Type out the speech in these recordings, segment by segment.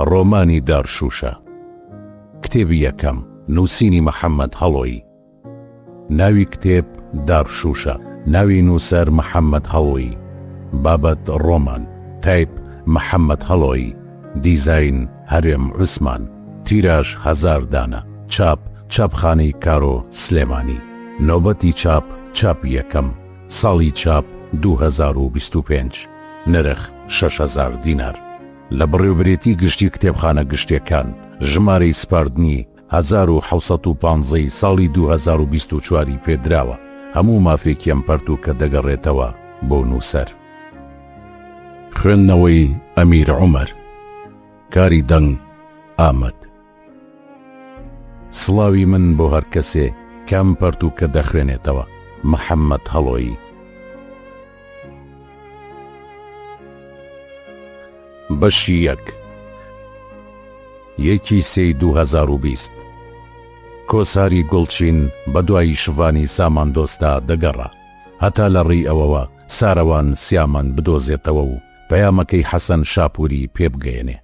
ڕۆمانی دارشوشە. کتێبی یەکەم، نووسینی محەممەد هەڵۆیی. ناوی کتێب دارشوشە، ناوی نووسەر محەممەد هەڵۆیی. بابەت ڕۆمان. تایپ محەممەد هەڵۆیی. دیزاین هەرێم عوسمان. تیراژ 1000 دانە. چاپ چاپخانەی کارۆ سلێمانی. نۆبەتی چاپ یەکەم. ساڵی چاپ 2025. نرخ 6000 دینار. لە بڕێوەبرێتی گشتی کتێبخانە گشتیەکان ژمارەی سپاردنی 1715 ساڵی 2024 پێدراوە. هەموو مافێکیان پەرتوو کە دەگەڕێتەوە بۆ نووسەر. خوێندنەوەی ئەمیر عومەر. کاری دەنگ ئامەد. سڵاوی من بۆ هەر کەسێ کەم پەرتوو کە دەخوێنێتەوە. محەممەد هەڵۆیی. بەشی یەک. 1/3/2020. کۆساری گوڵچین بە دوای شڤانی سامان دۆستا دەگەڕا هەتا لە ڕێی ئەوەوە سارەوان سیامان بدۆزێتەوە و پەیامەکەی حەسەن شاپووری پێبگەێنێ.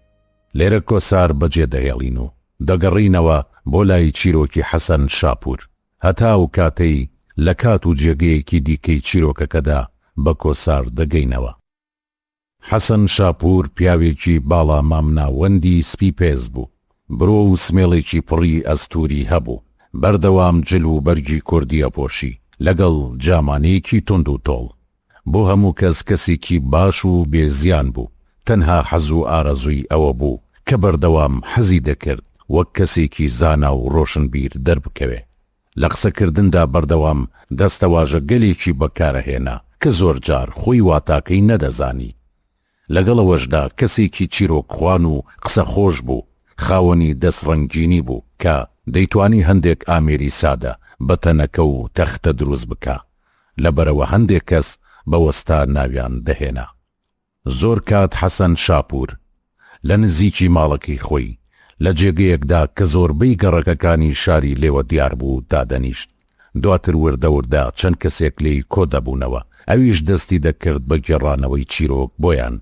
لێرە کۆسار بەجێ دەهێڵین و دەگەڕینەوە بۆ لای چیرۆکی حەسەن شاپوور هەتا و کاتەی لە کات و جێگەیەکی دیکەی چیرۆکەکەدا بە کۆسار دەگەینەوە. حەسەن شاپوور پیاوێکی باڵا مامناوەندی سپی پێز بوو. برۆ و سمێڵێکی پڕی ئەستوری هەبوو. بەردەوام جل و بەرگی کوردی ئەپۆشی لەگەڵ جامانەیەکی تند و تۆڵ. بۆ هەموو کەس کەسێکی باش و بێزیان بوو. تەنها حەز و ئارەزووی ئەوە بوو کە بەردەوام حەزی دەکرد وەک کەسێکی زانا و ڕۆشنبیر دەربکەوێ. لە قسەکردندا بەردەوام دەستەواژە گەلێکی بەکارەهێنا کە زۆر جار خۆی واتاکەی نەدەزانی. لەگەڵەوەشدا کەسێکی چیرۆکخوان و قسە خۆش بوو. خاوەنی دەستڕەنگینی بوو کە دەیتوانی هەندێک ئامێری سادە بە تەنەکە و تەختە دروست بکە. لەبەرەوە هەندێک کەس بەوەستا ناویان دەهێنا. زۆر کات حەسەن شاپوور لە نزیکی ماڵەکەی خۆی لە جێگەیەکدا کە زۆربەی گەڕەکەکانی شاری لێوە دیار بوو دادەنیشت. دواتر وردەوردا چەند کەسێک لێی کۆ دەبوونەوە. ئەویش دەستی دەکرد بە گێڕانەوەی چیرۆک بۆیان.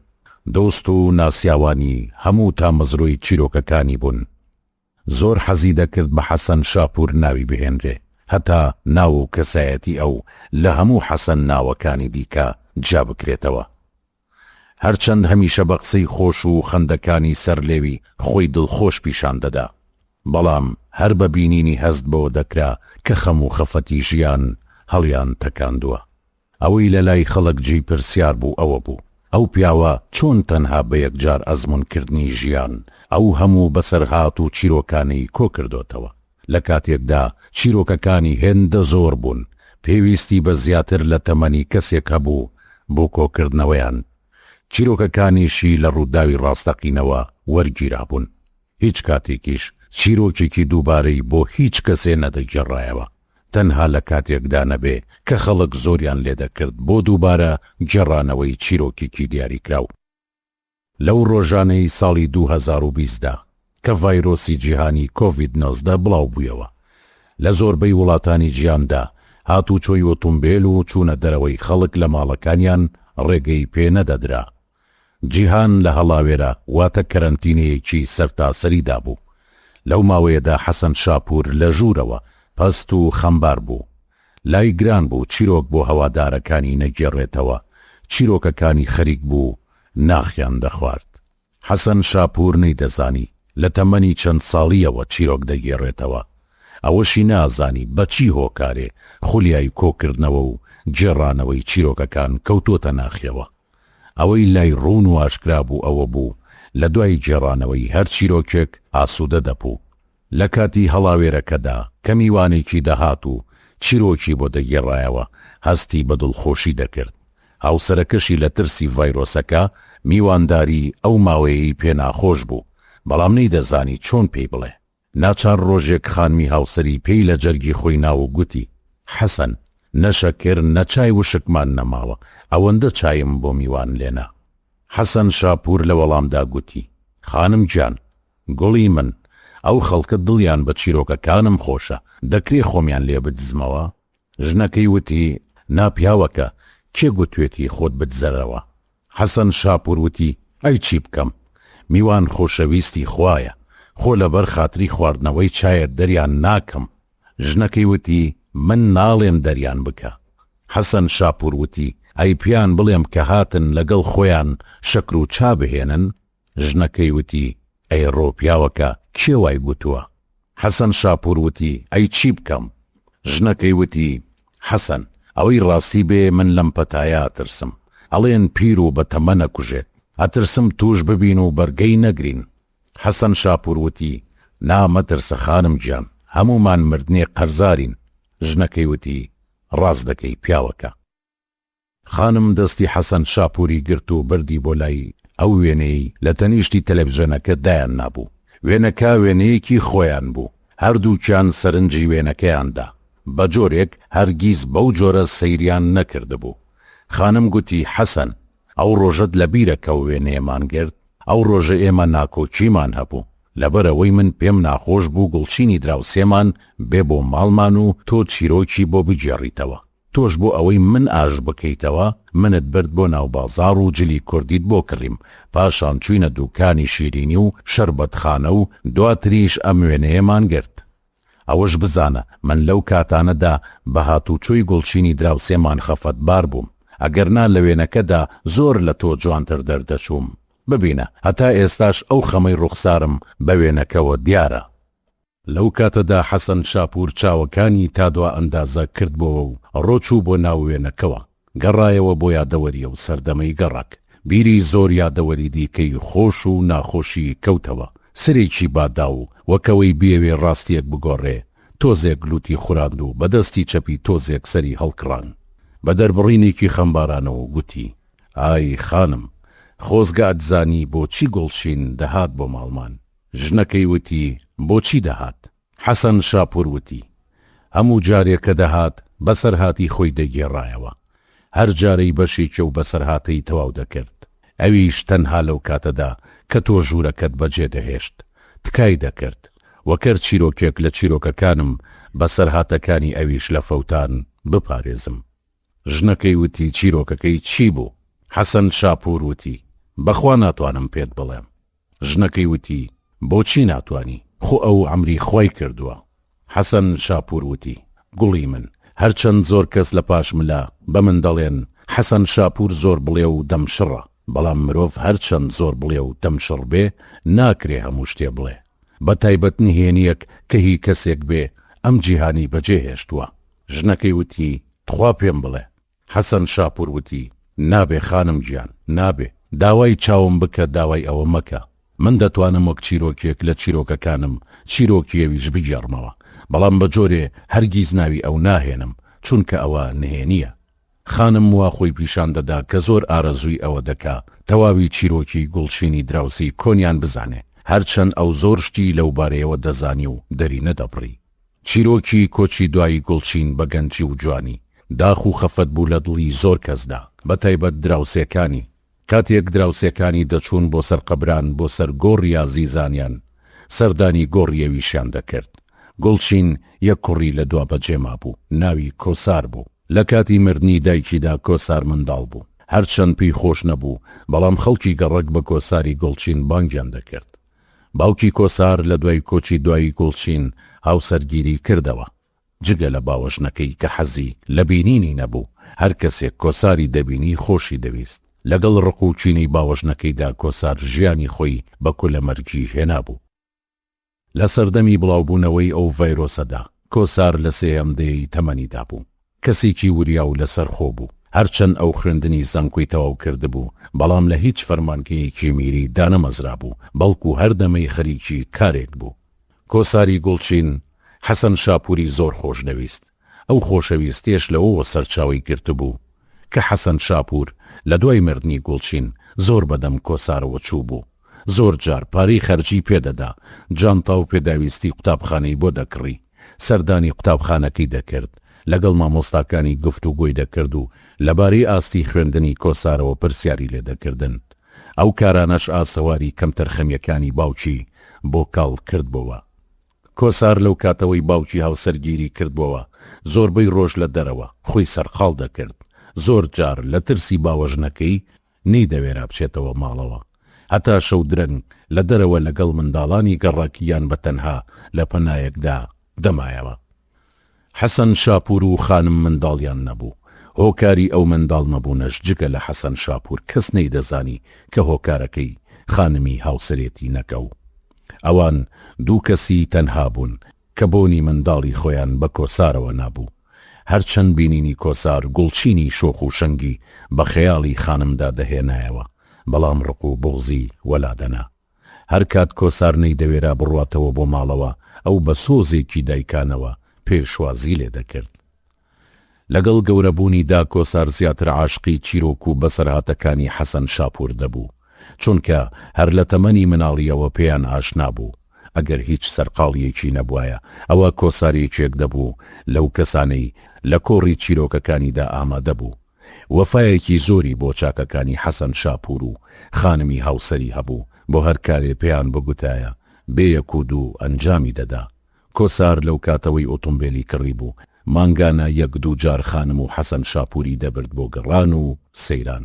دۆست و ناسیاوانی هەموو تا مزرۆی چیرۆکەکانی بوون. زۆر حەزی دەکرد بە حەسەن شاپوور ناوی بهێنرێ هەتا ناو و کەسایەتی ئەو لە هەموو حەسەن ناوەکانی دیکە جا بکرێتەوە. هەرچەند هەمیشە بە قسەی خۆش و خەندەکانی سەرلێوی خۆی دڵخۆش پیشان دەدا، بەڵام هەر بە بینینی هەست بەوە دەکرا کە خەم و خەفەتی ژیان هەڵیان تەکاندووە. ئەوەی لە لای خەڵک جێی پرسیار بوو ئەوە بوو ئەو پیاوە چۆن تەنها بە یەکجار ئەزمونکردنی ژیان ئەو هەموو بەسەرهات و چیرۆکانی کۆ کردوتەوە. لە کاتێکدا چیرۆکەکانی هێندە زۆر بوون، پێویستی بە زیاتر لە تەمەنی کەسێک هەبوو بۆ کۆکردنەوەیان. چیرۆکەکانیشی لە ڕووداوی ڕاستەقینەوە وەرگیرا بوون. هیچ کاتێکیش چیرۆکێکی دووبارەی بۆ هیچ کەسێ نەدەگەڕایەوە، تەنها لە کاتێکدا نەبێ کە خەڵک زۆریان لێ دەکرد بۆ دووبارە گێڕانەوەی چیرۆکێکی دیاریکراو. لەو ڕۆژانەی ساڵی 2020دا کە ڤایرۆسی جیهانی کۆڤید-19 بڵاو بوویەوە، لە زۆربەی وڵاتانی جیهاندا هاتوو چۆی ئۆتۆمبیل و چوونە دەرەوەی خەڵک لە ماڵەکانیان ڕێگەی پێ نەدەدرا. جیهان لە هەڵاوێرە واتە کەرەنتینەیەکی سەرتاسەریدا بوو. لەو ماوەیەدا حەسەن شاپوور لە ژوورەوە پەست و خەمبار بوو. لای گران بوو چیرۆک بۆ هەوادارەکانی نەگێڕێتەوە. چیرۆکەکانی خەریک بوو ناخیان دەخوارد. حەسەن شاپوور نەیدەزانی لە تەمەنی چەند ساڵیەوە چیرۆک دەگێڕێتەوە. ئەوەشی نازانی بەچی هۆکارێ خولیای کۆکردنەوە و گێڕانەوەی چیرۆکەکان کەوتۆتە ناخیەوە. ئەوەی لای ڕوون و ئاشکرا بوو ئەوە بوو لە دوای گێڕانەوەی هەر چیرۆکێک ئاسوودە دەبوو. لە کاتی هەڵاوێرەکەدا کە میوانێکی دەهات و چیرۆکی بۆ دەگێڕایەوە هەستی بە دڵخۆشی دەکرد. هاوسەرەکەشی لە ترسی ڤایرۆسەکە میوانداری ئەو ماوەیەی پێ ناخۆش بوو، بەڵام نەیدەزانی چۆن پێی بڵێ. ناچار ڕۆژێک خانمی هاوسەری پێی لە جەرگی خۆی ناو و گوتی: حەسەن، نەشەکر نەچای وشکمان نەماوە، ئەوەندە چایم بۆ میوان لێنا. حەسەن شاپوور لە وەڵامدا گوتی: خانم گیان، گوڵی من، ئەو خەڵکە دڵیان بە چیرۆکەکانم خۆشە، دەکرێ خۆمیان لێ بدزمەوە؟ ژنەکەی وتی: ناپیاوەکە، کێ گوتوێتی خۆت بدزەرەوە؟ حەسەن شاپوور وتی: ئەی چی بکەم؟ میوان خۆشەویستی خوایە، خۆ لەبەر خاتری خواردنەوەی چایە دەریان ناکەم. ژنەکەی وتی من ناڵێم دەریان بکە. حەسەن شاپور وتی ئەی پیان بڵێم کە هاتن لەگەڵ خۆیان شەکر و چا بهێنن؟ ژنەکەی وتی ئەی ڕۆپیاوەکە کێ وای گوتووە؟ حەسەن شاپور وتی ئەی چی بکەم؟ ژنەکەی وتی حەسەن ئەوەی ڕاستی بێ من لەم پەتایە ئەترسم، ئەڵێن پیر و بەتەمە نەکوژێت، ئەترسم توش ببین و بەرگەی نەگرین. حەسەن شاپور وتی نامەترسە خانم گیان، هەمومان مردنێ قەرزارین. ژنەکەی وتی ڕاست دەکەی پیاوەکە. خانم دەستی حەسەن شاپوری گرت و بردی بۆ لای ئەو وێنەی لە تەنیشتی تەلەڤیزۆنەکە دایان نابوو. وێنەکە وێنەیەکی خۆیان بوو، هەردووکیان سەرنجی وێنەکەیاندا، بە جۆرێک هەرگیز بەو جۆرە سەیریان نەکردبوو. خانم گوتی حەسەن ئەو ڕۆژەت لەبیرەکە و وێنەیەمان گرت، ئەو ڕۆژە ئێمە ناکۆچیمان هەبوو، لەبەرەوەی من پێم ناخۆش بوو گوڵچینی دراوسێمان بێ بۆ ماڵمان و تۆ چیرۆکی بۆ بگێڕیتەوە، تۆش بۆ ئەوەی من ئاژ بکەیتەوە منت برد بۆ ناو بازاڕ و جلی کوردیت بۆ کڕیم، پاشان چوینە دووکانی شیرینی و شەربەتخانە و دواتریش ئەم وێنەیەمان گرت. ئەوەش بزانە من لەو کاتانەدا بە هاتوچۆی گوڵچینی دراوسێمان خەفەتبار بووم، ئەگەرنا لە وێنەکەدا زۆر لە تۆ جوانتر دەردەچووم. ببینە هەتا ئێستاش ئەو خەمەی ڕوخسارم بە وێنەکەوە دیارە. لەو کاتەدا حەسەن شاپور چاوەکانی تا دوا ئەندازە کردبەوە و ڕۆچوو بۆ ناو وێنەکەوە، گەڕایەوە بۆ یادەوەریە و سەردەمەی گەڕک، بیری زۆر یادەوەری دیکەی خۆش و ناخۆشی کەوتەوە، سرێکی بادا و وەکەوەی بێوێ ڕاستیەک بگۆڕێ، تۆزێک گلوتی خوراند و بەدەستی چەپی تۆزێک سەری هەڵکڕان. بە دەربڕینێکی خەمبارانەوە گوتی ئای خانم خۆزگە ئەتزانی بۆچی گوڵچین دەهات بۆ ماڵمان؟ ژنەکەی وتی بۆچی دەهات؟ حەسەن شاپور وتی هەموو جارێک کە دەهات بەسەرهاتی خۆی دەگێڕایەوە، هەر جارەی بەشێکە و بەسەرهاتەی تەواو دەکرد، ئەویش تەنها لەو کاتەدا کە تۆ ژوورەکەت بەجێ دەهێشت تکای دەکرد، وەکەر چیرۆکێک لە چیرۆکەکانم بەسەرهاتەکانی ئەویش لە فەوتان بپارێزم. ژنەکەی وتی چیرۆکەکەی چی بوو؟ حەسەن شاپور وتی بەخوا ناتوانم پێت بڵێم. ژنەکەی وتی بۆچی ناتوانی؟ خۆ ئەو عەمری خۆی کردووە. حەسەن شاپور وتی گوڵی من هەرچەند زۆر کەس لە پاش ملا بە من دەڵێن حەسەن شاپور زۆر بڵێ و دەمشڕە، بەڵام مرۆڤ هەرچەند زۆر بڵێ و دەمشڕ بێ ناکرێ هەموو شتێ بڵێ، بە تایبەت نهێنیەک کە هی کەسێک بێ ئەم جیهانی بەجێ هێشتووە. ژنەکەی وتی تخوا پێم بڵێ. حەسەن شاپور وتی نابێ خانم گیان، نابێ، داوای چاوم بکە داوای ئەوە مەکە، من دەتوانم وەک چیرۆکێک لە چیرۆکەکانم چیرۆکیەویش بگێڕمەوە، بەڵام بە جۆرێ هەرگیز ناوی ئەو ناهێنم چونکە ئەوە نهێنیە. خانم وا خۆی پیشان دەدا کە زۆر ئارەزووی ئەوە دەکا تەواوی چیرۆکی گوڵچینی دراوسی کۆنیان بزانێ، هەرچەند ئەو زۆر شتی لەو بارەیەوە دەزانی و دەری نەدەبڕی. چیرۆکی کۆچی دوایی گوڵچین بە گەنجی و جوانی داخ و خەفەت بوو لە دڵی زۆر کەسدا، بە تایبەت دراوسێکانی. کاتێک دراوسێکانی دەچوون بۆ سەر قەبران بۆ سەر گۆڕی زیزانیان، سەردانی گۆڕیەویشیان دەکرد. گوڵچین یەک کوڕی لە دوا بەجێما بوو، ناوی کۆسار بوو. لە کاتی مردنی دایکیدا کۆسار منداڵ بوو، هەرچەند پێی خۆش نەبوو، بەڵام خەڵکی گەڕک بە کۆساری گوڵچین بانگیان دەکرد. باوکی کۆسار لە دوای کۆچی دوایی گوڵچین هاوسەرگیری کردەوە، جگە لە باوەشنەکەی کە حەزی لە بینینی نەبوو، هەر کەسێک کۆساری دەبینی خۆشی دەویست. لەگەڵ ڕق و چینی باوەشنەکەیدا کۆسار ژیانی خۆی بە کولەمەرگی هێنابوو. لە سەردەمی بڵاوبوونەوەی ئەو ڤایرۆسەدا کۆسار لە سێهەمدەی تەمەنیدا بوو، کەسێکی وریا و لەسەر خۆ بوو، هەرچەند ئەو خوێندنی زانکۆی تەواو کردبوو، بەڵام لە هیچ فەرمانگەیەکی میری دانەمەزرا بوو، بەڵکو هەردەمەی خەریکی کارێک بوو. کۆساری گوڵچین حەسەن شاپوری زۆر خۆش دەویست، ئەو خۆشەویستیش لەوەوە سەرچاوی گرتبوو کە حەسەن شاپور لە دوای مردنی گوڵچین زۆر بەدەم کۆسارەوە چوو بوو، زۆر جار پارەی خەرجی پێدەدا، جانتا و پێداویستی قوتابخانەی بۆ دەکڕی، سەردانی قوتابخانەکەی دەکرد، لەگەڵ مامۆستاکانی گفتوگۆی دەکرد و لەبارەی ئاستی خوێندنی کۆسارەوە پرسیاری لێ دەکردن. ئەو کارانەش ئاسەواری کەمتەر خەمیەکانی باوکی بۆ کاڵ کردبەوە. کۆسار لەو کاتەوەی باوکی هاوسەرگیری کردبەوە زۆربەی ڕۆژ لە دەرەوە خۆی سەرخاڵ دەکرد، زۆر جار لە ترسی باوەژنەکەی نەیدەوێرا بچێتەوە ماڵەوە، هەتا شەو درەنگ لە دەرەوە لەگەڵ منداڵانی گەڕەکیان بەتەنها لە پەنایەکدا دەمایەوە. حەسەن شاپور و خانم منداڵیان نەبوو. هۆکاری ئەو منداڵ نەبوونەش جگە لە حەسەن شاپور کەس نەیدەزانی کە هۆکارەکەی خانمی هاوسەرێتی نەکەو. ئەوان دوو کەسی تەنها بوون کە بۆنی منداڵی خۆیان بە کۆسارەوە نابوو. هەرچەند بینینی کۆسار گوڵچینی شۆخ و شەنگی بە خەیاڵی خانمدا دەهێنایەوە، بەڵام ڕق و بغزی وەلادەنا. هەر کات کۆسار نەیدەوێرا بڕواتەوە بۆ ماڵەوە، ئەو بە سۆزێکی دایکانەوە پێشوازی لێ دەکرد. لەگەڵ گەورەبوونیدا کۆسار زیاتر عاشقی چیرۆک و بەسەرهاتەکانی حەسەن شاپور دەبوو، چونکە هەر لە تەمەنی مناڵیەوە پێیان ئاشنا بوو. ئەگەر هیچ سەرقاڵیەکی نەبوایە، ئەوە کۆسارێکێک دەبوو لەو کەسانەی لە کۆڕی چیرۆکەکانیدا ئامادە بوو. وەفایەکی زۆری بۆ چاکەکانی حەسەن شاپور و خانمی هاوسەری هەبوو، بۆ هەر کارێ پێیان بگوتایە بێیەک و دوو ئەنجامی دەدا. کۆسار لەو کاتەوەی ئۆتۆمبیلی کڕی بوو، مانگانە یەک دوو جار خانم و حەسەن شاپوری دەبرد بۆ گەڕان و سەیران.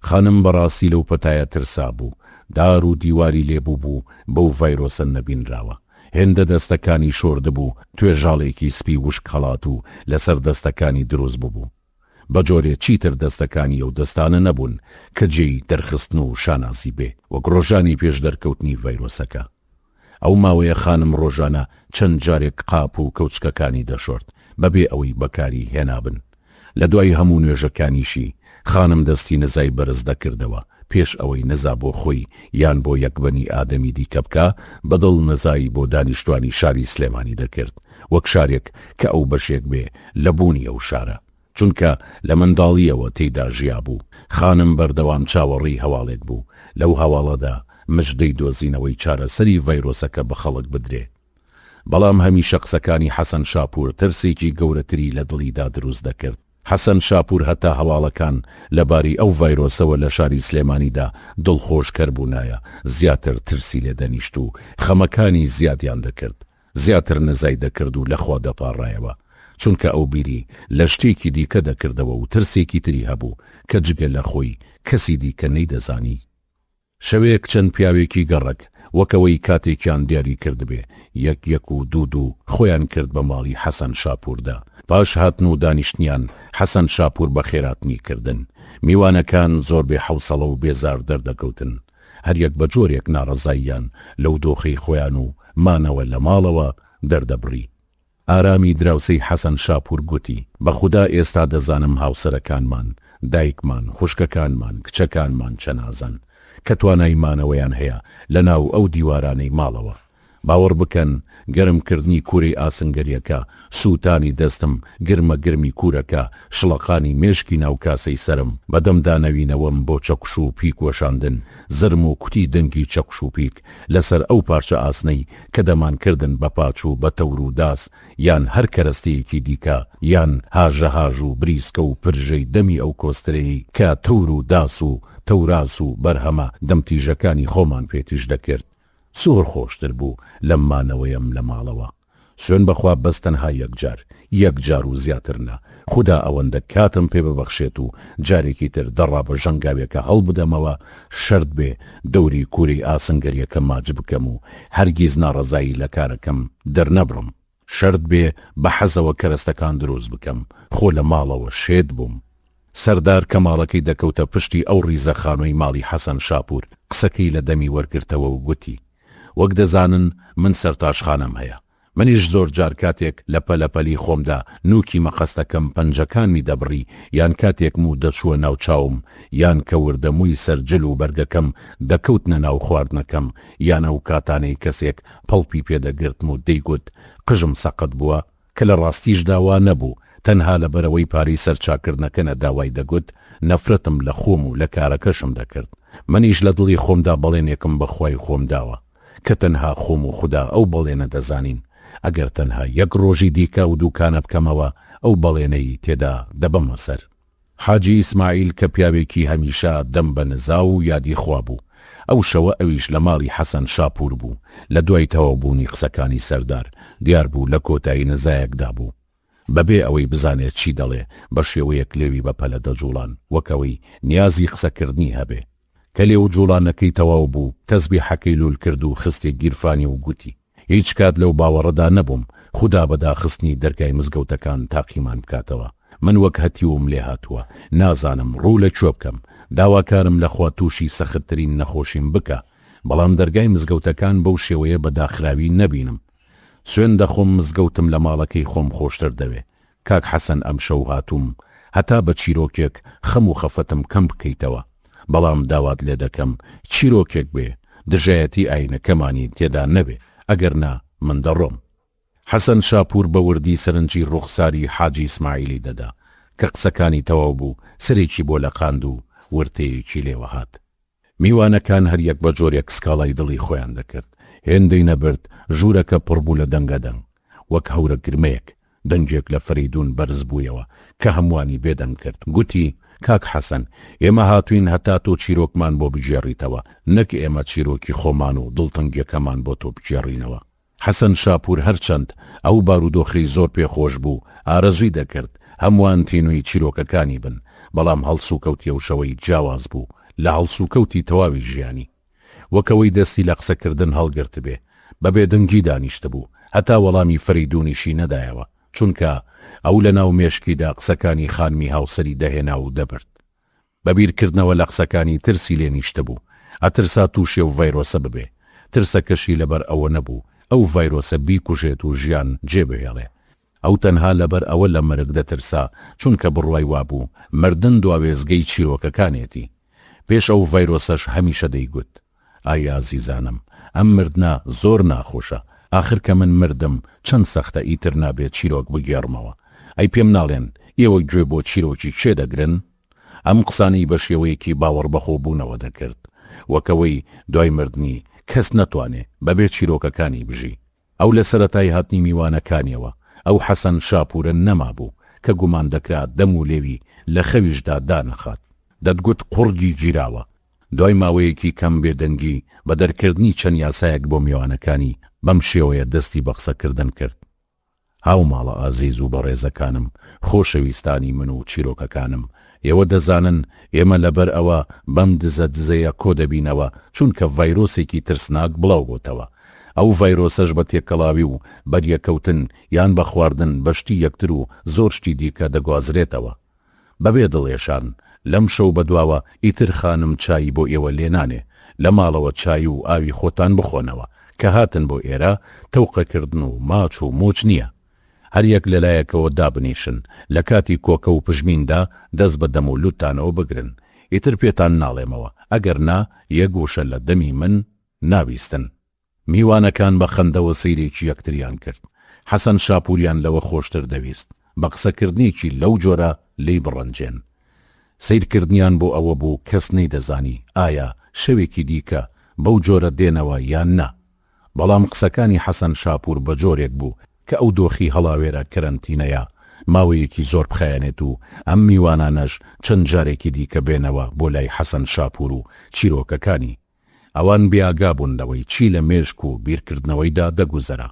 خانم بەڕاستی لەو پەتایە ترسا بوو، دار و دیواری لێبوو بوو بەو ڤایرۆسە نەبینراوە. هێندە دەستەکانی شۆردبوو، توێژاڵێکی سپی وشک هەڵات و لەسەر دەستەکانی دروست بوو. بە جۆرێ چیتر دەستەکانی ئەو دەستانە نەبوون کە جێی دەرخستن و شانازی بێ، وەک ڕۆژانی پێش دەرکەوتنی ڤایرۆسەکە. ئەو ماوەیە خانم ڕۆژانە چەند جارێک قاپ و کەوچکەکانی دەشۆرد بەبێ ئەوەی بەکاری هێنابن. لە دوای هەموو نوێژەکانیشی خانم دەستی نزای بەرز دەکردەوە، پێش ئەوەی نەزا بۆ خۆی یان بۆ یەکبەنی ئادەمی دیکە بکە، بەدڵ نەزایی بۆ دانیشتوانی شاری سلێمانی دەکرد، وەک شارێک کە ئەو بەشێک بێ لە بوونی ئەو شارە، چونکە لە منداڵیەوە تێیدا ژیا بوو. خانم بەردەوام چاوەڕی هەواڵێک بوو، لەو هەواڵەدا مژدەی دۆزینەوەی چارەسەری ڤایرۆسەکە بە خەڵک بدرێ. بەڵام هەمیشە قسەکانی حەسەن شاپور ترسێکی گەورەتری لە دڵیدا دروست دەکرد. حەسەن شاپور هەتا هەواڵەکان لەباری ئەو ڤایرۆسەوە لە شاری سلێمانیدا دڵخۆشکەر بوونایە، زیاتر ترسی لێ دەنیشت و خەمەکانی زیادیان دەکرد، زیاتر نەزای دەکرد و لەخوا دەپاڕایەوە، چونکە ئەو بیری لە شتێکی دیکە دەکردەوە و ترسێکی تری هەبوو کە جگە لە خۆی کەسی دیکە نەیدەزانی. شەوەیەک چەند پیاوێکی گەڕک وەکەوەی کاتێکیان دیاری کردبێ، یەک و دوو خۆیان کرد بە ماڵی حەسەن شاپوردا. پاش هاتن و دانیشتنیان حەسەن شاپور بە خێراتنی کردن. میوانەکان زۆر بێ حەوسەڵە و بێزار دەردەکەوتن، هەریەک بە جۆرێک ناڕەزاییان لەو دۆخەی خۆیان و مانەوە لە ماڵەوە دەردەبڕی. ئارامی دراوسەی حەسەن شاپور گوتی: بە خودا ئێستا دەزانم هاوسەرەکانمان، دایکمان، خوشکەکانمان، کچەکانمان چەنازان کە توانایمانەوەیان هەیە لە ناو ئەو دیوارانەی ماڵەوە. باوەڕ بکەن گەرمکردنی کووری ئاسنگەریەکە، سووتانی دەستم، گرمە گرمی کوورەکە، شڵەقانی مێشکی ناو کاسەی سرم، بەدەمدا نەوینەوەم بۆ چەکش و پیک وەشاندن، زرم و کوتی دەنگی چەکش و پیک لەسەر ئەو پارچە ئاسنەی کە دەمانکردن بە پاچ و بە تەور و داس یان هەر کەرەستەیەکی دیکە، یان هاژەهاژ و بریسکە و پرژەی دەمی ئەو کۆسترەی کە تەور و داس و تەوراس و بەرهەمە دەمتیژەکانی خۆمان پێتیش دەکرد. زۆر خۆشتر بوو لەمانەوەیم لە ماڵەوە. سوێن بەخوا بەستەنها یەک جار و زیاترنا، خدا ئەوەندە کاتم پێ ببەخشێت و جارێکی تر دەڕا بە ژەنگاوێکە هەڵ بدەمەوە، شەرت بێ دەوری کووری ئاسنگەریەکە ماچ بکەم و هەرگیز ناڕەزایی لە کارەکەم دەرنەبڕم، شەرت بێ بە حەزەوە کەرەستەکان دروست بکەم، خۆ لە ماڵەوە شێت بووم. سەردار کە ماڵەکەی دەکەوتە پشتی ئەو ڕیزە خانۆی ماڵی حەسەن شاپور قسەکەی لە دەمی وەرگرتەوە و گوتی: وەک دەزانن من سەرتاشخانەم هەیە، منیش زۆر جار کاتێک لە پەلەپەلی خۆمدا نوکی مەقەستەکەم پەنجەکانمی دەبڕی، یان کاتێک و دەچووە ناو چاوم، یان کە وردەمووی سەرجل و بەرگەکەم دەکەوتنە ناو خواردنەکەم، یان ئەو کاتانەی کەسێک پەڵپی پێدەگرتم و دەیگوت قژم سەقت بووە، کە لە ڕاستیشدا وا نەبوو، تەنها لە بەرەوەی پارەی سەرچاکردنەکە نەداوای دەگوت، نەفرەتم لە خۆم و لە کارەکەشم دەکرد. منیش لە دڵی خۆمدا بەڵێنێکم بەخوای خۆم داوە کە تەنها خۆم و خوددا ئەو بەڵێنە دەزانین، ئەگەر تەنها یەک ڕۆژی دیکە و دووکانە بکەمەوە ئەو بەڵێنەی تێدا دەبەمە سەر. حاجی ئیسماعیل کە پیاوێکی هەمیشە دەم بە نزا و یادی خوا بوو، ئەو شەوە ئەویش لە ماڵی حەسەن شاپور بوو. لە دوای تەواوبوونی قسەکانی سەردار دیار بوو لە کۆتایی نزایەکدا بوو، بەبێ ئەوەی بزانێت چی دەڵێ، بە شێوەیەک لێوی بەپەلە دەجوڵان، وەکەوەی نیازی قسەکردنی هەبێ. کە لێو جوڵانەکەی تەواو بوو تەسبیحەکەی لول کرد و خستێ گیرفانی و گوتی هیچ کات لەو باوەڕەدا نەبووم خوددا بەداخستنی دەرگای مزگەوتەکان تاقیمان بکاتەوە من وەک هەتیوم لێ هاتووە نازانم ڕوو لە کوێ بکەم داواکارم لەخوا تووشی سەختترین نەخۆشیم بکە بەڵام دەرگای مزگەوتەکان بەو شێوەیە بەداخراوی نەبینم سوێن دەخۆم مزگەوتم لە ماڵەکەی خۆم خۆشتر دەوێ کاک حەسەن ئەم شەو هاتووم هەتا بە چیرۆکێک خەم و خەفەتم کەم بکەیتەوە بەڵام داوات لێ دەکەم چیرۆکێک بێ دژایەتی ئاینەکەمانی تێدا نەبێ ئەگەر نا من دەڕۆم حەسەن شاپور بە وردی سەرنجی ڕوخساری حاجی ئیسماعیلی دەدا کە قسەکانی تەواو بوو سرێکی بۆ لە قاند و ورتەیەکی لێوە هات میوانەکان هەریەک بە جۆرێک سکاڵای دڵی خۆیان دەکرد هێندەی نەبرد ژوورەکە پڕبوو لە دەنگەدەنگ وەک هەورە گرمەیەک دەنجێک لە فەریدون بەرز بوویەوە کە هەمووانی بێدەنگ کرد گوتی کاک حەسەن ئێمە هاتوین هەتا تۆ چیرۆکمان بۆ بگێڕیتەوە نەک ئێمە چیرۆکی خۆمان و دڵتەنگیەکەمان بۆ تۆ بگێڕینەوە حەسەن شاپور هەرچەند ئەو بارودۆخی زۆر پێخۆش بوو ئارەزووی دەکرد هەمووان تینووی چیرۆکەکانی بن بەڵام هەڵسوکەوتی ئەو شەوەی جیاواز بوو لە هەڵسوکەوتی تەواوی ژیانی وەکەوەی دەستی لە قسەکردن هەڵگرت بێ بەبێ دەنگی دانیشت بوو هەتا وەڵامی فەریدونیشی نەدایەوە چونکە ئەو لە ناو مێشکیدا قسەکانی خانمی هاوسەری دەهێنا و دەبرد بەبیرکردنەوە لە قسەکانی ترسی لێ نیشتە بوو ئەترسا تووشێ و ڤایرۆسە ببێ ترسەکەشی لەبەر ئەوە نەبوو ئەو ڤایرۆسە بیکوژێت و ژیان جێبهێڵێ ئەو تەنها لەبەر ئەوە لە مرگ دەترسا چونکە بڕوای وابوو مردن دواوێزگەی چیرۆکەکانێتی پێش ئەو ڤایرۆسەش هەمیشە دەیگوت ئایا عزیزانم ئەم مردنا زۆر ناخۆشە آخر کە من مردم چەند سەختە ئیتر نابێت چیرۆک بگێڕمەوە ئەی پێم ناڵێن ئێوە گوێ بۆ چیرۆکی چێ دەگرن ئەم قسانەی بە شێوەیەکی باوەڕ بەخۆ بوونەوە دەکرد وەکەوەی دوای مردنی کەس نەتوانێ بەبێت چیرۆکەکانی بژی ئەو لە سەرەتای هاتنی میوانەکانیەوە ئەو حەسەن شاپورە نەما بوو کە گومان دەکرات دەم و لێوی لە خەویشدا دانەخات دەتگوت قوڕگی گیراوە دوای ماوەیەکی کەم بێدەنگی بە دەرکردنی چەند یاسایەک بۆ میوانەکانی بەم شێوەیە دەستی بە قسەکردن کرد هاو ماڵە ئازیز و بەڕێزەکانم خۆشەویستانی من و چیرۆکەکانم ئێوە دەزانن ئێمە لەبەر ئەوە بەم دزەیە کۆ دەبینەوە چونکە ڤایرۆسێکی ترسناک بڵاو بۆتەوە ئەو ڤایرۆسەش بە تێکەڵاوی و بەریەکەوتن یان بە خواردن بەشتی یەکتر و زۆر شتی دیکە دەگوازرێتەوە بەبێ دڵێشان لەم شەو بەدواوە ئیتر خانم چایی بۆ ئێوە لێنانێ لە ماڵەوە چای و ئاوی خۆتان بخۆنەوە کە هاتن بۆ ئێرە تەوقەکردن و ماچ و مۆچ نییە هەریەک لەلایەکەوە دابنیشن لە کاتی کۆکە و پژمیندا دەست بە دەم و لوتانەوە بگرن ئیتر پێتان ناڵێمەوە ئەگەر نا یەگۆشە لە دەمی من ناویستن میوانەکان بە خەندەوە سەیرێکی یەکتریان کرد حەسەن شاپوریان لەوە خۆشتر دەویست بە قسەکردنێکی لەو جۆرە لی بڕەنجێن سیرکردنیان بۆ ئەوە بوو کەس نەیدەزانی ئایا شەوێکی دیکە بەو جۆرە دێنەوە یان نا بەڵام قسەکانی حەسەن شاپور بە جۆرێک بوو کە ئەو دۆخی هەڵاوێرە کەرەنتینەیە ماوەیەکی زۆر بخایەنێت و ئەم میوانانەش چەند جارێکی دیکە بێنەوە بۆ لای حەسەن شاپور و چیرۆکەکانی ئەوان بیاگا بوونەوەی چی لە مێشک و بیرکردنەوەیدا دەگوزەرە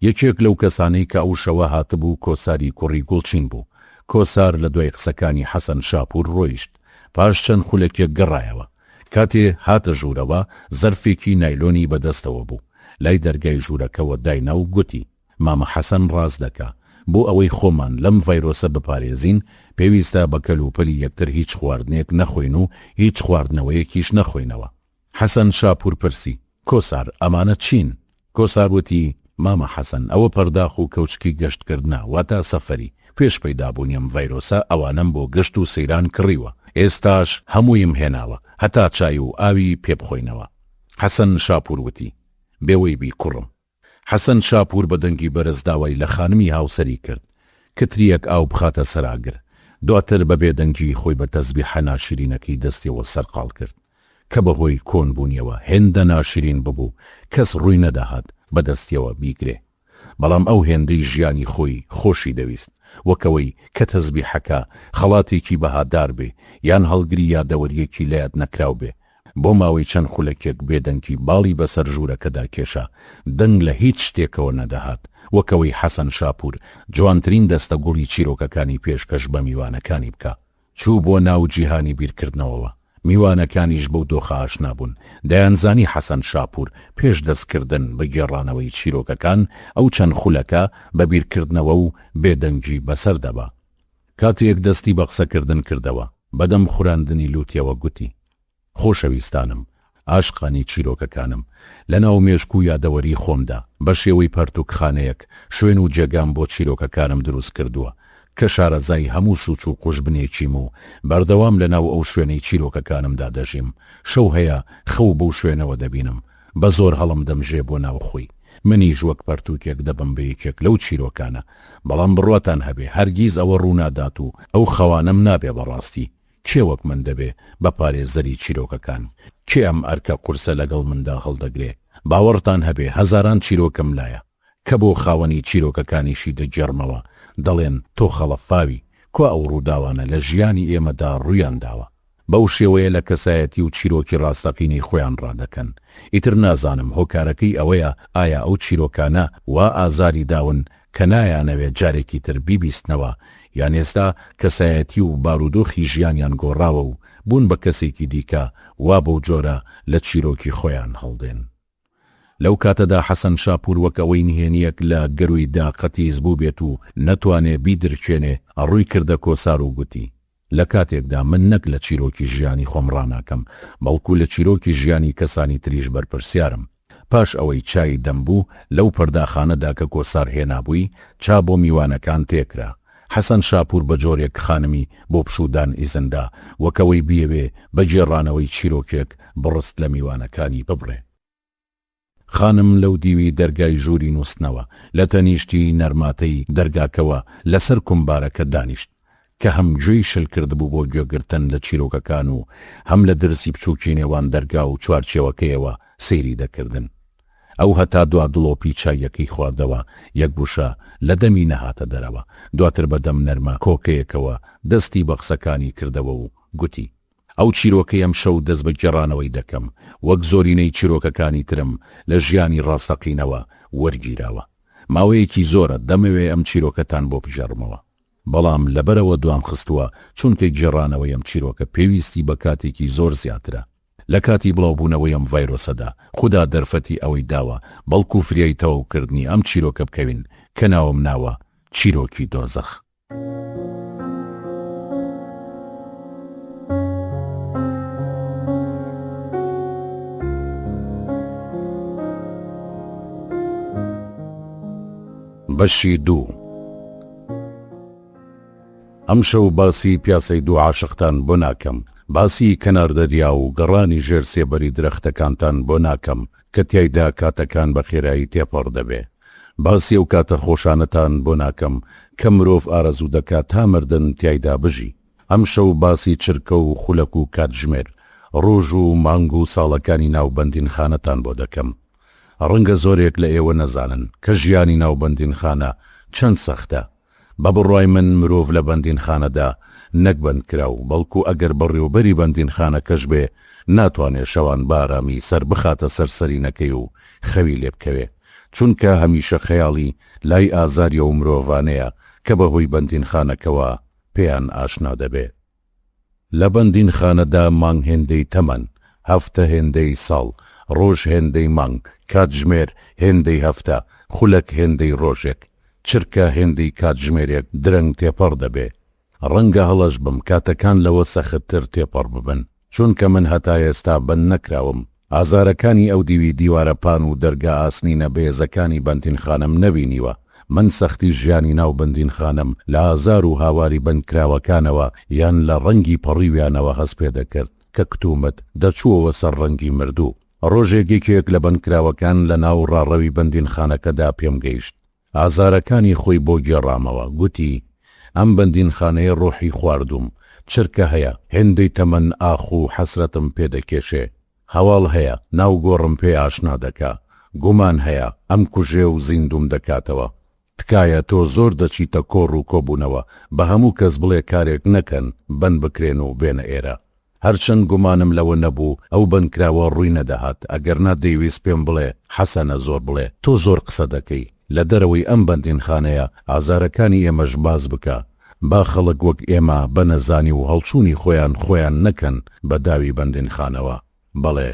یەکێک لەو کەسانەی کە ئەو شەوە هاتبوو کۆساری کوڕی گوڵچین بوو کۆسار لە دوای قسەکانی حەسەن شاپور ڕۆیشت پاش چەند خولەکێک گەڕایەوە کاتێ هاتە ژوورەوە زەرفێکی نایلۆنی بەدەستەوە بوو لای دەرگای ژوورەکەەوە داینا و گوتی مامە حەسەن ڕاز دەکا بۆ ئەوەی خۆمان لەم ڤایرۆسە بپارێزین پێویستە بە کەلوپەلی یەکتر هیچ خواردنێک نەخۆین و هیچ خواردنەوەیەکیش نەخۆینەوە حەسەن شاپور پرسی کۆسار ئەمانە چین کۆسار وتی مامە حەسەن ئەوە پەرداخ و کەوچکی گەشتکردنا واتە سەفەری پێش پەیدابوونیم ڤایرۆسە ئەوانم بۆ گەشت و سەیران کڕیوە ئێستاش هەموویم هێناوە هەتا چای و ئاوی پێ بخۆینەوە حەسەن شاپور وتی بێوەی بی کوڕم حەسەن شاپور بە دەنگی بەرز داوای لە خانمی هاوسەری کرد کتریەک ئاو بخاتە سەراگر دواتر بە بێدەنگی خۆی بە تەسبیحە ناشرینەکەی دەستیەوە سەرقاڵ کرد کە بەهۆی کۆنبوونیەوە هێندە ناشرین ببوو کەس ڕووی نەداهات بەدەستیەوە بیگرێ بەڵام ئەو هێندەی ژیانی خۆی خۆشی دەویست وەکەوەی کە تەسبیحەکە خەڵاتێکی بەهادار بێ یان هەڵگری یادەوەریەکی لایەت نەکراو بێ بۆ ماوەی چەند خولەکێک بێدەنگی باڵی بەسەر ژوورەکەدا کێشا دەنگ لە هیچ شتێکەوە نەدەهات وەکەوەی حەسەن شاپور جوانترین دەستە گوڵی چیرۆکەکانی پێشکەش بە میوانەکانی بکە چوو بۆ ناو جیهانی بیرکردنەوەوە میوانەکانیش بەو دۆخە ئاشنا بوون. دەیانزانی حەسەن شاپور پێش دەستکردن بە گێڕانەوەی چیرۆکەکان ئەو چەند خولەکە بە بیرکردنەوە و بێدەنگی بەسەر دەبا. کاتێک دەستی بە قسەکردن کردەوە بەدەم خوراندنی لوتیەوە گوتی: خۆشەویستانم، ئاشقانی چیرۆکەکانم، لەناو مێشک و یادەوەری خۆمدا بە شێوەی پەرتووکخانەیەک شوێن و جێگام بۆ چیرۆکەکانم دروست کردووە کە شارەزای هەموو سوچ و قوشبنێکیم و بەردەوام لەناو ئەو شوێنەی چیرۆکەکانمدا دەژیم. شەو هەیە خەو بەو شوێنەوە دەبینم، بە زۆر هەڵم دەمژێ بۆ ناوخۆی. منیش وەک پەرتووکێک دەبم بە یەکێک لەو چیرۆکانە، بەڵام بڕواتان هەبێ هەرگیز ئەوە ڕوونادات و ئەو خەوانم نابێ بەڕاستی. کێ وەک من دەبێ بە پارێزەری چیرۆکەکان؟ کێ ئەم ئەرکە قورسە لەگەڵ مندا هەڵدەگرێ؟ باوەڕتان هەبێ هەزاران چیرۆکم لایە کە بۆ خاوەنی چیرۆکەکانیشی دەگێڕمەوە دەڵێن تۆ خەڵەفاوی، کۆ ئەو ڕووداوانە لە ژیانی ئێمەدا ڕوویان داوە. بەو شێوەیە لە کەسایەتی و چیرۆکی ڕاستەقینەی خۆیان ڕادەکەن. ئیتر نازانم هۆکارەکەی ئەوەیە ئایا ئەو چیرۆکانە وا ئازاری داون کە نایانەوێت جارێکی تر بیبیستنەوە، یان ئێستا کەسایەتی و بارودۆخی ژیانیان گۆڕاوە و بوون بە کەسێکی دیکە وا بەو جۆرە لە چیرۆکی خۆیان هەڵدێن. لەو کاتەدا حەسەن شاپور وەک ئەوەی نهێنیەک لە گەرویدا قەتیز بوو بێت و نەتوانێ بیدرکێنێ ئەڕووی کردە کۆسار و گوتی: لە کاتێکدا من نەک لە چیرۆکی ژیانی خۆم ڕاناکەم، بەڵکو لە چیرۆکی ژیانی کەسانی تریش بەرپرسیارم. پاش ئەوەی چای دەمبوو لەو پەرداخانەدا کە کۆسار هێنابووی، چا بۆ میوانەکان تێکرا. حەسەن شاپور بە جۆرێک خانمی بۆ پشودان ئیزندا وەکەوەی بیەوێ بە جێڕانەوەی چیرۆکێک بڕست لە میوانەکانی ببڕێ. خانم لەو دیوی دەرگای ژووری نووسنەوە لە تەنیشتی نەرماتەی دەرگاکەوە لەسەر کومبارەکە دانیشت کە هەم گوێی شل کرد بوو بۆ گوێگرتن لە چیرۆکەکان و هەم لە درسی بچووکی نێوان دەرگا و چوارچێوەکەیەوە سەیری دەکردن. ئەو هەتا دوا دڵۆپی چایەکەی خواردەوە یەک گوشە لە دەمی نەهاتە دەرەوە. دواتر بەدەم نەرمە کۆکەیەکەوە دەستی بە قسەکانی کردەوە و گوتی: ئەو چیرۆکەی ئەم شەو دەست بە گێڕانەوەی دەکەم، وەک زۆرینەی چیرۆکەکانی ترم لە ژیانی ڕاستەقینەوە وەرگیراوە. ماوەیەکی زۆرە دەمەوێ ئەم چیرۆکەتان بۆ بژێڕمەوە، بەڵام لەبەرەوە دوام خستووە چونکە گێڕانەوەی ئەم چیرۆکە پێویستی بە کاتێکی زۆر زیاترە. لە کاتی بڵاوبوونەوەی ئەم ڤایرۆسەدا خوددا دەرفەتی ئەوەی داوە بەڵکو فریای تەواوکردنی ئەم چیرۆکە بکەوین کە ناوم ناوە چیرۆکی دۆزەخ. بەشی دوو. ئەم شەو باسی پیاسەی دوو عاشقتان بۆ ناکەم، باسی کەنار دەریا و گەڕانی ژێر سێبەری درەختەکانتان بۆ ناکەم کە تیایدا کاتەکان بە خێرایی تێپەڕ دەبێ. باسی ئەو کاتە خۆشانەتان بۆ ناکەم کە مرۆڤ ئارەزوو دەکات تا مردن تیایدا بژی. ئەم شەو باسی چرکە و خولەک و کاتژمێر، ڕۆژ و مانگ و ساڵەکانی ناوبەندین خانەتان بۆ دەکەم. ڕەنگە زۆرێک لە ئێوە نەزانن کە ژیانی ناوبەندین خانە چەند سەختە. بە بڕوای من مرۆڤ لە بەندین خانەدا نەک بەند کراو، بەڵکو ئەگەر بەڕێوەبەری بەندین خانەکەش بێ ناتوانێت شەوان بارامی سەر بخاتە سەرسەرینەکەی و خەوی لێ بکەوێ، چونکە هەمیشە خەیاڵی لای ئازاریە و مرۆڤانەیە کە بەهۆی بەندین خانەکەوە پێیان ئاشنا دەبێ. لە بەندین خانەدا مانگ هێندەی تەمەن، هەفتە هێندەی ساڵ، ڕۆژ هێندەی مانگ، کاتژمێر هێندەی هەفتە، خولەک هێندەی ڕۆژێک، چرکە هێندەی کاتژمێرێک درەنگ تێپەڕ دەبێ. ڕەنگە هەڵەش بم کاتەکان لەوە سەختتر تێپەڕ ببن، چونکە من هەتا ئێستا بەند نەکراوم. ئازارەکانی ئەو دیوی دیوارەپان و دەرگا ئاسنینە بەهێزەکانی بەندین خانم نەبینیوە. من سەختی ژیانی ناو بەندین خانم لە ئازار و هاواری بەندکراوەکانەوە یان لە ڕەنگی پەڕیویانەوە هەست پێ دەکرد کە کتومت دەچووەوە سەر ڕەنگی مردوو. ڕۆژێکێک لە بەندکراوەکان لە ناو ڕاڕەوی بەندین خانەکەدا پێم گەیشت. ئازارەکانی خۆی بۆ گێڕامەوە. گوتی: ئەم بەندین خانەیە ڕۆحی خواردوم، چرکە هەیە، هێندەی تەمەن ئاخ و حەسرەتم پێدەکێشێ، هەواڵ هەیە، ناو گۆڕم پێ ئاشنا دەکا، گومان هەیە ئەم کوژێ و زیندوم دەکاتەوە. تکایە تۆ زۆر دەچیتە کۆڕ و کۆبوونەوە، بە هەموو کەس بڵێ کارێک نەکەن، بەند بکرێن و بێنە ئێرە. هەرچەند گومانم لەوە نەبوو ئەو بەندکراوە ڕووی نەدەهات، ئەگەر نەدەیویست پێم بڵێ حەسەنە زۆر بڵێ تۆ زۆر قسە دەکەی، لە دەرەوەی ئەم بەندین خانەیە ئازارەکانی ئێمەش باز بکە، با خەڵک وەک ئێمە بە نەزانی و هەڵچوونی خۆیان نەکەن بە داوی بەندینخانەوە. بەڵێ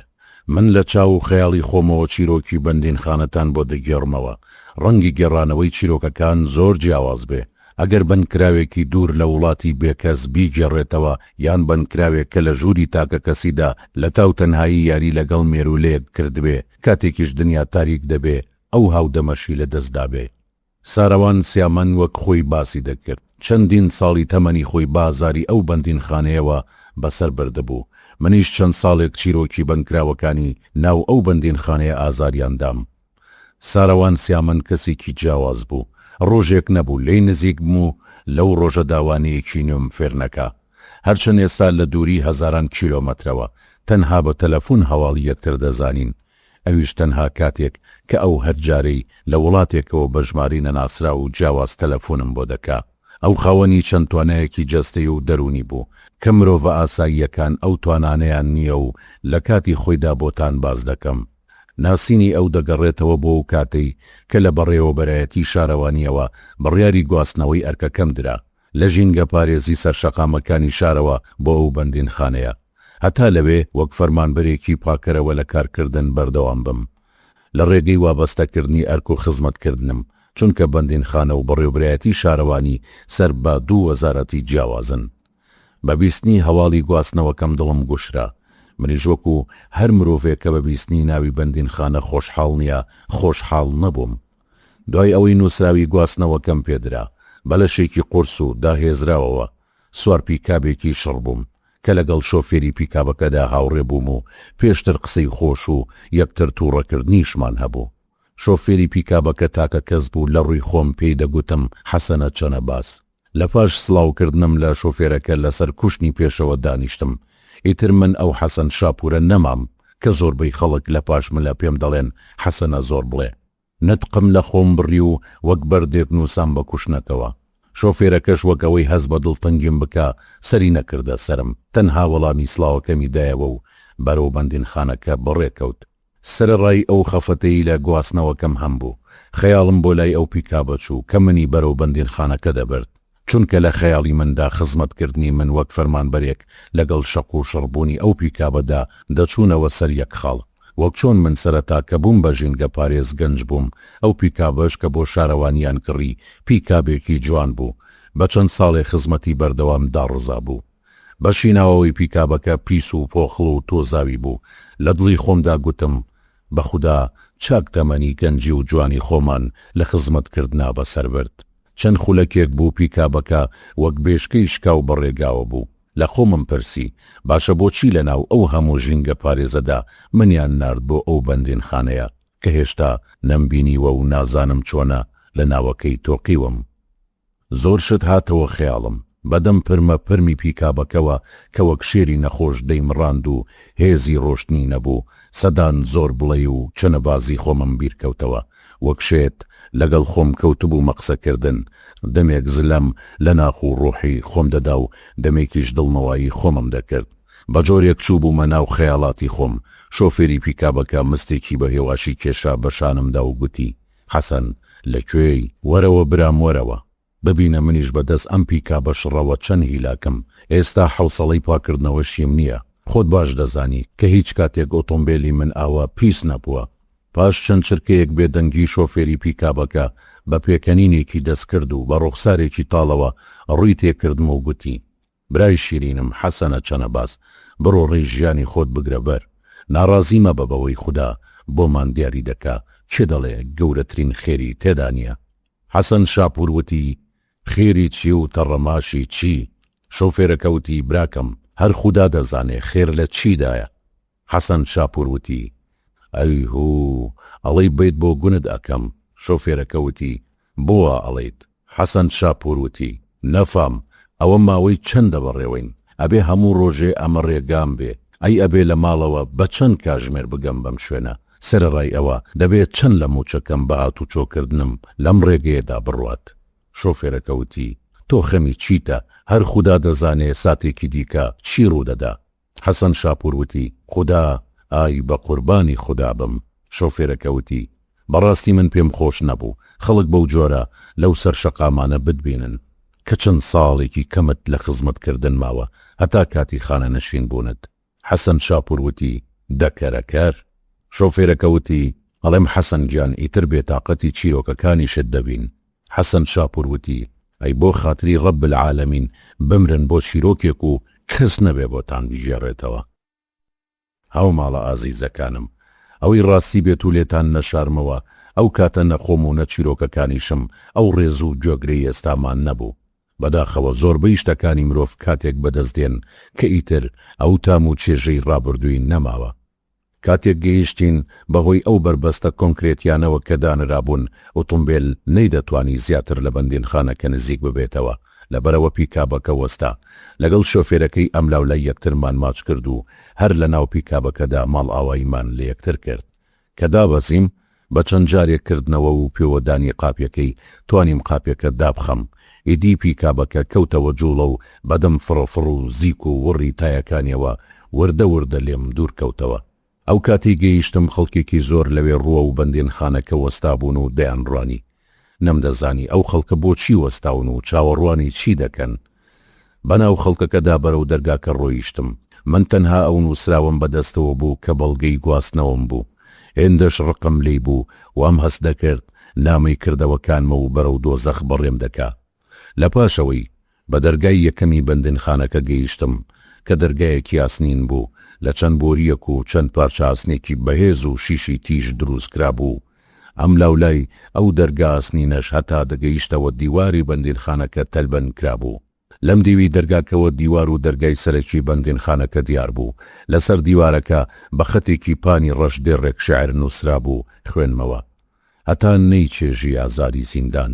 من لە چاو و خەیاڵی خۆمەوە چیرۆکی بەندینخانەتان بۆ دەگێڕمەوە. ڕەنگی گێڕانەوەی چیرۆکەکان زۆر جیاواز بێ. ئەگەر بنکراوێکی دوور لە وڵاتی بێکەس بیگێڕێتەوە یان بنکراوێک کە لە ژووری تاکە کەسیدا لە تاو تەنهایی یاری لەگەڵ مێرولەیەک کردبێ، کاتێکیش دنیا تاریک دەبێ، ئەو هاودەمەشی لە دەستدا بێ. ساروان سیامەن وەک خۆی باسی دەکرد. چەندین ساڵی تەمەنی خۆی بازاری ئەو بەندینخانەیەوە بەسەر بردەبوو. منیش چەند ساڵێک چیرۆکی بنکراوەکانی ناو ئەو بەندینخانەیە ئازاریاندام. ساروان سیامەن کەسێکی جیاواز بوو. ڕۆژێک نەبوو لێی نزیک بوو و لەو ڕۆژە داوانەیەکی نوێم فێر نەکا. هەرچەند ئێستا لە دووری هەزاران کیلۆمەترەوە تەنها بە تەلەفۆن هەواڵی یەکتر دەزانین. ئەویش تەنها کاتێک کە ئەو هەرجارەی لە وڵاتێکەوە بە ژماری نەناسرا و جیاواز تەلەفۆنم بۆ دەکا. ئەو خاوەنی چەند توانایەکی جەستەی و دەرونی بوو کە مرۆڤە ئاساییەکان ئەو توانانەیان نییە و لە کاتی خۆیدا بۆتان باز دەکەم. ناسینی ئەو دەگەڕێتەوە بۆ ئەو کاتەی کە لە بەڕێوەبەرایەتی شارەوانیەوە بڕیاری گواستنەوەی ئەرکەکەم درا لە ژینگە پارێزی سەرشەقامەکانی شارەوە بۆ ئەو بەندینخانەیە. هەتا لەوێ وەک فەرمانبەرێکی پاکەرەوە لە کارکردن بەردەوام بم لە ڕێگەی وابەستەکردنی ئەرک و خزمەتکردنم، چونکە بەندینخانە و بەڕێوەبەرایەتی شارەوانی سەر بە دوو وەزارەتی جیاوازن. بە بیستنی هەواڵی گواستنەوەکەم دڵم گوشرا. منیش وەکو هەر مرۆڤێک کە بە بیستنی ناوی بەندینخانە خۆشحاڵ نییە خۆشحاڵ نەبووم. دوای ئەوەی نووسراوی گواستنەوەکەم پێدرا بەلەشێکی قورس و داهێزراوەوە سوار پیکابێکی شڕ بووم کە لەگەڵ شۆفێری پیکابەکەدا هاوڕێ بووم و پێشتر قسەی خۆش و یەکتر تووڕەکردنیشمان هەبوو. شۆفێری پیکابەکە تاکە کەس بوو لە ڕووی خۆم پێی دەگوتم حەسەنە چەنەباس. لە پاش سڵاوکردنم لە شۆفێرەکە لەسەر کوشتنی پێشەوە دانیشتم. ئیتر من ئەو حەسەن شاپورە نەمام کە زۆربەی خەڵک لە پاش من لە پێم دەڵێن حەسەنە زۆر بڵێ. نتقم لە خۆم بڕی و وەک بەردێک نووسام بە کوشتنەکەوە. شۆفێرەکەش وەکەوەی هەز بە دڵتەنگیم بکە سەری نەکردە سرم، تەنها وەڵامی سڵاوەکەمی دایەوە و بەرەو بەندینخانەکە بەڕێکەوت. سەرڕای ئەو خەفەتەی لە گواستنەوەکەم هەم بوو. خەیاڵم بۆ لای ئەو پیکابە چوو کە منی بەرەو بەندینخانەکە دەبرد، چونکە لە خەیاڵی مندا خزمەتکردنی من وەک فەرمانبەرێک لەگەڵ شەق و شڕبوونی ئەو پیکابەدا دەچوونەوە سەر یەک خاڵ. وەک چۆن من سەرەتا کە بووم بە ژینگە پارێز گەنج بووم، ئەو پیکابەش کە بۆ شارەوانیان کڕی پیکابێکی جوان بوو، بە چەند ساڵێ خزمەتی بەردەوام داڕزا بوو. بەشیناوەوەی پیکابەکە پیس و پۆخڵ و تۆزاوی بوو. لە دڵی خۆمدا گوتم بە خودا چاک تەمەنی گەنجی و جوانی خۆمان لە خزمەتکردنا بەسەر برد. چەند خولەکێک بوو پیکابەکە وەک بێشکەی شکاو بەڕێگاوە بوو. لە خۆمم پرسی باشە بۆچی لە ناو ئەو هەموو ژینگە پارێزەدا منیان نارد بۆ ئەو بەندینخانەیە کە هێشتا نەمبینیوە و نازانم چۆنە لە ناوەکەی تۆقیوم. زۆر شت هاتەوە خەیاڵم بەدەم پرمە پرمی پیکابەکەوە کە وەک شێری نەخۆش دەیمڕاند و هێزی ڕۆشتنی نەبوو. سەدان زۆر بڵێ و چەنەبازی خۆمم بیرکەوتەوە. وەک شێت لەگەڵ خۆم کەوتبوو مەقسەکردن. دەمێک زلەم لە ناخ و ڕۆحی خۆم دەدا و دەمێکیش دڵمەوایی خۆمم دەکرد. بە جۆرێک چوو بوومە ناو خەیاڵاتی خۆم. شۆفێری پیکابەکە مستێکی بە هێواشی کێشا بە شانمدا و گوتی حەسەن لەکوێی؟ وەرەوە برام وەرەوە ببینە منیش بەدەست ئەم پیکابە شڕەوە چەند هیلاکم. ئێستا حوسەڵەی پاکردنەوەشیم نییە. خۆت باش دەزانی کە هیچ کاتێک ئۆتۆمبیلی من ئاوە پیس نەبووە. پاش چەند چرکەیەک بێدەنگی شۆفێری پیکابەکە بە پێکەنینێکی دەست کرد و بە ڕوخسارێکی تاڵەوە ڕووی تێکردم و گوتی برای شیرینم حەسەنە چەنەباس بڕۆ ڕێی ژیانی خۆت بگرە بەر. ناڕازی مەبە بەوەی خوددا بۆمان دیاری دەکا چێ دەڵێ گەورەترین خێری تێدا نییە. حەسەن شاپور وتی خێری چی و تەڕەماشی چی؟ شۆفێرەکەوتی براکەم هەر خوددا دەزانێ خێر لە چیدایە. حەسەن شاپور وتی ئەی هوو ئەڵەی بیت بۆ گونت ئەەکەم. شۆفێرەکەوتی بۆوە ئەڵێیت؟ حەسەن شاپور وتی نەفام ئەوە ماوەی چەندە بەڕێوەین ئەبێ هەموو ڕۆژێ ئەمە ڕێگام بێ. ئەی ئەبێ لە ماڵەوە بە چەند کاژمێر بگەم بەم شوێنە. سەرڕای ئەوە دەبێت چەند لە موچەکەم بە هاتوچۆکردنم لەم ڕێگەیەدا بڕوات. شۆفێرەکەوتی تۆ خەمی چیتە؟ هەر خوددا دەزانێ ساتێکی دیکە چی ڕوودەدا. حەسەن شاپور وتی خوددا ئای بە قوربانی خوددا بم. شۆفێرەکەوتی بەڕاستی من پێم خۆش نەبوو خەڵک بەو جۆرە لەو سەر شەقامانە بتبینن. کە چەند ساڵێکی کەمت لە خزمەتکردن ماوە هەتا کاتی خانە نەشین بوونت. حەسەن شاپور وتی دەکەرەکەر. شۆفێرەکە وتی ئەڵێم حەسەن گیان ئیتر بێتاقەتی چیرۆکەکانیشت دەبین. حەسەن شاپور وتی ئەی بۆ خاتری ڕەب العالەمین بمرن بۆ شیرۆکێک و کەس نەبێ بۆتان بژێڕێتەوە. هاو ماڵە ئازیزەکانم، ئەوەی ڕاستی بێت و لێتان نەشارمەوە ئەو کاتە نەخۆم و نەچیرۆکەکانیشم ئەو ڕێز و جۆگرەی ئێستامان نەبوو. بەداخەوە زۆربەی شتەکانی مرۆڤ کاتێک بەدەستدێن کە ئیتر ئەو تام و چێژەی ڕابردووی نەماوە. کاتێک گەیشتین بەهۆی ئەو بربەستە کۆنکرێتیانەوە کە دانرابوون ئۆتۆمبیل نەیدەتوانی زیاتر لە بەندێنخانەکە نزیک ببێتەوە، لەبەرەوە پیکابەکە وەستا. لەگەڵ شۆفێرەکەی ئەملاو لای یەکترمان ماچ کرد و هەر لە ناو پیکابەکەدا ماڵ ئاواییمان لە یەکتر کرد. کە دابەزیم بە چەند جارێک کردنەوە و پێوەدانی قاپیەکەی توانیم قاپیەکە دابخەم. ئیدی پیکابەکە کەوتەوە جوڵە و بەدەم فڕۆفڕ و زیک و وڕی تایەکانیەوە وردە وردە لێم دوور کەوتەوە. ئەو کاتی گەیشتم خەڵکێکی زۆر لەوێ ڕووە و بەندێنخانەکە وەستا بوون و دەیانڕوانی. نەمدەزانی ئەو خەڵکە بۆچی وەستاون و چاوەڕوانی چی دەکەن. بەناو خەڵکەکەدا بەرەو دەرگاکە ڕۆیشتم. من تەنها ئەو نووسراوم بەدەستەوە بوو کە بەڵگەی گواستنەوەم بوو. هێندەش ڕقم لێی بوو وام هەست دەکرد نامەی کردەوەکانمە و بەرەو دۆزەخ بەڕێم دەکا. لە پاشەوەی بە دەرگای یەکەمی بەندێنخانەکە گەیشتم کە دەرگایەکی ئاسنین بوو لە چەند بۆریەک و چەند پارچە ئاسنێکی بەهێز و شیشی تیژ دروست کرا بوو. ئەم لاولای ئەو دەرگا ئاسنینەش هەتا دەگەیشتەوە دیواری بەندێنخانەکە تەلبەن کرا بوو. لەم دیوی دەرگاکەوە دیوار و دەرگای سەرەکی بەندێنخانەکە دیار بوو. لەسەر دیوارەکە بە خەتێکی پانی ڕەش دێڕێک شێعر نووسرا بوو خوێنمەوە. هەتا نەیچێژی ئازاری زیندان،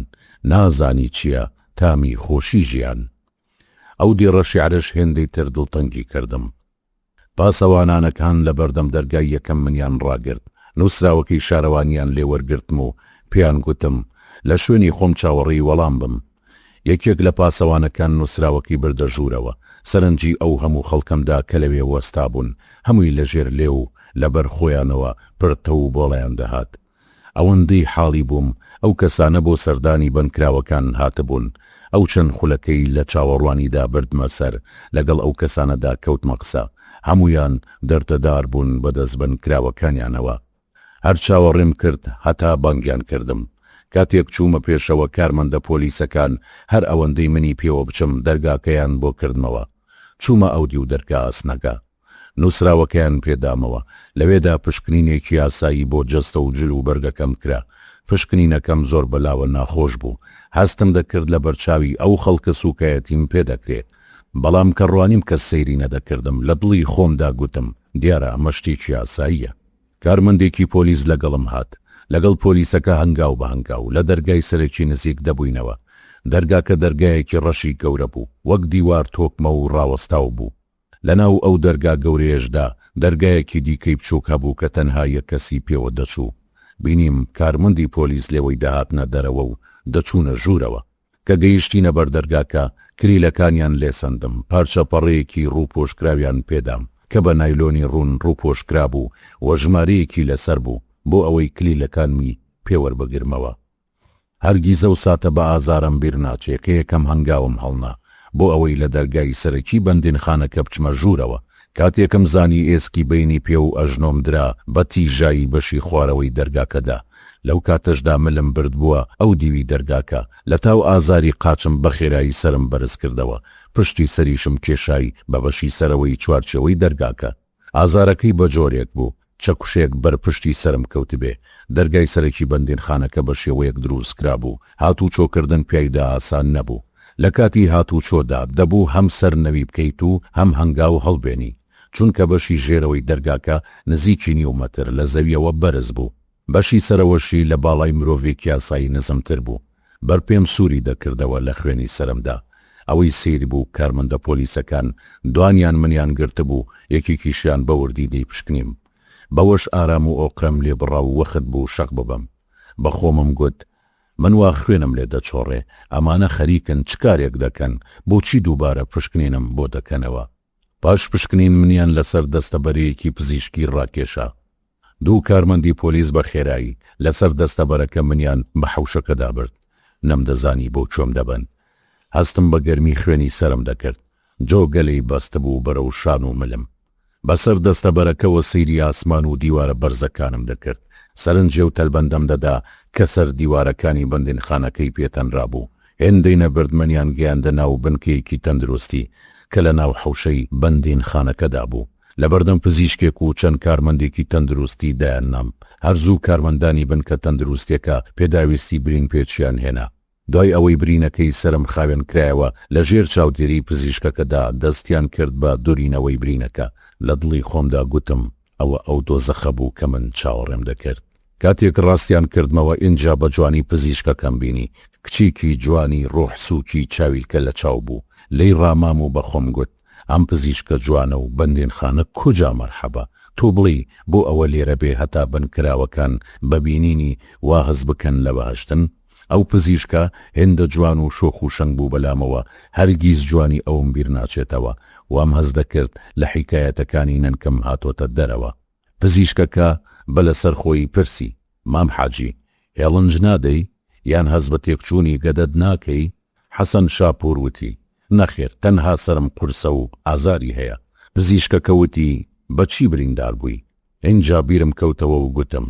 نازانی چییە تامی خۆشی ژیان. ئەو دیڕە شێعرش هێندەی تر دڵتەنگی کردم. پاسەوانانەکان لە بەردەم دەرگای یەکەم منیان ڕاگرت. نووسراوەکەی شارەوانیان لێوەرگرتم و پێیان گوتم لە شوێنی خۆم چاوەڕێی وەڵام بم. یەکێک لە پاسەوانەکان نووسراوەکەی بردە ژوورەوە. سەرنجی ئەو هەموو خەڵکەمدا کە لەوێ وەستا بوون هەمووی لەژێر لێ و لەبەر خۆیانەوە پرتە و بۆڵیان دەهات. ئەوەندەی حاڵی بووم ئەو کەسانە بۆ سەردانی بنکراوەکان هاتبوون. ئەو چەند خولەکەی لە چاوەڕوانیدا بردمە سەر لەگەڵ ئەو کەسانەدا کەوتمە قسە. هەمویان دەردەدار بوون بەدەست بنکراوەکانیانەوە. هەر چاوەڕێم کرد هەتا بانگیان کردم. کاتێک چوومە پێشەوە کارمەندە پۆلیسەکان هەر ئەوەندەی منی پێوە بچم دەرگاکەیان بۆ کردنەوە. چوومە ئەو دی و دەرگا ئاسنەکە. نووسراوەکەیان پێدامەوە. لەوێدا پشکنینێکی یاسایی بۆ جەستە و جل و بەرگەکەم کرا. پشکنینەکەم زۆر بەلاوە ناخۆش بوو. هەستم دەکرد لە بەرچاوی ئەو خەڵکە سوکایەتیم پێدەکرێت. بەڵام کە ڕوانیم کە سەیری نەدەکردم لە دڵی خۆمدا گوتم دیارە ئەمە شتێکی یاساییە. کارمەندێکی پۆلیس لەگەڵم هات. لەگەڵ پۆلیسەکە هەنگاو بە هەنگاو لە دەرگای سەرەکی نزیک دەبووینەوە. دەرگاکە دەرگایەکی ڕەشی گەورە بوو وەک دیوار تۆکمە و ڕاوەستاو بوو. لەناو ئەو دەرگا گەورەیەشدا دەرگایەکی دیکەی بچووک هەبوو کە تەنها یەک کەسی پێوە دەچوو. بینیم کارمەندی پۆلیس لێوەی داهاتنە دەرەوە و دەچوونە ژوورەوە. کە گەیشتینە بەر دەرگاکە کلیلەکانیان لێسەندم. پارچە پەڕەیەکی ڕووپۆشکراویان پێدام کە بە نایلۆنی ڕوون ڕووپۆشکرا بوو و ژمارەیەکی لەسەر بوو بۆ ئەوەی کلیلەکانمی پێوەربگرمەوە. هەرگیزە و ساتە بە ئازارم بیر ناچێت کە یەکەم هەنگاوم هەڵنا بۆ ئەوەی لە دەرگای سەرەکی بەندێنخانەکە بچمە ژوورەوە. کاتێکم زانی ئێسکی بینی پێ و ئەژنۆم درا بە تیژایی بەشی خوارەوەی دەرگاکەدا. لەو کاتەشدا ملم برد بووە ئەو دیوی دەرگاکە. لە تاو ئازاری قاچم بە خێرایی سرم بەرز کردەوە. پشتی سەریشم کێشایی بە بەشی سەرەوەی چوارچەوەی دەرگاکە. ئازارەکەی بە جۆرێک بوو. چەکوشێک بەر پشتی سرم کەوت بێ. دەرگای سەرەکی بەندێنخانەکە بە شێوەیەک دروست کرا بوو. هاتوو چۆکردن پێیدا ئاسان نەبوو. لە کاتی هاتوو چۆدا دەبوو هەم سەر نەوی بکەیت و هەم هەنگاو هەڵبێنی، چونکە بەشی ژێرەوەی دەرگاکە نزیکی نیو مەتر لە زەویەوە بەرز بوو. بەشی سەرەوەشی لە باڵای مرۆڤێکی یاسایی نزمتر بوو. بەرپێم سووری دەکردەوە لە خوێنی سەرمدا. ئەوەی سیر بوو کارمەندە پۆلیسەکان دوانیان منیان گرتبوو یەکێکیشیان بەوردی دەی پشکنیم. بەوەش ئارام و ئۆقرەم لێ بڕاو وەخت بوو شەق ببم. بە خۆمم گوت من وا خوێنم لێ دەچۆڕێ، ئەمانە خەریکن چ کارێک دەکەن، بۆچی دووبارە پشکنینم بۆ دەکەنەوە. پاش پشکنین منیان لەسەر دەستەبەرەیەکی پزیشکی ڕاکێشا. دوو کارمەندی پۆلیس بە خێرایی لەسەر دەستەبەرەکە منیان بە حەوشەکەدا برد. نەمدەزانی بۆ چۆم دەبن. هەستم بە گەرمی خوێنی سرم دەکرد. جۆ گەلەی بەستە بوو بەرەو شان و ملم. بەسەر دەستەبەرەکەوە سەیری ئاسمان و دیوارە بەرزەکانم دەکرد. سەرنجێ و تەلبەندەم دەدا کە سەر دیوارەکانی بەندینخانەکەی پێتەنرا بوو. هێندەی نەبردمەنیان گەیاندە ناو بنکەیەکی تەندروستی کە لە ناو حەوشەی بەندینخانەکەدا بوو. لە بەردەم پزیشکێک و چەند کارمەندێکی تەندروستی دایاننام. هەرزوو کارمەندانی بنکە تەندروستیەکە پێداویستی برین پێچیان هێنا. دوای ئەوەی برینەکەی سرم خاوێن کرایەوە لە ژێر چاودێری پزیشکەکەدا دەستیان کرد بە دورینەوەی برینەکە. لە دڵی خۆمدا گوتم ئەوە ئەو دۆزەخە بوو کە من چاوەڕێم دەکرد. کاتێک ڕاستیان کردمەوە ئینجا بە جوانی پزیشکەکەم بینی. کچێکی جوانی ڕۆح سووکی چاویلکە لە چاو بوو. لێی ڕامام و بەخۆم گوت ئەم پزیشکە جوانە و بەندێنخانە کوجا مەرحەبە. تۆ بڵێ بۆ ئەوە لێرە بێ هەتا بنکراوەکان بەبینینی وا هەز بکەن لە بەهەشتن. ئەو پزیشکە هێندە جوان و شۆخ و شەنگ بوو بەلامەوە هەرگیز جوانی ئەوم بیر ناچێتەوە. وام هەز دەکرد لە حیکایەتەکانی نەنکەم هاتۆتە دەرەوە. پزیشکەکە بە لەسەر خۆی پرسی مام حاجی هێڵنج نادەی یان هەز بە تێکچوونی گەدەت ناکەی؟ حەسەن شاپور وتی نەخێر تەنها سرم قورسە و ئازاری هەیە. پزیشکەکە وتی بەچی بریندار بووی؟ ئینجا بیرم کەوتەوە و گوتم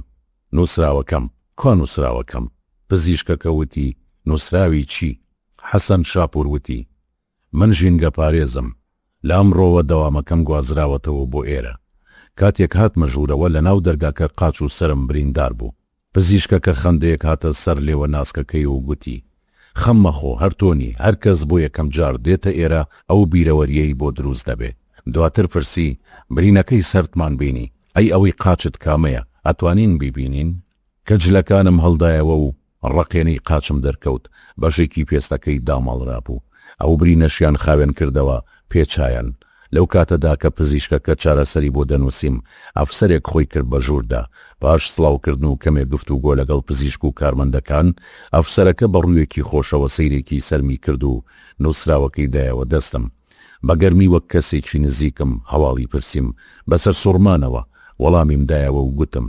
نووسراوەکەم. کوا نووسراوەکەم؟ پزیشکەکە وتی نووسراوی چی؟ حەسەن شاپور وتی من ژینگە پارێزم. لە ئەمڕۆوە دەوامەکەم گوازراوەتەوە بۆ ئێرە. کاتێک هاتمە ژوورەوە لە ناو دەرگاکە قاچ و سرم بریندار بوو. پزیشکەکە خەندەیەک هاتە سەر لێوە ناسکەکەی و گوتی خەممەخۆ هەرتۆنی هەرکەس بۆ یەکەم جار دێتە ئێرە ئەو بیرەوەریەی بۆ دروست دەبێ. دواتر پرسی برینەکەی سەرتمان بینی ئەی ئەوەی قاچت کامەیە ئەتوانین بیبینین؟ کە جلەکانم هەڵدایەوە و ڕقێنەی قاچم دەرکەوت بەشێکی پێستەکەی دامەڵرا بوو. ئەو برینەشیان خاوێن کردەوە پێچایەن. لەو کاتەدا کە پزیشکەکە چارەسەری بۆ دەنووسیم ئەفسەرێک خۆی کرد بە ژووردا. پاش سڵاوکردن و کەمێک گفتوگۆ لەگەڵ پزیشک و کارمەندەکان ئەفسەرەکە بە ڕوویەکی خۆشەوە سەیرێکی سەرمی کرد و نووسراوەکەی دایەوە دەستم. بە گەرمی وەک کەسێکی نزیکم هەواڵی پرسیم بەسەر سوڕمانەوە. وەڵامیم دایەوە و گوتم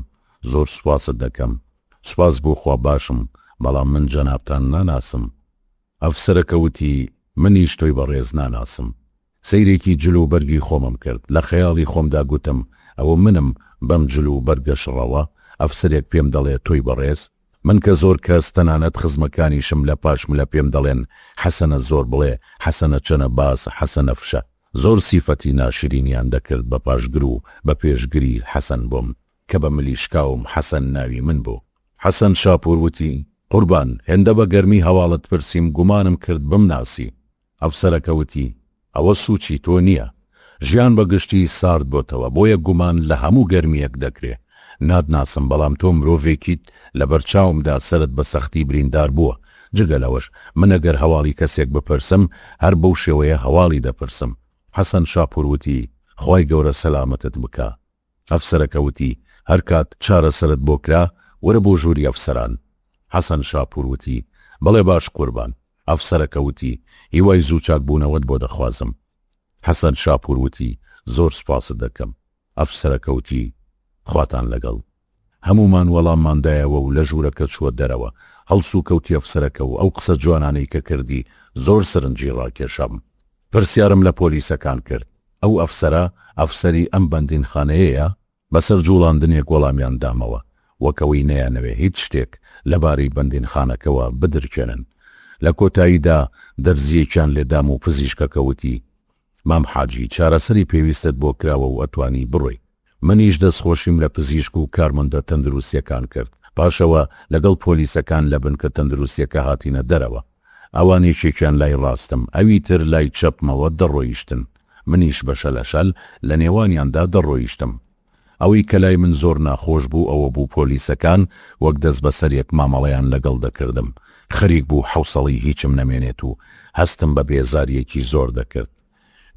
زۆر سوپاست دەکەم. سوپاس بۆ خوا باشم بەڵام من جەنابتان ناناسم. ئەفسەرەکە وتی منیش تۆی بەڕێز ناناسم. سەیرێکی جلو بەرگی خۆمم کرد. لە خەیاڵی خۆمدا گوتم ئەوە منم بەم جلو بەرگە شڕەوە. ئەفسەرێک پێم دەڵێ تۆی بەڕێز. من کە زۆر کەس تەنانەت خزمەکانیشم لە پاشم لە پێم دەڵێن حەسەنە زۆر بڵێ حەسەنە چەنە باس حەسەنە فشە. زۆر سیفەتی ناشرینیان دەکرد بە پاشگر و بە پێشگری حەسەن بووم کە بە ملیشکاوم حەسەن ناوی من بوو. حەسەن شاپور وتی قوربان هێندە بە گەرمی هەواڵت پرسیم گومانم کرد بمناسی. ئەفسەرەکە وتی ئەوە سوچی تۆ نییە. ژیان بەگشتی سارد بۆتەوە بۆیە گومان لە هەموو گەرمیەک دەکرێ. نادناسم بەڵام تۆ مرۆڤێکیت لە بەرچاومدا سرت بە سەختی بریندار بووە. جگەلەوەش من ئەگەر هەواڵی کەسێک بپرسم هەر بەو شێوەیە هەواڵی دەپرسم. حەسەن شاپور وتی خۆی گەورە سەلامەتت بکە. ئەفسەرەکە وتی هەر کات چارەسەرت بۆ کرا وەرە بۆ ژووری ئەفسەران. حەسەن شاپور وتی بەڵێ باش قوربان. ئەفسەرەکە وتی هیوای زوو چاکبوونەوەت بۆ دەخوازم. حەسەن شاپور وتی زۆر سوپاست دەکەم. ئەفسەرەکە وتی خواتان لەگەڵ. هەمومان وەڵامماندایەوە و لە ژوورەکە چووە دەرەوە. هەڵسو کەوتی ئەفسەرەکە و ئەو قسە جوانانەی کە کردی زۆر سەرنجی ڕاکێشەم. پرسیارم لە پۆلیسەکان کرد. ئەو ئەفسەرە ئەفسەری ئەم بەندینخانەیەیە؟ بەسەر جوڵاندنێک وەڵامیان دامەوە وەکەوەی نەیانەوێ هیچ شتێک لەبارەی بەندینخانەکەەوە بدرکێنن. لە کۆتاییدا دەرزیەکیان لێدام و پزیشکەکە وتی مام حاجی چارەسەری پێویستت بۆ کراوە و ئەتوانی بڕۆی. منیش دەستخۆشیم لە پزیشک و کارمەندە تەندروستیەکان کرد. پاشەوە لەگەڵ پۆلیسەکان لە بنکە تەندروستیەکە هاتینە دەرەوە. ئەوانێکێکیان لای ڕاستم ئەوی تر لای چەپمەوە دەڕۆیشتن. منیش بەشە لە شەل لە نێوانیاندا دەڕۆیشتم. ئەوەی کە لای من زۆر ناخۆش بوو ئەوە بوو پۆلیسەکان وەک دەست بەسەرێک مامەڵەیان لەگەڵ دەکردم. خەریک بوو حوسەڵی هیچم نەمێنێت و هەستم بە بێزاریەکی زۆر دەکرد.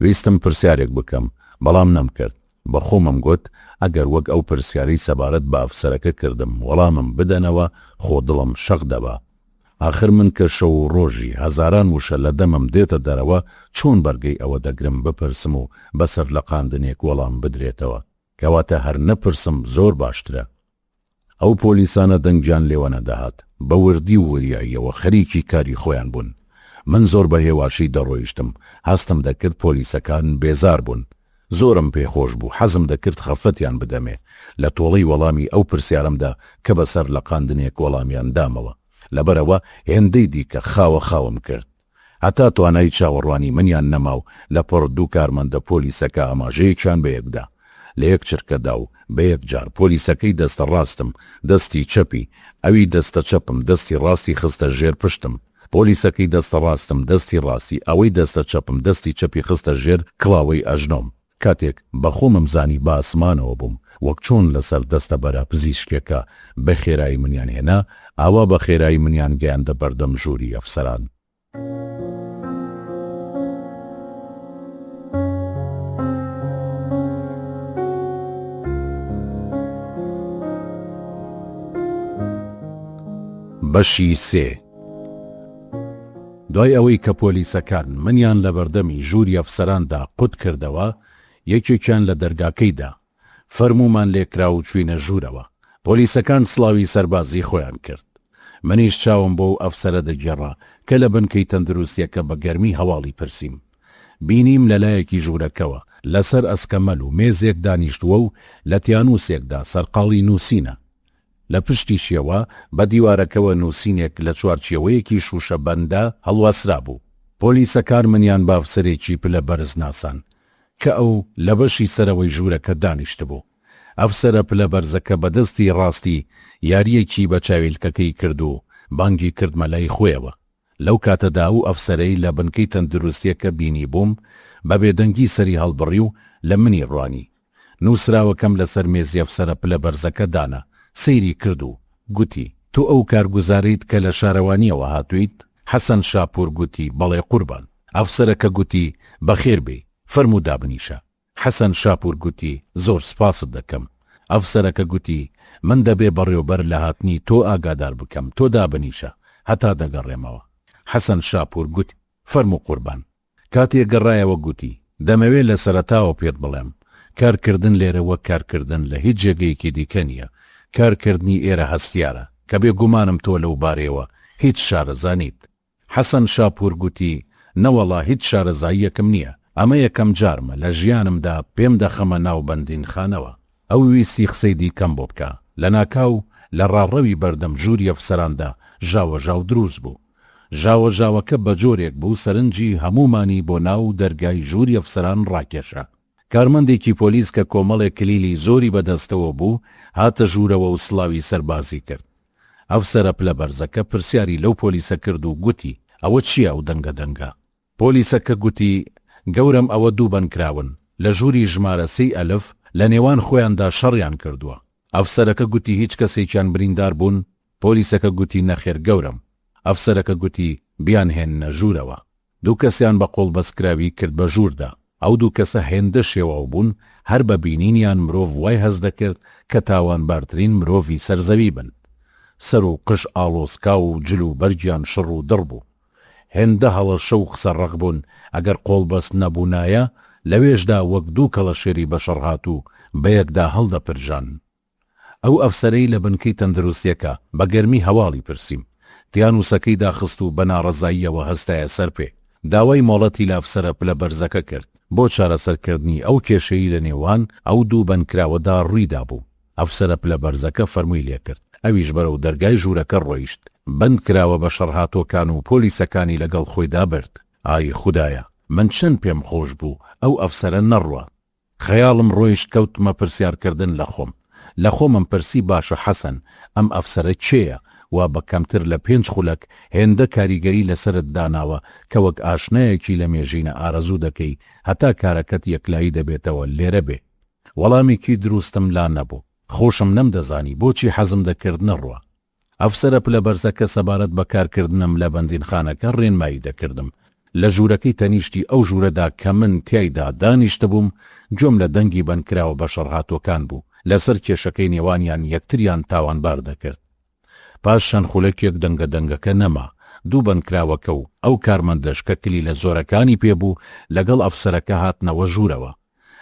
ویستم پرسیارێک بکەم بەڵام نەمکرد. بە خۆمم گوت ئەگەر وەک ئەو پرسیارەی سەبارەت بە ئەفسەرەکە کردم وەڵامم بدەنەوە خۆ دڵم شەق دەبا. آخر من کە شەو و ڕۆژی هەزاران وشە لە دەمم دێتە دەرەوە چۆن بەرگەی ئەوە دەگرم بپرسم و بەسەر لە قاندنێک وەڵام بدرێتەوە کەواتە هەر نەپرسم زۆر باشترە. ئەو پۆلیسانە دەنگیان لێوە نەدەهات. بە وردی و وریاییەوە خەریکی کاری خۆیان بوون. من زۆر بە هێواشی دەڕۆیشتم، هەستم دەکرد پۆلیسەکان بێزار بوون. زۆرم پێخۆش بوو، حەزم دەکرد خەفەتیان بدەمێ. لە تۆڵەی وەڵامی ئەو پرسیارمدا کە بەسەر لە قاندنێک وەڵامیان دامەوە، لەبەرەوە هێندەی دیکە خاوم کرد. هەتا توانای چاوەڕوانی منیان نەما و لە پڕ دوو کارمەندە پۆلیسەکە ئاماژەیەکیان بەیەکدا. لە یەک چرکەدا و بە یەک جار پۆلیسەکەی دەستە ڕاستم دەستی چەپی، ئەوی دەستە چەپم دەستی ڕاستی خستە ژێر پشتم. پۆلیسەکەی دەستە ڕاستم دەستی ڕاستی، ئەوەی دەستە چەپم دەستی چەپی خستە ژێر کڵاوەی ئەژنۆم. کاتێک بەخۆمم زانی بە ئاسمانەوە بووم، وەک چۆن لەسەر دەستە بەرە پزیشکێکە بە خێرایی منیان هێنا، ئاوا بە خێرایی منیان گەیاندە بەردەم ژووری ئەفسەران. بەشی سێ. دوای ئەوەی کە پۆلیسەکان منیان لە بەردەمی ژووری ئەفسەراندا قوت کردەوە، یەکێکیان لە دەرگاکەیدا فەرمومان لێکرا و چوینە ژوورەوە. پۆلیسەکان سڵاوی سەربازی خۆیان کرد. منیش چاوم بۆ ئەفسەرە دەگێڕا کە لە بنکەی تەندروستیەکە بە گەرمی هەواڵی پرسییم. بینیم لەلایەکی ژوورەکەوە لەسەر ئەسکەمەل و مێزێک دانیشتووە و لە تیانوسێکدا سەرقاڵی نووسینە. لە پشتیشیەوە بە دیوارەکەوە نووسینێک لە چوارچێوەیەکی شوشە بەندە هەڵواسرا بوو. پۆلیسەکان منیان بە ئەفسەرێکی پلە بەرز ناسان کە ئەو لە بەشی سەرەوەی ژوورەکە دانیشتبوو. ئەفسەرە پلە بەرزەکە بەدەستی ڕاستی یاریەکی بە چاویلکەکەی کرد و بانگی کردمە لای خۆیەوە. لەو کاتەدا و ئەفسەرەی لە بنکەی تەندروستیەکە بینی بووم، بە بێدەنگی سەری هەڵبڕی و لە منی ڕوانی. نووسراوەکەم لەسەر مێزی ئەفسەرە پلە بەرزەکە دانا، سەیری کرد و گوتی: تو ئەو کارگوزاریت کە لە شارەوانیەوە هاتوویت؟ حەسەن شاپور گوتی: بەڵێ قوربان. ئەفسەرەکە گوتی: بەخێر بێ، فەرموو دابنیشە. حەسەن شاپور گوتی: زۆر سپاست دەکەم. ئەفسەرەکە گوتی: من دەبێ بەڕێوەبەر لە هاتنی تۆ ئاگادار بکەم، تۆ دابنیشە هەتا دەگەڕێمەوە. حەسەن شاپور گوتی: فەرموو قوربان. کاتێک گەڕایەوە گوتی: دەمەوێت لە سەرەتاوە پێت بڵێم، کارکردن لێرە وەک کارکردن لە هیچ جێگەیەکی دیکە نییە. کارکردنی ئێرە هەستیارە کە بێگومانم تۆ لەو بارەوە هیچ شارەزانیت. حەسەن شاپور گوتی: نەوەڵا هیچ شارەزاییەکم نییە، ئەمە یەکەم جارمە لە ژیانمدا پێم دەخەمە ناو بەندین خانەوە. ئەو ویستی قسەی دیکەم بۆ بکە. لە ناکاو لە ڕاڕەوی بەردەم ژووری ئەفسەراندا ژاوەژاو دروست بوو. ژاوەژاوەکە بە جۆرێک بوو سەرنجی هەمومانی بۆ ناو دەرگای ژووری ئەفسەران ڕاکێشە. کارمەندێکی پۆلیس کە کۆمەڵێک کلیلی زۆری بەدەستەوە بوو هاتە ژوورەوە و سڵاوی سەربازی کرد. ئەفسەرە پلە بەرزەکە پرسیاری لەو پۆلیسە کرد و گوتی: ئەوە چییە ئەو دەنگە؟ پۆلیسەکە گوتی: گەورم ئەوە دوو بەنکراون لە ژووری ژمارە 3 ئەلف لە نێوان خۆیاندا شەڕیان کردووە. ئەفسەرەکە گوتی: هیچ کەسێکیان بریندار بوون؟ پۆلیسەکە گوتی: نەخێر گەورم. ئەفسەرەکە گوتی: بیان هێننە ژوورەوە. دوو کەسیان بە قۆڵ بەسکراوی کرد بە ژووردا. ئەو دوو کەسە هێندە شێواو بوون، هەر بە بینینیان مرۆڤ وای هەز دەکرد کە تاوانبارترین مرۆڤی سەرزەوی بن. سەر و قش ئاڵۆسکا و جل و بەرگیان شڕ و دڕ بوو. هێندە هەڵەشە و قسە ڕق بوون، ئەگەر قۆڵبەست نەبوونایە لەوێشدا وەک دوو کەڵە شێری بەشەڕ هاتوو بە یەکدا هەڵدەپرژان. ئەو ئەفسەرەی لە بنکەی تەندروستیەکە بە گەرمی هەواڵی پرسییم. تیانوسەکەی داخست و بە ناڕەزاییەوە هەستایە سەر پێ. داوای مۆڵەتی لە ئەفسەرە پلە بەرزەکە کرد بۆ چارەسەرکردنی ئەو کێشەی لە نێوان ئەو دوو بەندکراوەدا ڕوویدا بوو. ئەفسەرە پلە بەرزەکە فەرمووی لێ کرد. ئەویش بەرەو دەرگای ژوورەکە ڕۆیشت. بەند کراوە بە شەڕهاتۆکان و پۆلیسەکانی لەگەڵ خۆیدا برد. ئای خودایە، من چەند پێم خۆش بوو ئەو ئەفسەرە نەڕوە. خەیاڵم ڕۆیشت کەوتمە پرسیارکردن لە خۆمم پرسی: باشە حەسەن، ئەم ئەفسەرە چێیە؟ وا بە کەمتر لە 5 خولەک هێندە کاریگەری لەسرت داناوە کە وەک ئاشنایەکی لە مێژینە ئارەزوو دەکەی هەتا کارەکەت یەکلایی دەبێتەوە لێرە بێ. وەڵامێکی دروستم لا نەبوو. خۆشم نەمدەزانی بۆچی حەزم دەکرد نەڕوە. ئەفسەرە پلە بەرزەکە سەبارەت بە کارکردنم لە بەندینخانەکە ڕێنمایی دەکردم. لە ژوورەکەی تەنیشتی ئەو ژوورەدا کە من تیایدا دانیشتە بووم، جۆم لە دەنگی بەندکراوە بە شەڕهاتۆکان بوو، لەسەر کێشەکەی نێوانیان یەکتریان تاوانبار دەکرد. پاش چەند خولەکێک دەنگەکە نەما. دوو بەندکراوەکە و ئەو کارمەندەش کە کلی لە زۆرەکانی پێبوو لەگەڵ ئەفسەرەکە هاتنەوە ژوورەوە.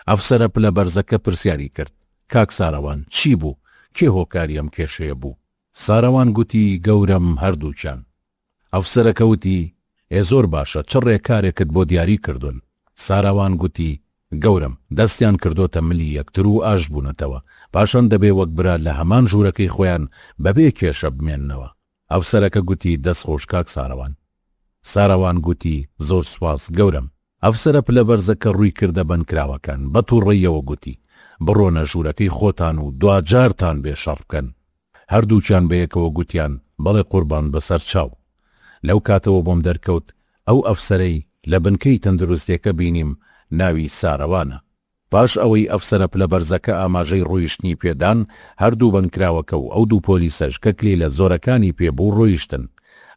ئەفسەرە پلە بەرزەکە پرسیاری کرد: کاک ساروان، چی بوو؟ کێ هۆکاری ئەم کێشەیە بوو؟ ساروان گوتی: گەورم هەردووچان. ئەفسەرەکە وتی: زۆر باشە چ ڕێکارێکت بۆ دیاری کردوون. ساراوان گوتی گەورم دەستیان کردۆتە ملی یەکتر و ئاش بوونەتەوە، پاشان دەبێ وەک برا لە هەمان ژوورەکەی خۆیان بەبێ کێشە بمێننەوە. ئەفسەرەکە گوتی دەستخۆش کاک ساراوان. ساراوان گوتی زۆر سوپاس گەورم. ئەفسەرە پلە بەرزەکە ڕووی کردە بنکراوەکان بە تووڕێیەوە گوتی بڕۆنە ژوورەکەی خۆتان و دوجارتان بێ شەڕ بکەن. هەردووچیان بەیەکەوە گوتیان بەڵێ قوربان بەسەر چاو. لەو کاتەوە بۆم دەرکەوت ئەو ئەفسەرەی لە بنکەی تەندروستیەکە بینیم ناوی ساراوانە. پاش ئەوەی ئەفسەرە پلە بەرزەکە ئاماژەی ڕۆیشتنی پێدان، هەردوو بنکراوەکە و ئەو دوو پۆلیسەش کە کلێ لە زۆرەکانی پێبوو ڕۆیشتن.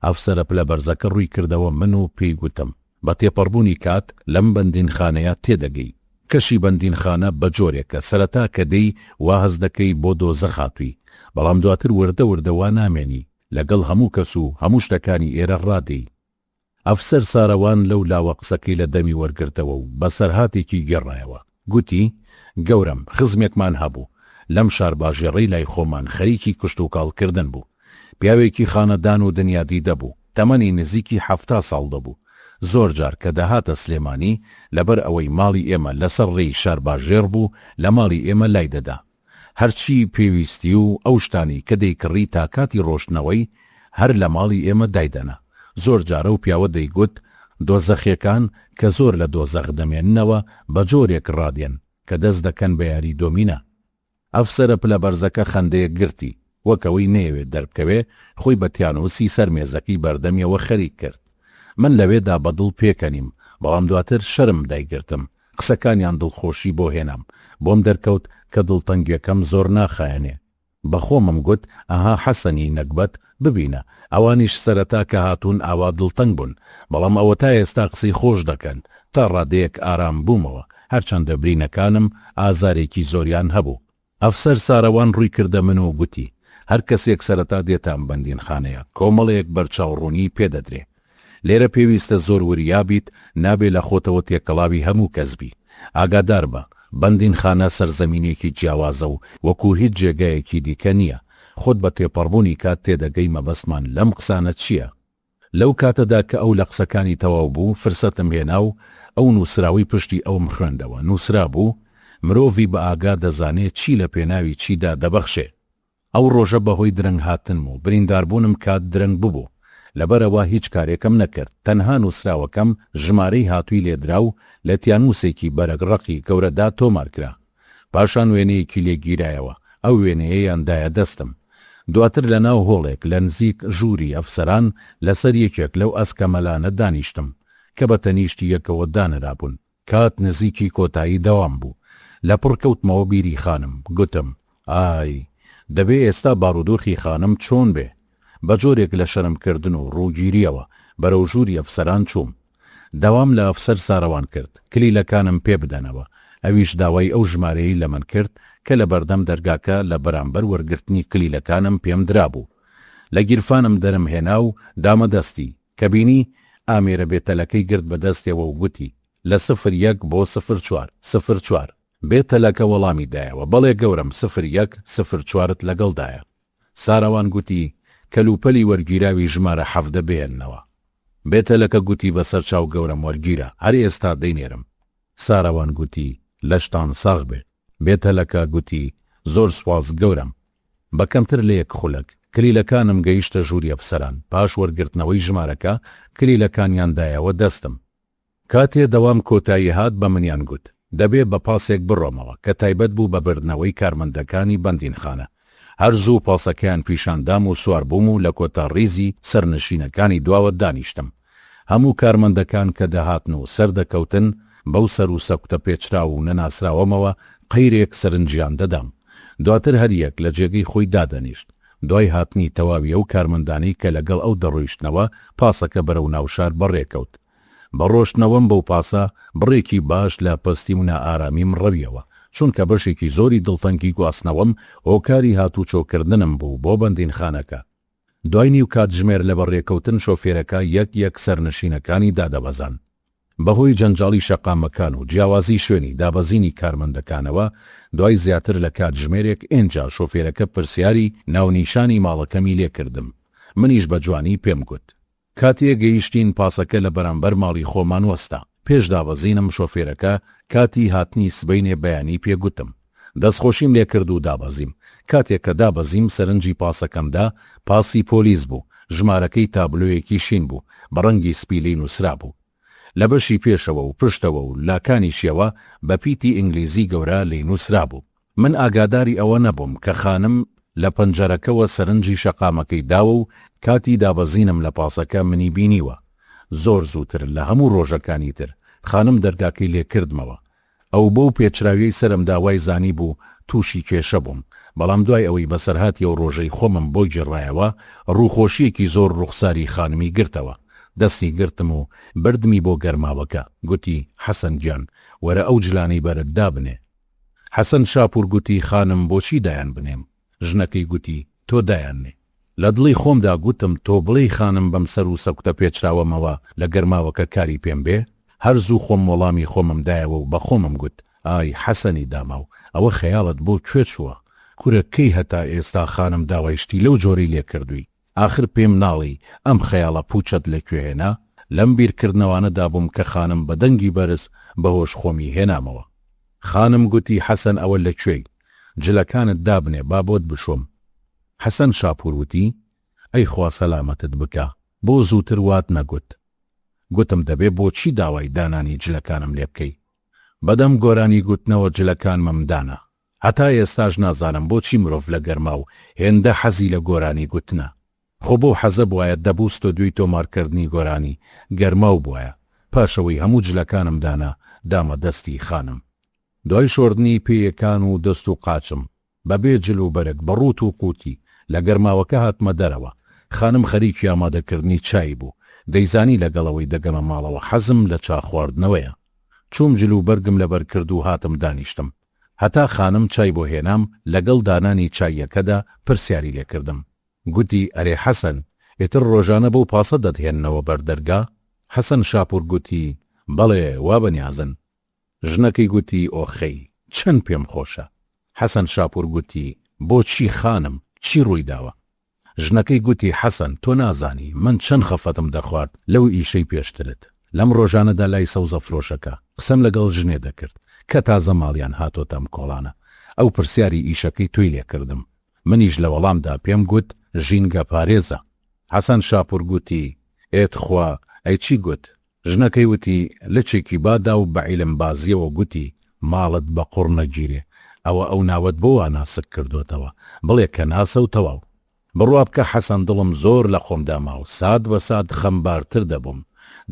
ئەفسەرە پلە بەرزەکە ڕووی کردەوە من و پێی گوتم بە تێپەڕبوونی کات لەم بەندینخانەیە تێدەگەی. کەشی بەندینخانە بە جۆرێکە سەرەتا کە دەی وا هەز دەکەی بۆ دۆزەخ هاتووی، بەڵام دواتر وردە وردەوا نامێنی لەگەڵ هەموو کەس و هەموو شتەکانی ئێرە ڕادەی. ئەفسەر ساراوان لەو لاوە قسەکەی لە دەمی وەرگرتەوە و بەسەرهاتێکی گێڕایەوە. گوتی گەورم خزمێکمان هەبوو لەم شار باژێڕەی لای خۆمان خەریکی کشت و کاڵکردن بوو. پیاوێکی خانەدان و دنیادی دەبوو، تەمەنی نزیکی 70 ساڵ دەبوو. زۆر جار کە دەهاتە سلێمانی لەبەر ئەوەی ماڵی ئێمە لەسەر ڕێی شار باژێر بوو لە ماڵی ئێمە لای دەدا. هەرچی پێویستی و ئەو شتانی کە دەیکڕی تا کاتی ڕۆشتنەوەی هەر لە ماڵی ئێمە دایدەنا. زۆر جارە و پیاوە دەیگوت دۆزەخیەکان کە زۆر لە دۆزەخ دەمێننەوە بە جۆرێک ڕادێن کە دەست دەکەن بە یاری دۆمینە. ئەفسەرە پلە بەرزەکە خەندەیەک گرتی وەکەوەی نەیەوێت دەربکەوێ، خۆی بە تیانوسی سەر مێزەکەی بەردەمیەوە خەریک کرد. من لەوێدا بەدڵ پێکەنیم، بەڵام دواتر شەرم دایگرتم قسەکانیان دڵخۆشی بۆ هێنام. بۆم دەرکەوت کە دڵتەنگیەکەم زۆر ناخایەنێ. بەخۆمم گوت ئەها حەسەنی نەکبەت ببینە ئەوانیش سەرەتا کە هاتوون ئاوا دڵتەنگ بوون، بەڵام ئەوە تا ئێستا قسەی خۆش دەکەن. تا ڕادەیەک ئارام بوومەوە، هەرچەندە برینەکانم ئازارێکی زۆریان هەبوو. ئەفسەر ساراوان ڕووی کردە من و گوتی هەر کەسێک سەرەتا دێتان بەندینخانەیە کۆمەڵەیەک بەرچاوڕوونی پێدەدرێ. لێرە پێویستە زۆر وریابیت، نابێ لە خۆتەوە تێکەڵاوی هەموو کەسبی. ئاگادار بە بەندینخانە سەرزەمینێکی جیاوازە و وەکو هیچ جێگایەکی دیکە نییە. خۆت بە تێپەڕبوونی کات تێدەگەی مەبەستمان لەم قسانە چییە؟ لەو کاتەدا کە ئەو لە قسەکانی تەواو بوو فرسەتم هێنا و ئەو نووسراوی پشتی ئەوم خوێندەوە. نووسرا بوو مرۆڤی بە ئاگا دەزانێت چی لە پێناوی چیدا دەبەخشێ. ئەو ڕۆژە بەهۆی درەنگ هاتنم و برینداربوونم کات درەنگ ببوو، لەبەرەوە هیچ کارێکم نەکرد. تەنها نووسراوەکەم ژمارەی هاتووی لێدرا و لە تیانووسێکی بەرەگڕەقی گەورەدا تۆمار کرا. پاشان وێنەیەکی لێگیرایەوە، ئەو وێنەیەیاندایە دەستم. دواتر لە ناو هۆڵێک لە نزیک ژووری ئەفسەران لەسەر یەکێک لەو ئەسکەمەلانە دانیشتم کە بە تەنیشتی یەکەوە دانرابوون. کات نزیکی کۆتایی دەوام بوو. لە پڕکەوتمەوە بیری خانم. گوتم ئای دەبێ ئێستا بارودۆخی خانم چۆن بێ. بە جۆرێک لە شەرمکردن و ڕووگیریەوە بەرەو ژووری ئەفسەران چووم. داوام لە ئەفسەر ساراوان کرد کلیلەکانم پێ بدەنەوە. ئەویش داوای ئەو ژمارەی لە من کرد کە لە بەردەم دەرگاکە لە بەرامبەر وەرگرتنی کلیلەکانم پێم درابوو. لە گیرفانم دەرم هێنا و دامە دەستی کە بینی ئامێرە بێتەلەکەی گرت بە دەستیەوە و گوتی لە 01 بۆ 04 04 بێتەلەکە وەڵامی دایەوە. بەڵێ گەورم 01 04 لەگەڵدایە. ساراوان گوتی کەلوپەلی وەرگیراوی ژمارە 17 بێننەوە. بێتەلەکە گوتی بەسەر چاو گەورم وەرگیرە، هەر ئێستا دەینێرم. ساراوان گوتی لەشتان ساغ بێ. بێتەلەکە گوتی زۆر سواز گەورم. بەکەمتر لە یەک خولەک کلیلەکانم گەیشتە ژووری ئەفسەران. پاش وەرگرتنەوەی ژمارەکە کلیلەکانیاندایەوە دەستم. کاتێ دەوام کۆتایی هات بە منیان گوت دەبێ بە پاسێک بڕۆمەوە کە تایبەت بوو بە بردنەوەی کارمەندەکانی بەندینخانە. هەر زوو پاسەکەیان پیشاندام و سوار بووم و لە کۆتا ڕیزی سەرنشینەکانی دواوە دانیشتم. هەموو کارمەندەکان کە دەهاتن و سەردەکەوتن بەو سەر و سەکوتە پێچرا و نەناسراوەمەوە قەیرێک سەرنجیان دەدام. دواتر هەریەک لە جێگەی خۆی دادەنیشت. دوای هاتنی تەواوی ئەو کارمەندانی کە لەگەڵ ئەو دەڕۆیشتنەوە پاسەکە بەرەو ناوشار بەڕێکەوت. بە ڕۆشتنەوەم بەو پاسە بڕێکی باش لە پەستی و نائارامیم ڕەویەوە، چونکە بەشێکی زۆری دڵتەنگی گواستنەوەم هۆکاری هاتوو چۆکردنم بوو بۆ بەندینخانەکە. دوای نیو کات ژمێر لە بەڕێکەوتن شۆفێرەکە یەک یەک سەرنشینەکانی دادەبەزان. بەهۆی جەنجاڵی شەقامەکان و جیاوازی شوێنی دابەزینی کارمەندەکانەوە دوای زیاتر لە کات ژمێرێک ئێنجا شۆفێرەکە پرسیاری ناونیشانی ماڵەکەمی لێکردم. منیش بە جوانی پێم گوت کاتێ گەیشتین پاسەکە لە بەرامبەر ماڵی خۆمان وەستا. پێش دابەزینم شۆفێرەکە کاتی هاتنی سبەینێ بەیانی پێگوتم. دەستخۆشیم لێ کرد و دابەزیم. کاتێک کە دابەزیم سەرنجی پاسەکەمدا پاسی پۆلیس بوو. ژمارەکەی تابلۆیەکی شین بوو بە ڕەنگی سپیلەی نووسرا بوو. لە بەشی پێشەوە و پشتەوە و لاکانی شێوە بە پیتی ئینگلیزی گەورە لی نووسرا بوو. من ئاگاداری ئەوە نەبووم کە خانم لە پەنجەرەکەوە سەرنجی شەقامەکەی داوە و کاتی دابەزینم لە پاسەکە منی بینیوە. زۆر زووتر لە هەموو ڕۆژەکانی تر خانم دەرگاکەی لێ کردمەوە. ئەو بەو پێچراویەی سەرم داوای زانی بوو تووشی کێشە بووم. بەڵام دوای ئەوەی بەسەرهاتی و ڕۆژەی خۆمم بۆی جێڕایەوە ڕووخۆشیەکی زۆر ڕوخساری خانمی گرتەوە. دەستی گرتم و بردمی بۆ گەرماوەکە. گوتی حەسەن گیان وەرە ئەو جلانەی بەرت دابنێ. حەسەن شاپور گوتی خانم بۆچی دایان بنێم؟ ژنەکەی گوتی تۆ دایاننێ. لە دڵی خۆمدا گوتم تۆ بڵێی خانم بەم سەر و سەکوتە پێچراوەمەوە لە گەرماوەکە کاری پێم بێ. هەرزوو خۆم وەڵامی خۆمم دایەوە و بە خۆمم گوت ئای حەسەنی داما و ئەوە خەیاڵت بۆ کوێ چووە؟ کورەکەی هەتا ئێستا خانم داوایشتی لەو جۆری لێ کردووی. آخر پێم ناڵی ئەم خەیاڵە پوچەت لەکوێ هێنا؟ لەم بیرکردنەوانەدا بووم کە خانم بە دەنگی بەرز بەهۆش خۆمی هێنامەوە. خانم گوتی حەسەن ئەوە لەکوێی؟ جلەکانت دابنێ با بۆت بشۆم. حەسەن شاپور وتی ئەی خوا سەلامەتت بکە بۆ زووتر وات نەگوت. گوتم دەبێ بۆچی داوای دانانی جلەکانم لێ بکەی؟ بەدەم گۆرانی گوتنەوە جلەکانمم دانا. هەتا ئێستاش نازانم بۆچی مرۆڤ لە گەرما و هێندە حەزی لە گۆرانی گوتنە. خۆ بۆ حەزە بواە دەبووست و دوی تۆمارکردنی گۆرانی گەرما و بواە. پاشەوەی هەموو جلەکانم دانا دامە دەستی خانم. دوای شۆردنی پێیەکان و دەست و قاچم بەبێ جل و بەرەک بەڕوت و قوتی لە گەرماوەکە هاتمە دەرەوە. خانم خەریکی ئامادەکردنی چای بوو. دەیزانی لەگەڵەوەی دەگەمە ماڵەوە حەزم لە چا خواردنەوەیە. چوم جل و بەرگم لەبەر کرد و هاتم دانیشتم. هەتا خانم چای بۆ هێنام لەگەڵ دانانی چایەکەدا پرسیاری لێکردم. گوتی ئەرێ حەسەن ئێتر ڕۆژانە بەو پاسە دەدهێننەوە بەردەرگا؟ حەسەن شاپور گوتی بەڵێ وا بەنیازن. ژنەکەی گوتی ئۆخەی چەند پێم خۆشە. حەسەن شاپور گوتی بۆچی خانم چی ڕووی داوە؟ ژنەکەی گوتی حەسەن تۆ نازانی من چەند خەفەتم دەخوارد لەو ئیشەی پێشترت. لەم ڕۆژانەدا لای سەوزە فرۆشەکە قسەم لەگەڵ ژنێ دەکرد کە تازە ماڵیان هاتۆتەم کۆڵانە. ئەو پرسیاری ئیشەکەی توی لێ کردم. منیش لە وەڵامدا پێم گوت ژینگە پارێزە. حەسەن شاپور گوتی ئێت خوا ئەی چی گوت؟ ژنەکەی وتی لەچێکی بادا و بە عیلم بازیەوە گوتی ماڵت بە قوڕ نەگیرێ. ئەوە ئەو ناوت بۆ وا ناسک کردوتەوە بڵێ کە ناسە و تەواو. بڕوا بکە حەسەن دڵم زۆر لە خۆمدا ماوە سات بە سات خەمبارتر دەبووم.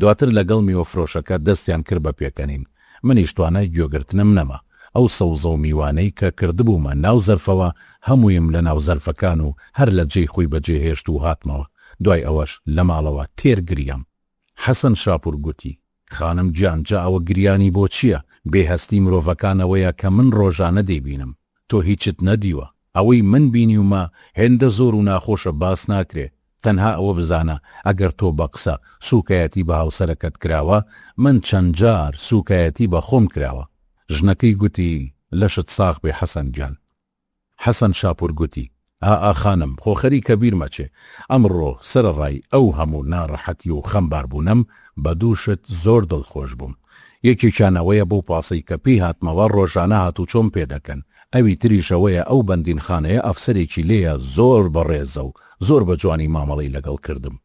دواتر لەگەڵ میوە فرۆشەکە دەستیان کرد بە پێکەنین. منیش توانای گوێگرتنم نەما. ئەو سەوزە و میوانەی کە کردبوومە ناو زەرفەوە هەموویم لە ناو زەرفەکان و هەر لە جێی خۆی بەجێهێشت و هاتمەوە. دوای ئەوەش لە ماڵەوە تێرگریام. حەسەن شاپور گوتی خانم گیان جا ئەوە گریانی بۆ چییە؟ بێهەستی مرۆڤەکانەوەیە کە من ڕۆژانە دەیبینم. تۆ هیچت نەدیوە. ئەوەی من بینیومە هێندە زۆر و ناخۆشە باس ناکرێ. تەنها ئەوە بزانە ئەگەر تۆ بە قسە سوکایەتی بە هاوسەرەکەت کراوە من چەند جار سوکایەتی بە خۆم کراوە. ژنەکەی گوتی لەشت ساغ بێ حەسەن گیان. حەسەن شاپور گوتی ئا خانم خۆخەری کەبیر مەچێ. ئەمڕۆ سەرڕای ئەو هەموو ناڕەحەتی و خەمباربوونم بە دووشت زۆر دڵخۆش بووم. یەکێکیانەوەیە بۆ پاسەی کە پێی هاتمەوە ڕۆژانە هاتوو چۆم پێ دەکەن. ئەوی تریشەوەیە ئەو بەندینخانەیە ئەفسەرێکی لێیە زۆر بەڕێزە و زۆر بە جوانی مامەڵەی لەگەڵ کردم.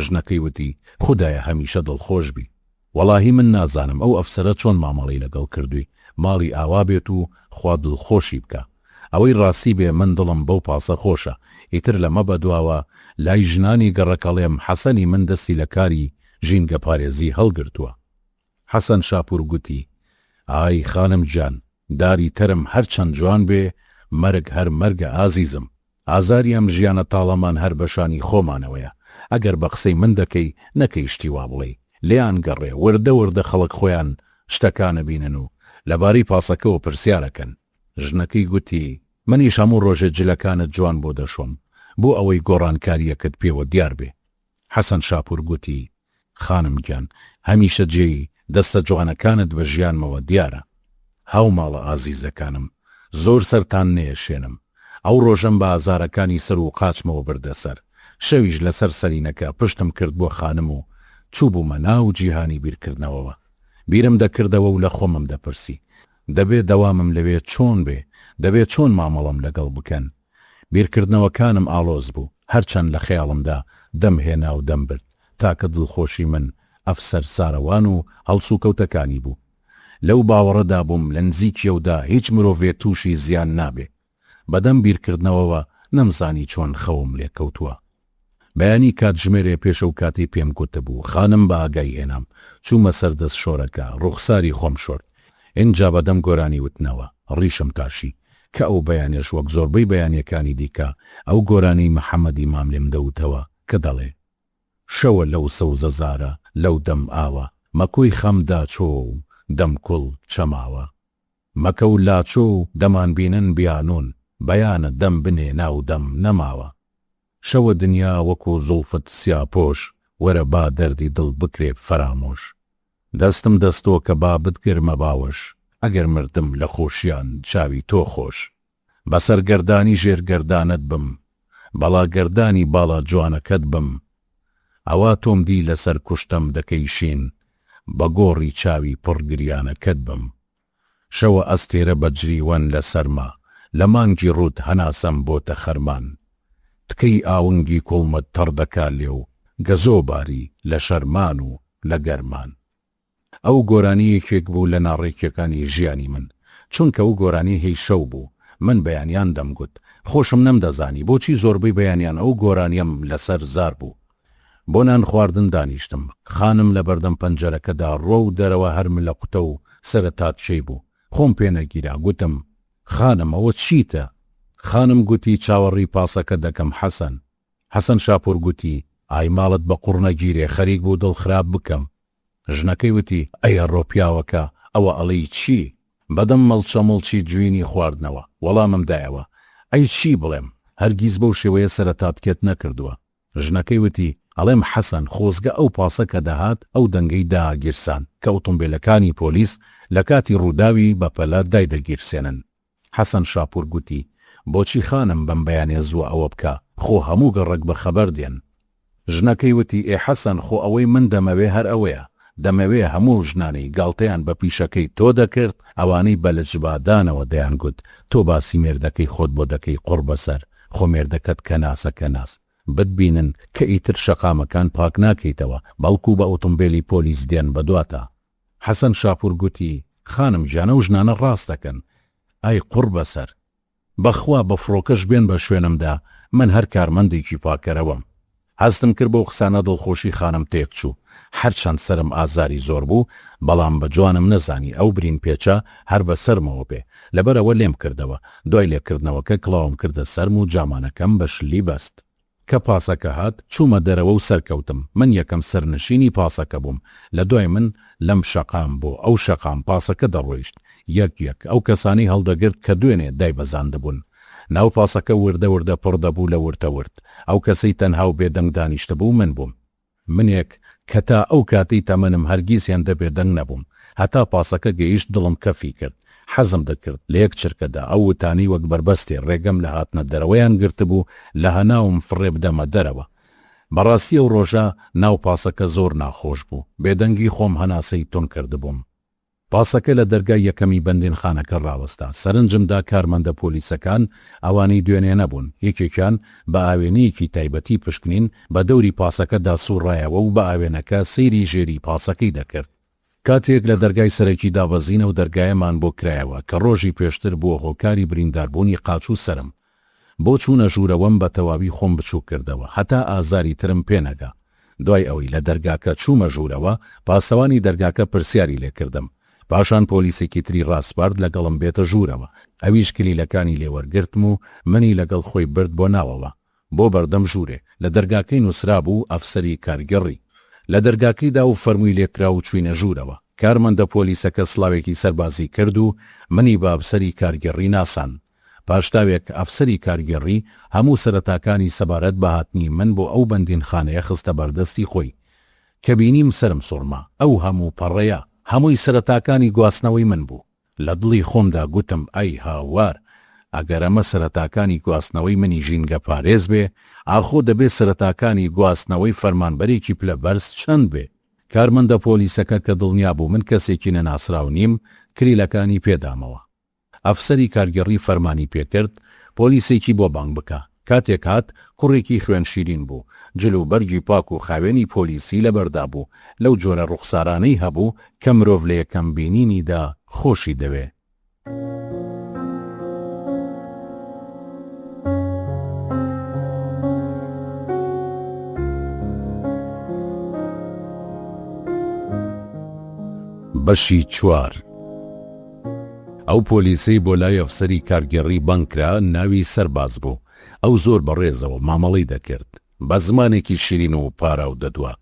ژنەکەی وتی خودایە هەمیشە دڵخۆش بی. وەڵاهی من نازانم ئەو ئەفسەرە چۆن مامەڵەی لەگەڵ کردووی. ماڵی ئاوا بێت و خوا دڵخۆشی بکە. ئەوەی ڕاستی بێ من دڵم بەو پاسە خۆشە. ئیتر لەمە بەدواوە لای ژنانی گەڕەکەڵێم حەسەنی من دەستی لە کاری ژینگە پارێزی هەڵگرتووە. حەسەن شاپور گوتی ئای خانم گیان داری تەرم هەر چەند جوان بێ مەرگ هەر مەرگە ئازیزم. ئازاری ئەم ژیانە تاڵەمان هەر بەشانی خۆمانەوەیە. ئەگەر بە قسەی من دەکەی نەکەی شتی وا بڵێ. لێیان گەڕێ وردە وردە خەڵک خۆیان شتەکانە بینن و لەباری پاسەکەەوە پرسیارەکەن. ژنەکەی گوتی منیش هەموو ڕۆژە جلەکانت جوان بۆ دەشۆم بۆ ئەوەی گۆڕانکاریەکەت پێوە دیار بێ. حەسەن شاپور گوتی خانم گیان هەمیشە جێی دەستە جوانەکانت بە ژیانمەوە دیارە. هاو ماڵە ئازیزەکانم زۆر سەرتان نێشێنم. ئەو ڕۆژەم بە ئازارەکانی سەر و قاچمەوە بردەسەر. شەویش لەسەر سەرینەکە پشتم کرد بۆ خانم و چوو بوومە ناو جیهانی بیرکردنەوەوە. بیرم دەکردەوە و لە خۆمم دەپرسی دەبێت دەوامم لەوێ چۆن بێ، دەبێت چۆن مامەڵەم لەگەڵ بکەن. بیرکردنەوەکانم ئاڵۆز بوو، هەرچەند لە خەیاڵمدا دەمهێنا و دەمبرد تاکە دڵخۆشی من ئەفسەر سارەوان و هەڵسوکەوتەکانی بوو. لەو باوەڕەدا بووم لە نزیکیەوەدا هیچ مرۆڤێ تووشی زیان نابێ. بەدەم بیرکردنەوەوە نەمزانی چۆن خەوم لێ کەوتووە. بەیانی کاتژمێرێ پێشە و کاتی پێم گوتبوو خانم بە ئاگای هێنام، چوومە سەر دەست شۆرەکە، ڕوخساری خۆم شۆرد. اینجا بەدەم گۆرانی وتنەوە، ڕیشم تاشی کە ئەو بەیانێش وەک زۆربەی بەیانیەکانی دیکە ئەو گۆرانی محەممەدی مام لێم دەوتەوە کە دەڵێ شەوە لەو سەوزە زارە لەو دەم ئاوە، مەکۆی خەمدا چۆ و دەم کوڵ چەماوە، مەکە و لاچۆ و دەمان بینن بیانون، بەیانە دەم بنێ ناو دەم نەماوە. شەوە دنیا وەکو زوڵفت سیاپۆش، وەرە با دەردی دڵ بکرێ فرامۆش. دەستم دەستۆ کە با بتگرمە باوەش، ئەگەر مردم لە خۆشیان چاوی تۆ خۆش. بەسەر گەردانی ژێرگەردانت بم، بەڵا گەردانی باڵا جوانەکەت بم. ئەوا تۆم دی لەسەر کوشتەم دەکەیشین، بە گۆڕی چاوی پڕگریانەکەت بم. شەوە ئەستێرە بەجریوەن لە سەرما، لە مانگی ڕوود هەناسەم بۆتە خەرمان. تکەی ئاونگی کوڵمت تەڕ دەکا لێ و گەزۆباری لە شەرمان و لە گەرمان. ئەو گۆرانیەکێک بوو لە ناڕێکیەکانی ژیانی من، چونکە ئەو گۆرانی هی شەو بوو. من بەیانیان دەمگوت، خۆشم نەمدەزانی بۆچی زۆربەی بەیانیان ئەو گۆرانیم لەسەر زار بوو. بۆ نان خواردن دانیشتم، خانم لە بەردەم پەنجەرەکەدا ڕۆ و دەرەوە هەرم لە قوتە و سەرەتات چێ بوو. خۆم پێنەگیرا، گوتم خانم ئەوە چیتە؟ خانم گوتی چاوەڕی پاسەکە دەکەم حەسەن. حەسەن شاپۆر گوتی ئای ماڵت بە قوڕ نەگیرێ، خەریک بوو دڵ خراپ بکەم. ژنەکەی وتی ئەیە ڕۆپیاوەکە ئەوە ئەڵەی چی؟ بەدەم مەڵچەمەڵچی جوینی خواردنەوە وەڵامم دایەوە ئەی چی بڵێم، هەرگیز بەو شێوەیە سەرەتاتکێت نەکردووە. ژنەکەی وتی ئەڵێم حەسەن خۆزگە ئەو پاسە کە دەهات ئەو دەنگەی داگیرسان کە ئۆتۆمبیلەکانی پۆلیس لە کاتی ڕووداوی بەپەلە دایدەگیرسێنن. حەسەن شاپۆر گوتی بۆچی خانم بەم بەیانێ زووە ئەوە بکە، خۆ هەموو گەڕک بە خەبەر دێن. ژنەکەی وتی ئێ حەسەن خۆ ئەوەی من دەمەوێ هەر ئەوەیە، دەمەوێ هەموو ژنانەی گاڵتەیان بە پیشەکەی تۆ دەکرد، ئەوانەی بەلەجبادانەوە دەیانگوت تۆ باسی مێردەکەی خۆت بۆ دەکەی قوڕ بەسەر، خۆ مێردەکەت کە ناسەکە ناس. بتبینن کە ئیتر شەقامەکان پاک ناکەیتەوە، بەڵکو بە ئۆتۆمبیلی پۆلیس دێن بەدواتە. حەسەن شاپۆر گوتی خانم جانە و ژنانە ڕاست دەکەن، ئای قوڕ بەسەر، بەخوا بە فڕۆکەش بێن بە شوێنمدا، من هەر کارمەندێکی پاکەرەوەم. هەستم کرد بۆ قسانە دڵخۆشی خانم تێک چوو. هەرچەند سرم ئازاری زۆر بوو، بەڵام بە جوانم نەزانی ئەو برین پێچە هەر بە سەرمەوە بێ، لەبەرەوە لێم کردەوە. دوای لێکردنەوەکە کڵاوم کردە سەرم و جامانەکەم بە شلی بەست. کە پاسەکە هات چوومە دەرەوە و سەرکەوتم. من یەکەم سەرنشینی پاسەکە بووم، لە دوای من لەم شەقام بۆ ئەو شەقام پاسەکە دەڕۆیشت. یەک یەک ئەو کەسانی هەڵدەگرت کە دوێنێ دای بەزاندەبوون. ناو پاسەکە وردە وردە پڕ دەبوو لە ورتەورد. ئەو کەسەی تەنها و بێدەنگ دانیشتە بوو من بووم. منێک کە تا ئەو کاتی تەمەنم هەرگیزیان دەبێدەنگ نەبووم. هەتا پاسەکە گەیشت دڵم کەفی کرد، حەزم دەکرد لە یەک چرکەدا ئەو وتانی وەک بربەستێ ڕێگەم لە هاتنە دەرەوەیان گرتبوو، لە هەناوم فڕێ بدەمە دەرەوە. بەڕاستی ئەو ڕۆژە ناو پاسەکە زۆر ناخۆش بوو، بێدەنگی خۆم هەناسەی تۆن کردبووم. پاسەکە لە دەرگای یەکەمی بەندین خانەکە ڕاوەستا. سەرنجمدا کارمەندە پۆلیسەکان ئەوانەی دوێنێ نەبوون، یەکێکیان بە ئاوێنەیەکی تایبەتی پشکنین بە دەوری پاسەکەدا سوڕایەوە و بە ئاوێنەکە سەیری ژێری پاسەکەی دەکرد. کاتێک لە دەرگای سەرەکی دابەزینە و دەرگایەمان بۆ کرایەوە کە ڕۆژی پێشتر بووە هۆکاری برینداربوونی قاچوو سرم. بۆ چوونە ژوورەوەم بە تەواوی خۆم بچوو کردەوە، هەتا ئازاری ترم پێنەگا. دوای ئەوەی لە دەرگاکە چوومە ژوورەوە، پاسەوانی دەرگاکە پرسیاری لێکردم. پاشان پۆلیسێکی تری ڕاستپارد لەگەڵم بێتە ژوورەوە. ئەویش کلیلەکانی لێوەرگرتم و منی لەگەڵ خۆی برد بۆ ناوەوە بۆ بەردەم ژوورێ. لە دەرگاکەی نووسرا بوو ئەفسەری کارگەڕی. لە دەرگاکەیدا و فەرمووی لێکرا و چوینە ژوورەوە. کارمەندە پۆلیسەکە سڵاوێکی سەربازی کرد و منی بە ئەفسەری کارگەڕی ناسان. پاشتاوێک ئەفسەری کارگەڕی هەموو سەرەتاکانی سەبارەت بە هاتنی من بۆ ئەو بەندین خانەیە خستە بەردەستی خۆی. کە بینیم سرم سوڕما، ئەو هەموو پەڕەیە هەمووی سەرەتاکانی گواستنەوەی من بوو. لە دڵی خۆمدا گوتم ئەی هاوار، ئەگەر ئەمە سەرەتاکانی گواستنەوەی منی ژینگە پارێز بێ، ئاخۆ دەبێت سەرەتاکانی گواستنەوەی فەرمانبەرێکی پلەبەرز چەند بێ. کارمەندە پۆلیسەکە کە دڵنیا بوو من کەسێکی نەناسراو نیم، کلیلەکانی پێدامەوە. ئەفسەری کارگەڕی فەرمانی پێکرد پۆلیسێکی بۆ بانگ بکە. کاتێک هات کوڕێکی خوێن شیرین بوو، جلو بەرگی پاک و خاوێنی پۆلیسی لەبەردا بوو، لەو جۆرە ڕوخسارانەی هەبوو کە مرۆڤ لە یەکەم بینینیدا خۆشی دەوێ. بەشی 4 ئەو پۆلیسەی بۆ لای ئەفسەری کارگەڕی بانکرا ناوی سەرباز بوو. ئەو زۆر بەڕێزەوە مامەڵەی دەکرد، بە زمانێکی شیرین و پاراو دەدووە.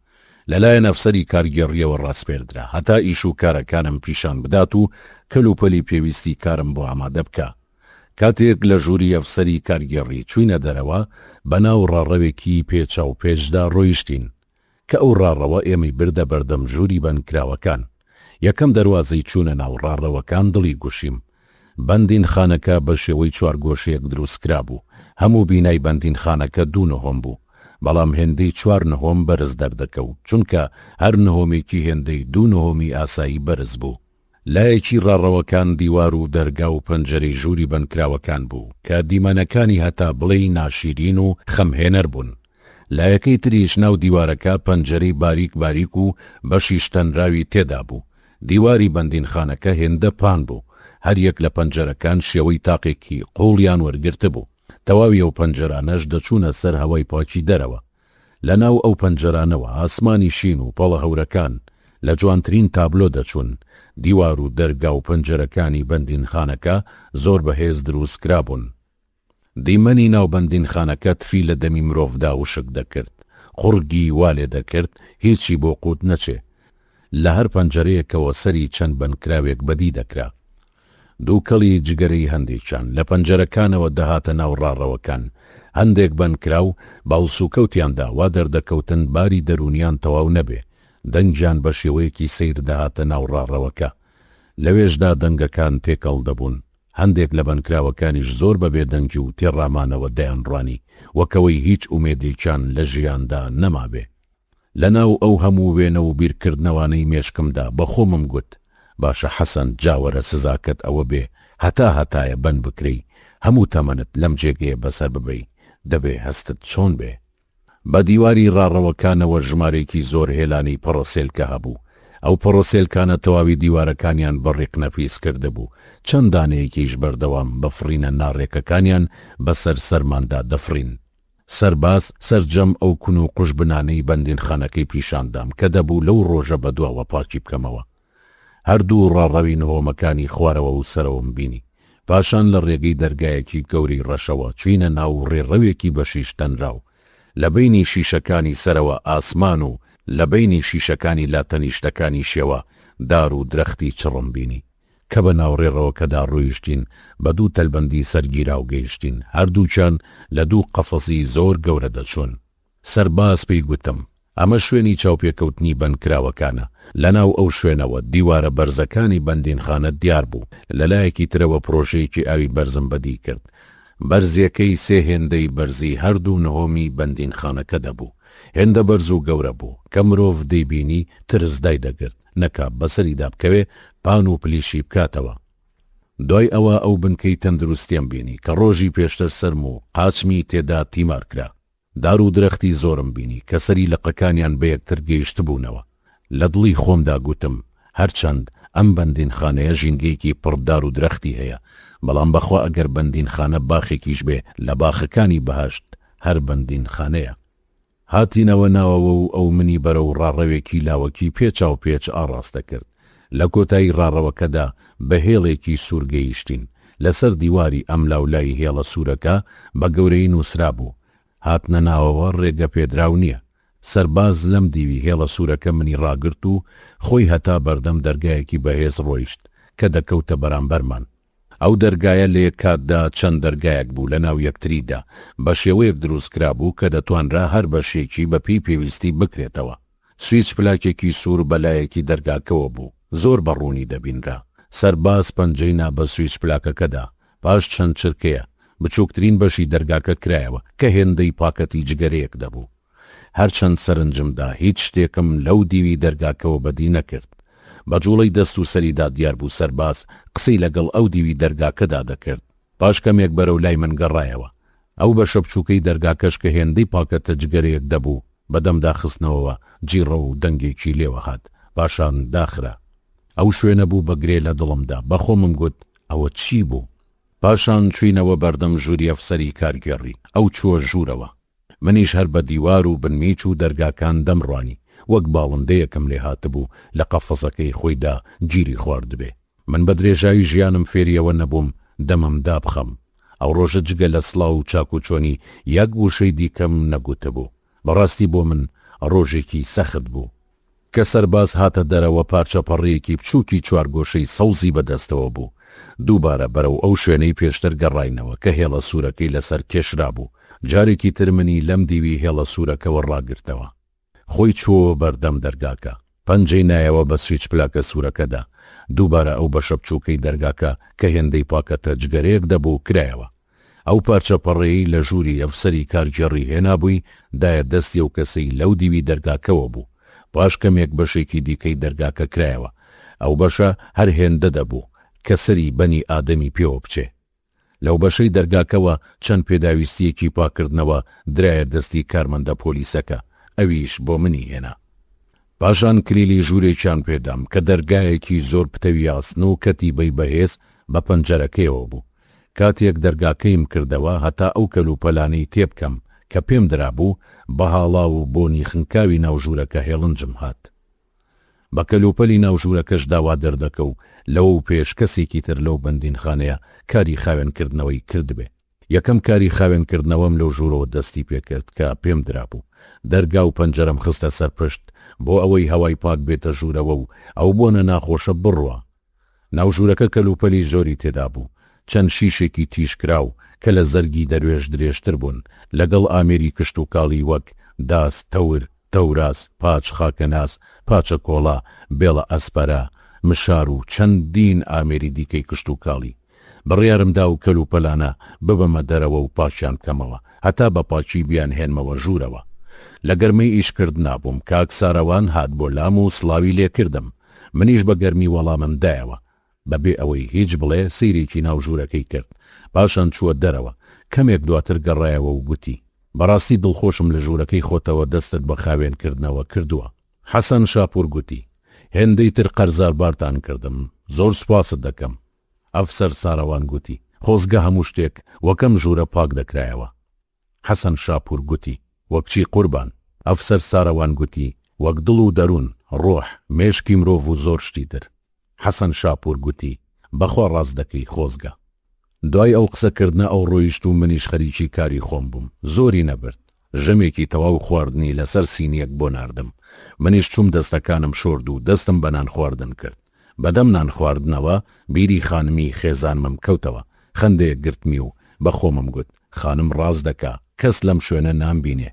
لەلایەن ئەفسەری کارگەڕیەوە ڕاستپێردرا هەتا ئیش و کارەکانم پیشان بدات و کەلوپەلی پێویستی کارم بۆ ئامادە بکە. کاتێک لە ژووری ئەفسەری کارگەڕی چووینە دەرەوە، بەناو ڕاڕەوێکی پێچاو پێشدا ڕۆیشتین کە ئەو ڕاڕەوە ئێمەی بردە بەردەم ژووری بەندکراوەکان. یەکەم دەروازەی چوونە ناو ڕاڕەوەکان دڵی گوشیم. بەندین خانەکە بە شێوەی چوارگۆشەیەک دروستکرا بوو. هەموو بینای بەندین خانەکە 2 نهۆم بوو، بەڵام هێندەی 4 نهۆم بەرز دەردەکەوت، چونکە هەر نهۆمێکی هێندەی 2 نهۆمی ئاسایی بەرز بوو. لایەکی ڕاڕەوەکان دیوار و دەرگا و پەنجەرەی ژووری بەندکراوەکان بوو کە دیمەنەکانی هەتا بڵێی ناشیرین و خەمهێنەر بوون. لایەکەی تریش ناو دیوارەکە پەنجەرەی باریک باریک و بەشی شتەنراوی تێدا بوو. دیواری بەندین خانەکە هێندە پان بوو. هەر یەک لە پەنجەرەکان شێوەی تاقێکی قوڵیان وەرگرتە بوو. تەواوی ئەو پەنجەرانەش دەچوونە سەر هەوای پاکی دەرەوە. لە ناو ئەو پەنجەرانەوە ئاسمانی شین و پەڵە هەورەکان لە جوانترین تابلۆ دەچوون. دیوار و دەرگا و پەنجەرەکانی بەندین خانەکە زۆر بەهێز دروستکرا بوون. دیمەنی ناو بەندین خانەکە تفی لە دەمی مرۆڤدا وشک دەکرد، قوڕگی والێ دەکرد، هیچی بۆ قوت نەچێ. لە هەر پەنجەرەیەکەوە سەری چەند بەندکراوێک بەدی دەکرا. دووکەڵی جگەرەی هەندێکیان لە پەنجەرەکانەوە دەهاتە ناو ڕاڕەوەکان. هەندێک بەندکراو باوسوکەوتیاندا وا دەردەکەوتن باری دەرونیان تەواو نەبێ. دەنگیان بە شێوەیەکی سیر دەهاتە ناو ڕاڕەوەکە. لەوێشدا دەنگەکان تێکەڵ دەبوون. هەندێک لە بەندکراوەکانیش زۆر بەبێ دەنگی و تێڕامانەوە دەیانڕوانی، وەکەوەی هیچ ئومێدێکیان لە ژیاندا نەمابێ. لەناو ئەو هەموو وێنە و بیرکردنەوانەی مێشکمدا بە خۆمم گوت، باشە حەسەن جاوەرە سزاکەت ئەوە بێ هەتایە بند بکرێی، هەموو تەمەنت لەم جێگەیە بەسەر ببەی، دەبێ هەستت چۆن بێ. بە دیواری ڕاڕەوەکانەوە ژمارێکی زۆر هێلانی پەڕۆسێلکە هەبوو. ئەو پەڕۆسێلکانە تەواوی دیوارەکانیان بەڕێک نەپیس کرده بوو. چەند دانەیەکیش بەردەوام بەفرینە ناڕێکەکانیان بەسەر سەرماندا دەفرین. سەرباز سەرجەم ئەو کون و قوش بنانەی بەندین خانەکەی پیشاندام کە دەبوو لەو ڕۆژە بەدواوە پاکی بکەمەوە. هەردوو ڕاڕەوی نهۆمەکانی خوارەوە و سەرەوەم بینی. پاشان لە ڕێگەی دەرگایەکی گەوری ڕەشەوە چوینە ناو ڕێڕەوێکی بەشیش تەنراو. لە بینی شیشەکانی سەرەوە ئاسمان و لە بینی شیشەکانی لاتەنیشتەکانی شێوە دار و درەختی چڕم بینی کە بە ناوڕێڕەوەکەدا ڕۆیشتین بە 2 تەلبەندی سەرگیرا و گەیشتین، هەردووچان لە 2 قەفەسی زۆر گەورە دەچوون. سەرباز پێی گوتم ئەمە شوێنی چاوپێکەوتنی بەندکراوەکانە. لەناو ئەو شوێنەوە دیوارە بەرزەکانی بەندین خانە دیار بوو. لەلایەکی ترەوە پرۆژەیەکی ئاوی بەرزم بەدی کرد. بەرزیەکەی 3 هێندەی بەرزی هەردوو نهۆمی بەندین خانەکە دەبوو. هێندە بەرز و گەورە بوو کە مرۆڤ دەیبینی ترسدای دەگرت، نەکا بەسەریدا بکەوێ پان و پلیشی بکاتەوە. دوای ئەوە ئەو بنکەی تەندروستیان بینی کە ڕۆژی پێشتر سرم و قاچمی تێدا تیمار کرا. دار و درەختی زۆرم بینی کە سەری لقەکانیان بە یەکتر گەیشت بوونەوە. لە دڵی خۆمدا گوتم هەرچەند ئەم بەندین خانەیە ژینگەیەکی پڕدار و درەختی هەیە، بەڵام بەخوا ئەگەر بەندین خانە باخێکیش بێ لە باخەکانی بەهەشت هەر بەندین خانەیە. هاتینەوە ناوەوە و ئەو منی بەرە و ڕاڕەوێکی لاوەکی پێچاو پێچ ئاڕاستە کرد. لە کۆتایی ڕاڕەوەکەدا بە هێڵێکی سوورگەیشتین. لەسەر دیواری ئەم لاولای هێڵە سوورەکە بە گەورەی نووسرا بوو. هاتنە ناوەوە ڕێگە پێدراو نییە. سەرباز لەم دیوی هێڵە سوورەکە منی ڕاگرت و خۆی هەتا بەردەم دەرگایەکی بەهێز ڕۆیشت کە دەکەوتە بەرامبەرمان. ئەو دەرگایە لە یەک کاتدا چەند دەرگایەک بوو لە ناو یەکتریدا بە شێوەیەک دروستکرا بوو کە دەتوانرا هەر بەشێکی بە پێی پێویستی بکرێتەوە. سویچ پلاکێکی سوور بەلایەکی دەرگاکەوە بوو، زۆر بەڕوونی دەبینرا. سەرباز پەنجەی نا بە سویچ پلاکەکەدا پاش چەند چرکەیە بچووکترین بەشی دەرگاکە کرایەوە کە هێندەی پاکەتی جگەرەیەک دەبوو. هەرچەند سەرنجمدا هیچ شتێکم لەو دیوی دەرگاکەوە بەدی نەکرد. بە جوڵەی دەست و سەریدا دیار بوو سەرباز قسەی لەگەڵ ئەو دیوی دەرگاکەدا دەکرد. پاش کەمێک بەرەو لای من گەڕایەوە. ئەو بەشە بچووکەی دەرگاکەش کە هێندەی پاکەتە جگەرەیەک دەبوو بەدەمدا خستنەوەوە جیڕە و دەنگێکی لێوە هات. پاشان داخرا. ئەو شوێنە بوو بەگرێ لە دڵمدا. بەخۆمم گوت ئەوە چی بوو؟ پاشان چوینەوە بەردەم ژووری ئەفسەری کارگێڕی. ئەو چووە ژوورەوە. منیش هەر بە دیوار و بنمیچ و دەرگاکان دەمڕوانی وەک باڵندەیەکم لێ هاتبوو لە قەفەسەکەی خۆیدا گیری خواردبێ. من بە درێژایی ژیانم فێریەوە نەبووم دەمەم دابخەم. ئەو ڕۆژە جگە لە سڵاو و چاک و چۆنی یەک وشەی دیکەم نەگوتە بوو. بەڕاستی بۆ من ڕۆژێکی سەخت بوو کە سەرباز هاتە دەرەوە پارچەپەڕەیەکی بچووکی چوارگۆشەی سەوزی بەدەستەوە بوو. دووبارە بەرەو ئەو شوێنەی پێشتر گەڕاینەوە کە هێڵە سوورەکەی لەسەر کێشرا بوو. جارێکی ترمنی لەم دیوی هێڵە سوورەکەەوە ڕاگرتەوە. خۆی چووە بەردەم دەرگاکە. پەنجەی نایەوە بە سویچ پلاکە سوورەکەدا. دووبارە ئەو بەشە بچووکەی دەرگاکە کە هێندەی پاکەتە جگەرەیەک دەبوو کرایەوە. ئەو پارچەپەڕەیەی لە ژووری ئەفسەری کارگێڕی هێنابووی دایە دەستی و کەسەی لەو دیوی دەرگاکەوە بوو. پاش کەمێک بەشێکی دیکەی دەرگاکە کرایەوە. ئەو بەشە هەر هێندە دەبوو کە سەری بەنی ئادەمی پێوە بچێ. لەو بەشەی دەرگاکەوە چەند پێداویستیەکی پاکردنەوە درایە دەستی کارمەندە پۆلیسەکە. ئەویش بۆ منی هێنا. پاشان کلیلی ژوورێکیان پێدام کە دەرگایەکی زۆر پتەوی یاسن و کەتیبەی بەهێز بە پەنجەرەکەیەوە بوو. کاتێک دەرگاکەیم کردەوە هەتا ئەو کەلوپەلانەی تێبکەم کە پێم درابوو بە هاڵا و بۆنی خنکاوی ناوژوورەکە هێڵنجم هات. بە کەلوپەلی ناوژوورەکەش داوا دەردەکە و لەوە پێش کەسێکی تر لەو بەندینخانەیە کاری خاوێنکردنەوەی کردبێ. یەکەم کاری خاوێنکردنەوەم لەو ژوورەوە دەستی پێکرد کە پێم درابوو. دەرگا و پەنجەرەم خستە سەرپشت بۆ ئەوەی هەوای پاک بێتە ژوورەوە و ئەو بۆنە ناخۆشە بڕوە. ناوژوورەکە کەلوپەلی زۆری تێدا بوو. چەند شیشێکی تیژکراو کە لە زەرگی دەروێش درێژتر بوون لەگەڵ ئامێری کشت و کاڵی وەک داس، تەور، تەوراس، پاچ خاکەناس، پاچە کۆڵا، بێڵە ئەسپەرە، مشار و چەندین ئامێری دیکەی کشت و کاڵی. بڕیارمدا و کەلوپەلانە ببەمە دەرەوە و پاشیان کەمەوە هەتا بە پاچی بیان هێنمەوە ژوورەوە. لە گەرمەی ئیشکرد نابووم. کاک ساروان هات بۆ لام و سڵاوی لێ کردم. منیش بە گەرمی وەڵامم دایەوە بەبێ ئەوەی هیچ بڵێ سیرێکی ناو ژوورەکەی کرد. پاشان چووە دەرەوە. کەمێک دواتر گەڕایەوە و گوتی بەڕاستی دڵخۆشم لە ژوورەکەی خۆتەوە دەستت بە خاوێنکردنەوە کردووە. حەسەن شاپور گوتی هێندەی تر قەرزاربارتان کردم. زۆر سوپاست دەکەم. ئەفسەر ساروان گوتی خۆزگە هەموو شتێک وەکەم ژوورە پاک دەکرایەوە. حەسەن شاپور گوتی وەکچی قوربان. ئەفسەر ساروان گوتی وەک دڵ و دەروون، ڕۆح، مێشکی مرۆڤ و زۆر شتی تر. حەسەن شاپور گوتی بەخوا ڕاست دەکەی خۆزگە. دوای ئەو قسەکردنە ئەو ڕۆیشت و منیش خەریکی کاری خۆم بووم. زۆری نەبرد. ژەمێکی تەواو خواردنی لەسەر سینیەک بۆ ناردم. منیش چوم دەستەکانم شۆرد و دەستم بە نان خواردن کرد. بەدەم نان خواردنەوە بیری خانمی خێزانمم کەوتەوە. خەندێک گرتمی و بە خۆمم گوت خانم ڕاست دەکا کەس لەم شوێنە نامبینێ.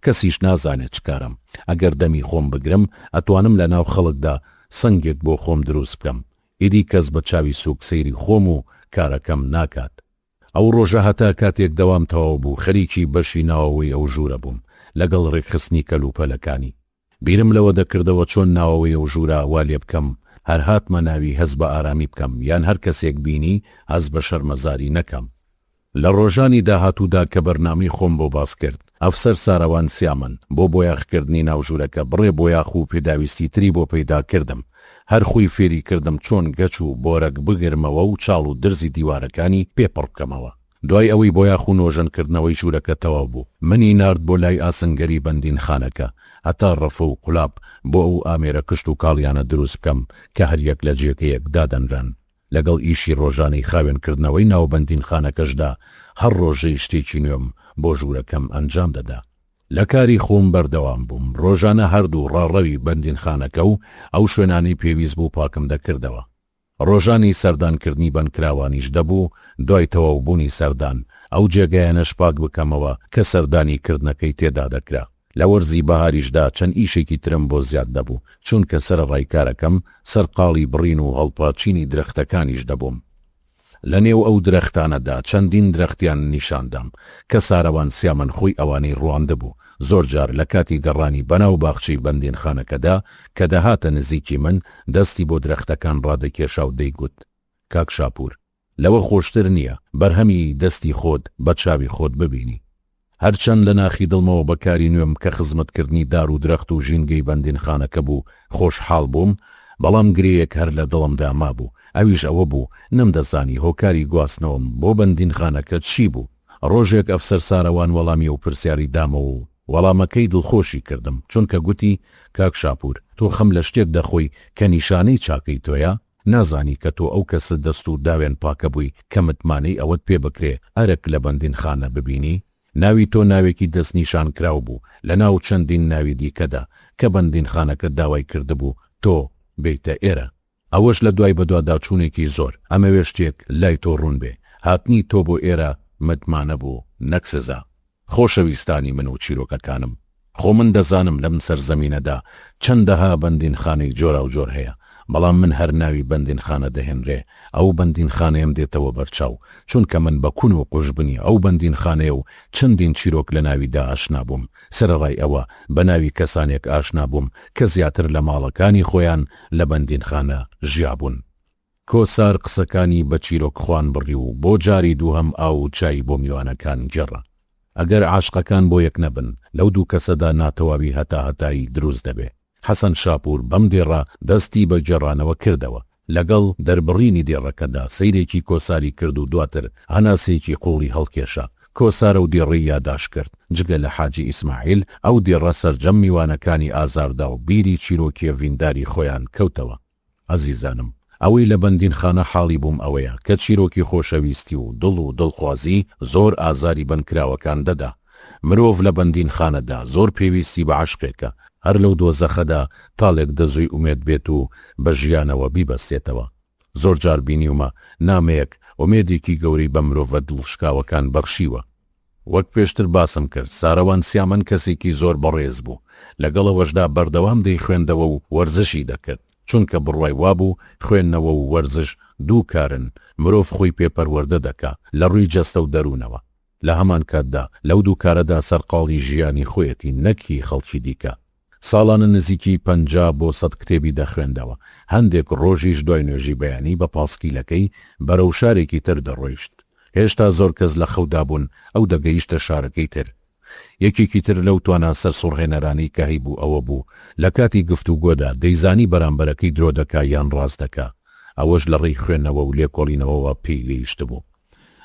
کەسیش نازانێت چکارم. ئەگەر دەمی خۆم بگرم ئەتوانم لە ناو خەڵکدا سنگێک بۆ خۆم دروست بکەم. ئیدی کەس بە چاوی سووک سەیری خۆم و کارەکەم ناکات. ئەو ڕۆژە هەتا کاتێک دەوام تەواو بوو خەریکی بەشی ناوەوەی ئەو ژوورە بووم لەگەڵ ڕێکخستنی کەلوپەلەکانی. بیرم لەوە دەکردەوە چۆن ناوەوەی ئەو ژوورە وا لێ بکەم هەر هاتمە ناوی هەز بە ئارامی بکەم یان هەر کەسێک بینی هەز بە شەرمەزاری نەکەم. لە ڕۆژانی داهاتوودا کە بەرنامی خۆم بۆ باس کرد ئەفسەر ساروان سیامن بۆ بۆیاخکردنی ناوژوورەکە بڕێ بۆیاخ و پێداویستی تری بۆ پەیدا کردم. هەر خۆی فێری کردم چۆن گەچ و بۆرەک بگرمەوە و چاڵ و درزی دیوارەکانی پێپڕ بکەمەوە. دوای ئەوەی بۆیاخ و نۆژەنکردنەوەی ژوورەکە تەواو بوو منی نارد بۆ لای ئاسنگەری بەندین خانەکە هەتا ڕەفە و قولاب بۆ ئەو ئامێرە کشت و کاڵیانە دروست بکەم کە هەریەک لە جێگەیەک دادەنران. لەگەڵ ئیشی ڕۆژانەی خاوێنکردنەوەی ناو بەندین خانەکەشدا هەر ڕۆژەی شتێکی نوێم بۆ ژوورەکەم ئەنجام دەدا. لە کاری خۆم بەردەوام بووم. ڕۆژانە هەردوو ڕاڕەوی بەندین خانەکە و ئەو شوێنانی پێویست بوو پاکم دەکردەوە. ڕۆژانی سەردانکردنی بنکراوانیش دەبوو. دوای تەواوبوونی سەردان ئەو جێگایانەش پاک بکەمەوە کە سەردانی کردنەکەی تێدا دەکرا. لە وەرزی بەهاریشدا چەند ئیشێکی ترم بۆ زیاد دەبوو چونکە سەرڕای کارەکەم سەرقاڵی بڕین و هەڵپاچینی درەختەکانیش دەبووم. لە نێو ئەو درەختانەدا چەندین درەختیان نیشاندام کە ساروان سیامەن خۆی ئەوانەی ڕواندەبوو. زۆر جار لە کاتی گەڕانی بەناو باخچەی بەندینخانەکەدا کە دەهاتە نزیکی من دەستی بۆ درەختەکان ڕادەکێشا و دەیگوت: کاک شاپور، لەوە خۆشتر نییە بەرهەمی دەستی خۆت بە چاوی خۆت ببینی. هەرچەند لە ناخی دڵمەوە بەکاری نوێم کە خزمەتکردنی دار و درەخت و ژینگەی بەندینخانەکە بوو خۆشحاڵ بووم، بەڵام گرەیەک هەر لە دڵمدا مابوو. ئەویش ئەوە بوو نەمدەزانی هۆکاری گواستنەوەم بۆ بەندینخانەکە چی بوو. ڕۆژێک ئەفسەر ساروان وەڵامی و پرسیاری دامەوە و وەڵامەکەی دڵخۆشی کردم، چونکە گوتی: کاک شاپور، تۆ خەم لە شتێک دەخۆی کە نیشانەی چاکەی تۆیە؟ نازانی کە تۆ ئەو کەسە دەست و داوێن پاکە بووی کە متمانەی ئەوەت پێ بکرێ ئەرک لە بەندینخانە ببینی؟ ناوی تۆ ناوێکی دەست نیشان کراو بوو لە ناو چەندین ناوی دیکەدا کە بەندینخانەکە داوای کردبوو تۆ بیتە ئێرە. ئەوەش لە دوای بەدواداچوونێکی زۆر. ئەمەوێ شتێک لای تۆ ڕوون بێ، هاتنی تۆ بۆ ئێرە متمانە بوو نەک سزا. خۆشەویستانی من و چیرۆکەکانم، خۆ من دەزانم لەم سەرزەمینەدا چەندەها بەندینخانەی جۆرا و جۆر هەیە، بەڵام من هەر ناوی بەندینخانە دەهێنرێ ئەو بەندینخانەیەم دێتەوە بەرچاو، چونکە من بە کون و قوژبنی ئەو بەندینخانەیە و چەندین چیرۆک لە ناویدا ئاشنا بووم. سەرەڕای ئەوە بە ناوی کەسانێک ئاشنا بووم کە زیاتر لە ماڵەکانی خۆیان لە بەندینخانە ژیابوون. کۆسار قسەکانی بە چیرۆک خوان بڕی و بۆ جاری دووهەم ئاو و چای بۆ میوانەکان گێڕە. ئەگەر عاشقەکان بۆ یەک نەبن لەو دوو کەسەدا ناتەواوی هەتاهەتایی دروست دەبێ. حەسەن شاپور بەم دێڕە دەستی بە گێڕانەوە کردەوە. لەگەڵ دەربڕینی دێڕەکەدا سەیرێکی کۆساری کرد و دواتر هەناسێکی قوڵی هەڵکێشا. کۆسارە و دێڕی یاداش کرد. جگە لە حاجی ئیسماعیل ئەو دێڕە سەرجەم میوانەکانی ئازاردا و بیری چیرۆکیە ڤینداری خۆیان کەوتەوە. ئەزیزانم، ئەوەی لە بەندینخانە حاڵی بووم ئەوەیە کە چیرۆکی خۆشەویستی و دڵ و دڵخوازی زۆر ئازاری بنکراوەکان دەدا. مرۆڤ لە بەندینخانەدا زۆر پێویستی بە عاشقێکە، هەر لەو دۆزەخەدا تاڵێک دەزوی ئومێد بێت و بە ژیانەوە بیبەستێتەوە. زۆر جار بینیومە نامەیەک ئومێدێکی گەوری بە مرۆڤە دڵشکاوەکان بەخشیوە. وەک پێشتر باسم کرد، ساروان سیامەن کەسێکی زۆر بەڕێز بوو، لەگەڵەوەشدا بەردەوام دەیخوێندەوە و وەرزشی دەکرد، چونکە بڕوای وابوو خوێندنەوە و وەرزش دوو کارن. مرۆڤ خۆی پێپەروەردە دەکا لە ڕووی جەستە و دەروونەوە. لە هەمان کاتدا لەو دوو کارەدا سەرقاڵی ژیانی خۆیەتی نەکی خەڵکی دیکە. ساڵانە نزیکی 50 بۆ 100 کتێبی دەخوێندەوە. هەندێک ڕۆژیش دوای نوێژی بەیانی بە پاسکیلەکەی بەرەو شارێکی تر دەڕۆیشت. هێشتا زۆر کەس لە خەودا بوون، ئەو دەگەیشتە شارەکەی تر. یەکێکی تر لەو توانە سەر سوڕهێنەرانی کە هەی بوو ئەوە بوو لە کاتی گفتوگۆدا دەیزانی بەرامبەرەکەی درۆ دەکا یان ڕاست دەکا. ئەوەش لە ڕێی خوێندنەوە و لێکۆڵینەوەەوە پێی گەیشت بوو.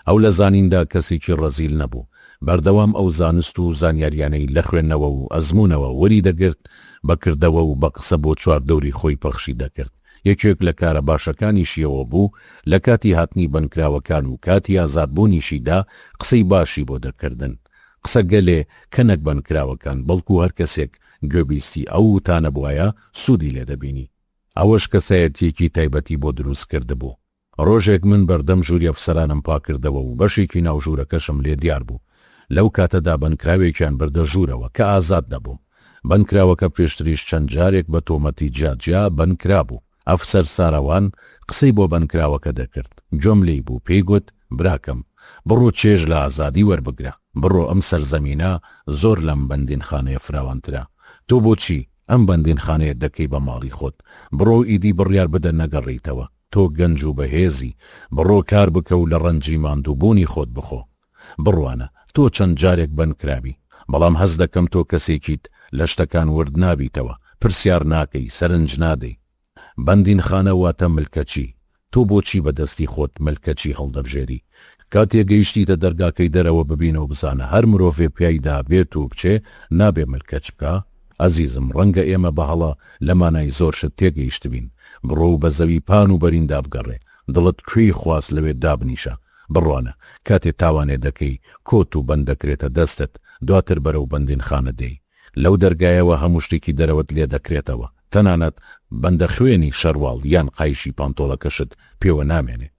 ئەو لە زانیندا کەسێکی ڕەزیل نەبوو. بەردەوام ئەو زانست و زانیاریانەی لە خوێندنەوە و ئەزمونەوە وەری دەگرت، بەکردەوە و بە قسە بۆ چواردەوری خۆی پەخشی دەکرد. یەکێک لە کارە باشەکانیشیەوە بوو لە کاتی هاتنی بنکراوەکان و کاتی ئازادبوونیشیدا قسەی باشی بۆ دەکردن. قسە گەلێ کە نەک بنکراوەکان بەڵکو هەر کەسێک گوێبیستی ئەو تانە بواە سوودی لێ دەبینی. ئەوەش کەسایەتیەکی تایبەتی بۆ دروست کرده بوو. ڕۆژێک من بەردەم ژووری ئەفسەرانم پاکردەوە و بەشێکی ناو ژوورەکەشم لێ دیار بوو. لەو کاتەدا بنکراوێکیان بردە ژوورەوە کە ئازاد دەبووم. بنکراوەکە پێشتریش چەند جارێک بە تۆمەتی جیاجیا بنکرا بوو. ئەفسەر ساروان قسەی بۆ بنکراوەکە دەکرد. جۆم لێی بوو، پێی گوت: براکەم، بڕۆ چێژ لە ئازادی وەربگرە، بڕۆ ئەم سەرزەمینە زۆر لەم بەندینخانەیە فراوانترە. تۆ بۆچی ئەم بەندینخانەیە دەکەی بە ماڵی خۆت؟ بڕۆ ئیدی بڕیار بدە نەگەڕیتەوە. تۆ گەنج و بەهێزی، بڕۆ کار بکە و لە ڕەنجی ماندووبوونی خۆت بخۆ. بڕوانە تۆ چەند جارێک بنکرابی، بەڵام هەز دەکەم تۆ کەسێکیت لە شتەکان ورد نابیتەوە، پرسیار ناکەی، سەرنج نادەی. بەندینخانە واتە ملکەچی. تۆ بۆچی بەدەستی خۆت ملکەچی هەڵدەبژێری؟ کاتێک گەیشتیتە دەرگاکەی دەرەوە ببینە و بزانە هەر مرۆڤێ پیایدا بێت و بچێ نابێ ملکەچ بکە. ئەزیزم، ڕەنگە ئێمە بەهەڵە لەمانای زۆر شت تێگەیشتبین. بڕۆ بە زەوی پان و بەریندا بگەڕێ، دڵت کوێی خواست لەوێ دابنیشە. بڕوانە کاتێ تاوانێ دەکەی کۆت و بەند دەکرێتە دەستت، دواتر بەرەو بەندینخانە دەی. لەو دەرگایەوە هەموو شتێکی دەرەوەت لێ دەکرێتەوە، تەنانەت بەندە خوێنی شەرواڵ یان قایشی پانتۆڵەکەشت پێوە نامێنێت.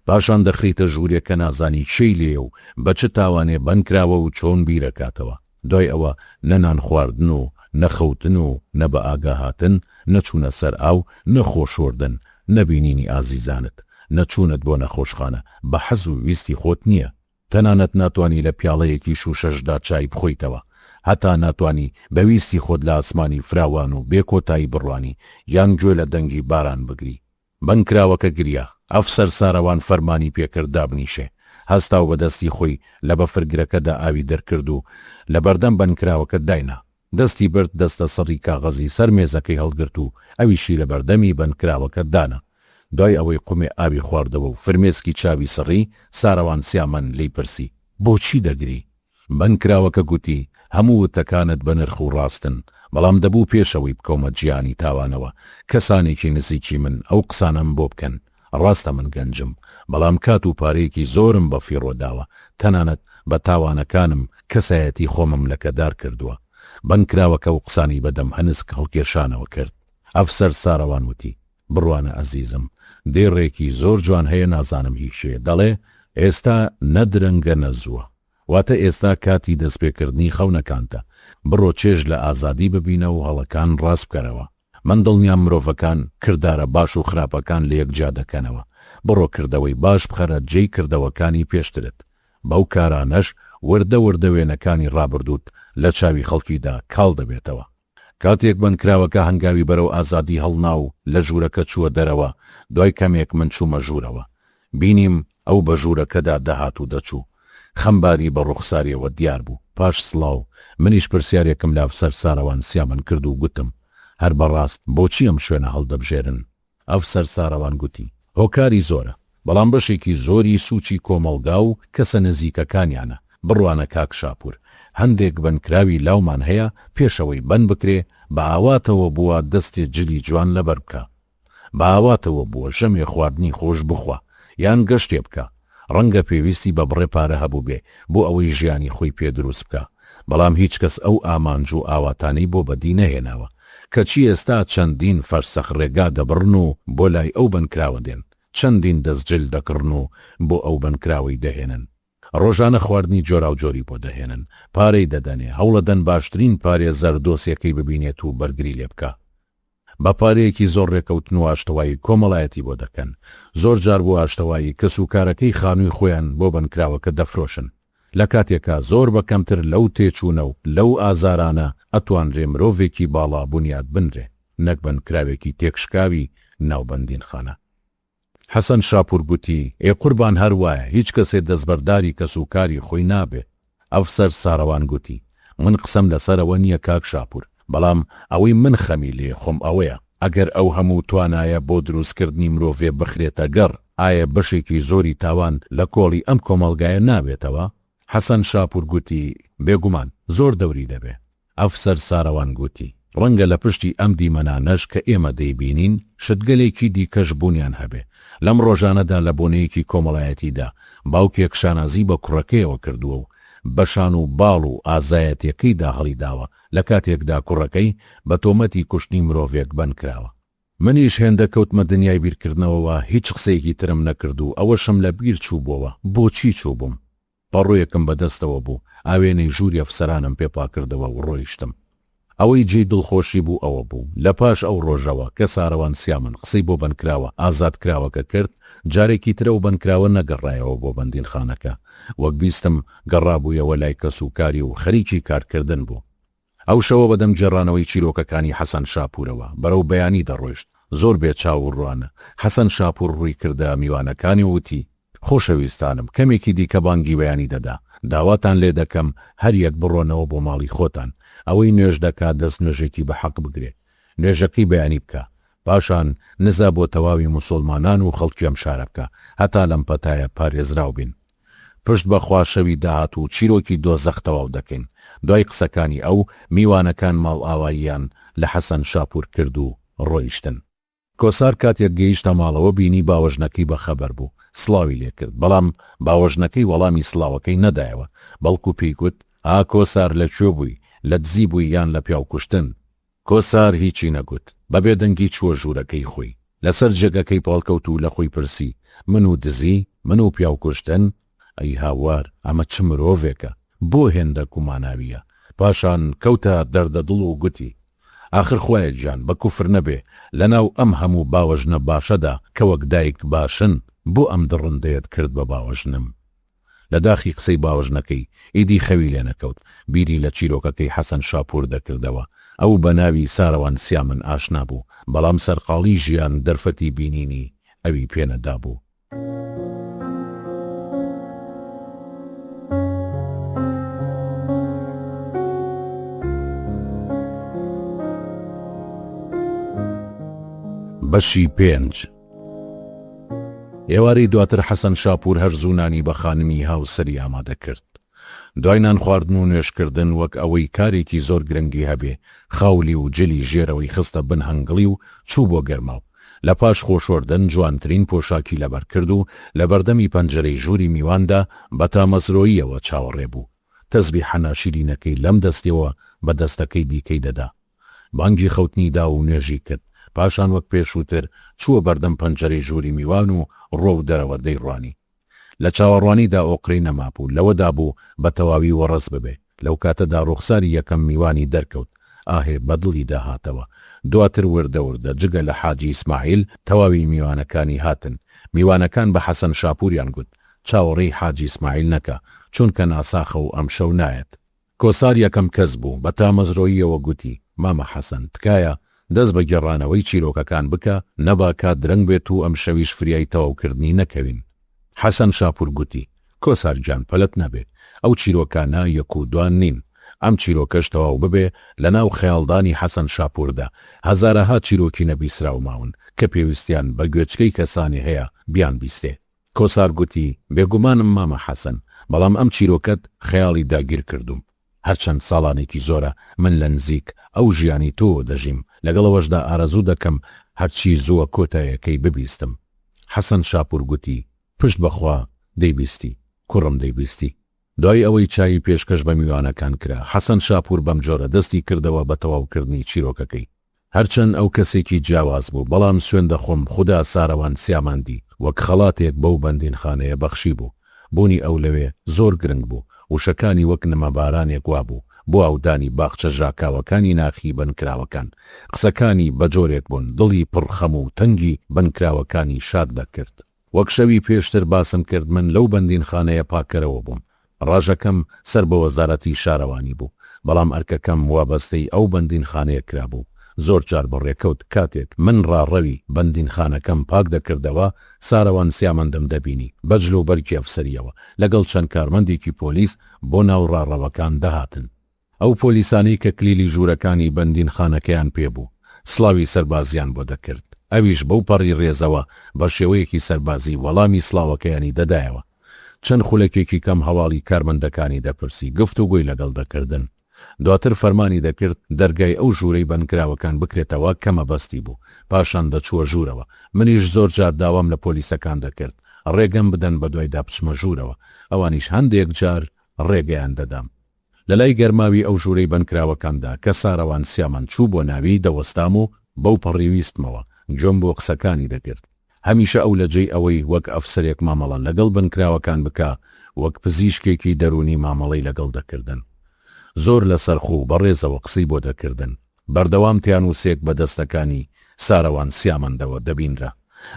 پاشان دەخریتە ژوورێک کە نازانی چی لێ و بە چ تاوانێ بنکراوە و چۆن بیرەکاتەوە. دوای ئەوە نەنان خواردن و نەخەوتن و نە بە ئاگا هاتن، نەچوونە سەر ئاو، نەخۆشۆردن، نەبینینی ئازیزانت. نەچوونت بۆ نەخۆشخانە بە حەز و ویستی خۆت نییە، تەنانەت ناتوانانی لە پیاڵەیەکی و شەشدا چای بخۆیتەوە، هەتا ناتوانانی بەویستی خۆت لە ئاسمانی فراوان و بێکۆتایی بڕوانی یان گوێ لە دەنگی باران بگری. بنکراوەکە گریا. ئەفسەر ساروان فەرمانی پێکرد دابنیشێ. هەستا و بەدەستی خۆی لە بەفرگرەکەدا ئاوی دەرکرد و لە بەردەم بنکراوەکە داینا. دەستی برد دەستە سەڕی کاغەزی سەر مێزەکەی هەڵگرت و ئەویشی لە بەردەمی بنکراوەکە دانا. دوای ئەوەی قومێ ئاوی خواردەوە و فرمێسکی چاوی سڕی، ساروان سیامەن لی پرسی: بۆچی دەگری؟ بنکراوەکە گوتی: هەموو وتەکانت بە نرخ و ڕاستن، بەڵام دەبوو پێشەوەی بکەومە گیانی تاوانەوە. کەسانێکی نزیکی من ئەو قسانم بۆ بکەن. ڕاستە من گەنجم، بەڵام کات و پارەیەکی زۆرم بە فیڕۆداوە، تەنانەت بە تاوانەکانم کەسایەتی خۆمم لەکەدار کردووە. بنکراوەکە و قسانی بەدەم هەنسک هەڵکێشانەوە کرد. ئەفسەر ساروان وتی: بڕوانە ئەزیزم، دێڕێکی زۆر جوان هەیە، نازانم هیچێ. دەڵێ ئێستا نەدرەنگە نەزووە، واتە ئێستا کاتی دەستپێکردنی خەونەکانتە. بڕۆ چێژ لە ئازادی ببینە و هەڵەکان ڕاست بکەرەوە. من دڵنیام مرۆڤەکان کردارە باش و خراپەکان لە یەکجا دەکەنەوە. بڕۆ کردەوەی باش بخەرە جێی کردەوەکانی پێشترت. بەو کارانەش وردە وردە وێنەکانی ڕابردووت لە چاوی خەڵکیدا کاڵ دەبێتەوە. کاتێک بنکراوەکە هەنگاوی بەرەو ئازادی هەڵنا و لە ژوورەکە چووە دەرەوە، دوای کەمێک من چوومە ژوورەوە. بینیم ئەو بە ژوورەکەدا دەهات و دەچوو. خەمباری بە ڕوخساریەوە دیار بوو. پاش سڵاو منیش پرسیارێکم لە ئەفسەر ساروان سیامەن کرد و گوتم: هەر بەڕاست بۆچی ئەم شوێنە هەڵدەبژێرن؟ ئەفسەر ساروان گوتی: هۆکاری زۆرە، بەڵام بەشێکی زۆری سوچی کۆمەڵگا و کەسە نزیکەکانیانە. بڕوانە کاک شاپور، هەندێک بنکراوی لاومان هەیە، پێشەوەی بن بکرێ بە ئاواتەوە بووە دەستێ جلی جوان لەبەر بکە، بە ئاواتەوە بووە ژەمێ خواردنی خۆش بخوا یان گەشتێ بکە. ڕەنگە پێویستی بە بڕێ پارە هەبوو بێ بۆ ئەوەی ژیانی خۆی پێ دروست بکە، بەڵام هیچ کەس ئەو ئامانج و ئاواتانەی بۆ بەدی نەهێناوە. کەچی ئێستا چەندین فەرسەخ ڕێگا دەبڕن و بۆ لای ئەو بنکراوە دێن، چەندین دەستجل دەکڕن و بۆ ئەو بنکراوەی دەهێنن. ڕۆژانە خواردنی جۆرا و جۆری بۆ دەهێنن، پارەی دەدەنێ، هەوڵەدەن باشترین پارێزەر دۆسیەکەی ببینێت و بەرگری لێ بکە. بە پارەیەکی زۆر ڕێکەوتن و ئاشتەوایی کۆمەڵایەتی بۆ دەکەن. زۆر جار بۆ ئاشتەوایی کەس و کارەکەی خانووی خۆیان بۆ بنکراوەکە دەفرۆشن. لە کاتێکا زۆر بەکەمتر لەو تێچوونە و لەو ئازارانە ئەتوانرێ مرۆڤێکی باڵا بنیاد بنرێ، نەک بنکراوێکی تێکشکاوی ناوبەندین خانە. حەسەن شاپور گوتی: ئێ قوربان هەروایە، هیچ کەسێ دەستبەرداری کەس و کاری خۆی نابێ. ئەفسەر ساروان گوتی: من قسەم لەسەرەوە نییە کاک شاپور، بەڵام ئەوەی من خەمی لێ خۆم ئەوەیە، ئەگەر ئەو هەموو توانایە بۆ دروستکردنی مرۆڤێ بخرێتە گەڕ، ئایا بەشێکی زۆری تاوان لە کۆڵی ئەم کۆمەڵگایە نابێتەوە؟ حەسەن شاپور گوتی: بێگومان زۆر دەوری دەبێ. ئەفسەر ساروان گوتی: ڕەنگە لە پشتی ئەم دیمەنانەش کە ئێمە دەیبینین شتگەلێکی دیکەش بوونیان هەبێ. لەم ڕۆژانەدا لە بۆنەیەکی کۆمەڵایەتیدا باوکێک شانازی بە کوڕەکەیەوە کردووە و بەشان و باڵ و ئازایەتیەکەیدا هەڵی داوە، لە کاتێکدا کوڕەکەی بە تۆمەتی کوشتنی مرۆڤێک بنکراوە. منیش هێندە کەوتمە دنیای بیرکردنەوەوە، هیچ قسەیەکی ترم نەکرد و ئەوەشم لە بیر چوو بووەوە. بۆچی چوو بووم؟ پەڕۆیەکم بەدەستەوە بوو، ئاوێنەی ژووری ئەفسەرانم پێپا کردەوە و ڕۆیشتم. ئەوەی جێی دڵخۆشی بوو ئەوە بوو لە پاش ئەو ڕۆژەوە کە ساروان سیامەن قسەی بۆ بنکراوە ئازادکراوەکە کرد، جارێکی ترە و بنکراوە نەگەڕایەوە بۆ بەندیلخانەکە، وەک بیستم گەڕابوویەوە لای کەسوکاری و خەریکی کارکردن بوو. ئەو شەوە بەدەم جێڕانەوەی چیرۆکەکانی حەسەن شاپورەوە بەرەو بەیانی دەڕۆیشت. زۆر بێچاو و ڕوانە. حەسەن شاپور ڕووی کردە میوانەکانی وتی: خۆشەویستانم، کەمێکی دیکە بانگی بەیانی دەدا. داواتان لێ دەکەم هەر یەک بڕۆنەوە بۆ ماڵی خۆتان. ئەوەی نوێژ دەکات دەست نوێژێکی بە حەق بگرێ، نوێژەکەی بەیانی بکە، پاشان نزا بۆ تەواوی موسڵمانان و خەڵکی ئەم شارە بکە، هەتا لەم پەتایە پارێزراو بین. پشت بەخوا شەوی داهات و چیرۆکی دۆزەخ تەواو دەکەین. دوای قسەکانی ئەو میوانەکان ماڵ ئاواییان لە حەسەن شاپور کرد و ڕۆیشتن. کۆسار کاتێک گەیشتە ماڵەوە بینی باوەژنەکەی بەخەبەر بوو، سڵاوی لێ کرد، بەڵام باوەژنەکەی وەڵامی سڵاوەکەی نەدایەوە، بەڵکو پێی گوت: کۆسار لەکوێ بووی؟ لە دزی بووی یان لە پیاو کوشتن؟ کۆسار هیچی نەگوت، بەبێ دەنگی چووە ژوورەکەی خۆی، لەسەر جێگەکەی پاڵکەوت و لە خۆی پرسی: من و دزی؟ من و پیاو کوشتن؟ ئەی هاوار، ئەمە چ مرۆڤێکە؟ بۆ هێندە کوماناویە؟ پاشان کەوتە دەردەدڵ و گوتی: آخر خوایە گیان بە کوفر نەبێ، لەناو ئەم هەموو باوەژنە باشەدا کە وەک دایک باشن، بۆ ئەم دڕندەیەت کرد بە باوەژنم. لە داخی قسەی باوەژنەکەی ئیدی خەوی لێ نەکەوت، بیری لە چیرۆکەکەی حەسەن شاپور دەکردەوە. ئەو بە ناوی ساروان سیامن ئاشنا بوو، بەڵام سەرقاڵی ژیان دەرفەتی بینینی ئەوی پێنەدا بوو. بەشی 5. ئێوارەی دواتر حەسەن شاپور هەرزوونانی بە خانمی هاوسەری ئامادە کرد. دوای نان خواردن و نوێشکردن وەک ئەوەی کارێکی زۆر گرنگی هەبێ، خاولی و جلی ژێرەوەی خستە بن هەنگڵی و چوو بۆ گەرماو. لە پاش خۆشۆردن جوانترین پۆشاکی لەبەر کرد و لە بەردەمی پەنجەرەی ژووری میواندا بە تامەزرۆییەوە چاوەڕێ بوو. تەسبیح حەناشیرینەکەی لەم دەستیەوە بە دەستەکەی دیکەی دەدا. بانگی خەوتنی دا و نوێژی کرد. پاشان وەک پێشووتر چووە بەردەم پەنجەرەی ژووری میوان و ڕۆ و دەرەوە دەیڕوانی. لە چاوەڕوانیدا ئۆقرەی نەمابوو، لەوەدا بوو بە تەواوی وەڕەس ببێ. لەو کاتەدا ڕوخساری یەکەم میوانی دەرکەوت. ئاهێ بەدڵی داهاتەوە. دواتر وردە جگە لە حاجی ئیسماعیل تەواوی میوانەکانی هاتن. میوانەکان بە حەسەن شاپوریان گوت چاوەڕێی حاجی ئیسماعیل نەکە، چونکە ناساخە و ئەم شەو نایەت. کۆسار یەکەم کەس بوو، بە تامەزرۆییەوە گوتی مامە حەسەن، تکایە دەست بە گێڕانەوەی چیرۆکەکان بکە، نەباکە درەنگ بێت و ئەم شەویش فریای تەواوکردنی نەکەوین. حەسەن شاپور گوتی کۆسار گیان پەلت نەبێت، ئەو چیرۆکانە یەک و دوان نین. ئەم چیرۆکەش تەواو ببێ لە ناو خەیاڵدانی حەسەن شاپوردا. هەزارەها چیرۆکی نەبیسراو ماون کە پێویستیان بە گوێچکەی کەسانی هەیە بیان بیستێ. کۆسار گوتی بێگومانم مامە حەسەن، بەڵام ئەم چیرۆکەت خەیاڵی داگیر کردوم. هەرچەند ساڵانێکی زۆرە من لە نزیک ئەو ژیانی تۆ دەژیم، لەگەڵەوەشدا ئارەزوو دەکەم هەرچی زووە کۆتایەکەی ببیستم. حەسەن شاپور گوتی پشت بەخوا دەیبیستی، کوڕم دەیبیستی. دوای ئەوەی چاوی پێشکەش بە میوانەکان کرا، حەسەن شاپور بەم جۆرە دەستی کردەوە بە تەواوکردنی چیرۆکەکەی. هەرچەند ئەو کەسێکی جیاواز بوو، بەڵام سوێن دەخۆم خوددا ساروان سیاماندی وەک خەڵاتێک بەو بەندینخانەیە بەخشی بوو. بوونی ئەو لەوێ زۆر گرنگ بوو، وشەکانی وەک نەمەبارانێک وا بوو بۆ ئەودانی باخچە ژاکاوەکانی ناخی بنکراوەکان. قسەکانی بەجۆرێک بوون، دڵی پڕخەم و تەنگی بنکراوەکانی شاد دەکرد. وەک شەوی پێشتر باسم کرد، من لەو بەندینخانەیە پاکەرەوە بووم. ڕاژەکەم سەر بە وەزارەتی شارەوانی بوو، بەڵام ئەرکەکەم وابەستەی ئەو بەندینخانەیە کرابوو. زۆر جار بەڕێکەوت کاتێک من ڕاڕەوی بەندینخانەکەم پاک دەکردەوە، ساروان سیامەندم دەبینی بەجل و بەرگی ئەفسەریەوە لەگەڵ چەند کارمەندێکی پۆلیس بۆ ناو ڕاڕەوەکان دەهاتن. ئەو پۆلیسانەی کە کلیلی ژوورەکانی بەندینخانەکەیان پێبوو سڵاوی سەربازیان بۆ دەکرد. ئەویش بەو پەڕی ڕێزەوە بە شێوەیەکی سەربازی وەڵامی سڵاوەکەیانی دەدایەوە. چەند خولەکێکی کەم هەواڵی کارمەندەکانی دەپرسی، گفتوگۆی لەگەڵ دەکردن. دواتر فەرمانی دەکرد دەرگای ئەو ژوورەی بنکراوەکان بکرێتەوە کە مەبەستی بوو. پاشان دەچووە ژوورەوە. منیش زۆر جار داوام لە پۆلیسەکان دەکرد ڕێگەم بدەن بە دوای دابچمە ژوورەوە. ئەوانیش هەندێک جار ڕێگەیان دەدام. لە لای گەرماوی ئەو ژوورەی بنکراوەکاندا کە ساروان سیامان چوو بۆ ناوی دەوەستام و بەو پەڕیویستمەوە گوێم بۆ قسەکانی دەکرد. هەمیشە ئەو لە جێی ئەوەی وەک ئەفسەرێک مامەڵە لەگەڵ بنکراوەکان بکە، وەک پزیشکێکی دەرونی مامەڵەی لەگەڵ دەکردن. زۆر لە سەرخوو بەڕێزەوە قسەی بۆ دەکردن. بەردەوام تیان وسێک بە دەستەکانی ساروان سیامەندەوە دەبینرا.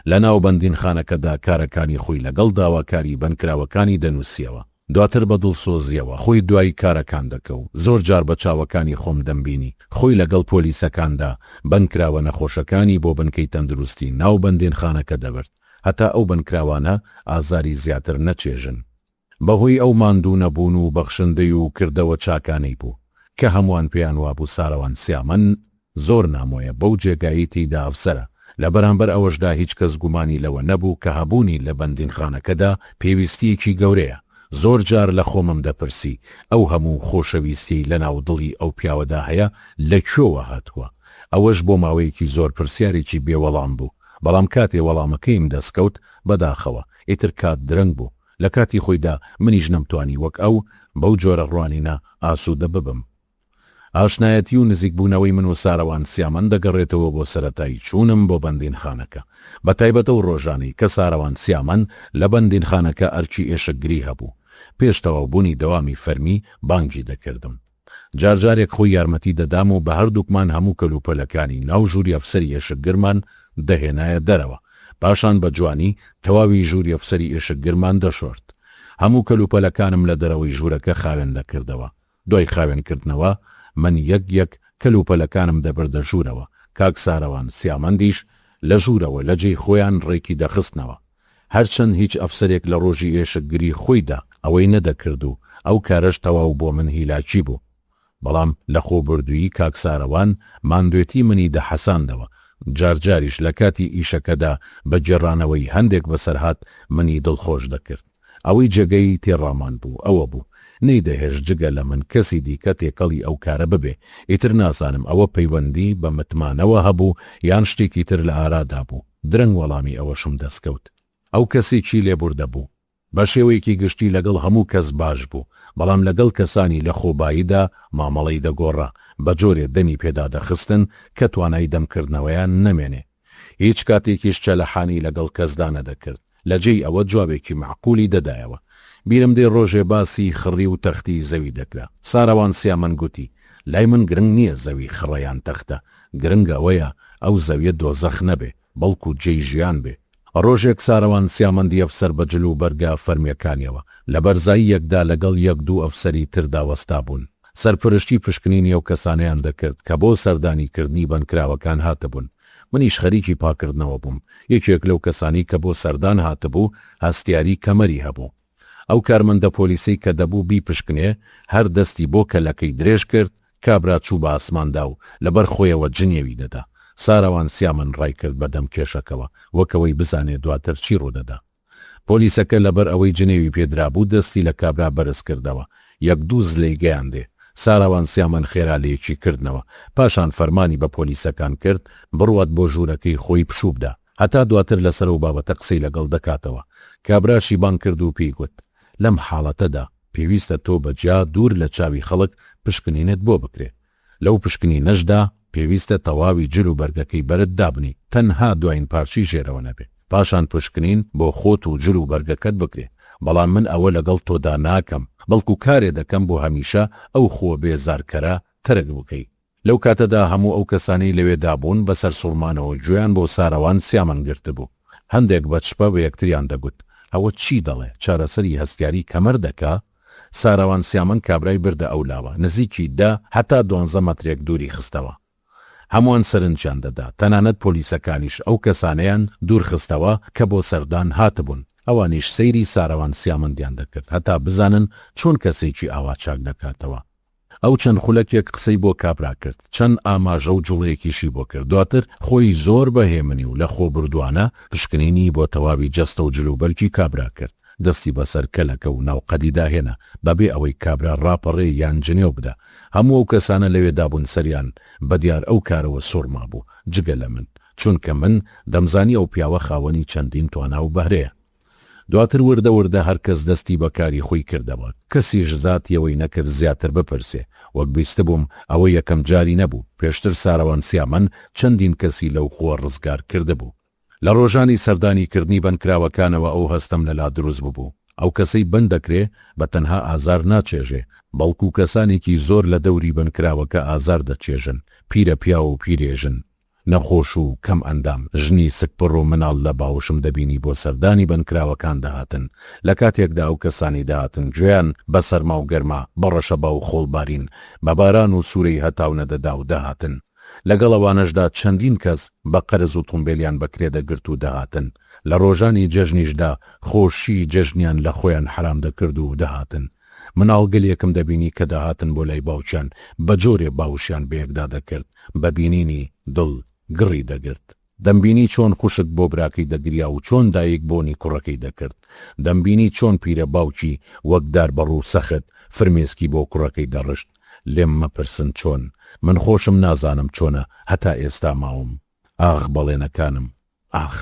لە ناو بەندینخانەکەدا کارەکانی خۆی لەگەڵ داواکاری بنکراوەکانی دەنووسیەوە. دواتر بە دڵسۆزیەوە خۆی دوای کارەکان دەکەوت. زۆر جار بە چاوەکانی خۆم دەمبینی خۆی لەگەڵ پۆلیسەکاندا بنکراوە نەخۆشەکانی بۆ بنکەی تەندروستی ناو بەندینخانەکە دەبرد، هەتا ئەو بنکراوانە ئازاری زیاتر نەچێژن. بەهۆی ئەو ماندوو نەبوون و بەخشندەی و کردەوە چاکانەی بوو کە هەمووان پێیان وابوو ساروان سیامەن زۆر نامۆیە بەو جێگایی تێیدا ئەفسەرە. لە بەرامبەر ئەوەشدا هیچ کەس گومانی لەوە نەبوو کە هەبوونی لە بەندینخانەکەدا پێویستیەکی گەورەیە. زۆر جار لە خۆمم دەپرسی ئەو هەموو خۆشەویستی لە ناو دڵی ئەو پیاوەدا هەیە لەکوێوە هاتووە. ئەوەش بۆ ماوەیەکی زۆر پرسیارێکی بێوەڵام بوو، بەڵام کاتێ وەڵامەکەیم دەستکەوت بەداخەوە ئیتر کات درەنگ بوو. لە کاتی خۆیدا منیش نەمتوانی وەک ئەو بەو جۆرە ڕوانینە ئاسوودە ببم. ئاشنایەتی و نزیکبوونەوەی من و ساروان سیامەن دەگەڕێتەوە بۆ سەرەتایی چوونم بۆ بەندینخانەکە، بە تایبەتە و ڕۆژانەی کە ساروان سیامەن لە بەندینخانەکە ئەرکی ئێشەگری هەبوو. پێش تەواوبوونی دەوامی فەرمی بانگی دەکردم. جارجارێک خۆی یارمەتی دەدام و بە هەردووکمان هەموو کەلوپەلەکانی ناو ژووری ئەفسەری ئێشەگرمان دەهێنایە دەرەوە. پاشان بە جوانی تەواوی ژووری ئەفسەری ئێشکگرمان دەشۆرد. هەموو کەلوپەلەکانم لە دەرەوەی ژوورەکە خاوێن دەکردەوە. دوای خاوێنکردنەوە من یەک کەلوپەلەکانم دەبردە ژوورەوە. کاک سارەوان سیامەندیش لە ژوورەوە لە جێی خۆیان ڕێکی دەخستنەوە. هەرچەند هیچ ئەفسەرێک لە ڕۆژی ئێشکگری خۆیدا ئەوەی نەدەکرد و ئەو کارەش تەواو بۆ من هیلاکی بوو. بەڵام لە خۆبردووی کاک سارەوان ماندوێتی منی دەحەساندەوە. جارجاریش لە کاتی ئیشەکەدا بە جێڕانەوەی هەندێک بەسەرهات منی دڵخۆش دەکرد. ئەوەی جێگەی تێڕامان بوو ئەوە بوو نەیدەهێش جگە لە من کەسی دیکە تێکەڵی ئەو کارە ببێ. ئیتر نازانم ئەوە پەیوەندی بە متمانەوە هەبوو یان شتێکی تر لە ئارادا بوو. درەنگ وەڵامی ئەوەشم دەستکەوت. ئەو کەسێکی لێبوردە بوو. بە شێوەیەکی گشتی لەگەڵ هەموو کەس باش بوو، بەڵام لەگەڵ کەسانی لە خۆباییدا مامەڵەی دەگۆڕا، بە جۆرێ دەمی پێدا دەخستن کە توانای دەمکردنەوەیان نەمێنێ. هیچ کاتێکیش چەلەحانی لەگەڵ کەسدا نەدەکرد. لە جێی ئەوە جوابێکی معقولی دەدایەوە. بیرم دێ ڕۆژێ باسی خڕی و تەختی زەوی دەکرا. سارەوان سیامەن گوتی لای من گرنگ نییە زەوی خڕەیان تەختە، گرنگە ئەوەیە ئەو زەویە دۆزەخ نەبێ بەڵکو جێی ژیان بێ. ڕۆژێک سارەوان سیامەندی ئەفسەر بە جلو بەرگا فەرمیەکانیەوە لە بەرزایی یەکدا لەگەڵ یەک دوو ئەفسەری تردا وەستا بوون. سەرپەرشتی پشکنینی ئەو کەسانەیان دەکرد کە بۆ سەردانیکردنی بنکراوەکان هاتبوون. منیش خەریکی پاکردنەوە بووم. یەکێک لەو کەسانی کە بۆ سەردان هاتبوو هەستیاری کەمەری هەبوو. ئەو کارمەندە پۆلیسی کە دەبوو بیپشکنێ هەر دەستی بۆ کەلەکەی درێژ کرد، کابرا چوو بە ئاسماندا و لەبەر خۆیەوە جنێوی دەدا. سارەوان سیامەن ڕای کرد بەدەم کێشەکەەوە وەکەوەی بزانێ دواتر چی ڕوودەدا. پۆلیسەکە لەبەر ئەوەی جنێوی پێدرا بوو دەستی لە کابرا بەرز کردەوە. یەک دوو زلەی گەیاندێ. سارەوان سیامەن خێرا لەیەکی کردنەوە. پاشان فەرمانی بە پۆلیسەکان کرد بڕوات بۆ ژوورەکەی خۆی پشوو بدە هەتا دواتر لەسەر و بابەتە قسەی لەگەڵ دەکاتەوە. کابراشی بان کرد و پێی گوت لەم حاڵەتەدا پێویستە تۆ بەجیا دوور لە چاوی خەڵک پشکنینت بۆ بکرێ. لەو پشکنی نەشدا پێویستە تەواوی جل و بەرگەکەی بەرت دابنی، تەنها دوایین پارچی ژێرەوە نەبێ. پاشان پشکنین بۆ خۆت و جل و بەرگەکەت بکرێ. بەڵام من ئەوە لەگەڵ تۆدا ناکەم، بەڵکو کارێ دەکەم بۆ هەمیشە ئەو خۆ بێزارکەرە تەرەک بکەی. لەو کاتەدا هەموو ئەو کەسانی لەوێدا بوون بەسەر سوڵمانەوە گوێیان بۆ سارەوان سیامەن گرت بوو. هەندێک بەچپە بە یەکتریان دەگوت ئەوە چی دەڵێ؟ چارەسەری هەستیاری کەمەر دەکا؟ سارەوان سیامەن کابرای بردە ئەولاوە نزیکی 10 هەتا 12 مەترێک دووری خستەوە. هەمووان سەرنجیان دەدا، تەنانەت پۆلیسەکانیش ئەو کەسانەیان دوور خستەوە کە بۆ سەردان هاتبوون. ئەوانیش سەیری سارەوان سیامەندیان دەکرد هەتا بزانن چۆن کەسێکی ئاوا چاک دەکاتەوە. ئەو چەند خولەکێک قسەی بۆ کابرا کرد، چەند ئاماژە و جوڵەیەکیشی بۆ کرد. دواتر خۆی زۆر بەهێمنی و لە خۆ بردووانە پشکنینی بۆ تەواوی جەستە و جلوبەرگی کابرا کرد. دەستی بەسەر کەلەکە و ناوقەدی داهێنا بەبێ ئەوەی کابرا ڕاپەڕێ یان جنێو بدە. هەموو ئەو کەسانە لەوێدا بوون سەریان بەدیار ئەو کارەوە سۆرما بوو جگە لە من، چونکە من دەمزانی ئەو پیاوە خاوەنی چەندین توانا و بەهرەیە. دواتر وردە وردە هەرکەس دەستی بەکاری خۆی کردەوە. کەسیش زاتیەوەی نەکرد زیاتر بپرسێ. وەک بیستە بووم ئەوە یەکەم جاری نەبوو. پێشتر سارەوان سیامەن چەندین کەسی لەو خۆ ڕزگار کرده بوو. لە ڕۆژانی سەردانیکردنی بنکراوەکانەوە ئەو هەستم لەلا دروست ببوو. ئەو کەسەی بند دەکرێ بە تەنها ئازار ناچێژێ، بەڵکو کەسانێکی زۆر لە دەوری بنکراوەکە ئازار دەچێژن، پیرە پیا و پیرێژن، نەخۆش و کەم ئەندام، ژنی سکپڕ و مناڵ لە باوشم دەبینی بۆ سەردانی بنکراوەکان دەهاتن. لە کاتێکدا ئەو کەسانی داهاتن گوێیان بە سەرما و گەرما، بە ڕەشەبا و خۆڵبارین، بە باران و سوورەی هەتاو نەدەدا و دەهاتن. لەگەڵ ئەوانەشدا چەندین کەس بە قەرز و تۆمبیلیان بەکرێ دەگرت و دەهاتن. لە ڕۆژانی جەژنیشدا خۆشی جەژنیان لە خۆیان حرام دەکرد و دەهاتن. مناڵگەلێکم دەبینی کە دەهاتن بۆ لای باوچیان بە جۆرێ باوشیان بەیەکدا دەکرد، بە بینینی دڵ گڕی دەگرت. دەمبینی چۆن خوشک بۆ براکەی دەگریا و چۆن دایک بۆنی کوڕەکەی دەکرد. دەمبینی چۆن پیرە باوکی وەکدار بەڕوو سەخت فرمێسکی بۆ کوڕەکەی دەڕشت. لێم مەپرسن چۆن، من خۆشم نازانم چۆنە هەتا ئێستا ماوم. ئاخ بەڵێنەکانم، ئاخ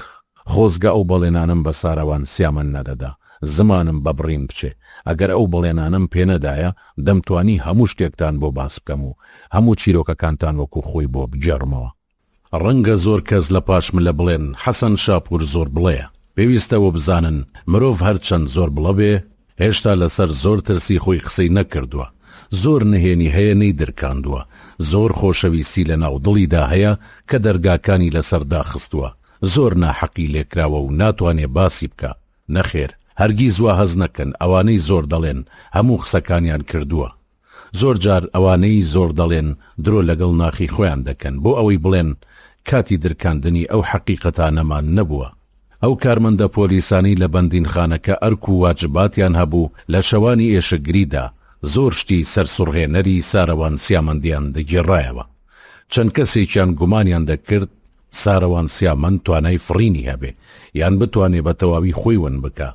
خۆزگە ئەو بەڵێنانم بە سارەوان سیامەن نەدەدا. زمانم بەبڕین بچێ. ئەگەر ئەو بەڵێنانم پێنەدایە دەمتوانی هەموو شتێکتان بۆ باس بکەم و هەموو چیرۆکەکانتان وەکو خۆی بۆ بجێڕمەوە. ڕەنگە زۆر کەس لە پاشم لە بڵێن حەسەن شاپور زۆر بڵێە. پێویستەوە بزانن مرۆڤ هەرچەند زۆر بڵە بێ هێشتا لەسەر زۆر ترسی خۆی قسەی نەکردووە. زۆر نهێنی هەیە نەیدرکاندووە. زۆر خۆشەویستی لە ناو دڵیدا هەیە کە دەرگاکانی لەسەر داخستووە. زۆر ناحەقی لێکراوە و ناتوانێ باسی بکە. نەخێر، هەرگیز وا هەز نەکەن ئەوانەی زۆر دەڵێن هەموو قسەکانیان کردووە. زۆر جار ئەوانەی زۆر دەڵێن درۆ لەگەڵ ناخی خۆیان دەکەن بۆ ئەوەی بڵێن کاتی درکاندنی ئەو حەقیقەتانەمان نەبووە. ئەو کارمەندە پۆلیسانی لە بەندینخانەکە ئەرک و واجباتیان هەبوو لە شەوانی ئێشەگریدا زۆر شتی سەرسوڕهێنەری ساروان سیامەندیان دەگێڕایەوە. چەند کەسێکیان گومانیان دەکرد ساروان سیامەند توانای فڕینی هەبێ یان بتوانێ بە تەواوی خۆی ون بکە.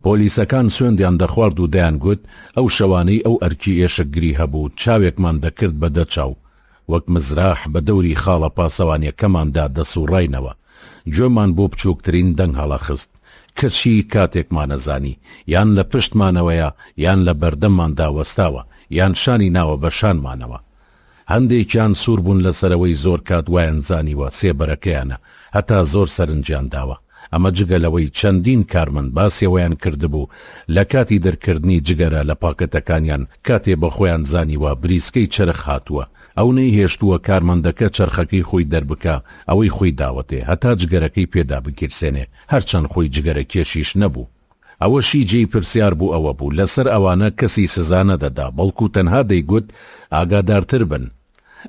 پۆلیسەکان سوێندیان دەخوارد و دەیان گوت ئەو شەوانەی ئەو ئەرکی ئێشەگری هەبوو چاوێکمان دەکرد بە دەچاو وەک مزراح بە دەوری خاڵە پاسەوانیەکەماندا دەسوڕاینەوە. گوێمان بۆ بچووکترین دەنگ هەڵەخست کەچی کاتێکمانەزانی یان لە پشتمانەوەیە یان لە بەردەمماندا وەستاوە یان شانی ناوە بە شانمانەوە. هەندێکیان سوور بوون لەسەرەوەی زۆر کات وایان زانیوە سێبەرەکەیانە هەتا زۆر سەرنجیان داوە. ئەمە جگەلەوەی چەندین کارمەند باسیەوەیان کردبوو لە کاتی دەرکردنی جگەرە لە پاکەتەکانیان کاتێ بە خۆیان زانیوە بریسکەی چرخ هاتووە. ئەو نەیهێشتووە کارمەندەکە چرخەکەی خۆی دەربکە ئەوەی خۆی داوەتێ هەتا جگەرەکەی پێدا بگیرسێنێ هەرچەند خۆی جگەرە کێشیش نەبوو. ئەوەشی جێی پرسیار بوو ئەوە بوو لەسەر ئەوانە کەسی سزا نەدەدا بەڵکو تەنها دەیگوت ئاگادارتر بن.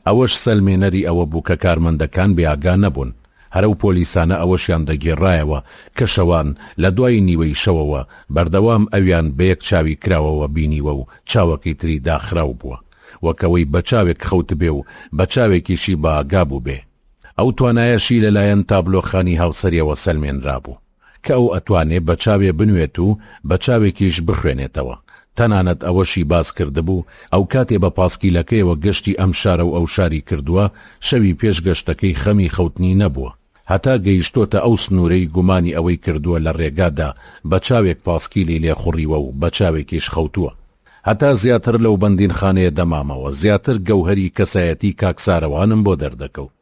ئەوەش سەلمێنەری ئەوە بوو کە کارمەندەکان بێئاگا نەبوون. هەرەو پۆلیسانە ئەوەشیان دەگێڕایەوە کە شەوان لە دوای نیوەی شەوەوە بەردەوام ئەویان بە یەک چاوی کراوەوە بینیوە و چاوەکەی تری داخراو بووە وەکەوەی بە چاوێک خەوت بێ و بە چاوێکیشی بە ئاگا بوو بێ. ئەو توانایەشی لەلایەن تابلۆخانی هاوسەریەوە سەلمێنرا بوو کە ئەو ئەتوانێ بە چاوێ بنوێت و بە چاوێکیش بخوێنێتەوە. تەنانەت ئەوەشی باس کردبوو ئەو کاتێ بە پاسکیلەکەیەوە گەشتی ئەم شارە و ئەو شاری کردووە شەوی پێش گەشتەکەی خەمی خەوتنی نەبووە هەتا گەیشتۆتە ئەو سنوورەی گومانی ئەوەی کردووە لە ڕێگادا بە چاوێک پاسکیلی لێخوڕیوە و بە چاوێکیش خەوتووە. هەتا زیاتر لەو بەندینخانەیە دەمامەوە زیاتر گەوهەری کەسایەتی کاکسارەوانم بۆ دەردەکەوت.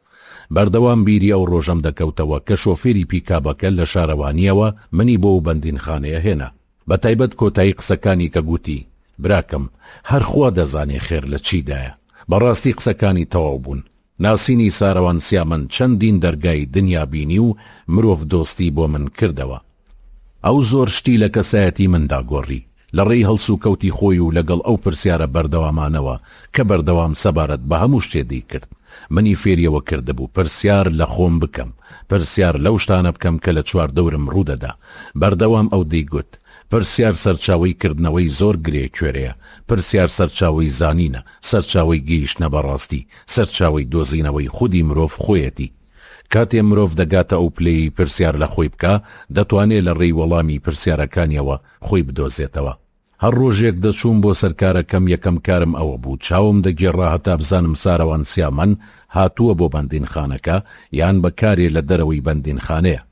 بەردەوام بیری ئەو ڕۆژەم دەکەوتەوە کە شۆفێری پیکابەکە لە شارەوانیەوە منی بۆ و بەندینخانەیە هێنا. بە تایبەت کۆتایی قسەکانی کە گوتی براکەم هەرخوا دەزانێ خێر لە چیدایە. بەڕاستی قسەکانی تەواو بوون. ناسینی ساروان سیامەند چەندین دەرگای دنیا بینی و مرۆڤ دۆستی بۆ من کردەوە. ئەو زۆر شتی لە کەسایەتی مندا گۆڕی لە ڕێی هەڵسو کەوتی خۆی و لەگەڵ ئەو پرسیارە بەردەوامانەوە کە بەردەوام سەبارەت بە هەموو شتێدی کرد. منی فێریەوە کردبوو پرسیار لە خۆم بکەم پرسیار لەو شتانە بکەم کە لە چوار دەورم ڕوودەدا. بەردەوام ئەو دەیگوت پرسیار سەرچاوی کردنەوەی زۆر گرێ کوێرەیە. پرسیار سەرچاوی زانینە سەرچاوی گەیشتنە بەڕاستی سەرچاوی دۆزینەوەی خودی مرۆڤ خۆیەتی. کاتێ مرۆڤ دەگاتە ئەو پلەی پرسیار لە خۆی بکە دەتوانێت لە ڕێی وەڵامی پرسیارەکانیەوە خۆی بدۆزێتەوە. هەر ڕۆژێک دەچووم بۆ سەرکارەکەم یەکەم کارم ئەوە بوو چاوم دەگێڕا هەتا بزانم ساروان سیامەند هاتووە بۆ بەندینخانەکە یان بەکارێ لە دەرەوەی بەندینخانەیە.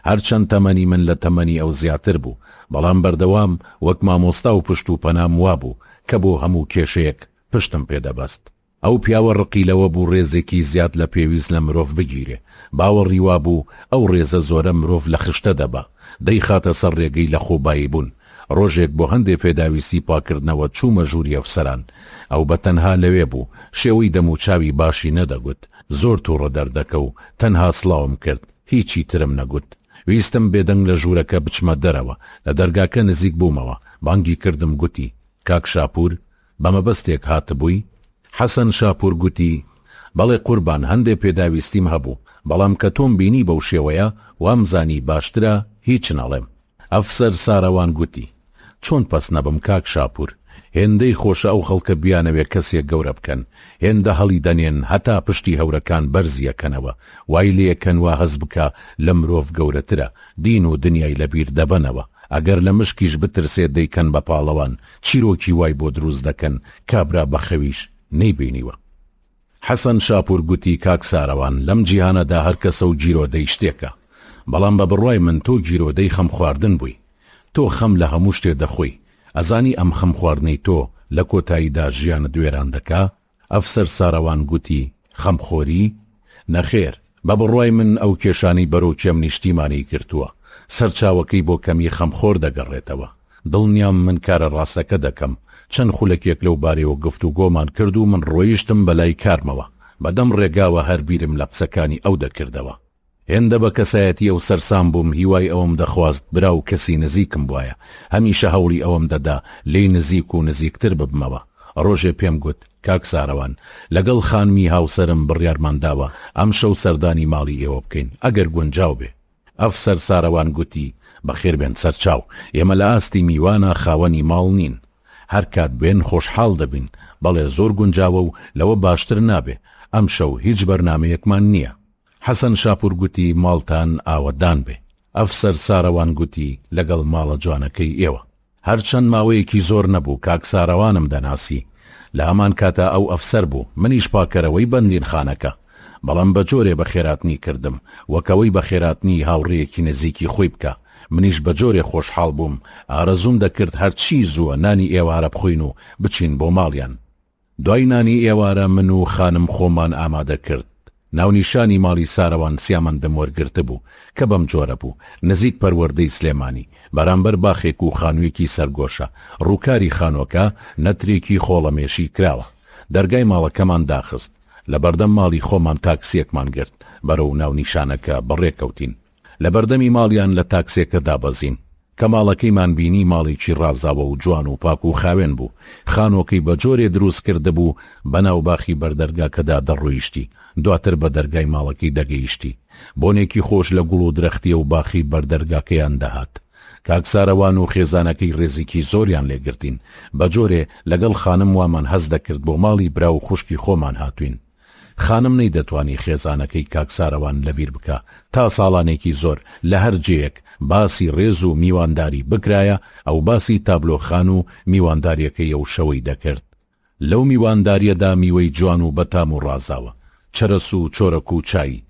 هەرچەند تەمەنی من لە تەمەنی ئەو زیاتر بوو بەڵام بەردەوام وەک مامۆستا و پشت و پەنام وابوو کە بۆ هەموو کێشەیەک پشتم پێدەبەست. ئەو پیاوە ڕقیلەوە بوو ڕێزێکی زیاد لە پێویست لە مرۆڤ بگیرێ. باوەڕی وا بوو ئەو ڕێزە زۆرە مرۆڤ لە خشتە دەبا دەیخاتە سەر ڕێگەی لە خۆبایی بوون. ڕۆژێک بۆ هەندێک پێداویستی پاکردنەوە چوومە ژووری ئەفسەران. ئەو بەتەنها لەوێ بوو شێوەی دەموچاوی باشی نەدەگوت زۆر تووڕە دەردەکە و تەنها سڵاوم کرد هیچی ترم نەگوت. ویستم بێدەنگ لە ژوورەکە بچمە دەرەوە لە دەرگاکە نزیک بوومەوە بانگی کردم گوتی کاک شاپور بەمەبەستێک هاتبووی؟ حەسەن شاپور گوتی بەڵێ قوربان هەندێک پێداویستیم هەبوو بەڵام کە تۆم بینی بەو شێوەیە وامزانی باشترە هیچ نەڵێم. ئەفسەر ساروان گوتی چۆن پەس نەبم کاک شاپور هێندەی خۆشە ئەو خەڵکە بیانەوێ کەسێک گەورە بکەن هێندە هەڵی دەنێن هەتا پشتی هەورەکان بەرزیەکەنەوە وای لێکەن وا هەز بکە لە مرۆڤ گەورەترە دین و دنیای لەبیر دەبەنەوە ئەگەر لە مشکیش بترسێت دەیکەن بە پاڵەوان چیرۆکی وای بۆ دروست دەکەن کابرا بەخەویش نەیبینیوە. حەسەن شاپور گوتی کاک ساروان لەم جیهانەدا هەر کەسە و جیرۆدەی شتێکە بەڵام بە بڕوای من تۆ جیرۆدەی خەم خواردن بووی. تۆ خەم لە هەموو شتێ دەخۆی ئەزانی ئەم خەم خواردنەی تۆ لە کۆتاییدا ژیانە دوێران دەکا؟ ئەفسەر ساروان گوتی خەمخۆری؟ نەخێر بە بڕوای من ئەو کێشانی بەرەو کێم نیشتیمانی کردووە سەرچاوەکەی بۆ کەمی خەمخۆر دەگەڕێتەوە. دڵنیام من کارە ڕاستەکە دەکەم. چەند خولەکێک لەو بارەوە گفت و گۆمان کرد و من ڕۆیشتم بەلای کارمەوە بەدەم ڕێگاوە هەر بیرم لە قسەکانی ئەو دەکردەوە. هێندە بە کەسایەتی ئەو سەرسام بووم، هیوای ئەوم دەخواست براو کەسی نزیکم بواە، هەمیشە هەوڵی ئەوم دەدا لێی نزیک و نزیکتر ببمەوە. ڕۆژێ پێم گوت کاک ساروان، لەگەڵ خانمی هاوسەرم بڕیارمان داوە ئەم شەو سەردانی ماڵی ئێوە بکەین ئەگەر گونجاو بێ. ئەفسەر ساروان گوتی بەخێر بێن سەرچاو، ئێمە لە ئاستی میوانە خاوەنی ماڵ نین، هەر کات بێن خۆشحاڵ دەبین، بەڵێ زۆر گونجاوە و لەوە باشتر نابێ، ئەم شەو هیچ بەرنامەیەکمان نییە. حەسەن شاپور گوتی ماڵتان ئاوەدان بێ. ئەفسەر ساروان گوتی لەگەڵ ماڵە جوانەکەی ئێوە. هەرچەند ماوەیەکی زۆر نەبوو کاک ساروانم دەناسی، لە هەمان کاتە ئەو ئەفسەر بوو، منیش پاکەرەوەی بەندین خانەکە، بەڵام بە جۆرێ بە خێراتنی کردم، وەکەوەی بە خێراتنی هاوڕێیەکی نزیکی خۆی بکە. منیش بە جۆرێ خۆشحاڵ بووم، ئارەزوم دەکرد هەرچی زووە نانی ئێوارە بخۆین و بچین بۆ ماڵیان. دوای نانی ئێوارە من و خانم خۆمان ئامادە کرد. ناونیشانی ماڵی ساروان سیامەندم وەرگرتە بوو کە بەم جۆرە بوو، نزیک پەروەردەی سلێمانی، بەرامبەر باخێک و خانوویەکی سەرگۆشە. ڕووکاری خانۆکە نەترێکی خۆڵەمێشی کراوە. دەرگای ماڵەکەمان داخست، لە بەردەم ماڵی خۆمان تاکسیەکمان گرت، بەرەو ناونیشانەکە بەڕێکەوتین. لە بەردەمی ماڵیان لە تاکسێکە دابەزین کە ماڵەکەیمان بینی ماڵێکی ڕازاوە و جوان و پاک و خاوێن بوو. خانۆکەی بە جۆرێ دروست کرده بوو، بەناو باخی بەردەرگاکەدا دەڕۆیشتی، دواتر بە دەرگای ماڵەکەی دەگەیشتی. بۆنێکی خۆش لە گوڵ و درەختیە و باخی بەردەرگاکەیان دەهات. کاک ساروان و خێزانەکەی ڕێزیکی زۆریان لێگرتین، بە جۆرێ لەگەڵ خانم وامان هەز دەکرد بۆ ماڵی برا و خوشکی خۆمان هاتوین. خانم نەی دەتوانی خێزانەکەی کاک ساروان لەبیر بکە تا ساڵانێکی زۆر لە هەر جەیەک باسی ڕێز و میوانداری بکرایە، ئەو باسی تابلۆخان و میوانداریەکەی ئەو شەوەی دەکرد. لەو میوانداریەدا میوەی جوان و بەتام و ڕازاوە، چەرەس و چۆرەک و چای،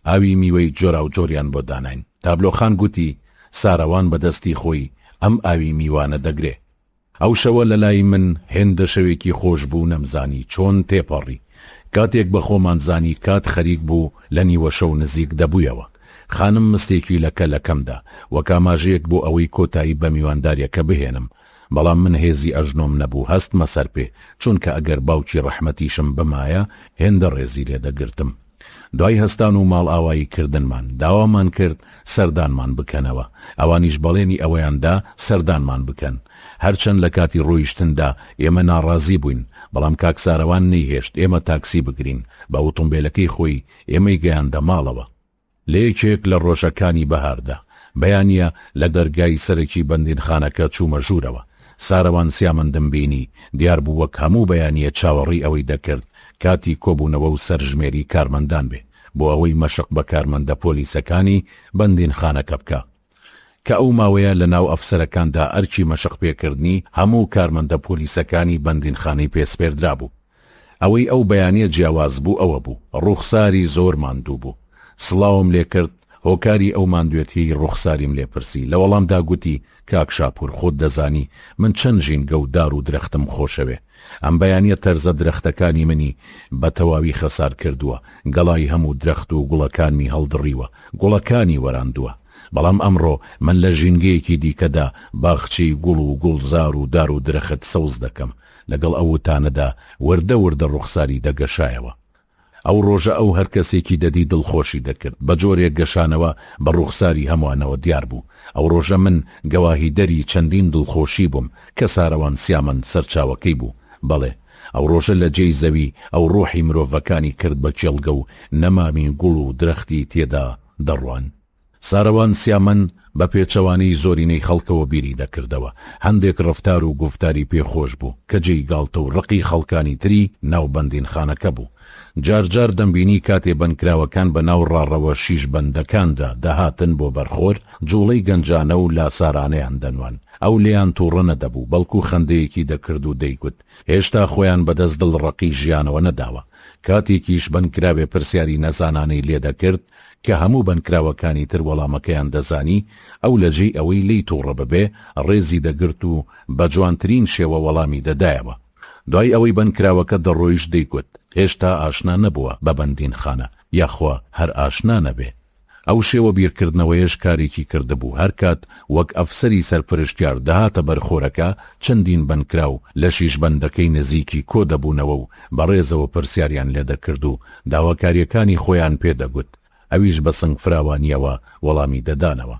ئاوی میوەی جۆرا و جۆریان بۆ داناین. تابلۆخان گوتی ساروان بەدەستی خۆی ئەم ئاوی میوانە دەگرێ. ئەو شەوە لە لای من هێندە شەوێکی خۆش بوو، نەمزانی چۆن تێپەڕی. کاتێک بە خۆمان زانی کات خەریک بوو لە نیوە شەو نزیک دەبوویەوە. خانم مستێکی لەکە لەکەمدا وەکاماژەیەک بۆ ئەوەی کۆتایی بە میوانداریەکە بهێنم، بەڵام من هێزی ئەژنۆم نەبوو، هەستمە سەر پێ، چونکە ئەگەر باوکی ڕەحمەتیشم بمایە هێندە ڕێزی لێ دەگرتم. دوای هەستان و ماڵ ئاوایی کردنمان داوامان کرد سەردانمان بکەنەوە، ئەوانیش بەڵێنی ئەوەیاندا سەردانمان بکەن. هەرچەند لە کاتی ڕۆیشتندا ئێمە ناڕازی بووین، بەڵام کاک ساروان نەیهێشت ئێمە تاکسی بگرین، بە ئۆتۆمبیلەکەی خۆی ئێمەی گەیاندە ماڵەوە. لە یەکێک لە ڕۆژەکانی بەهاردا بەیانیە لە دەرگای سەرەکی بەندینخانەکە چوومە ژوورەوە. ساروان سیامەندم بینی، دیار بوو وەک هەموو بەیانیە چاوەڕی ئەوەی دەکرد کاتی کۆبوونەوە و سەرژمێری کارمەندان بێ بۆ ئەوەی مەشق بە کارمەندە پۆلیسەکانی بەندینخانەکە بکە، کە ئەو ماوەیە لە ناو ئەفسەرەکاندا ئەرکی مەشق پێکردنی هەموو کارمەندە پۆلیسەکانی بەندینخانەی پێسپێردرا بوو. ئەوەی ئەو بەیانیە جیاواز بوو ئەوە بوو، ڕوخساری زۆر ماندوو بوو. سڵاوم لێ کرد، هۆکاری ئەو ماندوێتی ڕوخساریم لێپرسی، لە وەڵامدا گوتی کاک شاپور خۆت دەزانی من چەند ژینگە و دار و درەختم خۆشەوێ. ئەم بەیانیە تەرزە درەختەکانی منی بە تەواوی خەسار کردووە، گەڵای هەموو درەخت و گوڵەکانی هەڵدڕیوە، گوڵەکانی وەراندووە. بەڵام ئەمڕۆ من لە ژینگەیەکی دیکەدا باخچەی گوڵ و گوڵزار و دار و درەخت سەوز دەکەم، لەگەڵ ئەو وتانەدا وەردە وەردە ڕوخساری دەگەشایەوە. ئەو ڕۆژە ئەو هەر کەسێکی دەدی دڵخۆشی دەکرد، بە جۆرێک گەشانەوە بە ڕوخساری هەمووانەوە دیار بوو. ئەو ڕۆژە من گەواهی دەری چەندین دڵخۆشی بووم کە ساروان سیامەند سەرچاوەکەی بوو. بەڵێ ئەو ڕۆژە لە جێی زەوی ئەو ڕۆحی مرۆڤەکانی کرد بە چێڵگە و نەمامی گوڵ و درەختی تێدا دەڕوان. ساروان سیامەند بە پێچەوانەی زۆرینەی خەڵکەوە بیری دەکردەوە، هەندێک ڕەفتار و گفتاری پێخۆش بوو کە جێی گاڵتە و ڕقی خەڵکانی تری ناو بەندینخانەکە بوو. جارجار دەمبینی کاتێ بنکراوەکان بە ناو ڕاڕەوە شیش بەندەکاندا دەهاتن بۆ بەرخۆر، جوڵەی گەنجانە و لاسارانەیان دەنوان. ئەو لێیان تووڕە نەدەبوو، بەڵکو خەندەیەکی دەکرد و دەیگوت هێشتا خۆیان بەدەست دڵڕقی ژیانەوە نەداوە. کاتێکیش بنکراوێ پرسیاری نەزانانەی لێ دەکرد کە هەموو بنکراوەکانی تر وەڵامەکەیان دەزانی، ئەو لەجێی ئەوەی لی تووڕە ببێ ڕێزی دەگرت و بە جوانترین شێوە وەڵامی دەدایەوە. دوای ئەوەی بنکراوەکە دەڕۆیشت دەیگوت هێشتا ئاشنا نەبووە بە بەندینخانە، یاخوا هەر ئاشنا نەبێ. ئەو شێوە بیرکردنەوەیش کارێکی کردبوو، هەر کات وەک ئەفسەری سەرپرشتیار دەهاتە بەرخۆرەکە چەندین بنکراو لە شیش بەندەکەی نزیکی کۆ دەبوونەوە و بەڕێزەوە پرسیاریان لێ دەکرد و داواکاریەکانی خۆیان پێدەگوت. ئەویش بە سنگ فراوانیەوە وەڵامی دەدانەوە.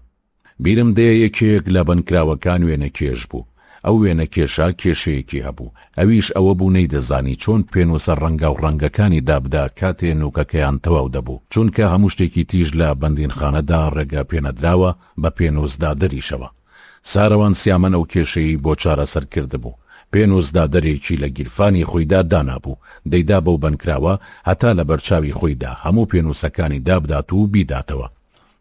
بیرم دێ یەکێک لە بنکراوەکان وێنە کێش بوو. ئەو وێنە کێشە کێشەیەکی هەبوو. ئەویش ئەوە بوو نەیدەزانی چۆن پێنووسە ڕەنگە و ڕەنگەکانی دابدا کاتێ نوکەکەیان تەواو دەبوو، چونکە هەموو شتێکی تیژ لە بەندینخانەدا ڕێگە پێنەدراوە بە پێنووسدا دەریشەوە. سارەوان سیامەن ئەو کێشەی بۆ چارەسەر کردبوو. پێنووسدا دەرێکی لە گیرفانی خۆیدا دانابوو، دەیدا بەو بنکراوە هەتا لە بەرچاوی خۆیدا هەموو پێنووسەکانی دابدات و بیداتەوە.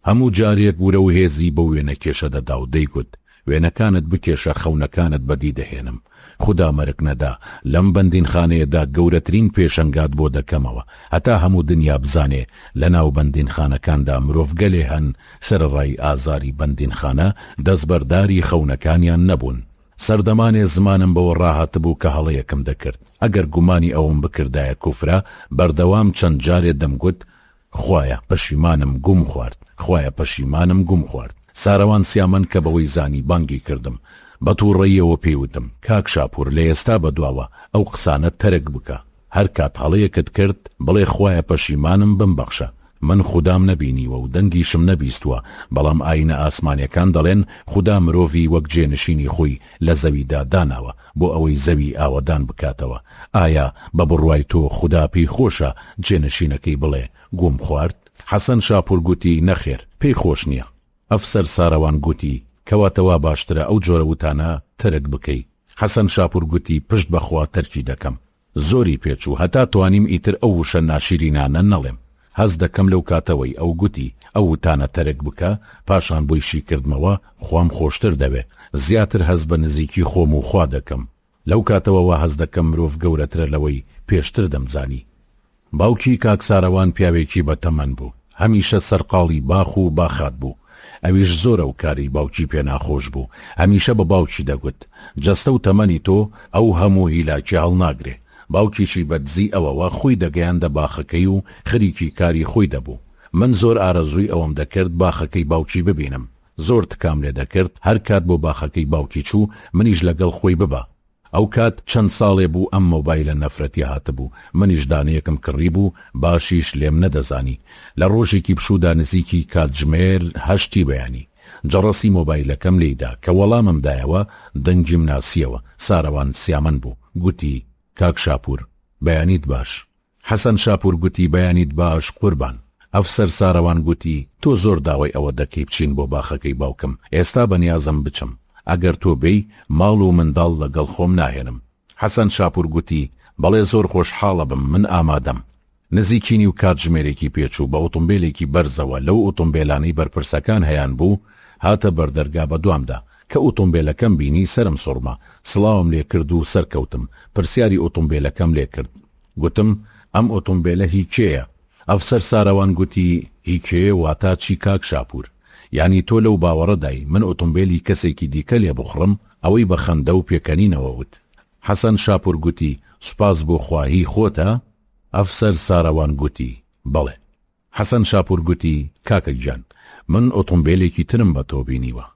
هەموو جارێک وورە و هێزی بە وێنە کێشە دەدا و دەیگوت وێنەکانت بکێشە خەونەکانت بەدی دەهێنم. خدا مەرگ نەدا لەم بەندینخانەیەدا گەورەترین پێشەنگات بۆ دەکەمەوە هەتا هەموو دنیا بزانێ لە ناو بەندینخانەکاندا مرۆڤ گەلێ هەن سەرڕای ئازاری بەندینخانە دەستبەرداری خەونەکانیان نەبوون. سەردەمانێ زمانم بەوە ڕاهات بوو کە هەڵەیەکم دەکرد. ئەگەر گومانی ئەوم بکردایە کوفرە بەردەوام چەند جارێ دەمگوت خوایە پەشیمانم گوم خوارد، خوایە پەشیمانم گوم خوارد. سارەوان سیامەن کە بەوەی زانی بانگی کردم. بە تووڕەیەوە پێیوتم کاک شاپور لە ئێستا بەدواوە ئەو قسانە تەرک بکە. هەر کات هەڵەیەکت کرد بڵێ خوایە پەشیمانم بمبەخشە. من خودام نەبینیوە و دەنگیشم نەبیستووە، بەڵام ئاینە ئاسمانیەکان دەڵێن خدا مرۆڤی وەک جێنشینی خۆی لە زەویدا داناوە بۆ ئەوەی زەوی ئاوەدان بکاتەوە. ئایا بە بڕوای تۆ خدا پێی خۆشە جێنشینەکەی بڵێ گوم خوارد؟ حەسەن شاپور گوتی نەخێر پێی خۆش نییە. ئەفسەر سارەوان گوتی کەواتەوە باشترە ئەو جۆرە وتانە تەرک بکەی. حەسەن شاپور گوتی پشت بەخوا تەرکی دەکەم، زۆری پێچوو هەتا توانیم ئیتر ئەو وشە ناشیرینانە نەڵێم. هەز دەکەم لەو کاتەوەی ئەو گوتی ئەو وتانە تەرک بکە پاشان بۆی شیکردمەوە خۆم خۆشتر دەوێ، زیاتر هەز بە نزیکی خۆم و خوا دەکەم. لەو کاتەوەوە هەز دەکەم مرۆڤ گەورەترە لەوەی پێشتر دەمزانی. باوکی کاک سارەوان پیاوێکی بەتەمەن بوو، هەمیشە سەرقاڵی باخ و باخات بوو. ئەویش زۆرە و کاری باوکی پێ ناخۆش بوو. هەمیشە بە باوکی دەگوت جەستە و تەمەنی تۆ ئەو هەموو هیلاکی هەڵناگرێ. باوکیشی بەدزی ئەوەوە خۆی دەگەیاندە باخەکەی و خەریکی کاری خۆی دەبوو. من زۆر ئارەزووی ئەوەم دەکرد باخەکەی باوکی ببینم، زۆر تکام لێ دەکرد هەر کات بۆ باخەکەی باوکی چوو منیش لەگەڵ خۆی ببە. ئەو کات چەند ساڵێ بوو ئەم مۆبایلە نەفرەتی هاتبوو، منیش دانەیەکم کڕی بوو باشیش لێم نەدەزانی. لە ڕۆژێکی بشوودا نزیکی کاتژمێر هەشتی بەیانی جەڕەسی مۆبایلەکەم لێیدا کە وەڵامم دایەوە دەنگیم ناسیەوە. سارەوان سیامەن بوو، گوتی کاک شاپور بەیانیت باش. حەسەن شاپور گوتی بەیانیت باش قوربان. ئەفسەر سارەوان گوتی تۆ زۆر داوای ئەوە دەکەی بچین بۆ باخەکەی باوکم، ئێستا بەنیازم بچم، ئەگەر تۆ بێی ماڵ و منداڵ لەگەڵ خۆم ناهێنم. حەسەن شاپور گوتی بەڵێ زۆر خۆشحاڵە بم، من ئامادەم. نزیکینی و کاتژمێرێکی پێچوو بە ئۆتۆمبیلێکی بەرزەوە لەو ئۆتۆمبیلانەی بەرپرسەکان هەیان بوو هاتە بەردەرگا بە دوامدا کە ئۆتۆمبیلەکەم بینی سرم سوڕما، سڵاوم لێ کرد و سەرکەوتم. پرسیاری ئۆتۆمبیلەکەم لێ کرد، گوتم ئەم ئۆتۆمبیلە هی کێیە؟ ئەفسەر سارەوان گوتی هی کێ واتە چی کاک شاپور؟ یعنی تۆ لەو باوەڕەدای من ئۆتۆمبیلی کەسێکی دیکە لێ بخڕم؟ ئەوەی بە خەندە و پێکەنینەوە وت. حەسەن شاپور گوتی سوپاس بۆ خواهی خۆتە؟ ئەفسەر سارەوان گوتی بەڵێ. حەسەن شاپور گوتی کاکە گیان من ئۆتۆمبیلێکی ترم بە تۆ بینیوە.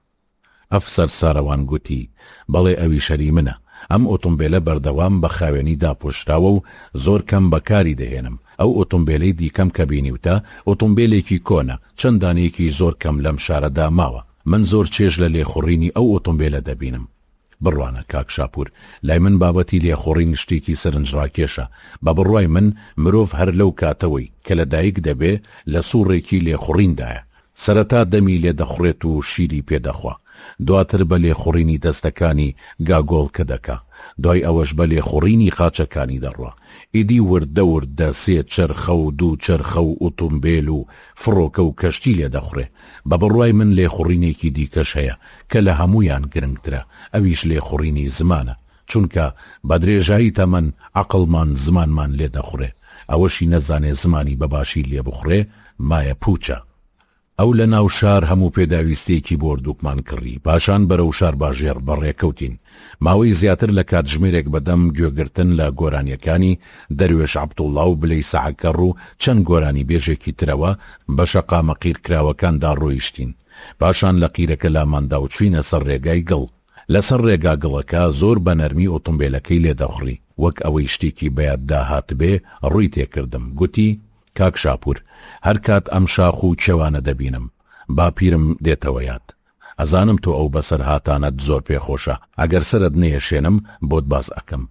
ئەفسەر سارەوان گوتی بەڵێ ئەوی شەری منە، ئەم ئۆتۆمبیلە بەردەوام بە خاوێنی داپۆشراوە و زۆر کەم بەکاری دەهێنم. ئەو ئۆتۆمبیلەی دیکەم کە بینیوتە ئۆتۆمبیلێکی کۆنە، چەندانەیەکی زۆر کەم لەم شارەدا ماوە. من زۆر چێژ لە لێخوڕینی ئەو ئۆتۆمبیلە دەبینم. بڕوانە کاک شاپور، لای من بابەتی لێخوڕین شتێکی سەرنجڕاکێشە. بە بڕوای من مرۆڤ هەر لەو کاتەوەی کە لە دایک دەبێ لە سوڕێکی لێخوڕیندایە. سەرەتا دەمی لێ دەخوڕێت و شیری پێدەخوا، دواتر بە لێخوڕینی دەستەکانی گاگۆڵ کە دەکا، دوای ئەوەش بە لێخوڕینی خاچەکانی دەڕوا. ئیدی وردە وردە سێ چەرخە و دوو چەرخە و ئۆتۆمبیل و فڕۆکە و کەشتی لێ دەخوڕێ. بە بڕوای من لێخوڕینێکی دیکەش هەیە کە لە هەمویان گرنگترە، ئەویش لێخوڕینی زمانە، چونکە بە درێژایی تەمەن عەقڵمان زمانمان لێ دەخوڕێ. ئەوەشی نەزانێ زمانی بەباشی لێ بخوڕێ مایە پوچە. ئەو لە ناو شار هەموو پێداویستێکی بۆردووکمان کڕی، پاشان بەرەو شار باژێر بەڕێکەوتین. ماوەی زیاتر لە کاتژمێرێک بەدەم گوێگرتن لە گۆرانیەکانی دەروێش عەبدوڵڵا و بلەی سەعەکەڕ و چەند گۆرانی بێژێکی ترەوە بە شەقامە قیرکراوەکاندا ڕۆیشتین. پاشان لە قیرەکە لاماندا و چوینە سەر ڕێگای گڵ. لەسەر ڕێگا گڵەکە زۆر بە نەرمی ئۆتۆمبیلەکەی لێدەخڕی، وەک ئەوەی شتێکی بەیاددا هاتبێ ڕووی تێکردم. گوتی کاک شاپور هەر کات ئەم شاخ و کێوانە دەبینم باپیرم دێتەوە یاد. ئەزانم تۆ ئەو بەسەر هاتانەت زۆر پێخۆشە، ئەگەر سەرت نەیەشێنم بۆت باز ئەکەم.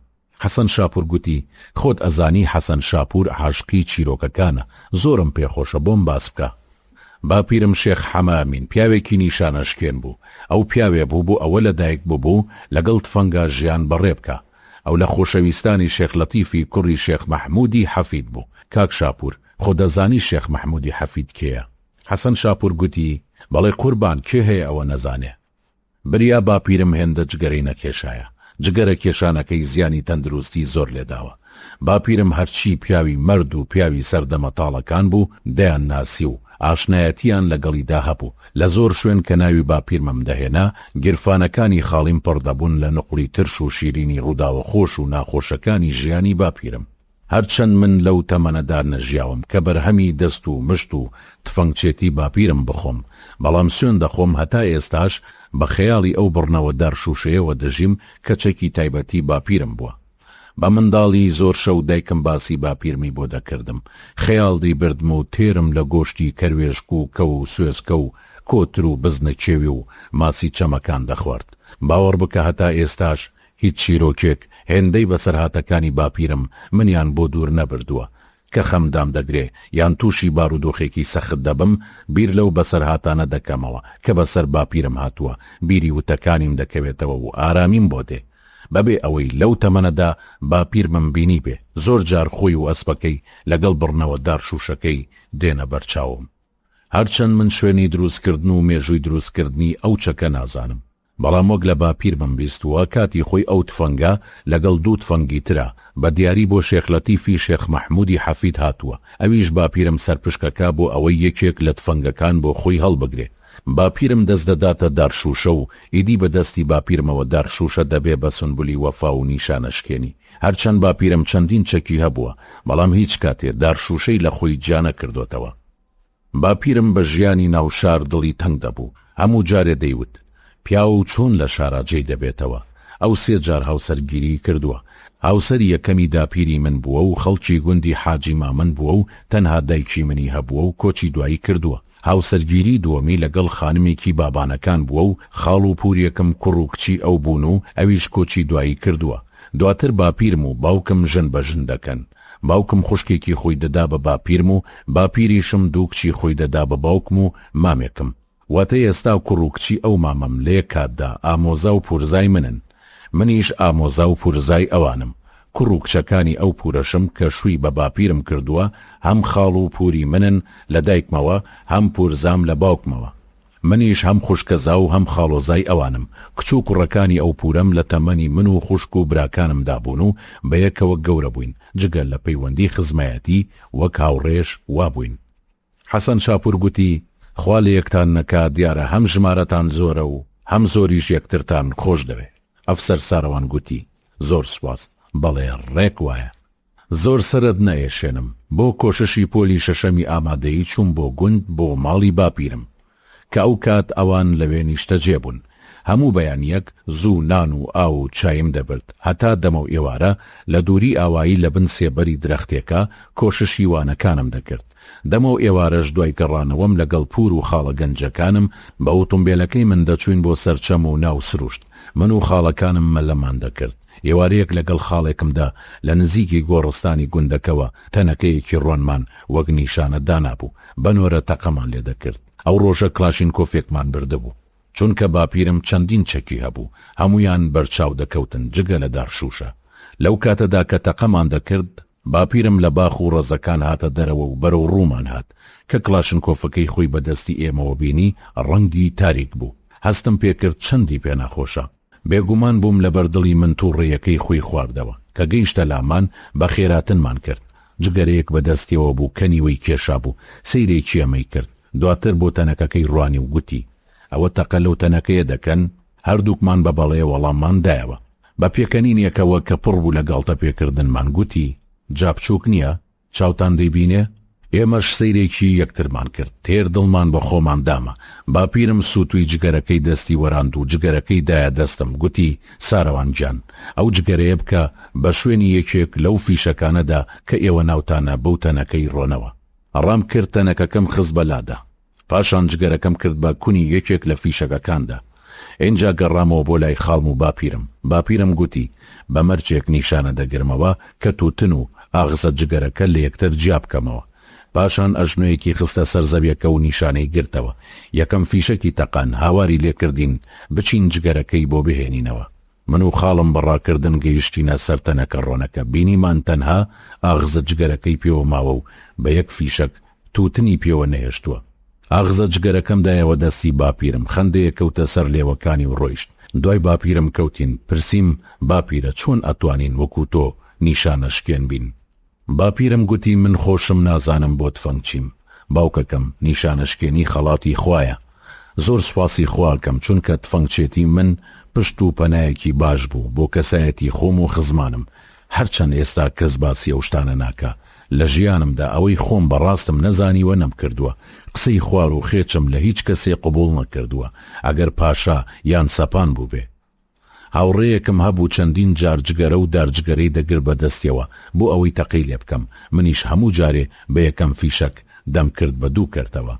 حەسەن شاپور گوتی خۆت ئەزانی حەسەن شاپور عاشقی چیرۆکەکانە، زۆرم پێخۆشە بۆم باس بکە. باپیرم شێخ حەمامین پیاوێکی نیشانەشکێن بوو، ئەو پیاوێ بوو ئەوە لەدایک بوو لەگەڵ تفەنگا ژیان بەڕێ بکە. ئەو لە خۆشەویستانی شێخ لەتیفی کوڕی شێخ مەحموودی حەفید بوو. کاک شاپور خۆ دەزانی شێخ مەحموودی حەفید کێیە؟ حەسەن شاپور گوتی بەڵێ قوربان کێ هەیە ئەوە نەزانێ. بریا باپیرم هێندە جگەرەی نەکێشایە، جگەرە کێشانەکەی زیانی تەندروستی زۆر لێداوە. باپیرم هەرچی پیاوی مرد و پیاوی سەردەمەتاڵەکان بوو دەیان ناسی و ئاشنایەتیان لەگەڵیدا هەبوو. لە زۆر شوێن کە ناوی باپیرمم دەهێنا گرفانەکانی خاڵیم پڕ دەبوون لە نقڵی ترش و شیرینی ڕووداوە خۆش و ناخۆشەکانی ژیانی باپیرم. هەرچەند من لەو تەمەنەدا نەژیاوم کە بەرهەمی دەست و مشت و تفەنگچێتی باپیرم بخۆم، بەڵام سوێن دەخۆم هەتا ئێستاش بە خەیاڵی ئەو بڕنەوە دارشوشەیەوە دەژیم کە چەکی تایبەتی باپیرم بووە. بە منداڵی زۆر شەو دایکم باسی باپیرمی بۆ دەکردم، خەیاڵی بردم و تێرم لە گۆشتی کەروێشک و کەو و سوێسکە و کۆتر و بزنە کێوی و ماسی چەمەکان دەخوارد. باوەڕ بکە هەتا ئێستاش هیچ چیرۆکێک هێندەی بەسەرهاتەکانی باپیرم منیان بۆ دوور نەبردووە کە خەمدام دەگرێ یان تووشی بارودۆخێکی سەخت دەبم بیر لەو بەسەرهاتانە دەکەمەوە کە بەسەر باپیرم هاتووە، بیری وتەکانیم دەکەوێتەوە و ئارامیم بۆ دێ. بەبێ ئەوەی لەو تەمەنەدا باپیرمم بینی بێ زۆر جار خۆی و ئەسپەکەی لەگەڵ بڕنەوە دارشوشەکەی دێنە بەرچاوم. هەرچەند من شوێنی دروستکردن و مێژووی دروستکردنی ئەو چەکە نازانم، بەڵام وەک لە باپیرمم بیستووە کاتی خۆی ئەو تفەنگە لەگەڵ دوو تفەنگی ترە بە دیاری بۆ شێخ لەتیفی شێخ مەحموودی حەفید هاتووە. ئەویش باپیرم سەرپشکەکە بۆ ئەوەی یەکێک لە تفەنگەکان بۆ خۆی هەڵبگرێ. باپیرم دەست دەداتە دارشوشە و ئیدی بەدەستی باپیرمەوە دارشوشە دەبێ بە سنبولی وەفا و نیشانەشکێنی. هەرچەند باپیرم چەندین چەکی هەبووە بەڵام هیچ کاتێ دارشوشەی لە خۆی جانە کردوتەوە. باپیرم بە ژیانی ناوشار دڵی تەنگ دەبوو، هەموو جارێ دەیوت پیا و چۆن لە شاراجێی دەبێتەوە. ئەو سێ جار هاوسەرگیری کردووە. هاوسەری یەکەمی داپیری من بووە و خەڵکی گوندی حاجی مامن بووە و تەنها دایکی منی هەبووە و کۆچی دوایی کردووە. هاوسەرگیری دووەمی لەگەڵ خانمێکی بابانەکان بووە و خاڵ و پوریەکەم کوڕ و کچی ئەو بوون و ئەویش کۆچی دوایی کردووە. دواتر باپیرم و باوکم ژن بە ژن دەکەن. باوکم خوشکێکی خۆی دەدا بە باپیرم و باپیریشم دوو کچی خۆی دەدا بە باوکم و مامێکم. واتە ئێستا کوڕ و کچی ئەو مامەم لێ کاتدا ئامۆزا و پورزای منن، منیش ئامۆزا و پورزای ئەوانم. کوڕ و کچەکانی ئەو پورەشم کە شووی بە باپیرم کردووە هەم خاڵ و پوری منن لە دایکمەوە هەم پورزام لە باوکمەوە. منیش هەم خوشکەزا و هەم خاڵۆزای ئەوانم. کچ و کوڕەکانی ئەو پورەم لە تەمەنی من و خوشک و براکانم دابوون و بەیەکەوە گەورە بووین، جگەل لە پەیوەندی خزمایەتی وەک هاوڕێش وابووین. حەسەن شاپور گوتی خوا لە یەکتان نەکا دیارە هەم ژمارەتان زۆرە و هەم زۆریش یەکترتان خۆش دەوێ. ئەفسەر ساروان گوتی زۆر سوپاس، بەڵێ ڕێک وایە. زۆر سەرت نەیەشێنم، بۆ کۆششی پۆلی شەشەمی ئامادەیی چوون بۆ گوند بۆ ماڵی باپیرم کە ئەو کات ئەوان لەوێ نیشتە جێبوون. هەموو بەیانیەک زوو نان و ئاو و چایم دەبرد هەتا دەمە و ئێوارە لە دووری ئاوایی لە بن سێبەری درەختێکە کۆششی وانەکانم دەکرد. دەمە و ئێوارەش دوای گەڕانەوەم لەگەڵ پور و خاڵە گەنجەکانم بە ئۆتۆمبیلەکەی من دەچوین بۆ سەرچەم و ناو سروشت. من و خاڵەکانم مەلەمان دەکرد. ئێوارەیەک لەگەڵ خاڵێکمدا لە نزیکی گۆڕستانی گوندەکەوە تەنەکەیەکی ڕۆنمان وەک نیشانە دانابوو بەنۆرە تەقەمان لێ دەکرد. ئەو ڕۆژە کلاشین کۆفێکمان بردەبوو چونکە باپیرم چەندین چەکی هەبوو، هەمویان بەرچاو دەکەوتن جگە لە دارشوشە. لەو کاتەدا کە تەقەمان دەکرد باپیرم لە باخ و ڕەزەکان هاتە دەرەوە و بەرەو ڕوومان هات کە کلاشن کۆفەکەی خۆی بەدەستی ئێمەوە بینی ڕەنگی تاریک بوو. هەستم پێکرد چەندی پێ ناخۆشە. بێگومان بووم لە بەردڵی من تووڕێیەکەی خۆی خواردەوە کە گەیشتە لامان بە خێراتنمان کرد. جگەرەیەک بەدەستیەوە بوو کەنیوەی کێشا بوو، سەیرێکی ئەمەی کرد. دواتر بۆ تەنەکەکەی ڕوانی و گوتی ئەوە تەقە لەو تەنەکەیە دەکەن. هەردووکمان بە بەڵێ وەڵاممان دایەوە. بە پێکەنینێکەوە کە پڕ بوو لە گاڵتە پێکردنمان گوتی جا بچووک نییە چاوتان دەیبینێ؟ ئێمەش سەیرێکی یەکترمان کرد. تێر دڵمان بە خۆمان دامە. باپیرم سووتوی جگەرەکەی دەستی وەراند و جگەرەکەی دایە دەستم. گوتی ساروان گیان ئەو جگەرەیە بکە بە شوێنی یەکێک لەو فیشەکانەدا کە ئێوە ناوتانە بەو تەنەکەی ڕۆنەوە. ڕام کرد تەنەکەکەم خست بەلادا، پاشان جگەرەکەم کرد بە کونی یەکێک لە فیشەکەکاندا. اینجا گەڕامەوە بۆ لای خاڵم و باپیرم گوتی بە مەرجێک نیشانە دەگرمەوە کە تووتن و ئاغزە جگەرەکە لە یەکتر جیا بکەمەوە. پاشان ئەژنۆیەکی خستە سەر زەویەکە و نیشانەی گرتەوە. یەکەم فیشەکی تەقان هاواری لێکردین بچین جگەرەکەی بۆ بهێنینەوە. من و خاڵم بەڕاکردن گەیشتینە سەر تەنەکە ڕۆنەکە، بینیمان تەنها ئاغزە جگەرەکەی پێوە ماوە و بە یەک فیشەک تووتنی پێوە نەهێشتووە. ئاغزە جگەرەکەم دایەوە دەستی باپیرم، خەندەیە کەوتە سەر لێوەکانی و ڕۆیشت. دوای باپیرم کەوتین، پرسییم باپیرە چۆن ئەتوانین وەکو تۆ نیشانە شکێن بین؟ باپیرم گوتی من خۆشم نازانم بۆ تفەنگ چیم، باوکەکەم نیشانەشکێنی خەڵاتی خوایە. زۆر سوپاسی خواکەم چونکە تفەنگچێتی من پشت و پەنایەکی باش بوو بۆ کەسایەتی خۆم و خزمانم. هەرچەند ئێستا کەس باسی ئەو شتانە ناکە، لە ژیانمدا ئەوەی خۆم بەڕاستم نەزانیوە نەمکردووە. قسەی خوار و خێچم لە هیچ کەسێ قبوڵ نەکردووە ئەگەر پاشا یان سەپان بوو بێ. هاوڕێیەکم هەبوو چەندین جار جگەرە و دارجگەرەی دەگر بەدەستیەوە بۆ ئەوەی تەقی لێ بکەم. منیش هەموو جارێ بە یەکەم فیشەک دەم کرد بە دوو کردەوە.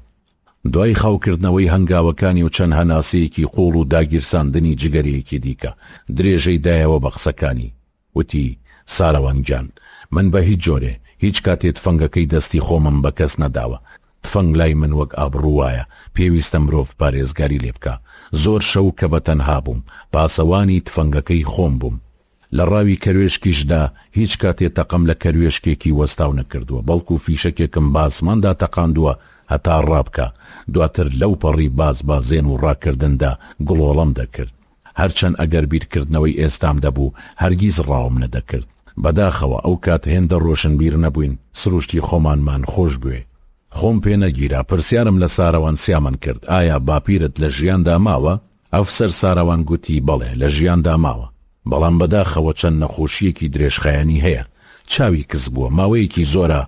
دوای خاوکردنەوەی هەنگاوەکانی و چەند هەناسەیەکی قوڵ و داگیرساندنی جگەرەیەکی دیکە درێژەی دایەوە بە قسەکانی. وتی ساروانجان، من بە هیچ جۆرێ هیچ کاتێ تفەنگەکەی دەستی خۆمم بە کەس نەداوە. تفەنگ لای من وەک ئابڕوایە، پێویستە مرۆڤ پارێزگاری لێ بکە. زۆر شەو کە بە تەنها بووم پاسەوانی تفەنگەکەی خۆم بووم. لە ڕاوی کەروێشکیشدا هیچ کاتێ تەقەم لە کەروێشکێکی وەستاو نەکردووە، بەڵکو فیشەکێکم باسماندا تەقاندووە هەتا ڕابکە. دواتر لەو پەڕی بازێن و ڕاکردندا گڵۆڵەم دەکرد. هەرچەند ئەگەر بیرکردنەوەی ئێستام دەبوو هەرگیز ڕاوم نەدەکرد. بەداخەوە ئەو کات هێندە ڕۆشنبیر نەبووین، سروشتی خۆمانمان خۆش بوێ. خۆم پێ نەگیرا. پرسیارم لە ساروان سیامان کرد ئایا باپیرت لە ژیاندا ماوە؟ ئەفسەر ساروان گوتی بەڵێ لە ژیاندا ماوە، بەڵام بەداخەوە چەند نەخۆشیەکی درێژخایەنی هەیە. چاوی کەس بووە، ماوەیەکی زۆرە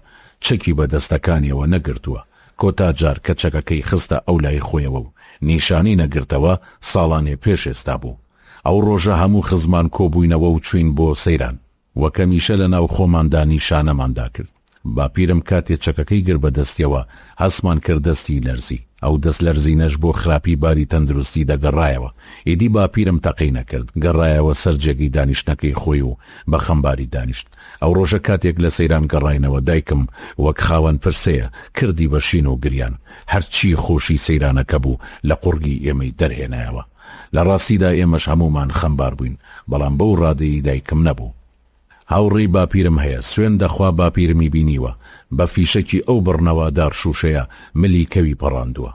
چەکی بە دەستەکانیەوە نەگرتووە. کۆتا جار کە چەکەکەی خستە ئەو لای خۆیەوە و نیشانی نەگرتەوە ساڵانێ پێش ئێستا بوو. ئەو ڕۆژە هەموو خزمان کۆبووینەوە و چوین بۆ سەیران، وەکەمیشە لە ناو خۆماندا نیشانەماندا کرد. باپیرم کاتێ چەکەکەی گر بە دەستیەوە هەسمان کرد دەستی لەرزی. ئەو دەست لەرزینەش بۆ خراپی باری تەندروستی دەگەڕایەوە. ئیدی باپیرم تەقی نەکرد، گەڕایەوە سەر جێگەی دانیشتنەکەی خۆی و بە خەمباری دانیشت. ئەو ڕۆژە کاتێک لە سەیران گەڕاینەوە دایکم وەک خاوەن پرسەیە کردی بە شین و گریان. هەرچی خۆشی سەیرانەکە بوو لە قوڕگی ئێمەی دەرهێنایەوە. لە ڕاستیدا ئێمەش هەمومان خەمبار بووین، بەڵام بەو ڕادەی دایکم نەبوو. هاوڕێی باپیرم هەیە، سوێن دەخوا باپیرمی بینیوە بە فیشەکی ئەو بڕنەوادار شوشەیە ملی کەوی پەڕاندووە.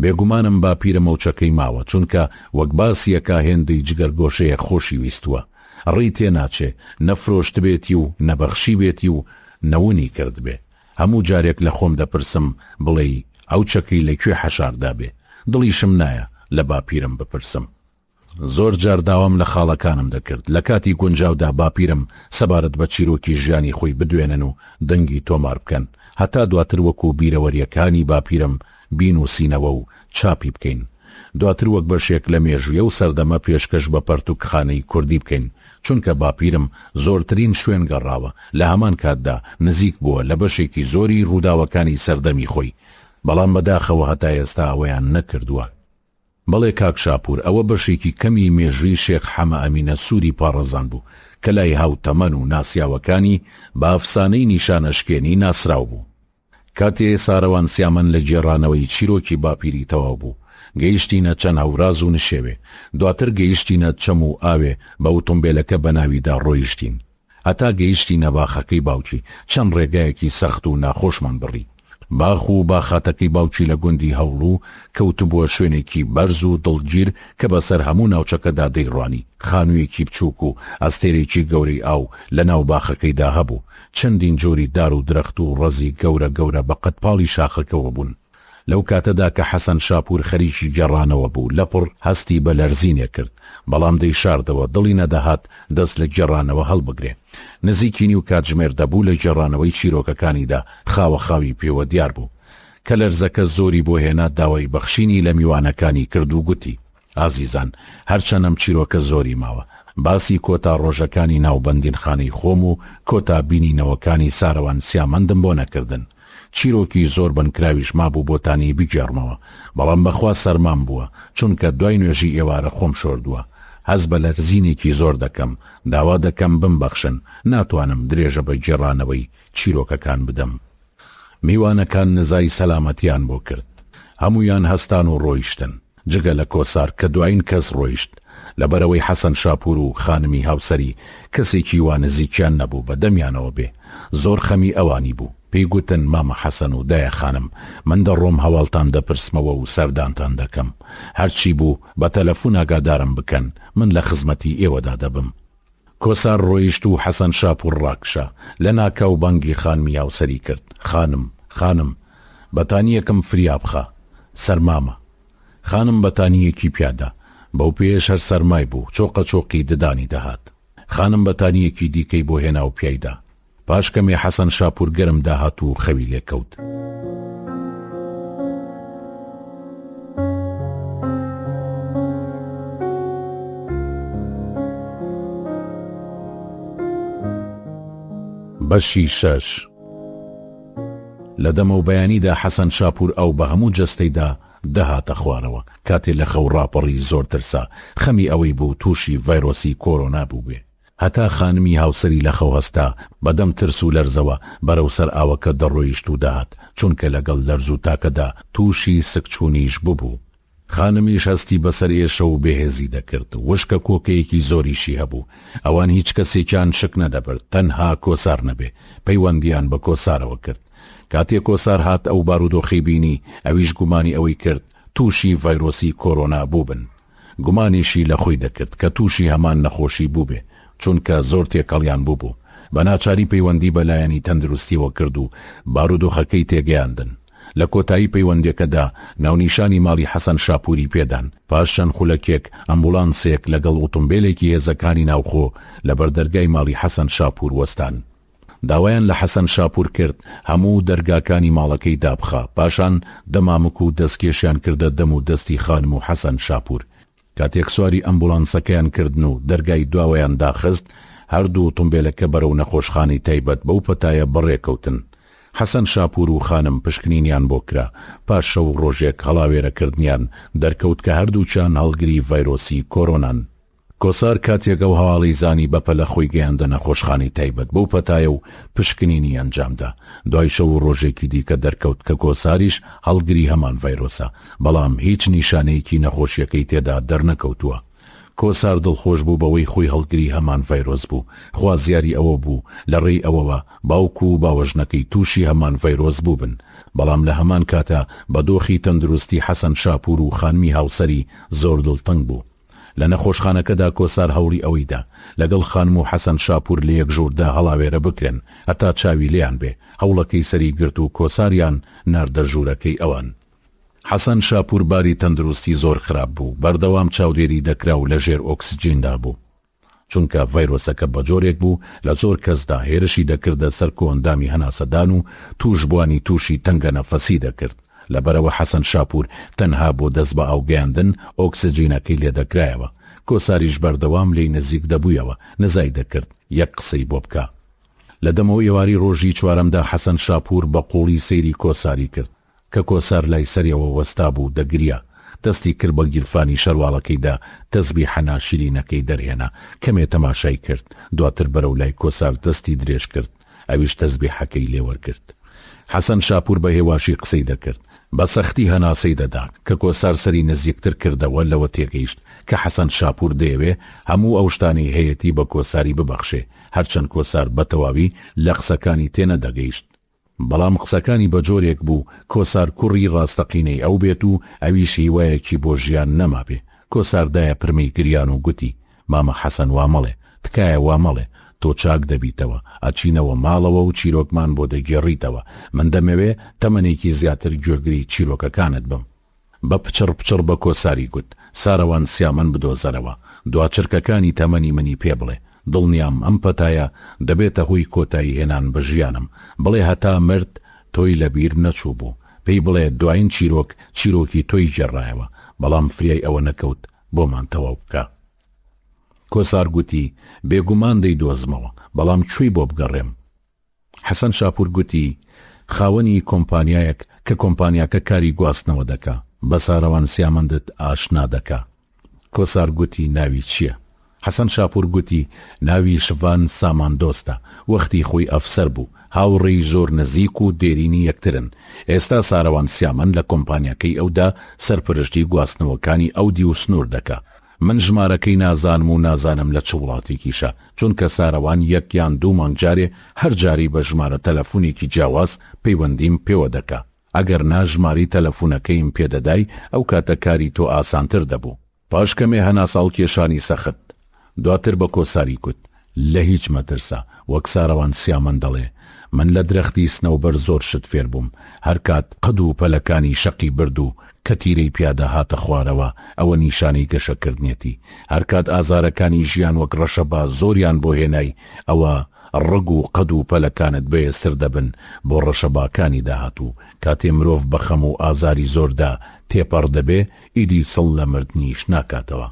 بێگومانم باپیرە مەوچەکەی ماوە، چونکە وەک باسیەکە هێندەی جگەرگۆشەیە خۆشی ویستووە. ڕێی تێناچێ نەفرۆشت بێتی و نەبەخشی بێتی و نەونی کرد بێ. هەموو جارێک لە خۆم دەپرسم بڵێ ئەو چەکەی لەکوێ حەشاردا بێ، دڵیشم نایە لە باپیرم بپرسم. زۆر جار داوام لە خاڵەکانم دەکرد لە کاتی گونجاودا باپیرم سەبارەت بە چیرۆکی ژیانی خۆی بدوێنن و دەنگی تۆمار بکەن، هەتا دواتر وەکو بیرەوەریەکانی باپیرم بینوسینەوە و چاپی بکەین. دواتر وەک بەشێک لە مێژویە و سەردەمە پێشکەش بە پەرتوکخانەی کوردی بکەین، چونکە باپیرم زۆرترین شوێن گەڕاوە. لە هەمان کاتدا نزیک بووە لە بەشێکی زۆری ڕووداوەکانی سەردەمی خۆی، بەڵام بەداخەوە هەتا ئێستا ئەوەیان نەکردووە. بەڵێ کاک شاپور، ئەوە بەشێکی کەمی مێژووی شێخ حەمە ئەمینە سووری پارەزان بوو کە لای هاوتەمەن و ناسیاوەکانی بە ئەفسانەی نیشانەشکێنی ناسراو بوو. کاتێ ساروان سیامەن لە جێڕانەوەی چیرۆکی باپیری تەواو بوو، گەیشتینە چەند هەوراز و نشێوێ. دواتر گەیشتینە چەم و ئاوێ بە ئۆتۆمبیلەکە بە ناویدا ڕۆیشتین، هەتا گەیشتینە باخەکەی باوکی. چەند ڕێگایەکی سەخت و ناخۆشمان بڕی. باخ و باخاتەکەی باوکی لە گوندی هەوڵوو کەوتبووە شوێنێکی بەرز و دڵگیر کە بەسەر هەموو ناوچەکەدا دەیڕوانی. خانوویەکی بچووک و ئەستێرێکی گەورەی ئاو لە ناو باخەکەیدا هەبوو. چەندین جۆری دار و درەخت و ڕەزی گەورە گەورە بە قەتپاڵی شاخەکەوە بوون. لەو کاتەدا کە حەسەن شاپور خەریکی گێڕانەوە بوو، لەپڕ هەستی بە لەرزینێ کرد، بەڵام دەی شاردەوە دڵی نەدەهات دەست لە گێڕانەوە هەڵبگرێ. نزیکی نیو کاتژمێر دەبوو لە گێڕانەوەی چیرۆکەکانیدا خاوە خاوی پێوە دیار بوو. کە لەرزەکە زۆری بۆ هێنا داوای بەخشینی لە میوانەکانی کرد و گوتی ئازیزان، هەرچەنەم چیرۆکە زۆری ماوە، باسی کۆتا ڕۆژەکانی ناوبەندین خانەی خۆم و کۆتا بینینەوەکانی ساروان سیامەندم بۆ نەکردن. چیرۆکی زۆر بنکراویش مابوو بۆتانی بگێڕمەوە، بەڵام بەخوا سەرمان بووە چونکە دوای نوێژی ئێوارە خۆم شۆردووە. هەز بە لەرزینێکی زۆر دەکەم، داوا دەکەم بمبەخشن، ناتوانم درێژە بە گێڕانەوەی چیرۆکەکان بدەم. میوانەکان نزای سەلامەتیان بۆ کرد، هەمویان هەستان و ڕۆیشتن جگە لە کۆسار کە دوایین کەس ڕۆیشت. لەبەرەوەی حەسەن شاپور و خانمی هاوسەری کەسێکی وا نزیکیان نەبوو بە دەمیانەوە بێ. زۆر خەمی ئەوانی بوو، پێی گوتن مامە حەسەن و دایە خانم، من دەڕۆم هەواڵتان دەپرسمەوە و سەردانتان دەکەم، هەرچی بوو بە تەلەفۆن ئاگادارم بکەن، من لە خزمەتی ئێوەدا دەبم. کۆسار ڕۆیشت و حەسەن شاپور ڕاکشە لە ناکاو بانگی خانمی هاوسەری کرد. خانم بەتانیەکەم فریا بخە. سەرمامە. خانم بەتانیەکی پیادا، بەو پێش هەر سەرمای بوو، چۆقە چۆقی ددانی دەهات. خانم بەتانیەکی دیکەی بۆ هێنا و پیایدا. پاش کەمێ حەسەن شاپور گەرم داهات و خەوی لێکەوت. بەشی 6. لە دەمە و بەیانیدا حەسەن شاپور ئەو بە هەموو جەستەیدا دەهاتە خوارەوە. کاتێ لە خەو ڕاپەڕی زۆر ترسا، خەمی ئەوەی بوو تووشی ڤایرۆسی کۆرۆنا بوو بێ. هەتا خانمی هاوسەری لە خەو هەستا، بەدەم ترس و لەرزەوە بەرەو سەر ئاوەکە دەڕۆیشت و داهات، چونکە لەگەڵ لەرز و تاکەدا تووشی سکچوونیش ببوو. خانمیش هەستی بەسەر ئێشە و بێهێزی دەکرد، وشکە کۆکەیەکی زۆریشی هەبوو. ئەوان هیچ کەسێکیان شک نەدەبرد، تەنها کۆسار نەبێ. پەیوەندیان بە کۆسارەوە کرد. کاتێک کۆسار هات ئەو بارودۆخی بینی، ئەویش گومانی ئەوەی کرد تووشی ڤایرۆسی کۆرۆنا بوو بن. گومانیشی لە خۆی دەکرد کە تووشی هەمان نەخۆشی بوو بێ، چونکە زۆر تێکەڵیان بوو. بە ناچاری پەیوەندی بەلایەنی تەندروستیەوە کرد و بارودۆخەکەی تێگەیاندن. لە کۆتایی پەیوەندەکەدا ناونیشانی ماڵی حەسەن شاپوری پێدان. پاش چەند خولەکێک ئەمبولانسێک لەگەڵ ئۆتۆمبیلێکی هێزەکانی ناوخۆ لە بەردەرگای ماڵی حەسەن شاپور وەستان. داوایان لە حەسەن شاپور کرد هەموو دەرگاکانی ماڵەکەی دابخە. پاشان دەمامک و دەستکێشیان کردە دەم و دەستی خانم و حەسەن شاپور. کاتێک سواری ئەمبولانسەکەیان کردن و دەرگای دواوەیان داخست، هەردوو ئۆتۆمبیلەکە بەرەو نەخۆشخانەی تایبەت بەو پەتایە بەڕێکەوتن. حەسەن شاپور و خانم پشکنینیان بۆ کرا. پاش شەو ڕۆژێک هەڵاوێرەکردنیان دەرکەوت کە هەردووچان هەڵگری ڤایرۆسی کۆرۆنان. کۆسار کاتێک ئەو هەواڵی زانی بەپە لە خۆی گەیاندە نەخۆشخانەی تایبەت بەو پەتایە و پشکنینی ئەنجامدا. دوای شەو و ڕۆژێکی دیکە دەرکەوت کە کۆساریش هەڵگری هەمان ڤایرۆسە، بەڵام هیچ نیشانەیەکی نەخۆشیەکەی تێدا دەرنەکەوتووە. کۆسار دڵخۆش بوو بەوەی خۆی هەڵگری هەمان ڤایرۆس بوو. خوازیاری ئەوە بوو لە ڕێی ئەوەوە باوکو و باوەژنەکەی تووشی هەمان ڤایرۆس بوو بن. بەڵام لە هەمان کاتە بە دۆخی تەندروستی حەسەن شاپور و خانمی هاوسەری زۆر دڵتەنگ بوو. لە نەخۆشخانەکەدا کۆسار هەوڵی ئەوەیدا لەگەڵ خانم و حەسەن شاپور لە یەک ژووردا هەڵاوێرە بکرێن هەتا چاوی لێیان بێ. هەوڵەکەی سەری گرت و کۆساریان ناردە ژوورەکەی ئەوان. حەسەن شاپور باری تەندروستی زۆر خراپ بوو، بەردەوام چاودێری دەکرا و لە ژێر ئۆکسجیندا بوو، چونکە ڤایرۆسەکە بە جۆرێک بوو لە زۆر کەسدا هێرشی دەکردە سەر کۆئەندامی هەناسەدان و توشبوانی تووشی تەنگە نەفەسی دەکرد. لەبەرەوە حەسەن شاپور تەنها بۆ دەست بە ئاوگەیاندن ئۆکسجینەکەی لێ دەکرایەوە. کۆساریش بەردەوام لێی نزیک دەبوویەوە، نزای دەکرد یەک قسەی بۆ بکە. لە دەمەوە ئێواری ڕۆژی چوارەمدا حەسەن شاپور بە قوڵی سەیری کۆساری کرد کە کۆسار لای سەریەوە وەستا بوو دەگریا. دەستی کرد بە گیرفانی شەروالەکەیدا، تەسبیح ناشرینەکەی دەرهێنا، کەمێ تەماشای کرد. دواتر بەرەو لای کۆسار دەستی درێژ کرد، ئەویش تەسبیحەکەی لێوەرگرت. حەسەن شاپور بە هێواشی قسەی دەکرد، بە سەختی هەناسەی دەدا کە کۆسار سەری نزیکتر کردەوە. لەوە تێگەیشت کە حەسەن شاپور دەیەوێ هەموو ئەو شتانی هەیەتی بە کۆساری ببەخشێ، هەرچەند کۆسار بەتەواوی لە قسەکانی تێنەدەگەیشت. بەڵام قسەکانی بە جۆرێک بوو کۆسار کوڕی ڕاستەقینەی ئەو بێت و ئەویش هیوایەکی بۆ ژیان نەما بێ. کۆساردایە پرمەی گریان و گوتی مامە حەسەن وا مەڵێ، تکایە وا مەڵێ، تۆ چاک دەبیتەوە، ئەچینەوە ماڵەوە و چیرۆکمان بۆ دەگێڕیتەوە. من دەمەوێ تەمەنێکی زیاتر گوێگری چیرۆکەکانت بم. بە پچڕ پچڕ بە کۆساری گوت سارەوان سیامەن بدۆزەرەوە، دواچرکەکانی تەمەنی منی پێ بڵێ. دڵنیام ئەم پەتایە دەبێتە هۆی کۆتایی هێنان بە ژیانم. بڵێ هەتا مرد تۆی لەبیر نەچوو بوو، پێی بڵێ دوایین چیرۆکی تۆی گێڕایەوە، بەڵام فریای ئەوە نەکەوت بۆمان تەواو بکە. کۆسار گوتی بێگومان دەیدۆزمەوە، بەڵام کوێی بۆ بگەڕێم؟ حەسەن شاپور گوتی خاوەنی کۆمپانیایەک کە کۆمپانیاکە کاری گواستنەوە دەکا بە ساروان سیامەندت ئاشنا دەکا. کۆسار گوتی ناوی چییە؟ حەسەن شاپور گوتی ناوی شڤان ساماندۆستە، وەختی خۆی ئەفسەر بوو، هاوڕێی زۆر نزیک و دێرینی یەکترن. ئێستا ساروان سیامەند لە کۆمپانیاکەی ئەودا سەرپەرشتی گواستنەوەکانی ئەودی و سنوور دەکا. من ژمارەکەی نازانم و نازانم لە چ وڵاتێکیشە، چونکە ساروان یەک یان دوو مانگ جارێ هەر جاری بە ژمارە تەلەفۆنێکی جیاواز پەیوەندیم پێوە دەکا. ئەگەر نا ژماری تەلەفۆنەکەیم پێدەدای ئەو کاتە کاری تۆ ئاسانتر دەبوو. پاشکەمێ هەنا ساڵ کێشانی سەخت. دواتر بە کۆساری کوت لە هیچ مەترسە، وەک ساروان سیامەند دەڵێ من لە درەختی سنەوبەر زۆر شت فێر بووم. هەر کات قەد و پەلەکانی شەقی برد و کە تیرەی پیادە هاتە خوارەوە ئەوە نیشانەی گەشەکردنیەتی. هەر کات ئازارەکانی ژیان وەک ڕەشەبا زۆریان بۆ هێنای ئەوە ڕگ و قەد و پەلەکانت بەێستر دەبن بۆ ڕەشەباکانی داهاتوو. کاتێ مرۆڤ بەخەم و ئازاری زۆردا تێپەڕ دەبێ ئیدی سڵ لە مردنیش ناکاتەوە.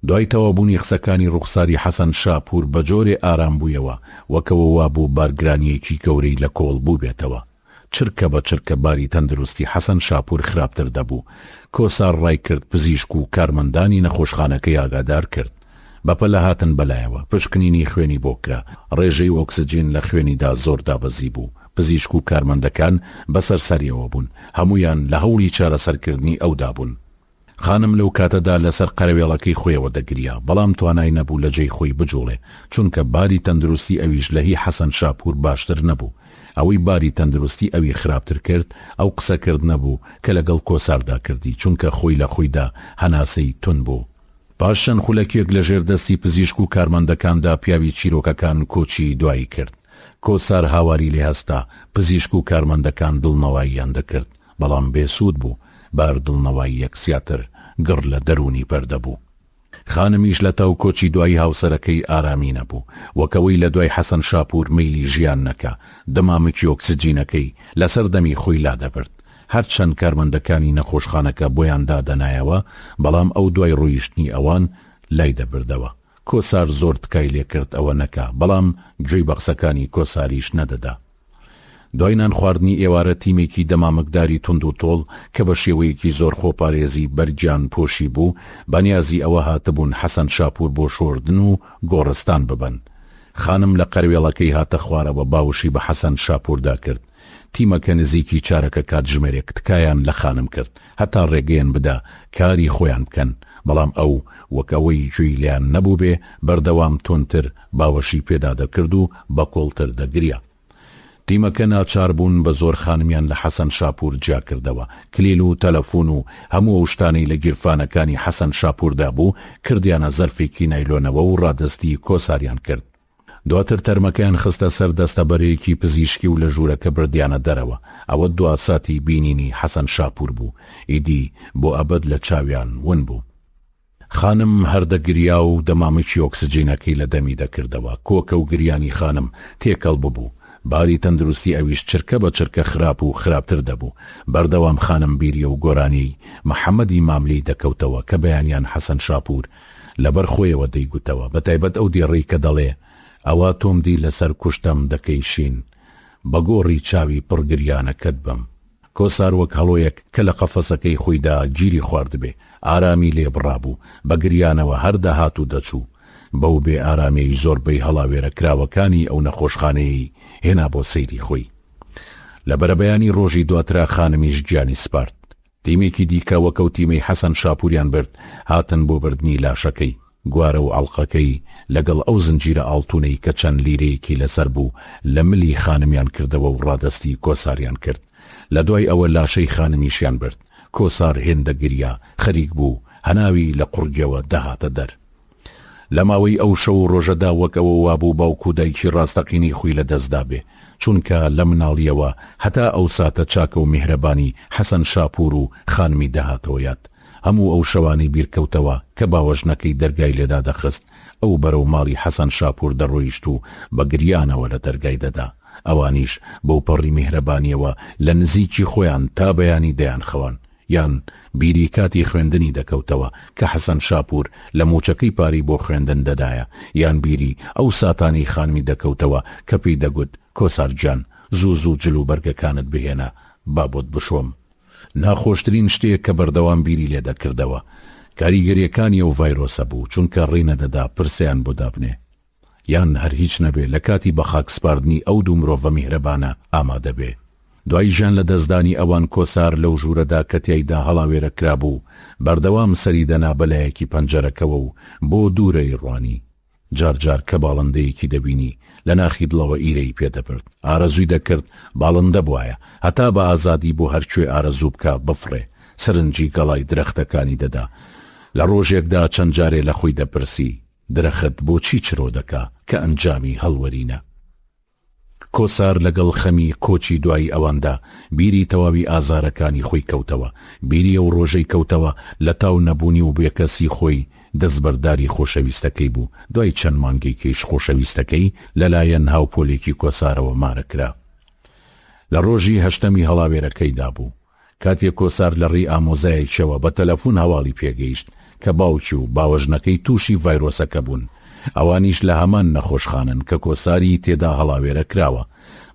دوای تەوابوونی قسەکانی ڕوخساری حەسەن شاپور بە جۆرێ ئارام بوویەوە، وەکەوە وابوو بارگرانیەکی گەورەی لە کۆڵ بوو بێتەوە. چرکە بە چرکە باری تەندروستی حەسەن شاپور خراپتر دەبوو. کۆسار ڕای کرد پزیشک و کارمەندانی نەخۆشخانەکەی ئاگادار کرد. بەپەلە هاتن بەلایەوە، پشکنینی خوێنی بۆ کرا. ڕێژەی ئۆکسجین لە خوێنیدا زۆر دابەزی بوو. پزیشک و کارمەندەکان بەسەر سەریەوە بوون، هەمویان لە هەوڵی چارەسەرکردنی ئەودا بوون. خانم لەو کاتەدا لەسەر قەرەوێڵەکەی خۆیەوە دەگریا، بەڵام توانای نەبوو لە جێی خۆی بجوڵێ، چونکە باری تەندروستی ئەویش لە هی حەسەن شاپور باشتر نەبوو. ئەوەی باری تەندروستی ئەوی خراپتر کرد ئەو قسەکرد نەبوو کە لەگەڵ کۆساردا کردی، چونکە خۆی لە خۆیدا هەناسەی تون بوو. پاش چەند خولەکێک لە ژێردەستی پزیشک و کارمەندەکاندا پیاوی چیرۆکەکان کۆچی دوایی کرد. کۆسار هاواری لێ هەستا، پزیشک و کارمەندەکان دڵنەواییان دەکرد، بەڵام بێسوود بوو. بار دڵنەوایی یەکسیاتر گڕ لە دەرونی بەردەبوو. خانمیش لە تاو کۆچی دوایی هاوسەرەکەی ئارامی نەبوو، وەکەوەی لە دوای حەسەن شاپور مەیلی ژیان نەکا. دەمامکی ئۆکسجینەکەی لەسەر دەمی خۆی لادەبرد. هەرچەند کارمەندەکانی نەخۆشخانەکە بۆیان دادەنایەوە، بەڵام ئەو دوای ڕۆیشتنی ئەوان لای دەبردەوە. کۆسار زۆر تکای لێ کرد ئەوە نەکا، بەڵام گوێی بە قسەکانی کۆساریش نەدەدا. دوای نان خواردنی ئێوارە تیمێکی دەمامکداری تند و تۆڵ کە بە شێوەیەکی زۆر خۆپارێزی بەرگیان پۆشی بوو، بەنیازی ئەوە هاتبوون حەسەن شاپور بۆ شۆردن و گۆڕستان ببن. خانم لە قەرەوێڵەکەی هاتە خوارەوە باوشی بە حەسەن شاپوردا کرد. تیمەکە نزیکی چارەکە کاتژمێرێک تکایان لە خانم کرد هەتا ڕێگەیان بدا کاری خۆیان بکەن، بەڵام ئەو وەکەوەی گوێی لیان نەبوو بێ بەردەوام تۆنتر باوەشی پێدا دەکرد و بە کۆڵتر دەگریا. تیمەکە ناچار بوون بە زۆر خانمیان لە حەسەن شاپور جا کردەوە. کلیل و تەلەفۆن و هەموو ئەو شتانەی لە گیرفانەکانی حەسەن شاپوردا بوو کردیانە زەرفێکی نایلۆنەوە و ڕادستی کۆساریان کرد. دواتر تەرمەکەیان خستە سەر دەستەبەرەیەکی پزیشکی و لە ژوورەکە بردیانە دەرەوە. ئەوە دوا ساتی بینینی حەسەن شاپور بوو. ئیدی بۆ ئەبەد لە چاویان ون بوو. خانم هەردەگریا و دەمامکی ئۆکسجینەکەی لە دەمی دەکردەوە. کۆکە و گریانی خانم تێکەڵ ببوو. باری تەندروستی ئەویش چرکە بە چرکە خراپ و خراپتر دەبوو. بەردەوام خانم بیریە و گۆرانی محەممەدی ماملی دەکەوتەوە کە بەیانیان حەسەن شاپور لەبەر خۆیەوە دەیگوتەوە، بەتایبەت ئەو دیڕی کە دەڵێ ئەوە تۆمدی لەسەر کوشتەم دەکەیشین بە گۆڕی چاوی پڕگریانەکەت بم. کۆسار وەک هەڵۆیەک کە لە قەفەسەکەی خۆیدا گیری خواردبێ ئارامی لێ بڕابوو، بە گریانەوە هەردا هات و دەچوو. بەو بێ ئارامەی زۆربەی هەڵاوێرە کراوەکانی ئەو نەخۆشخانەی هێنا بۆ سەیری خۆی. لە بەرەبەیانی ڕۆژی دواترا خانمیش گیانی سپارت. تیمێکی دیکە وەکەو تیمەی حەسەن شاپوریان برد هاتن بۆ بردنی لاشەکەی. گوارە و ئەڵقەکەی لەگەڵ ئەو زنجیرە ئاڵتونەی کە چەند لیرەیەکی لەسەر بوو لە ملی خانمیان کردەوە و ڕادستی کۆساریان کرد. لە دوای ئەوە لاشەی خانمیشیان برد. کۆسار هێندە گریا خەریک بوو، هەناوی لە قورگەوە دەهاتە دەر. لە ماوەی ئەو شەو و ڕۆژەدا وەکەوە وابوو باوکو دایکی ڕاستەقینی خۆی لە دەستدا بێ، چونکە لە مناڵیەوە هەتا ئەو ساتە چاکە و میهرەبانی حەسەن شاپور و خانمی دەهاتەوە یاد. هەموو ئەو شەوانی بیرکەوتەوە کە باوەژنەکەی دەرگای لێدا دەخست، ئەو بەرەو ماڵی حەسەن شاپور دەڕۆیشت و بە گریانەوە لە دەرگای دەدا. ئەوانیش بەو پەڕی میهرەبانیەوە لە نزیکی خۆیان تا بەیانی دەیان خەوان، یان بیری کاتی خوێندنی دەکەوتەوە کە حەسەن شاپور لە موچەکەی پاری بۆ خوێندن دەدایە، یان بیری ئەو ساتانی خانمی دەکەوتەوە کە پێی دەگوت کۆسار گیان زوو جلو بەرگەکانت بهێنە با بۆت بشۆم. ناخۆشترین شتێک کە بەردەوام بیری لێ دەکردەوە کاریگەریەکانی ئەو ڤایرۆسە بوو، چونکە ڕێنەدەدا پرسیان بۆ دابنێ یان هەر هیچ نەبێ لە کاتی بە خاک سپاردنی ئەو دوو مرۆڤە میهرەبانە ئامادە بێ. دوای ژیان لە دەستدانی ئەوان کۆسار لەو ژوورەدا کە تیایدا هەڵاوێرە کرابوو بەردەوام سەری دەنا بەلایەکی پەنجەرەکەوە و بۆ دوورەی ڕوانی. جارجار کە باڵندەیەکی دەبینی لە ناخی دڵەوە ئیرەی پێدەبرد، ئارەزووی دەکرد باڵندە بوایە هەتا بە ئازادی بۆ هەرکوێ ئارەزوو بکە بفڕێ، سەرنجی گەڵای درەختەکانی دەدا. لە ڕۆژێکدا چەند جارێ لە خۆی دەپرسی درەخت بۆچی چرۆ دەکا کە ئەنجامی هەڵوەرینە. کۆسار لەگەڵ خەمی کۆچی دوایی ئەواندا بیری تەواوی ئازارەکانی خۆی کەوتەوە، بیری ئەو ڕۆژەی کەوتەوە لە تاو نەبوونی و بێکەسی خۆی دەستبەرداری خۆشەویستەکەی بوو. دوای چەند مانگەی کەیش خۆشەویستەکەی لەلایەن هاوپۆلێکی کۆسارەوە مارەکرا. لە ڕۆژی هەشتەمی هەڵاوێرەکەیدا بوو کاتێک کۆسار لە ڕێی ئامۆزایەکیەوە بە تەلەفۆن هەواڵی پێگەیشت کە باوکی و باوەژنەکەی تووشی ڤایرۆسەکە بوون. ئەوانیش لە هەمان نەخۆشخانن کە کۆساری تێدا هەڵاوێرە کراوە،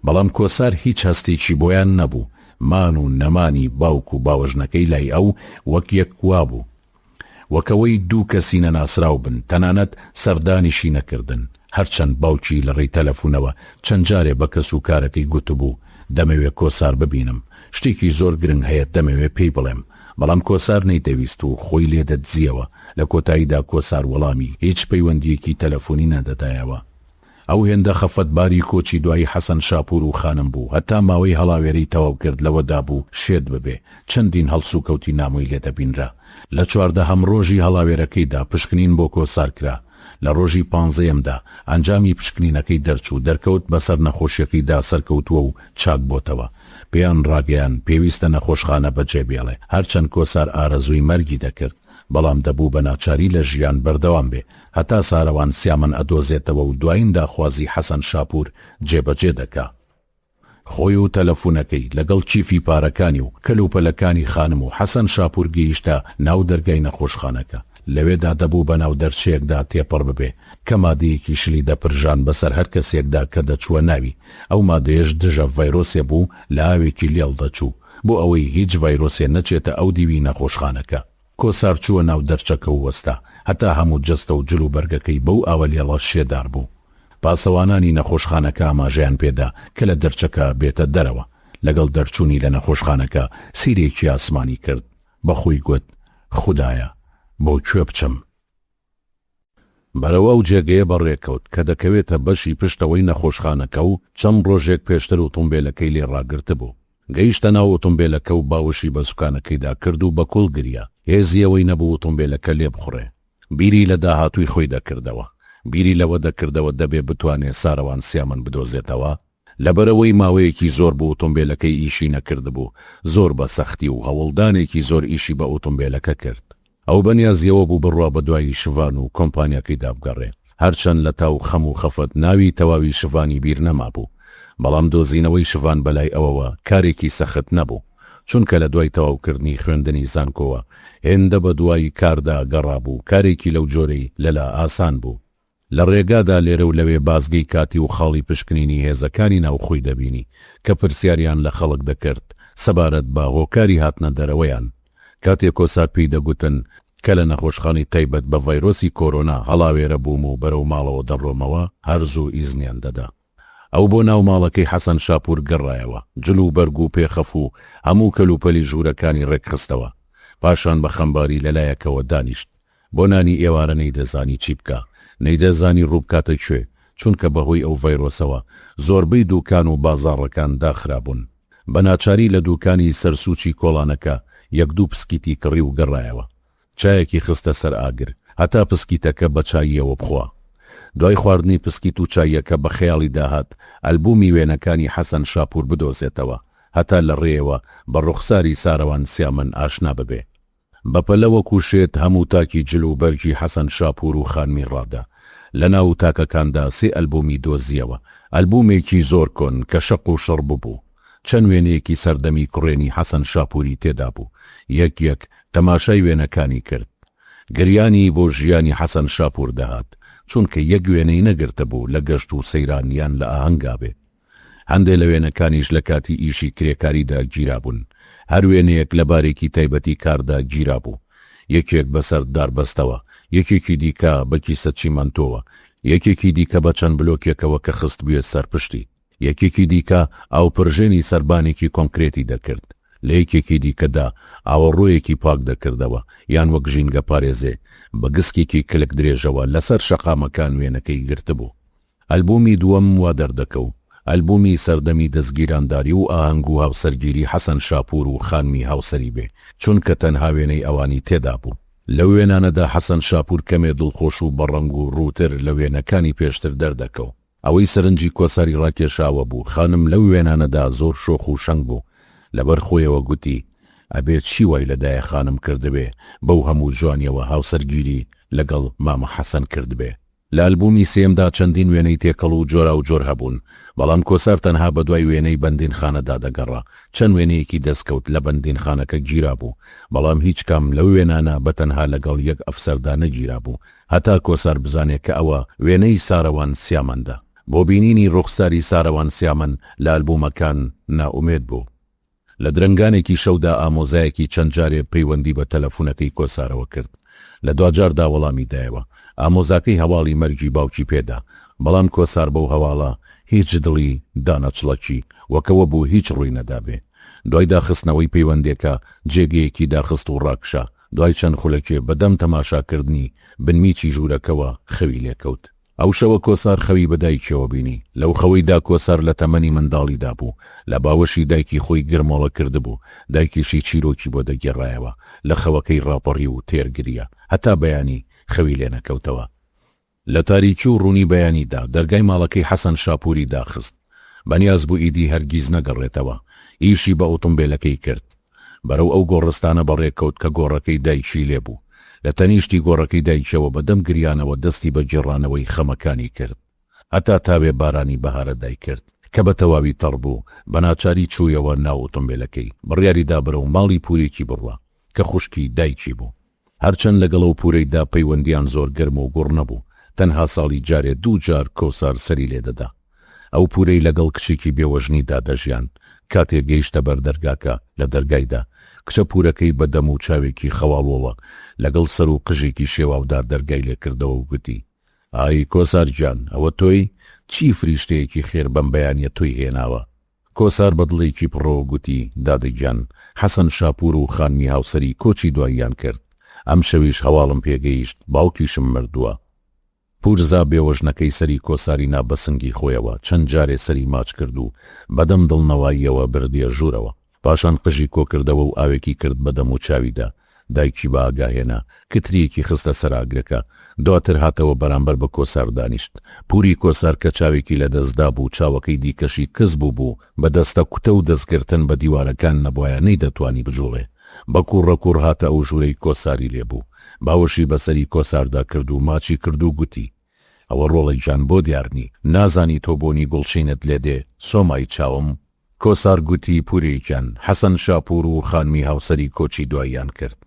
بەڵام کۆسار هیچ هەستێکی بۆیان نەبوو. مان و نەمانی باوک و باوەژنەکەی لای ئەو وەک یەک وا بوو، وەکەوەی دوو کەسی نەناسراو بن، تەنانەت سەردانیشی نەکردن. هەرچەند باوکی لە ڕێی تەلەفۆنەوە چەند جارێ بە کەس و کارەکەی گوتبوو دەمەوێت کۆسار ببینم، شتێکی زۆر گرنگ هەیە دەمەوێت پێی بڵێم، بەڵام کۆسار نەیدەویست و خۆی لێ دەدزیەوە. لە کۆتاییدا کۆسار وەڵامی هیچ پەیوەندیەکی تەلەفۆنی نەدەدایەوە. ئەو هێندە خەفەتباری کۆچی دوای حەسەن شاپور و خانم بوو، هەتا ماوەی هەڵاوێرەی تەواو کرد لەوەدا بوو شێت ببێ. چەندین هەڵسوکەوتی نامۆی لێ دەبینرا. لە 14هەم ڕۆژی هەڵاوێرەکەیدا پشکنین بۆ کۆسار کرا. لە ڕۆژی 15یەمدا ئەنجامی پشکنینەکەی دەرچوو، دەرکەوت بەسەر نەخۆشیەکەیدا سەرکەوتووە و چاک بۆتەوە. پێیان ڕاگەیان پێویستە نەخۆشخانە بەجێبێڵێ، هەرچەند کۆسار ئارەزووی مەرگی دەکرد، بەڵام دەبوو بە ناچاری لە ژیان بەردەوام بێ هەتا ساروان سیامن ئەدۆزێتەوە و دوایین داخوازی حەسەن شاپور جێبەجێ دەکا. خۆی و تەلەفۆنەکەی لەگەڵ چیفی پارەکانی و کەلوپەلەکانی خانم و حەسەن شاپور گەیشتە ناو دەرگای نەخۆشخانەکە. لەوێدا دەبوو بە ناو دەرچەیەکدا تێپەڕ ببێ کە مادەیەکی شلی دەپرژان بەسەر هەر کەسێکدا کە دەچووە ناوی. ئەو مادەیەش دژە ڤایرۆسێ بوو لە ئاوێکی لێڵ دەچوو بۆ ئەوەی هیچ ڤایرۆسێ نەچێتە ئەو دیوی نەخۆشخانەکە. کۆسار چووە ناو دەرچەکە و وەستا هەتا هەموو جەستە و جلو بەرگەکەی بەو ئاوە لێڵە شێدار بوو. پاسەوانانی نەخۆشخانەکە ئاماژەیان پێدا کە لە دەرچەکە بێتە دەرەوە. لەگەڵ دەرچوونی لە نەخۆشخانەکە سیرێکی ئاسمانی کرد، بەخۆی گوت خودایە بۆ کوێ بچم. بەرەوە ئەو جێگەیە بەڕێکەوت کە دەکەوێتە بەشی پشتەوەی نەخۆشخانەکە و چەند ڕۆژێک پێشتر ئۆتۆمبیلەکەی لێ ڕاگرتە بوو. گەیشتە ناو ئۆتۆمبیلەکە و باوەشی بە سوکانەکەیدا کرد و بە کوڵ گریا. هێزیەوەی نەبوو ئۆتۆمبیلەکە لێ بخڕێ. بیری لە داهاتووی خۆی دەکردەوە، بیری لەوە دەکردەوە دەبێ بتوانێت ساروان سیامن بدۆزێتەوە. لەبەرەوەی ماوەیەکی زۆر بۆ ئۆتۆمبیلەکەی ئیشی نەکردبوو، زۆر بە سەختی و هەوڵدانێکی زۆر ئیشی بە ئۆتۆمبیلەکە کرد. ئەو بەنیازیەوە بوو بڕوا بە دوایی شڤان و کۆمپانیەکەی دابگەڕێ. هەرچەند لە تاو خەم و خەفەت ناوی تەواوی شڤانی بیر نەما بوو، بەڵام دۆزینەوەی شڤان بەلای ئەوەوە کارێکی سەخت نەبوو، چونکە لە دوای تەواوکردنی خوێندنی زانکۆوە هێندە بە دوای کاردا گەڕابوو. کارێکی لەو جۆرەی لەلا ئاسان بوو. لە ڕێگادا لێرە و لەوێ بازگەی کاتی و خاڵی پشکنینی هێزەکانی ناوخۆی دەبینی کە پرسیاریان لە خەڵک دەکرد سەبارەت بە هۆکاری هاتنە دەرەوەیان. کاتێک کۆسار پێی دەگوتن کە لە نەخۆشخانی تایبەت بە ڤایرۆسی کۆرۆنا هەڵاوێرە بووم و بەرەو ماڵەوە دەڕۆمەوە، هەرزوو ئیزنیان دەدا. ئەو بۆ ناو ماڵەکەی حەسەن شاپور گەڕایەوە، جلو بەرگ و پێخەف و هەموو کەلوپەلی ژوورەکانی ڕێکخستەوە. پاشان بە خەمباری لەلایەکەوە دانیشت. بۆ نانی ئێوارە نەیدەزانی چی بکە، نەیدەزانی ڕووبکاتە کوێ، چونکە بەهۆی ئەو ڤایرۆسەوە زۆربەی دووکان و بازاڕەکان داخرابوون. بە ناچاری لە دووکانی سەرسوچی کۆڵانەکە یەک دوو پسکیتی کڕی و گەڕایەوە. چایەکی خستە سەر ئاگر هەتا پسکیتەکە بە چاییەوە بخوا. دوای خواردنی پسکیت و چایەکە بە خەیاڵی داهات ئەلبومی وێنەکانی حەسەن شاپور بدۆزێتەوە هەتا لە ڕێەوە بە ڕوخساری ساروان سیامن ئاشنا ببێ. بەپەلەوە کوشێت هەموو تاکی جلو بەرگی حەسەن شاپور و خانمی ڕادا. لە ناو تاکەکاندا سێ ئەلبومی دۆزیەوە، ئەلبومێکی زۆر کۆن کە شەق و شڕ ببوو. چەند وێنەیەکی سەردەمی کوڕێنی حەسەن شاپوری تێدا بوو. یەک یەک تەماشای وێنەکانی کرد. گریانی بۆ ژیانی حەسەن شاپور دەهات، چونکە یەک وێنەی نەگرتە بوو لە گەشت و سەیرانیان لە ئاهەنگا بێ. هەندێک لە وێنەکانیش لە کاتی ئیشی کرێکاریدا گیرا بوون. هەر وێنەیەک لە بارێکی تایبەتی کاردا گیرا بوو. یەکێک بەسەر داربەستەوە، یەکێکی دیکە بە کیسە چیمەنتۆوە، یەکێکی دیکە بە چەند بلۆکێکەوە کە خست بووێت سەرپشتی، یەکێکی دیکە ئاوپڕژێنی سەربانێکی کۆنکرێتی دەکرد، لە یەکێکی دیکەدا ئاوەڕۆیەکی پاک دەکردەوە یان وەک ژینگە پارێزێ بە گسکێکی کلک درێژەوە لەسەر شەقامەکان وێنەکەی گرتبوو. ئەلبومی دووەم وا دەردەکەوت، ئەلبومی سەردەمی دەستگیرانداری و ئاهەنگ و هاوسەرگیری حەسەن شاپور و خانمی هاوسەری بێ، چونکە تەنها وێنەی ئەوانی تێدا بوو. لەو وێنانەدا حەسەن شاپور کەمێ دڵخۆش و بەڕەنگ و ڕووتر لە وێنەکانی پێشتر دەردەکەوت. ئەوەی سەرنجی کۆساری ڕاکێشاوە بوو. خانم لەو وێنانەدا زۆر شۆخ و شەنگ بوو. لەبەر خۆیەوە گوتی ئەبێت چی وای لەدایە خانم کردبێ بەو هەموو جوانیەوە هاوسەرگیری لەگەڵ مامە حەسەن کردبێ. لە ئەلبومی سێمدا چەندین وێنەی تێکەڵ و جۆرا و جۆر هەبوون، بەڵام کۆسار تەنها بە دوای وێنەی بەندین خانەدا دەگەڕا. چەند وێنەیەکی دەستکەوت لە بەندین خانەکە گیرا بوو، بەڵام هیچ کام لەو وێنانە بەتەنها لەگەڵ یەک ئەفسەردا نەگیرا بوو، هەتا کۆسار بزانێت کە ئەوە وێنەی سارەوان سیامەندە. بۆ بینینی ڕوخساری سارەوان سیامەن لە ئەلبومەکان ناومێد بوو. لە درنگانێکی شەودا ئامۆزایەکی چەند جارێ پەیوەندی بە تەلەفونەکەی کۆسارەوە کرد. لە دوجاردا وەڵامی دایەوە. ئامۆزاکەی هەواڵی مەرگی باوکی پێدا، بەڵام کۆسار بەو هەواڵە هیچ دڵی دانەچڵەکی وەکەوە بوو هیچ ڕووی نەدابێ. دوای داخستنەوەی پەیوەندێکە جێگەیەکی داخست و ڕاکشا، دوای چەند خولەکێ بەدەم تەماشاکردنی بنمیچی ژوورەکەوە خەوی لێکەوت. ئەو شەوە کۆسار خەوی بەدایکەوە بینی. لەو خەوەیدا کۆسار لە تەمەنی منداڵیدا بوو، لە باوەشی دایکی خۆی گرمۆڵە کردبوو. دایکیشی چیرۆکی بۆ دەگێڕایەوە، لە خەوەکەی ڕاپەڕی و تێرگریە، هەتا بەیانی خەوی لێ نەکەوتەوە. لە تاریکی و ڕوونی بەیانیدا دەرگای ماڵەکەی حەسەن شاپوری داخست. بەنیاز بوو ئیدی هەرگیز نەگەڕێتەوە. ئیشی بە ئۆتۆمبیلەکەی کرد، بەرەو ئەو گۆڕستانە بەڕێکەوت کە گۆڕەکەی دایکی لێبوو. لە تەنیشتی گۆڕەکەی دایکەوە بەدەم گریانەوە دەستی بە جێڕانەوەی خەمەکانی کرد، هەتا تاوێ بارانی بەهارە دایکرد کە بە تەواوی تەڕ بوو. بە ناچاری چوویەوە ناو ئۆتۆمبیلەکەی، بڕیاریدا بەرەو ماڵی پورێکی بڕوە کە خوشکی دایکی بوو. هەرچەند لەگەڵ ئەو پورەیدا پەیوەندیان زۆر گەرم و گوڕ نەبوو، تەنها ساڵی جارێ دوو جار کۆسار سەری لێدەدا. ئەو پورەی لەگەڵ کچێکی بێوەژنیدا دەژیان. کاتێک گەیشتە بەر دەرگاکە لە دەرگایدا کچە پورەکەی بەدەم و چاوێکی خەواڵەوە لەگەڵ سەر و قژێکی شێواودا دەرگای لێ کردەوە و گوتی: ئای کۆسار گیان، ئەوە تۆی؟ چی فریشتەیەکی خێر بەم بەیانیە تۆی هێناوە؟ کۆسار بەدڵێکی پڕۆ گوتی: دادەگیان، حەسەن شاپور و خانمی هاوسەری کۆچی دواییان کرد. ئەم شەویش هەواڵم پێگەیشت، باوکیشم مردووە. پورزا بێوەژنەکەی سەری کۆساری نابەسنگی خۆیەوە چەند جارێ سەری ماچ کرد و بەدەم دڵنەواییەوە بردیە ژوورەوە. پاشان قژی کۆکردەوە و ئاوێکی کرد بەدەم و چاویدا. دایکی بە ئاگاهێنا، کتریەکی خستە سەراگرەکە. دواتر هاتەوە بەرامبەر بە کۆسار دانیشت. پوری کۆسار کە چاوێکی لە دەستدا بوو، چاوەکەی دیکەشی کەس بوو بە دەستە کوتە و دەستگرتن بە دیوارەکان نەبووایە نەیدەتوانی بجوڵێ. بە کوڕەکوڕ هاتە ئەو ژوورەی کۆساری لێبوو. باوەشی بەسەری کۆساردا کرد و ماچی کرد و گوتی: ئەوە ڕۆڵی جان بۆ دیارنی، نازانی تۆ بۆنی گوڵچینت لێ دێ، سۆمای چاوم. کۆسار گوتی: پوریکیان، حەسەن شاپور و خانمی هاوسەری کۆچی دواییان کرد.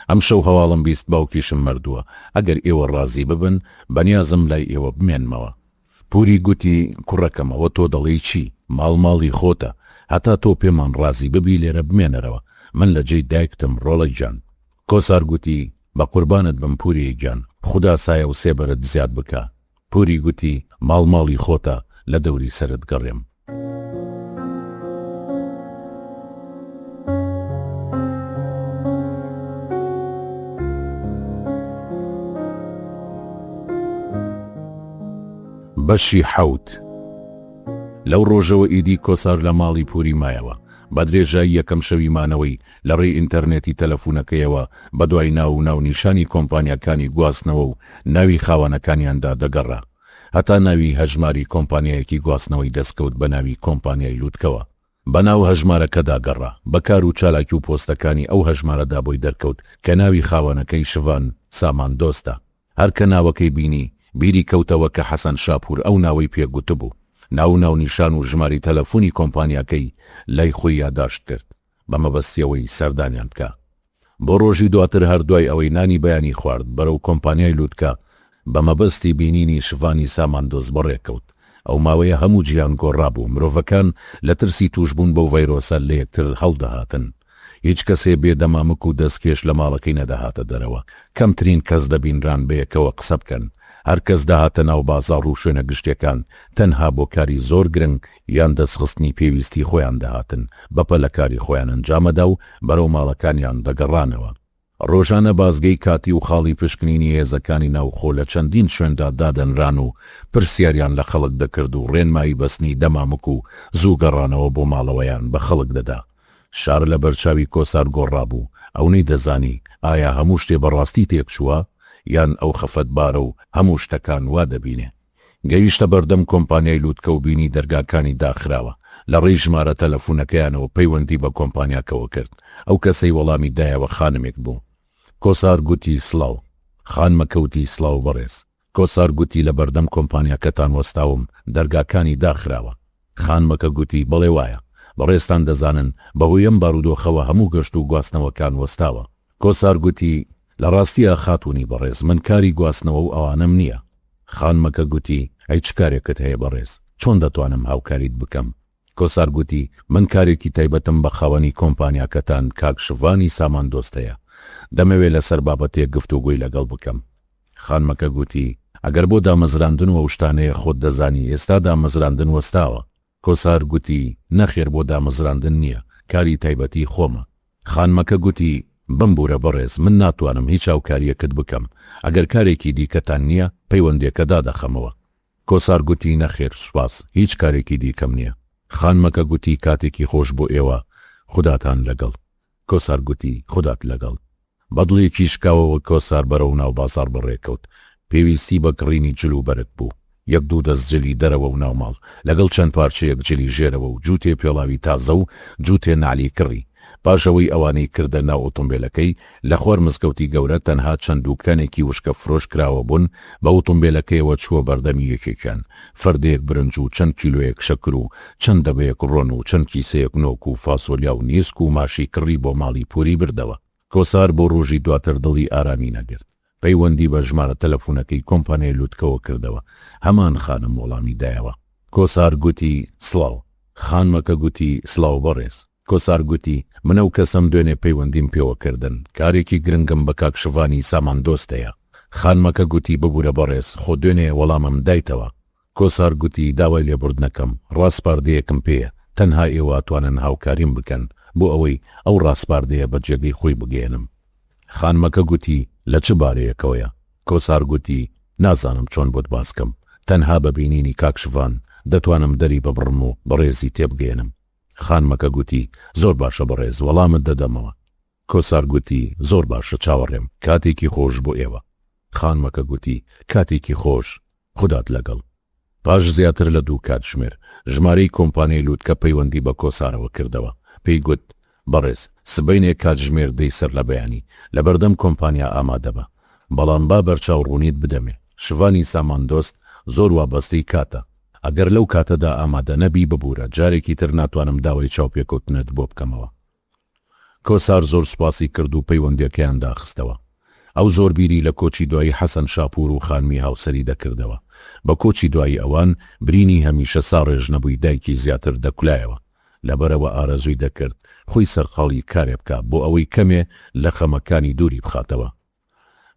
ئەم شەو هەواڵم بیست باوکیشم مردووە، ئەگەر ئێوە ڕازی ببن بەنیازم لای ئێوە بمێنمەوە. پوری گوتی: کوڕەکەمەوە تۆ دەڵێی چی؟ ماڵی خۆتە، هەتا تۆ پێمان ڕازی ببی لێرە بمێنەرەوە، من لە جێی دایکتم ڕۆڵی جان. کۆسار گوتی: بە قوربانت بم پوری گیان، خدا سایە و سێبەرت زیاد بکە. پوری گوتی: ماڵی خۆتە، لە دەوری سەرت گەڕێم. بەشی حەوت. لەو ڕۆژەوە ئیدی کۆسار لە ماڵی پوری مایەوە. بە درێژایی یەکەم شەوی مانەوەی لە ڕێی ئینتەرنێتی تەلەفونەکەیەوە بە دوای ناو نیشانی کۆمپانیەکانی گواستنەوە و ناوی خاوەنەکانیاندا دەگەڕا، هەتا ناوی هەژماری کۆمپانیایەکی گواستنەوەی دەستکەوت بە ناوی کۆمپانیای لووتکەوە. بە ناو هەژمارەکەدا گەڕا، بەکار و چالاکی و پۆستەکانی ئەو هەژمارەدا بۆی دەرکەوت کە ناوی خاوەنەکەی شڤان ساماندۆستە. هەرکە ناوەکەی بینی بیری کەوتەوە کە حەسەن شاپور ئەو ناوەی پێگوت بوو. ناو نیشان و ژماری تەلەفۆنی کۆمپانیاکەی لای خۆی یادداشت کرد بە مەبەستیەوەی سەردانیان بکە. بۆ ڕۆژی دواتر هەردوای ئەوەی نانی بەیانی خوارد بەرەو کۆمپانیای لووتکە بە مەبەستی بینینی شڤانی ساماندۆز بەڕێکەوت. ئەو ماوەیە هەموو گیان گۆڕابوو، مرۆڤەکان لە ترسی توشبوون بەو ڤایرۆسە لە یەکتر هەڵدەهاتن. هیچ کەسێ بێدەمامک و دەستکێش لە ماڵەکەی نەدەهاتە دەرەوە. کەمترین کەس دەبینران بەیەکەوە قسە بکەن. هەر کەس داهاتە ناو بازاڕ و شوێنە گشتەکان تەنها بۆ کاری زۆر گرنگ یان دەستخستنی پێویستی خۆیان داهاتن، بەپە لە کاری خۆیان ئەنجامەدا و بەرەو ماڵەکانیان دەگەڕانەوە. ڕۆژانە بازگەی کاتی و خاڵی پشکنینی هێزەکانی ناوخۆ لە چەندین شوێندا دادەنران و پرسیاریان لە خەڵک دەکرد و ڕێنمایی بەستنی دەمامک و زوو گەڕانەوە بۆ ماڵەوەیان بە خەڵک دەدا. شار لە بەرچاوی کۆسار گۆڕابوو، ئەو نەیدەزانی ئایا هەموو شتێ بەڕاستی تێکچووە یان ئەو خەفەت بارە و هەموو شتەکان وا دەبینێ. گەیشتە بەردەم کۆمپانیای لووتکە و بینی دەرگاکانی داخراوە. لە ڕێی ژمارە تەلەفونەکەیانەوە پەیوەندی بە کۆمپانیاکەوە کرد. ئەو کەسەی وەڵامی دایەوە خانمێک بوو. کۆسار گوتی سڵاو. خانمەکەوتی سڵاو بەڕێز. کۆسار گوتی لە بەردەم کۆمپانیاکەتان وەستاوم، دەرگاکانی داخراوە. خانمەکە گوتی بەڵێ وایە، بەڕێستان دەزانن بەهۆی ئەم بارودۆخەوە هەموو گەشت و گواستنەوەکان وەستاوە. کۆسار گوتی لە ڕاستیە خاتوونی بەڕێز، من کاری گواستنەوە و ئەوانم نییە. خانمەکە گوتی ئەی چ کارێکت هەیە بەڕێز؟ چۆن دەتوانم هاوکاریت بکەم؟ کۆسار گوتی من کارێکی تایبەتم بە خاوەنی کۆمپانیاکەتان کاک شڤانی سامان دۆستەیە، دەمەوێت لەسەر بابەتێک گفتوگوی لەگەڵ بکەم. خانمەکە گوتی ئەگەر بۆ دامەزراندن و شتانەیە خۆت دەزانی ئێستا دامەزراندن وەستاوە. کۆسار گوتی نەخێر بۆ دامەزراندن نییە، کاری تایبەتی خۆمە. خانمەکە گوتی بمبورە بەڕێز، من ناتوانم هیچ هاوکاریەکت بکەم، ئەگەر کارێکی دیکەتان نییە پەیوەندێکە دادەخەمەوە. کۆسار گوتی نەخێر سوپاس، هیچ کارێکی دیکەم نییە. خانمەکە گوتی کاتێکی خۆش بۆ ئێوە، خوداتان لەگەڵ. کۆسار گوتی خودات لەگەڵ. بەدڵێکی شکاوەوە کۆسار بەرەو ناو بازار بەڕێکەوت. پێویستی بە کڕینی جل و بەرگ بوو. یەک دوو دەست جلی دەرەوە و ناوماڵ لەگەڵ چەند پارچەیەک جلی ژێرەوە و جووتێ پێڵاوی تازە و جووتێ نالی کڕی. پاشەوەی ئەوانەی کردە ناو ئۆتۆمبیلەکەی لە خوار مزگەوتی گەورە تەنها چەند دووکانێکی وشکە فرۆش کراوە بوون، بە ئۆتۆمبیلەکەیەوە چووە بەردەمی یەکێکیان. فەردێک برنج و چەند کیلۆیەک شەکر و چەند دەبەیەک ڕۆن و چەند کیسەیەک نۆک و فاسۆلیا و نیسک و ماشی کڕی بۆ ماڵی پوری بردەوە. کۆسار بۆ ڕۆژی دواتر دڵی ئارامی نەگرت. پەیوەندی بە ژمارە تەلەفونەکەی کۆمپانیای لووتکەوە کردەوە. هەمان خانم وەڵامی دایەوە. کۆسار گوتی سڵاو. خانمەکە گوتی سڵاو بەڕێز. کۆسار گوتی منە و کەسم دوێنێ پەیوەندیم پێوەکردن، کارێکی گرنگم بە کاک شڤانی سامان دۆستەیە. خانمەکە گوتی ببوورە بەڕێز، خۆ دوێنێ وەڵامم دایتەوە. کۆسار گوتی داوای لێبوردنەکەم، ڕاستپاردەیەکم پێیە، تەنها ئێوە توانن هاوکاریم بکەن بۆ ئەوەی ئەو ڕاستپاردەیە بە جێگەی خۆی بگێنم. خانمەکە گوتی لە چ بارەیەکەوەیە؟ کۆسار گوتی نازانم چۆن بۆت باسکەم، تەنها بە بینینی کاک شڤان دەتوانم دەری ببڕم و بەڕێزی تێبگێنم. خانمەکە گوتی زۆر باشە بەڕێز، وەڵامت دەدەمەوە. کۆسار گوتی زۆر باشە چاوەڕێم، کاتێکی خۆش بۆ ئێوە. خانمەکە گوتی کاتێکی خۆش، خودات لەگەڵ. پاش زیاتر لە دوو کاتژمێر ژمارەی کۆمپانیای لووتکە پەیوەندی بە کۆسارەوە کردەوە. پێی گوت بەڕێز سبەینێک کاتژمێر دەی سەر لە بەیانی لە بەردەم کۆمپانیا ئامادە بە، بەڵام با بەرچاو ڕوونیت بدەمێ. شڤانی سامان دۆست زۆر وابەستەی کاتە، ئەگەر لەو کاتەدا ئامادە نەبی ببوورە، جارێکی تر ناتوانم داوای چاوپێکەوتنت بۆ بکەمەوە. کۆسار زۆر سوپاسی کرد و پەیوەندیەکەیان داخستەوە. ئەو زۆر بیری لە کۆچی دوایی حەسەن شاپور و خانمی هاوسەری دەکردەوە. بە کۆچی دوایی ئەوان برینی هەمیشە ساڕێژ نەبووی دایکی زیاتر دەکولایەوە. لەبەرەوە ئارەزووی دەکرد خۆی سەرخاڵی کارێ بکە بۆ ئەوەی کەمێ لە خەمەکانی دووری بخاتەوە.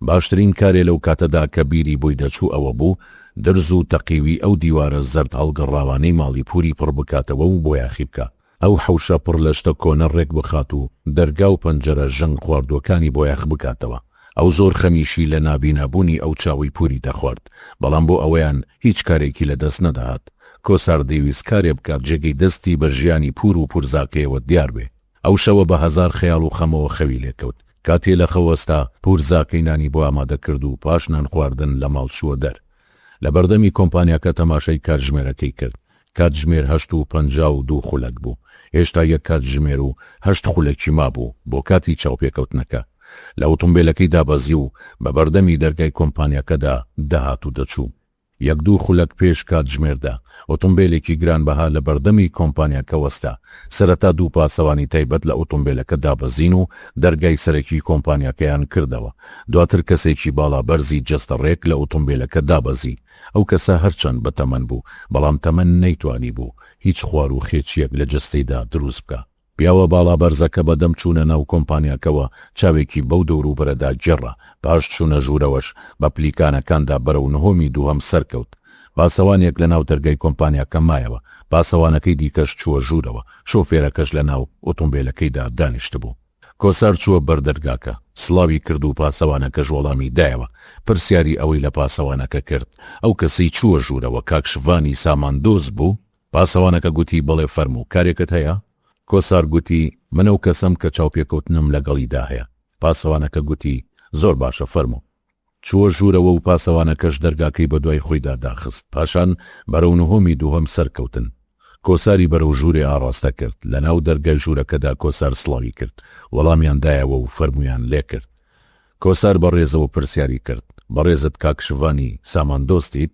باشترین کارێ لەو کاتەدا کە بیری بۆی دەچوو ئەوە بوو دەرز و تەقیوی ئەو دیوارە زەرد هەڵگەڕاوانەی ماڵی پوری پڕ بکاتەوە و بۆ یاخی بکە. ئەو حەوشە پڕ لە شتە کۆنە ڕێک بخات و دەرگا و پەنجەرە ژەنگ خواردوەکانی بۆ یاخ بکاتەوە. ئەو زۆر خەمیشی لە نابینابوونی ئەو چاوی پوری دەخوارد، بەڵام بۆ ئەوەیان هیچ کارێکی لە دەست نەداهات. کۆسار دەیویست کارێ بکات جێگەی دەستی بە ژیانی پور و پورزاکەیەوە دیار بێ. ئەو شەوە بە هەزار خەیاڵ و خەمەوە خەوی لێکەوت. کاتێ لە خەوەستا پورزاکەی نانی بۆ ئامادە کرد و پاش نان خواردن لە ماڵ چووە دەر. لە بەردەمی کۆمپانیاکە تەماشای کاتژمێرەکەی کرد. کاتژمێر 8:52 خولەک بوو. هێشتا یەک کاتژمێر و 8 خولەکی مابوو بۆ کاتی چاوپێکەوتنەکە. لە ئۆتۆمبیلەکەی دابەزی و بە بەردەمی دەرگای کۆمپانیاکەدا دەهات و دەچوو. یەک دوو خولەک پێش کات ژمێردا ئۆتۆمبیلێکی گرانبەها لە بەردەمی کۆمپانیاکە وەستا. سەرەتا دوو پاسەوانی تایبەت لە ئۆتۆمبیلەکە دابەزین و دەرگای سەرەکی کۆمپانیاکەیان کردەوە. دواتر کەسێکی باڵا بەرزی جەستەڕێک لە ئۆتۆمبیلەکە دابەزی. ئەو کەسە هەرچەند بەتەمەن بوو بەڵام تەمەن نەیتوانی بوو هیچ خوار و خێچیەک لە جەستەیدا دروست بکە. پیاوە باڵا بەرزەکە بەدەم چوونە ناو کۆمپانیاکەوە چاوێکی بەو دەوروبەرەدا جێڕا. پاش چوونە ژوورەوەش بە پلیکانەکاندا بەرەو نهۆمی دووهەم سەرکەوت. پاسەوانێک لە ناو دەرگای کۆمپانیاکە مایەوە. پاسەوانەکەی دیکەش چووە ژوورەوە. شۆفێرەکەش لە ناو ئۆتۆمبیلەکەیدا دانیشت بوو. کۆسار چووە بەردەرگاکە سڵاوی کرد و پاسەوانەکەش وەڵامی دایەوە. پرسیاری ئەوەی لە پاسەوانەکە کرد. ئەو کەسەی چووە ژوورەوە کاک شڤانی ساماندۆز بوو. پاسەوانەکە گوتی بەڵێ فەرموو کارێکت هەیە؟ کۆسار گوتی من ئەو کەسم کە چاوپێکەوتنم لەگەڵیدا هەیە. پاسەوانەکە گوتی زۆر باشە فەرموو. چووە ژوورەوە و پاسەوانەکەش دەرگاکەی بە دوای خۆیدا داخست. پاشان بەرەو نهۆمی دووهەم سەرکەوتن. کۆساری بەرەو ژوورێ ئاڕاستە کرد. لە ناو دەرگای ژوورەکەدا کۆسار سڵاوی کرد. وەڵامیان دایەوە و فەرمویان لێ کرد. کۆسار بەڕێزەوە پرسیاری کرد بەڕێزت کاک شڤانی ساماندۆستیت؟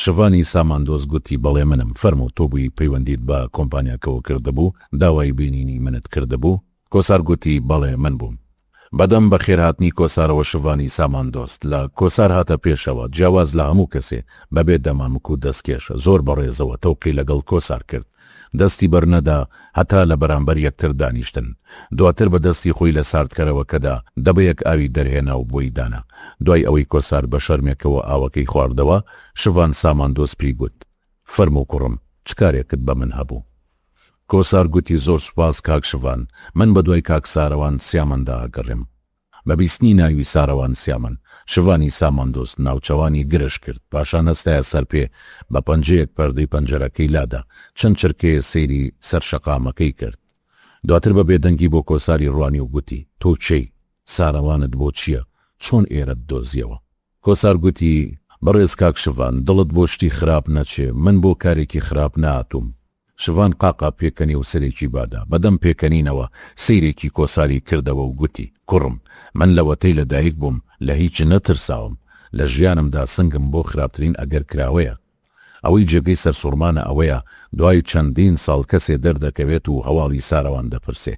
شڤانی ساماندۆز گوتی بەڵێ منم. فەرموو تۆ بووی پەیوەندیت بە کۆمپانیاکەوە کردبوو داوای بینینی منت کردبوو؟ کۆسار گوتی بەڵێ من بووم. بەدەم بە خێرهاتنی کۆسارەوە شڤانی ساماندۆست لە کۆسار هاتە پێشەوە جیاواز لە هەموو کەسێ بەبێ دەمامک و دەستکێشە زۆر بەڕێزەوە تەوقی لەگەڵ کۆسار کرد. دەستی بەرنەدا هەتا لە بەرامبەر یەکتر دانیشتن. دواتر بە دەستی خۆی لە ساردکەرەوەکەدا دەبەیەک ئاوی دەرهێنا و بۆی دانا. دوای ئەوەی کۆسار بە شەرمێکەوە ئاوەکەی خواردەوە شڤان ساماندۆز پێی گوت فەرموو کوڕم چ کارێکت بە من هەبوو؟ کۆسار گوتی زۆر سوپاس کاک شڤان من بە دوای کاک سارەوان سیامەندا ئەگەڕێم. بە بیستنی ناوی سارەوان سیامەن شڤانی ساماندۆست ناوچەوانی گرش کرد. پاشان هەستایە سەر پێ بە پەنجەیەک پەردەی پەنجەرەکەی لادا چەند چرکەیە سەیری سەر شەقامەکەی کرد. دواتر بە بێدەنگی بۆ کۆساری ڕوانی و گوتی تۆ چێی؟ سارەوانت بۆ چییە؟ چۆن ئێرەت دۆزیەوە؟ کۆسار گوتی بەڕێز کاک شڤان دڵت بۆ شتی خراپ نەچێ من بۆ کارێکی خراپ نهاتووم. شڤان قاقا پێکەنی و سەرێکی بادا. بەدەم پێکەنینەوە سەیرێکی کۆساری کردەوە و گوتی کوڕم من لەوەتەی لەدایک بووم لە هیچ نەترساوم. لە ژیانمدا سنگم بۆ خراپترین ئەگەر کراوەیە. ئەوەی جێگەی سەرسوڕمانە ئەوەیە دوای چەندین ساڵ کەسێ دەردەکەوێت و هەواڵی سارەوان دەپرسێ.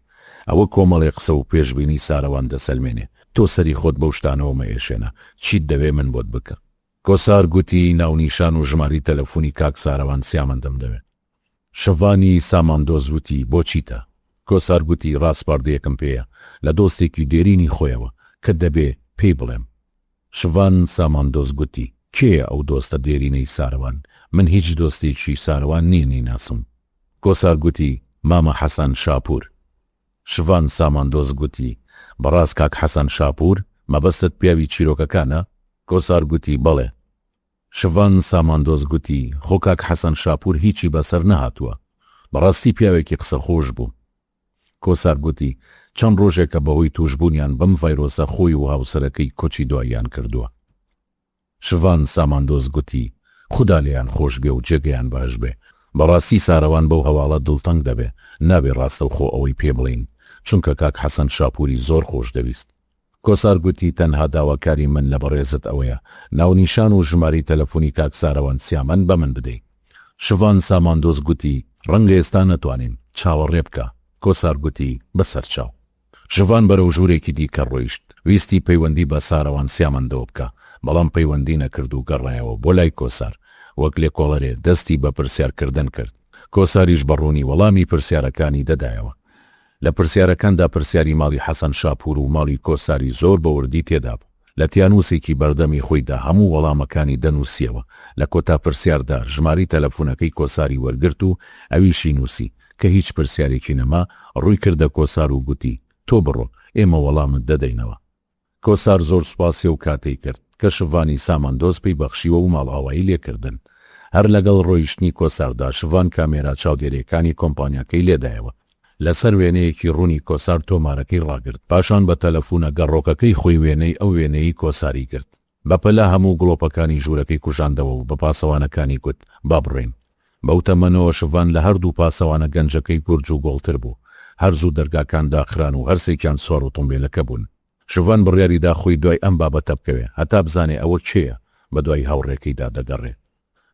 ئەوە کۆمەڵی قسە و پێشبینی سارەوان دەسەلمێنێ. تۆ سەری خۆت بەو شتانەوە مەێشێنە چیت دەوێ من بۆت بکە؟ کۆسار گوتی ناونیشان و ژماری تەلەفۆنی کاک سارەوان سیامەندەم دەوێت. شڤانی ساماندۆز وتی بۆ چیتە؟ کۆسار گوتی ڕاستپاردەیەکم پێیە لە دۆستێکی دێرینی خۆیەوە کە دەبێ پێی بڵێم. شڤان ساماندۆز گوتی کێیە ئەو دۆستە دێرینەی سارەوان؟ من هیچ دۆستێکی سارەوان نییە ناسم. کۆسار گوتی مامە حەسەن شاپور. شڤان ساماندۆز گوتی بەڕاست کاک حەسەن شاپور مەبەستت پیاوی چیرۆکەکانە؟ کۆسار گوتی بەڵێ. شڤان ساماندۆز گوتی خۆ کاک حەسەن شاپور هیچی بەسەر نەهاتووە. بەڕاستی پیاوێکی قسە خۆش بوو. کۆسار گوتی چەند ڕۆژێکە بەهۆی توشبوونیان بەم ڤایرۆسە خۆی و هاوسەرەکەی کۆچی دواییان کردووە. شڤان ساماندۆز گوتی خودا لێیان خۆش بێ و جێگەیان باش بێ. بەڕاستی سارەوان بەو هەواڵە دڵتەنگ دەبێ نابێ ڕاستە و خۆ ئەوەی پێ بڵین چونکە کاک حەسەن شاپوری زۆر خۆش دەویست. کۆسار گوتی تەنها داواکاری من لە بەڕێزت ئەوەیە ناونیشان و ژماری تەلەفۆنی کاک سارەوان سیامەن بە من بدەیت. شڤان ساماندۆز گوتی ڕەنگە ئێستا نەتوانین چاوەڕێ بکە. کۆسار گوتی بەسەر چاو. شڤان بەرەو ژوورێکی دیکە ڕۆیشت. ویستی پەیوەندی بە سارەوان سیامەندەوە بکە بەڵام پەیوەندی نەکرد و گەڕایەوە بۆ لای کۆسار. وەک لێکۆڵەرێ دەستی بە پرسیارکردن کرد. کۆساریش بەڕوونی وەڵامی پرسیارەکانی دەدایەوە. لە پرسیارەکاندا پرسیاری ماڵی حەسەن شاپور و ماڵی کۆساری زۆر بەوردی تێدا بوو. لە تیانووسێکی بەردەمی خۆیدا هەموو وەڵامەکانی دەنووسیەوە. لە کۆتا پرسیاردا ژماری تەلەفۆنەکەی کۆساری وەرگرت و ئەویشی نووسی کە هیچ پرسیارێکی نەما ڕووی کردە کۆسار و گوتی تۆ بڕۆ ئێمە وەڵامت دەدەینەوە. کۆسار زۆر سوپاسی و کاتەی کرد کە شڤانی ساماندۆز پێی بەخشیوە و ماڵئاوایی لێکردن. هەر لەگەڵ ڕۆیشتنی کۆساردا شڤان کامێرا چاودێریەکانی کۆمپانیاکەی لێدایەوە. لەسەر وێنەیەکی ڕوونی کۆسار تۆمارەکەی ڕاگرت. پاشان بە تەلەفۆنە گەڕۆکەکەی خۆی وێنەی ئەو وێنەی کۆساری کرد. بەپەلا هەموو گڵۆپەکانی ژوورەکەی کوژاندەوە و بە پاسەوانەکانی گوت با بڕێن. بەو تەمەنەوە شڤان لە هەردوو پاسەوانە گەنجەکەی گورج و گۆڵتر بوو. هەرزوو دەرگاکان داخران و هەرسێکیان سوار ئۆتۆمبیلەکە بوون. شڤان بڕیاریدا خۆی دوای ئەم بابەتە بکەوێ هەتا بزانێ ئەوە کێیە بە دوای هاوڕێکەیدا دەگەڕێ.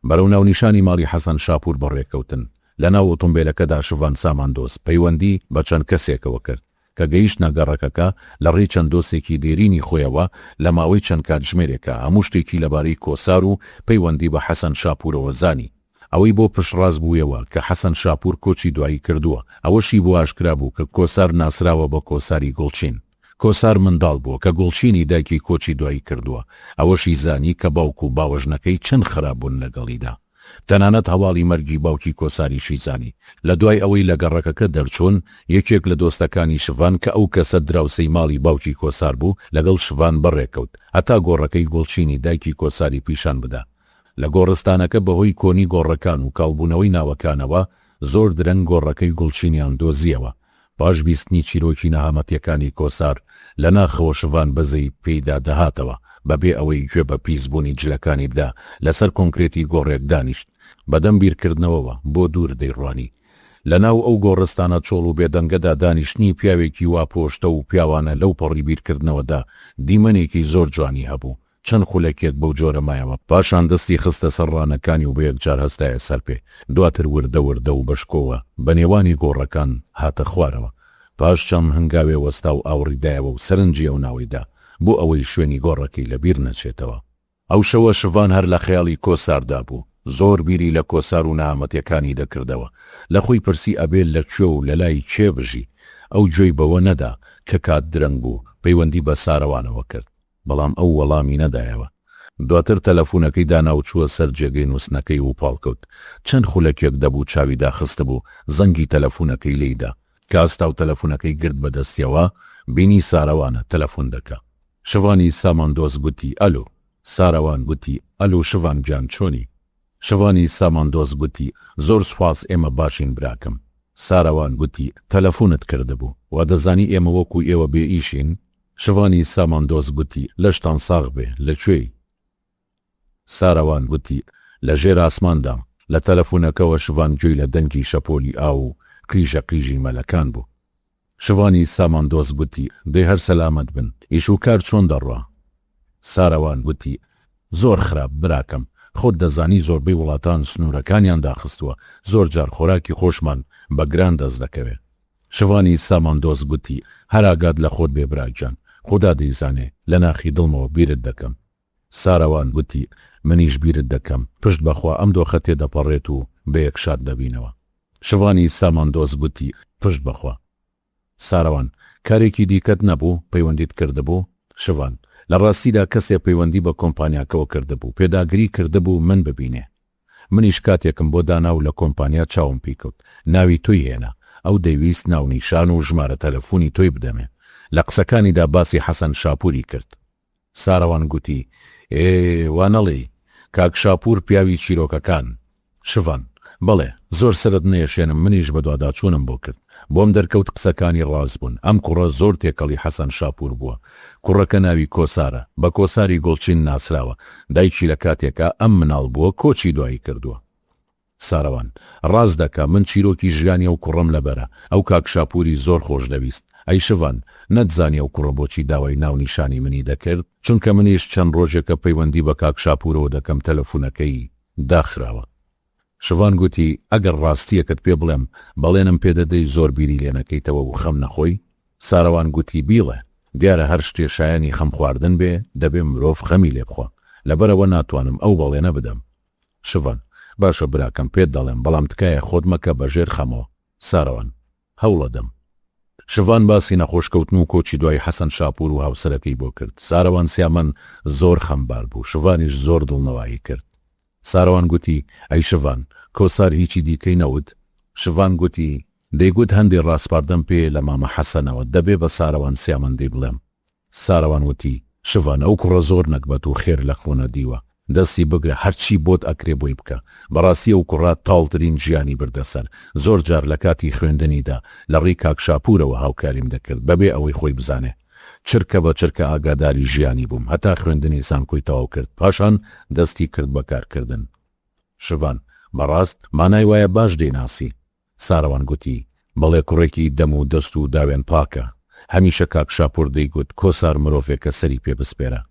بەرەو ناونیشانی ماڵی حەسەن شاپور بەڕێکەوتن. لەناو ئۆتۆمبیلەکەدا شڤان ساماندۆس پەیوەندی بە چەند کەسێکەوە کرد کە گەیشتە گەڕەکەکە لە ڕێی چەند دۆستێکی دێرینی خۆیەوە لە ماوەی چەند کاتژمێرێکە هەموو شتێکی لەبارەی کۆسار و پەیوەندی بە حەسەن شاپورەوە زانی. ئەوەی بۆ پشتڕاست بوویەوە کە حەسەن شاپور کۆچی دوایی کردووە. ئەوەشی بۆ ئاشکرا بوو کە کۆسار ناسراوە بە کۆساری گوڵچین. کۆسار منداڵ بووە کە گوڵچینی دایکی کۆچی دوایی کردووە. ئەوەشی زانی کە باوک و باوەژنەکەی چەند خراپبوون لەگەڵیدا. تەنانەت هەواڵی مەرگی باوکی کۆساریشی زانی. لە دوای ئەوەی لە گەڕەکەکە دەرچوون یەکێک لە دۆستەکانی شڤان کە ئەو کەسە دراوسەی ماڵی باوکی کۆسار بوو لەگەڵ شڤان بەڕێکەوت هەتا گۆڕەکەی گوڵچینی دایکی کۆساری پیشان بدا. لە گۆڕستانەکە بەهۆی کۆنی گۆڕەکان و کاڵبوونەوەی ناوەکانەوە زۆر درەنگ گۆڕەکەی گوڵچینیان دۆزیەوە. پاش بیستنی چیرۆکی نەهامەتیەکانی کۆسار لە ناخەوە شڤان بەزەی پێیدا دەهاتەوە بەبێ ئەوەی گوێ بە پیسبوونی جلەکانی بدا لەسەر کۆنکرێتی گۆڕێک دانیشت بەدەم بیرکردنەوەوە بۆ دوور دەیڕوانی. لەناو ئەو گۆڕستانە چۆڵ و بێدەنگەدا دانیشتنی پیاوێکی وا پۆشتە و پیاوانە لەو پەڕی بیرکردنەوەدا دیمەنێکی زۆر جوانی هەبوو. چەند خولەکێک بەو جۆرە مایەوە. پاشان دەستی خستە سەرڕانەکانی و بە یەکجار هەستایە سەر پێ. دواتر وردە وردە و بەشکۆوە بە نێوانی گۆڕەکان هاتە خوارەوە. پاش چەند هەنگاوێ وەستا و ئاوڕیدایەوە و سەرنجی ئەو ناویدا بۆ ئەوەی شوێنی گۆڕەکەی لەبیر نەچێتەوە. ئەو شەوە شڤان هەر لە خەیاڵی کۆساردا بوو. زۆر بیری لە کۆسار و نەهامەتیەکانی دەکردەوە. لە خۆی پرسی ئەبێت لە کوێ و لە لای کێ بژی. ئەو گوێی بەوە نەدا کە کات درەنگ بوو پەیوەندی بە سارەوانەوە کرد. بەڵام ئەو وەڵامی نەدایەوە. دواتر تەلەفۆنەکەی دانا و چووە سەر جێگەی نووسنەکەی و پاڵکەوت. چەند خولەکێک دەبوو چاوی داخستە بوو زەنگی تەلەفۆنەکەی لێیدا. کاستا و تەلەفۆنەکەی گرت بەدەستیەوە بینی سارەوانە تەلەفۆن دەکا. شڤانی ساماندۆس گوتی ئەلۆ. سارەوان گوتی ئەلۆ شڤان گیان چۆنی؟ شڤانی ساماندۆس گوتی زۆر سوپاس ئێمە باشین براکەم. سارەوان گوتی تەلەفۆنت کردبوو وا دەزانی ئێمە وەکو ئێوە بێ ئیشین؟ شڤانی ساماندۆس گوتی لەشتان ساغ بێ لەکوێی؟ سارەوان گوتی لە ژێر ئاسماندام. لە تەلەفۆنەکەەوە شڤان گوێی لە دەنگی شەپۆلی ئاو و قیژە قیژی مەلەکان بوو. شڤانی ساماندۆس گوتی دەی هەر سەلامەت بن ئیش و کار چۆن دەڕوا؟ سارەوان گوتی زۆر خراپ براکەم خۆت دەزانی زۆربەی وڵاتان سنوورەکانیان داخستووە زۆر جار خۆراکی خۆشمان بە گران دەست دەکەوێت. شڤانی ساماندۆس گوتی هەراگات لە خۆت بێ براکجان خۆدا دەیزانێ لە ناخی دڵمەوە بیرت دەکەم. سارەوان گوتی منیش بیرت دەکەم پشت بەخوا ئەم دۆخە تێدەپەڕێت و بە یەک شاد دەبینەوە. شڤانی ساماندۆس گوتی پشت بەخوا. سارەوان کارێکی دیکەت نەبوو پەیوەندیت کردبوو؟ شڤان لە ڕاستیدا کەسێ پەیوەندی بە کۆمپانیاکەوە کردبوو پێداگری کردبوو من ببینێ. منیش کاتێکم بۆ داناو لە کۆمپانیا چاوم پیکەوت ناوی تۆی هێنا ئەو دەیویست ناونیشان و ژمارە تەلەفۆنی تۆی بدەمێ. لە قسەکانیدا باسی حەسەن شاپوری کرد. سارەوان گوتی وانەڵێ کاک شاپور پیاوی چیرۆکەکان. شڤان بەڵێ زۆر سرت نێشێنم منیش بە دوواداچوونم بۆ کرد بۆم دەرکەوت قسەکانی ڕاست بوون. ئەم کوڕە زۆر تێکەڵی حەسەن شاپور بووە. کوڕەکە ناوی کۆسارە بە کۆساری گوڵچین ناسراوە. دایکی لە کاتێکە ئەم مناڵ بووە کۆچی دوایی کردووە. سارەوان ڕاست دەکا من چیرۆکی ژیانی ئەو کوڕم لەبەرە ئەو کاک شاپوری زۆر خۆش دەویست. ئەی شڤان نەتزانی ئەو کوڕە بۆچی داوای ناونیشانی منی دەکرد چونکە منیش چەند ڕۆژێکە پەیوەندی بە کاک شاپورەوە دەکەم تەلەفۆنەکەی داخراوە. شڤان گوتی ئەگەر ڕاستیەکەت پێ بڵێم بەڵێنم پێدەدەی زۆر بیری لێنەکەیتەوە و خەم نەخۆی؟ سارەوان گوتی بیڵێ دیارە هەر شتێ شایانی خەم خواردن بێ دەبێ مرۆڤ خەمی لێ بخوا لەبەرەوە ناتوانم ئەو بەڵێنە بدەم. شڤان باشە براکەم پێت دەڵێم بەڵام تکایە خۆت مەکە بەژێر خەمەوە. سارەوان هەوڵەدەم. شڤان باسی نەخۆشکەوتن و کۆچی دوای حەسەن شاپور و هاوسەرەکەی بۆ کرد. سارەوان سیامەن زۆر خەمبار بوو. شڤانیش زۆر دڵنەوایی کرد. سارەوان گوتی ئەی شڤان کۆسار هیچی دیکەی نەوت؟ شڤان گوتی دەیگوت هەندێک ڕاستپاردەم پێ لە مامە حەسەنەوە دەبێ بە سارەوان سیامەندەی بڵێم. سارەوان وتی شڤان ئەو کوڕە زۆر نەکبەت و خێر لە خۆنە دیوە دەستی بگرە هەرچی بۆت ئەکرێ بۆی بکە. بەڕاستی ئەو کوڕە تاڵترین ژیانی بردەسەر. زۆر جار لە کاتی خوێندنیدا لە ڕێی کاک شاپورەوە هاوکاریم دەکرد بەبێ ئەوەی خۆی بزانێ. چرکە بە چرکە ئاگاداری ژیانی بووم هەتا خوێندنی زانکۆی تەواو کرد پاشان دەستی کرد بە کارکردن. شڤان بەڕاست مانای وایە باش دەیناسی؟ سارەوان گوتی بەڵێ کوڕێکی دەم و دەست و داوێن پاکە. هەمیشە کاک شاپور دەیگوت کۆسار مرۆڤێکە سەری پێ بسپێرە.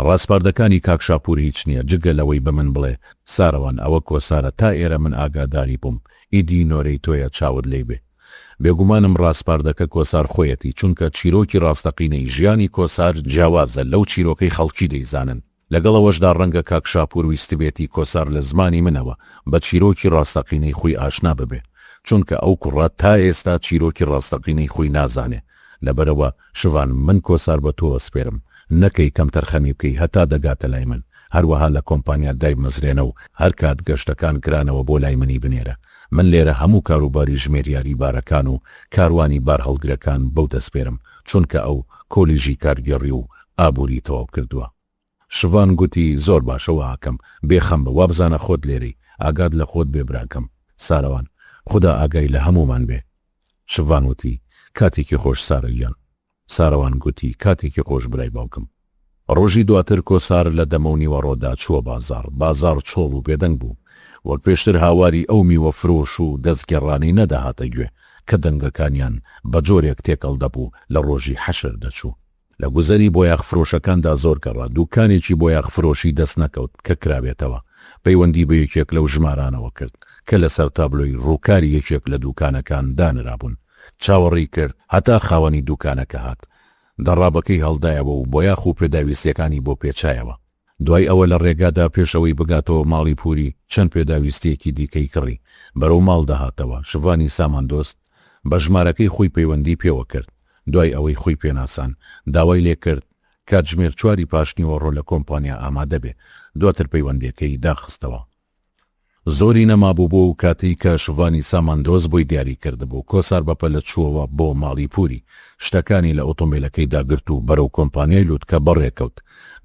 ڕاستپاردەکانی کاک شاپور هیچ نییە جگە لەوەی بە من بڵێ ساروان ئەوە کۆسارە تا ئێرە من ئاگاداری بووم ئیدی نۆرەی تۆیە چاوت لێ بێ بێگومانم ڕاستپاردەکە کۆسار خۆیەتی چونکە چیرۆکی ڕاستەقینەی ژیانی کۆسار جیاوازە لەو چیرۆکەی خەڵکی دەیزانن لەگەڵەوەشدا ڕەنگە کاک شاپور ویستبێتی کۆسار لە زمانی منەوە بە چیرۆکی ڕاستەقینەی خۆی ئاشنا ببێ چونکە ئەو کوڕات تا ئێستا چیرۆکی ڕاستەقینەی خۆی نازانێ لەبەرەوە شوان من کۆسار بە تۆ ئەسپێرم نەکەی کەم تەرخەمی بکەی هەتا دەگاتە لای من هەروەها لە کۆمپانیا دای مەزرێنە و هەر کات گەشتەکان کرانەوە بۆ لای منی بنێرە من لێرە هەموو کاروباری ژمێریاری بارەکان و کاروانی بار هەڵگرەکان بەو دەسپێرم چونکە ئەو کۆلیژی کارگەڕی و ئابووری تەواو کردووە شوان گوتی زۆر باشەوە ئاکەم بێخەم بە وابزانە خۆت لێرەی ئاگاد لە خۆت بێ براکەم ساروان خدا ئاگای لە هەمومان بێ شوان وتی کاتێکی خۆش سارەگیان ساروان گوتی کاتێکی خۆش برای باوکم ڕۆژی دواتر کۆسار لە دەمەونیوە ڕۆدا چووە بازار چۆڵ و بێدەنگ بوو وەک پێشتر هاواری ئەو میوە فرۆش و دەستگەڕانی نەداهاتە گوێ کە دەنگەکانیان بە جۆرێک تێکەڵ دەبوو لە ڕۆژی حەشر دەچوو لە گوزەری بۆ یاخفرۆشەکاندا زۆر گەڕا دوکانێکی بۆ یاخفرۆشی دەست نەکەوت کە کرابێتەوە پەیوەندی بە یەکێک لەو ژمارانەوە کرد کە لەسەر تابلۆی ڕووکاری یەکێک لە دوکانەکان دانرابوون چاوەڕی کرد هەتا خاوەنی دوکانەکە هات دەڕابەکەی هەڵدایەوە و بۆ یاخ و پێداویستیەکانی بۆ پێچایەوە دوای ئەوە لە ڕێگادا پێشەوەی بگاتەوە ماڵی پوری چەند پێداویستیەکی دیکەی کڕی بەرەو ماڵ دەهاتەوە شوانی ساماندۆست بە ژمارەکەی خۆی پەیوەندی پێوە کرد دوای ئەوەی خۆی پێناسان داوای لێ کرد کاتژمێر 4 پاشنیوە ڕۆ لە کۆمپانیا ئامادە بێ دواتر پەیوەندیەکەی داخستەوە زۆری نەمابوو بۆ و کاتی کە شوانی ساماندۆز بۆی دیاری کردبوو کۆسار بەپە لە چووەوە بۆ ماڵی پوری شتەکانی لە ئۆتۆمبیلەکەی داگرت و بەرەو کۆمپانیای لووتکە بەڕێکەوت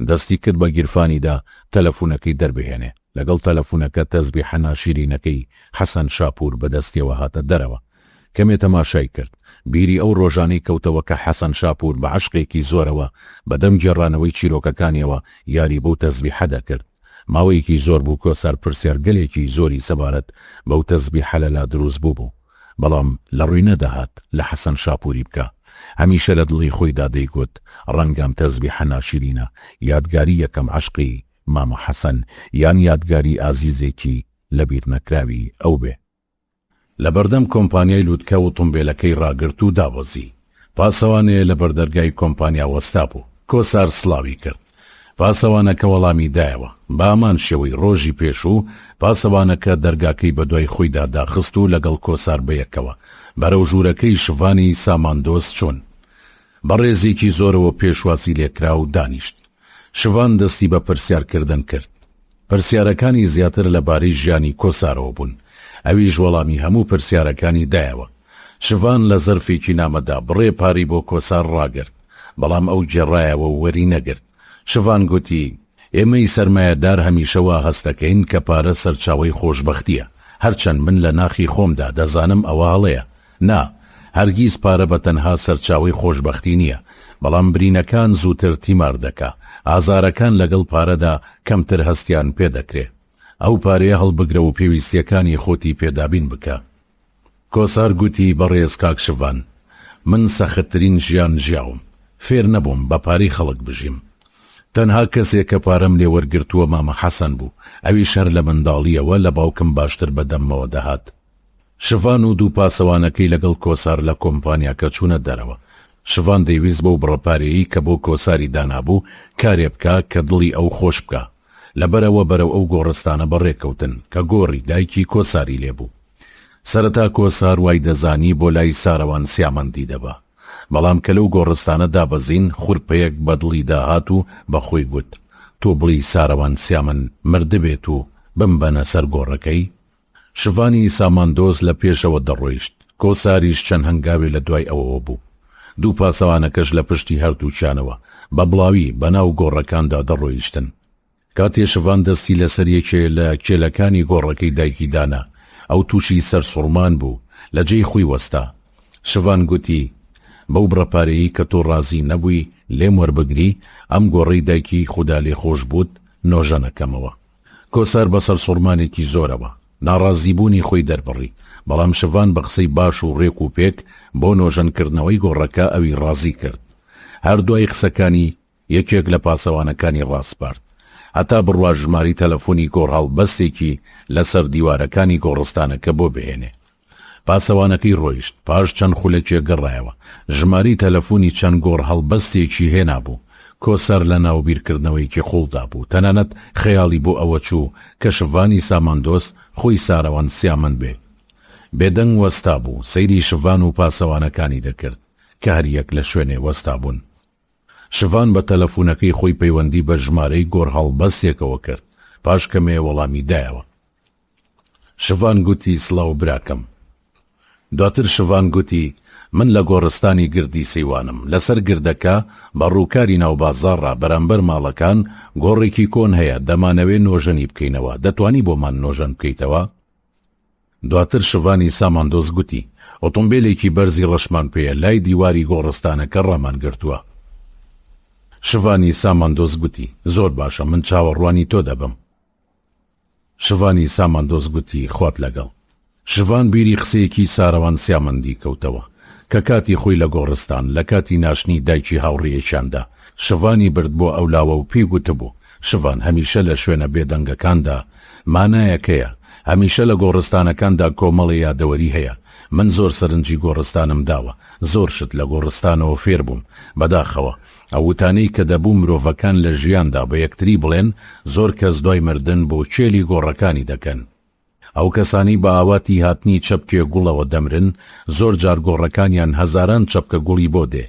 دەستی کرد بە گیرفانیدا تەلەفونەکەی دەربهێنێ لەگەڵ تەلەفونەکە تەزبیحە ناشرینەکەی حەسەن شاپور بەدەستیەوە هاتە دەرەوە کەمێ تەماشای کرد بیری ئەو ڕۆژانەی کەوتەوە کە حەسەن شاپور بە عشقێکی زۆرەوە بەدەم گێڕانەوەی چیرۆکەکانیەوە یاری بەو تەزبیحە دەکرد ماوەیەکی زۆر بوو کۆسار پرسیار گەلێکی زۆری سەبارەت بەو تەزبیحە لەلا دروست بوو بەڵام لە ڕووی نەدەهات لە حەسەن شاپوری بکە هەمیشە لە دڵی خۆیدا دەیگوت ڕەنگەم تەزبیحە ناشرینە یادگاری یەکەم عشقی مامە حەسەن یان یادگاری ئازیزێکی لەبیر نەکراوی ئەو بێ لە بەردەم کۆمپانیای لووتکە و تۆمبیلەکەی ڕاگرت و دابەزی پاسەوانەیە لە بەردەرگای کۆمپانیا وەستا بوو کۆسار سڵاوی کرد پاسەوانەکە وەڵامی دایەوە بامان شێوەی ڕۆژی پێشوو پاسەوانەکە دەرگاکەی بە دوای خۆیدا داخست و لەگەڵ کۆسار بەیەکەوە بەرەو ژوورەکەی شوانی ساماندۆز چوون بەڕێزێکی زۆرەوە پێشواسی لێکرا و دانیشت شوان دەستی بە پرسیارکردن کرد پرسیارەکانی زیاتر لەبارەی ژیانی کۆسارەوە بوون ئەویش وەڵامی هەموو پرسیارەکانی دایەوە شوان لە زەرفێکی نامەدا بڕێ پاری بۆ کۆسار ڕاگرت بەڵام ئەو جێڕایەوە وەری نەگرت شوان گوتی ئێمەی سەرمایەدار هەمیشەوە هەستەکەین کە پارە سەرچاوەی خۆشبەختیە هەرچەند من لە ناخی خۆمدا دەزانم ئەوە هەڵەیە نا هەرگیز پارە بە تەنها سەرچاوەی خۆشبەختی نییە بەڵام برینەکان زووتر تیمار دەکا ئازارەکان لەگەڵ پارەدا کەمتر هەستیان پێدەکرێ ئەو پارەیە هەڵبگرە و پێویستیەکانی خۆتی پێدابین بکە کۆسار گوتی بەڕێز کاک شوان من سەختترین ژیان ژیاوم فێر نەبووم بە پارەی خەڵک بژیم تەنها کەسێک کە پارەم لێ وەرگرتووە مامە حەسەن بوو ئەوی شەر لە منداڵیەوە لە باوکم باشتر بەدەمەوە دەهات شوان و دوو پاسەوانەکەی لەگەڵ کۆسار لە کۆمپانیاکە چوونە دەرەوە شوان دەیویست بەو بڕەپارەیی کە بۆ کۆساری دانابوو کارێ بکە کە دڵی ئەو خۆش بکە لەبەرەوە بەرەو ئەو گۆڕستانە بەڕێکەوتن کە گۆڕی دایکی کۆساری لێبوو سەرەتا کۆسار وای دەزانی بۆ لای ساروان سیامەندی دەبا بەڵام کە لەو گۆڕستانە دابەزین خوورپەیەک بەدڵی داهات و بەخۆی گوت تۆ بڵی ساروان سیامەن مردبێت و بمبەنە سەر گۆڕەکەی شوانی ساماندۆز لە پێشەوە دەڕۆیشت کۆساریش چەند هەنگاوێ لە دوای ئەوەوە بوو دوو پاسەوانەکەش لە پشتی هەردووچانەوە بە بڵاوی بەناو گۆڕەکاندا دەڕۆیشتن کاتێ شوان دەستی لەسەر یەکێ لە کێلەکانی گۆڕەکەی دایکی دانا ئەو تووشی سەر سوڕمان بوو لە جێی خۆی وەستا شوان گوتی بەو بڕەپارەیی کە تۆ ڕازی نەبووی لێم وەربگری ئەم گۆڕەی دایکی خودا لێ خۆش بووت نۆژە نەکەمەوە کۆسار بەسەر سوڕمانێکی زۆرەوە ناڕازیبوونی خۆی دەربڕی بەڵام شوان بە قسەی باش و ڕێک و پێک بۆ نۆژەنکردنەوەی گۆڕەکە ئەوی ڕازی کرد هەردوای قسەکانی یەکێک لە پاسەوانەکانی ڕاستپارت هەتا بڕوا ژماری تەلەفۆنی گۆڕهەڵبەستێکی لەسەر دیوارەکانی گۆڕستانەکە بۆ بهێنێ. پاسەوانەکەی ڕۆیشت، پاش چەند خولەکێک گەڕایەوە، ژماری تەلەفۆنی چەند گۆڕهەڵبەستێکی هێنابوو. کۆسەر لە ناوبیرکردنەوەیکی خوڵدا بوو، تەنانەت خەیاڵی بۆ ئەوە چوو کە شڤانی ساماندۆس خۆی ساروان سیامەند بێ. بێدەنگ وەستا بوو، سەیری شڤان و پاسەوانەکانی دەکرد کە هەریەک لە شوێنێ وەستا بوون. شڤان بە تەلەفۆنەکەی خۆی پەیوەندی بە ژمارەی گۆڕهەڵبەستێکەوە کرد، پاش کەمێ وەڵامی دایەوە. شڤان گوتی سڵاو براکەم. دواتر شڤان گوتی من لە گۆڕستانی گردی سەیوانم، لەسەر گردەکە بە ڕووکاری ناوبازاڕە بەرامبەر ماڵەکان گۆڕێکی کۆن هەیە، دەمانەوێت نۆژەنی بکەینەوە، دەتوانی بۆمان نۆژەن بکەیتەوە؟ دواتر شڤانی ساماندۆس گوتی ئۆتۆمبیلێکی بەرزی ڕەشمان پێیە، لای دیواری گۆڕستانەکە ڕامان گرتووە. شڤانی ساماندۆس گوتی زۆر باشە، من چاوەڕوانی تۆ دەبم. شڤانی ساماندۆس گوتی خوات لەگەڵ. شڤان بیری قسەیەکی ساروان سیامەندی کەوتەوە کە کاتی خۆی لە گۆڕستان لە کاتی ناشنی دایکی هاوڕێیەکیاندا شڤانی برد بۆ ئەولاوە و پێی گوتبوو شڤان هەمیشە لە شوێنە بێدەنگەکاندا مانایەکەیە، هەمیشە لە گۆڕستانەکاندا کۆمەڵی یادەوەری هەیە. من زۆر سەرنجی گۆڕستانم داوە، زۆر شت لە گۆڕستانەوە فێر بووم. بەداخەوە ئەو وتانەی کە دەبوو مرۆڤەکان لە ژیاندا بە یەکتری بڵێن زۆر کەس دوای مردن بۆ چێلی گۆڕەکانی دەکەن. ئەو کەسانی بە ئاواتی هاتنی چەپکێ گوڵەوە دەمرن، زۆر جار گۆڕەکانیان هەزاران چەپکە گوڵی بۆ دێ.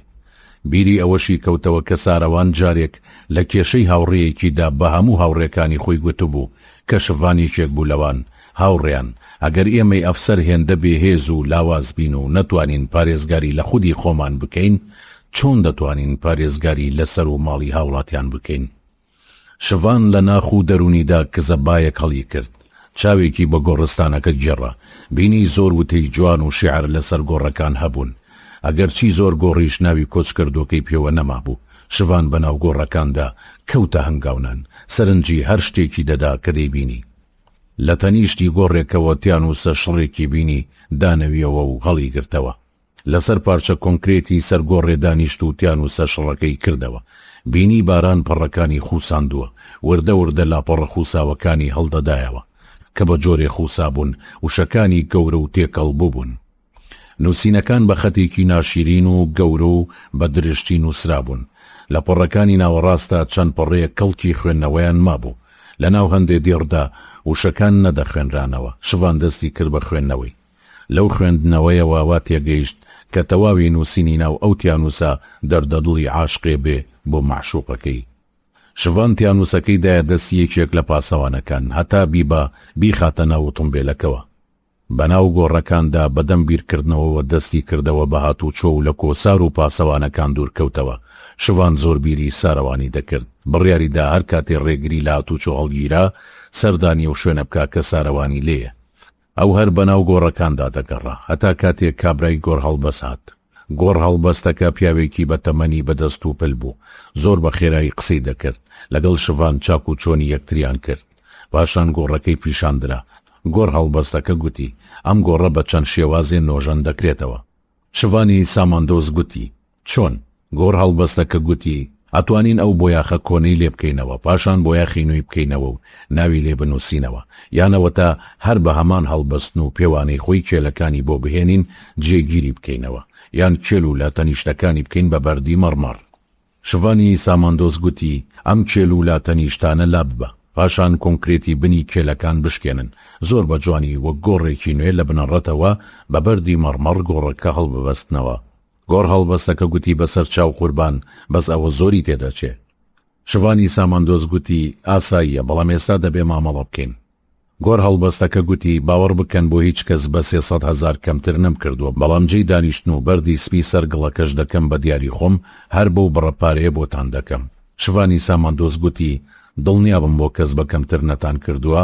بیری ئەوەشی کەوتەوە کە ساروان جارێک لە کێشەی هاوڕێیەکیدا بە هەموو هاوڕێکانی خۆی گوتبوو کە شڤانێکێک بوو لەوان هاوڕێیان ئەگەر ئێمەی ئەفسەر هێندە بێهێز و لاواز بین و نەتوانین پارێزگاری لە خودی خۆمان بکەین، چۆن دەتوانین پارێزگاری لەسەر و ماڵی هاوڵاتیان بکەین؟ شڤان لە ناخ و دەرونیدا کزەبایەک هەڵی کرد، چاوێکی بە گۆڕستانەکە گێڕا، بینی زۆر وتەی جوان و شیعر لەسەر گۆڕەکان هەبوون. ئەگەر چی زۆر گۆڕیش ناوی کۆچکردۆکەی پێوە نەمابوو. شڤان بە ناو گۆڕەکاندا کەوتە هەنگاونان، سەرنجی هەر شتێکی دەدا کە دەیبینی. لە تەنیشتی گۆڕێکەوە تیانوسە شڕێکی بینی دانەویەوە و هەڵی گرتەوە. لەسەر پارچە کۆنکرێتی سەرگۆڕێ دانیشت و تیانوسە شڕەکەی کردەوە. بینی باران پەڕەکانی خوساندووە، وردە وردە لاپەڕە خوساوەکانی هەڵدەدایەوە کە بە جۆرێ خوسا بوون، وشەکانی گەورە و تێکەڵ بووبوون. نووسینەکان بە خەتێکی ناشیرین و گەورە و بە درشتی نووسرا بوون. لە پەڕەکانی ناوەڕاستە چەند پەڕەیە کەڵکی خوێندنەوەیان مابوو. لە ناو هەندێک دێڕدا وشەکان نەدەخوێنرانەوە. شڤان دەستی کرد بە خوێندنەوەی. لەو خوێندنەوەیەوە وا تێگەیشت کە تەواوی نووسینی ناو ئەو تیانوسە دەردەدڵی عاشقێ بێ بۆ معشوقەکەی. شڤان تیانوسەکەی دایە دەستی یەکێک لە پاسەوانەکان هەتا بیخاتە ناو ئۆتۆمبیلەکەوە. بەناو گۆڕەکاندا بەدەم بیرکردنەوەوە دەستی کردەوە بە هاتوو چۆ و لە کۆسار و پاسەوانەکان دوورکەوتەوە. شڤان زۆر بیری ساروانی دەکرد، بڕیاریدا هەر کاتێ ڕێگری لە هاتوو چۆ هەڵگیرا سەردانی و شوێنە بکا کە ساروانی لێیە. ئەو هەر بەناو گۆڕەکاندا دەگەڕا هەتا کاتێک کابرای گۆڕ هەڵبەست هات. گۆڕ هەڵبەستەکە پیاوێکی بە تەمەنی بەدەست و پل بوو، زۆر بە خێرایی قسەی دەکرد، لەگەڵ شڤان چاک و چۆنی یەکتریان کرد. پاشان گۆڕەکەی پیشاندرا. گۆڕ هەڵبەستەکە گوتی ئەم گۆڕە بە چەند شێوازێ نۆژەن دەکرێتەوە. شڤانی ساماندۆس گوتی چۆن؟ گۆڕ هەڵبەستەکە گوتی ئەتوانین ئەو بۆیاخە کۆنەی لێ بکەینەوە، پاشان بۆیاخی نوێی بکەینەوە و ناوی لێ بنووسینەوە، یانەوە تا هەر بە هەمان هەڵبەستن و پێوانەی خۆی کێلەکانی بۆ بهێنین جێگیری بکەینەوە، یان کێل و لە تەنیشتەکانی بکەین بە بەردی مەڕمەڕ. شڤانی ساماندۆس گوتی ئەم کێل و لا تەنیشتانە لا ببە، پاشان کۆنکرێتی بنی کێلەکان بشکێنن، زۆر بە جوانی وەک گۆڕێکی نوێ لە بنەڕەتەوە بە بەردی مەڕمەڕ گۆڕەکە هەڵببەستنەوە. گۆڕ هەڵبەستەکە گوتی بەسەر چاو قوربان، بەس ئەوە زۆری تێدەچێ. شڤانی ساماندۆس گوتی ئاساییە، بەڵام ئێستا دەبێ مامەڵە بکەین. گۆڕ هەڵبەستەکە گوتی باوەڕ بکەن بۆ هیچ کەس بە 300,000 کەمتر نەم کردووە، بەڵام جێی دانیشتن و بەردی سپی سەرگڵەکەش دەکەم بە دیاری خۆم، هەر بەو بڕەپارەیە بۆتان دەکەم. شڤانی ساماندۆس گوتی دڵنیابم بۆ کەس بە کەمتر نەتان کردووە؟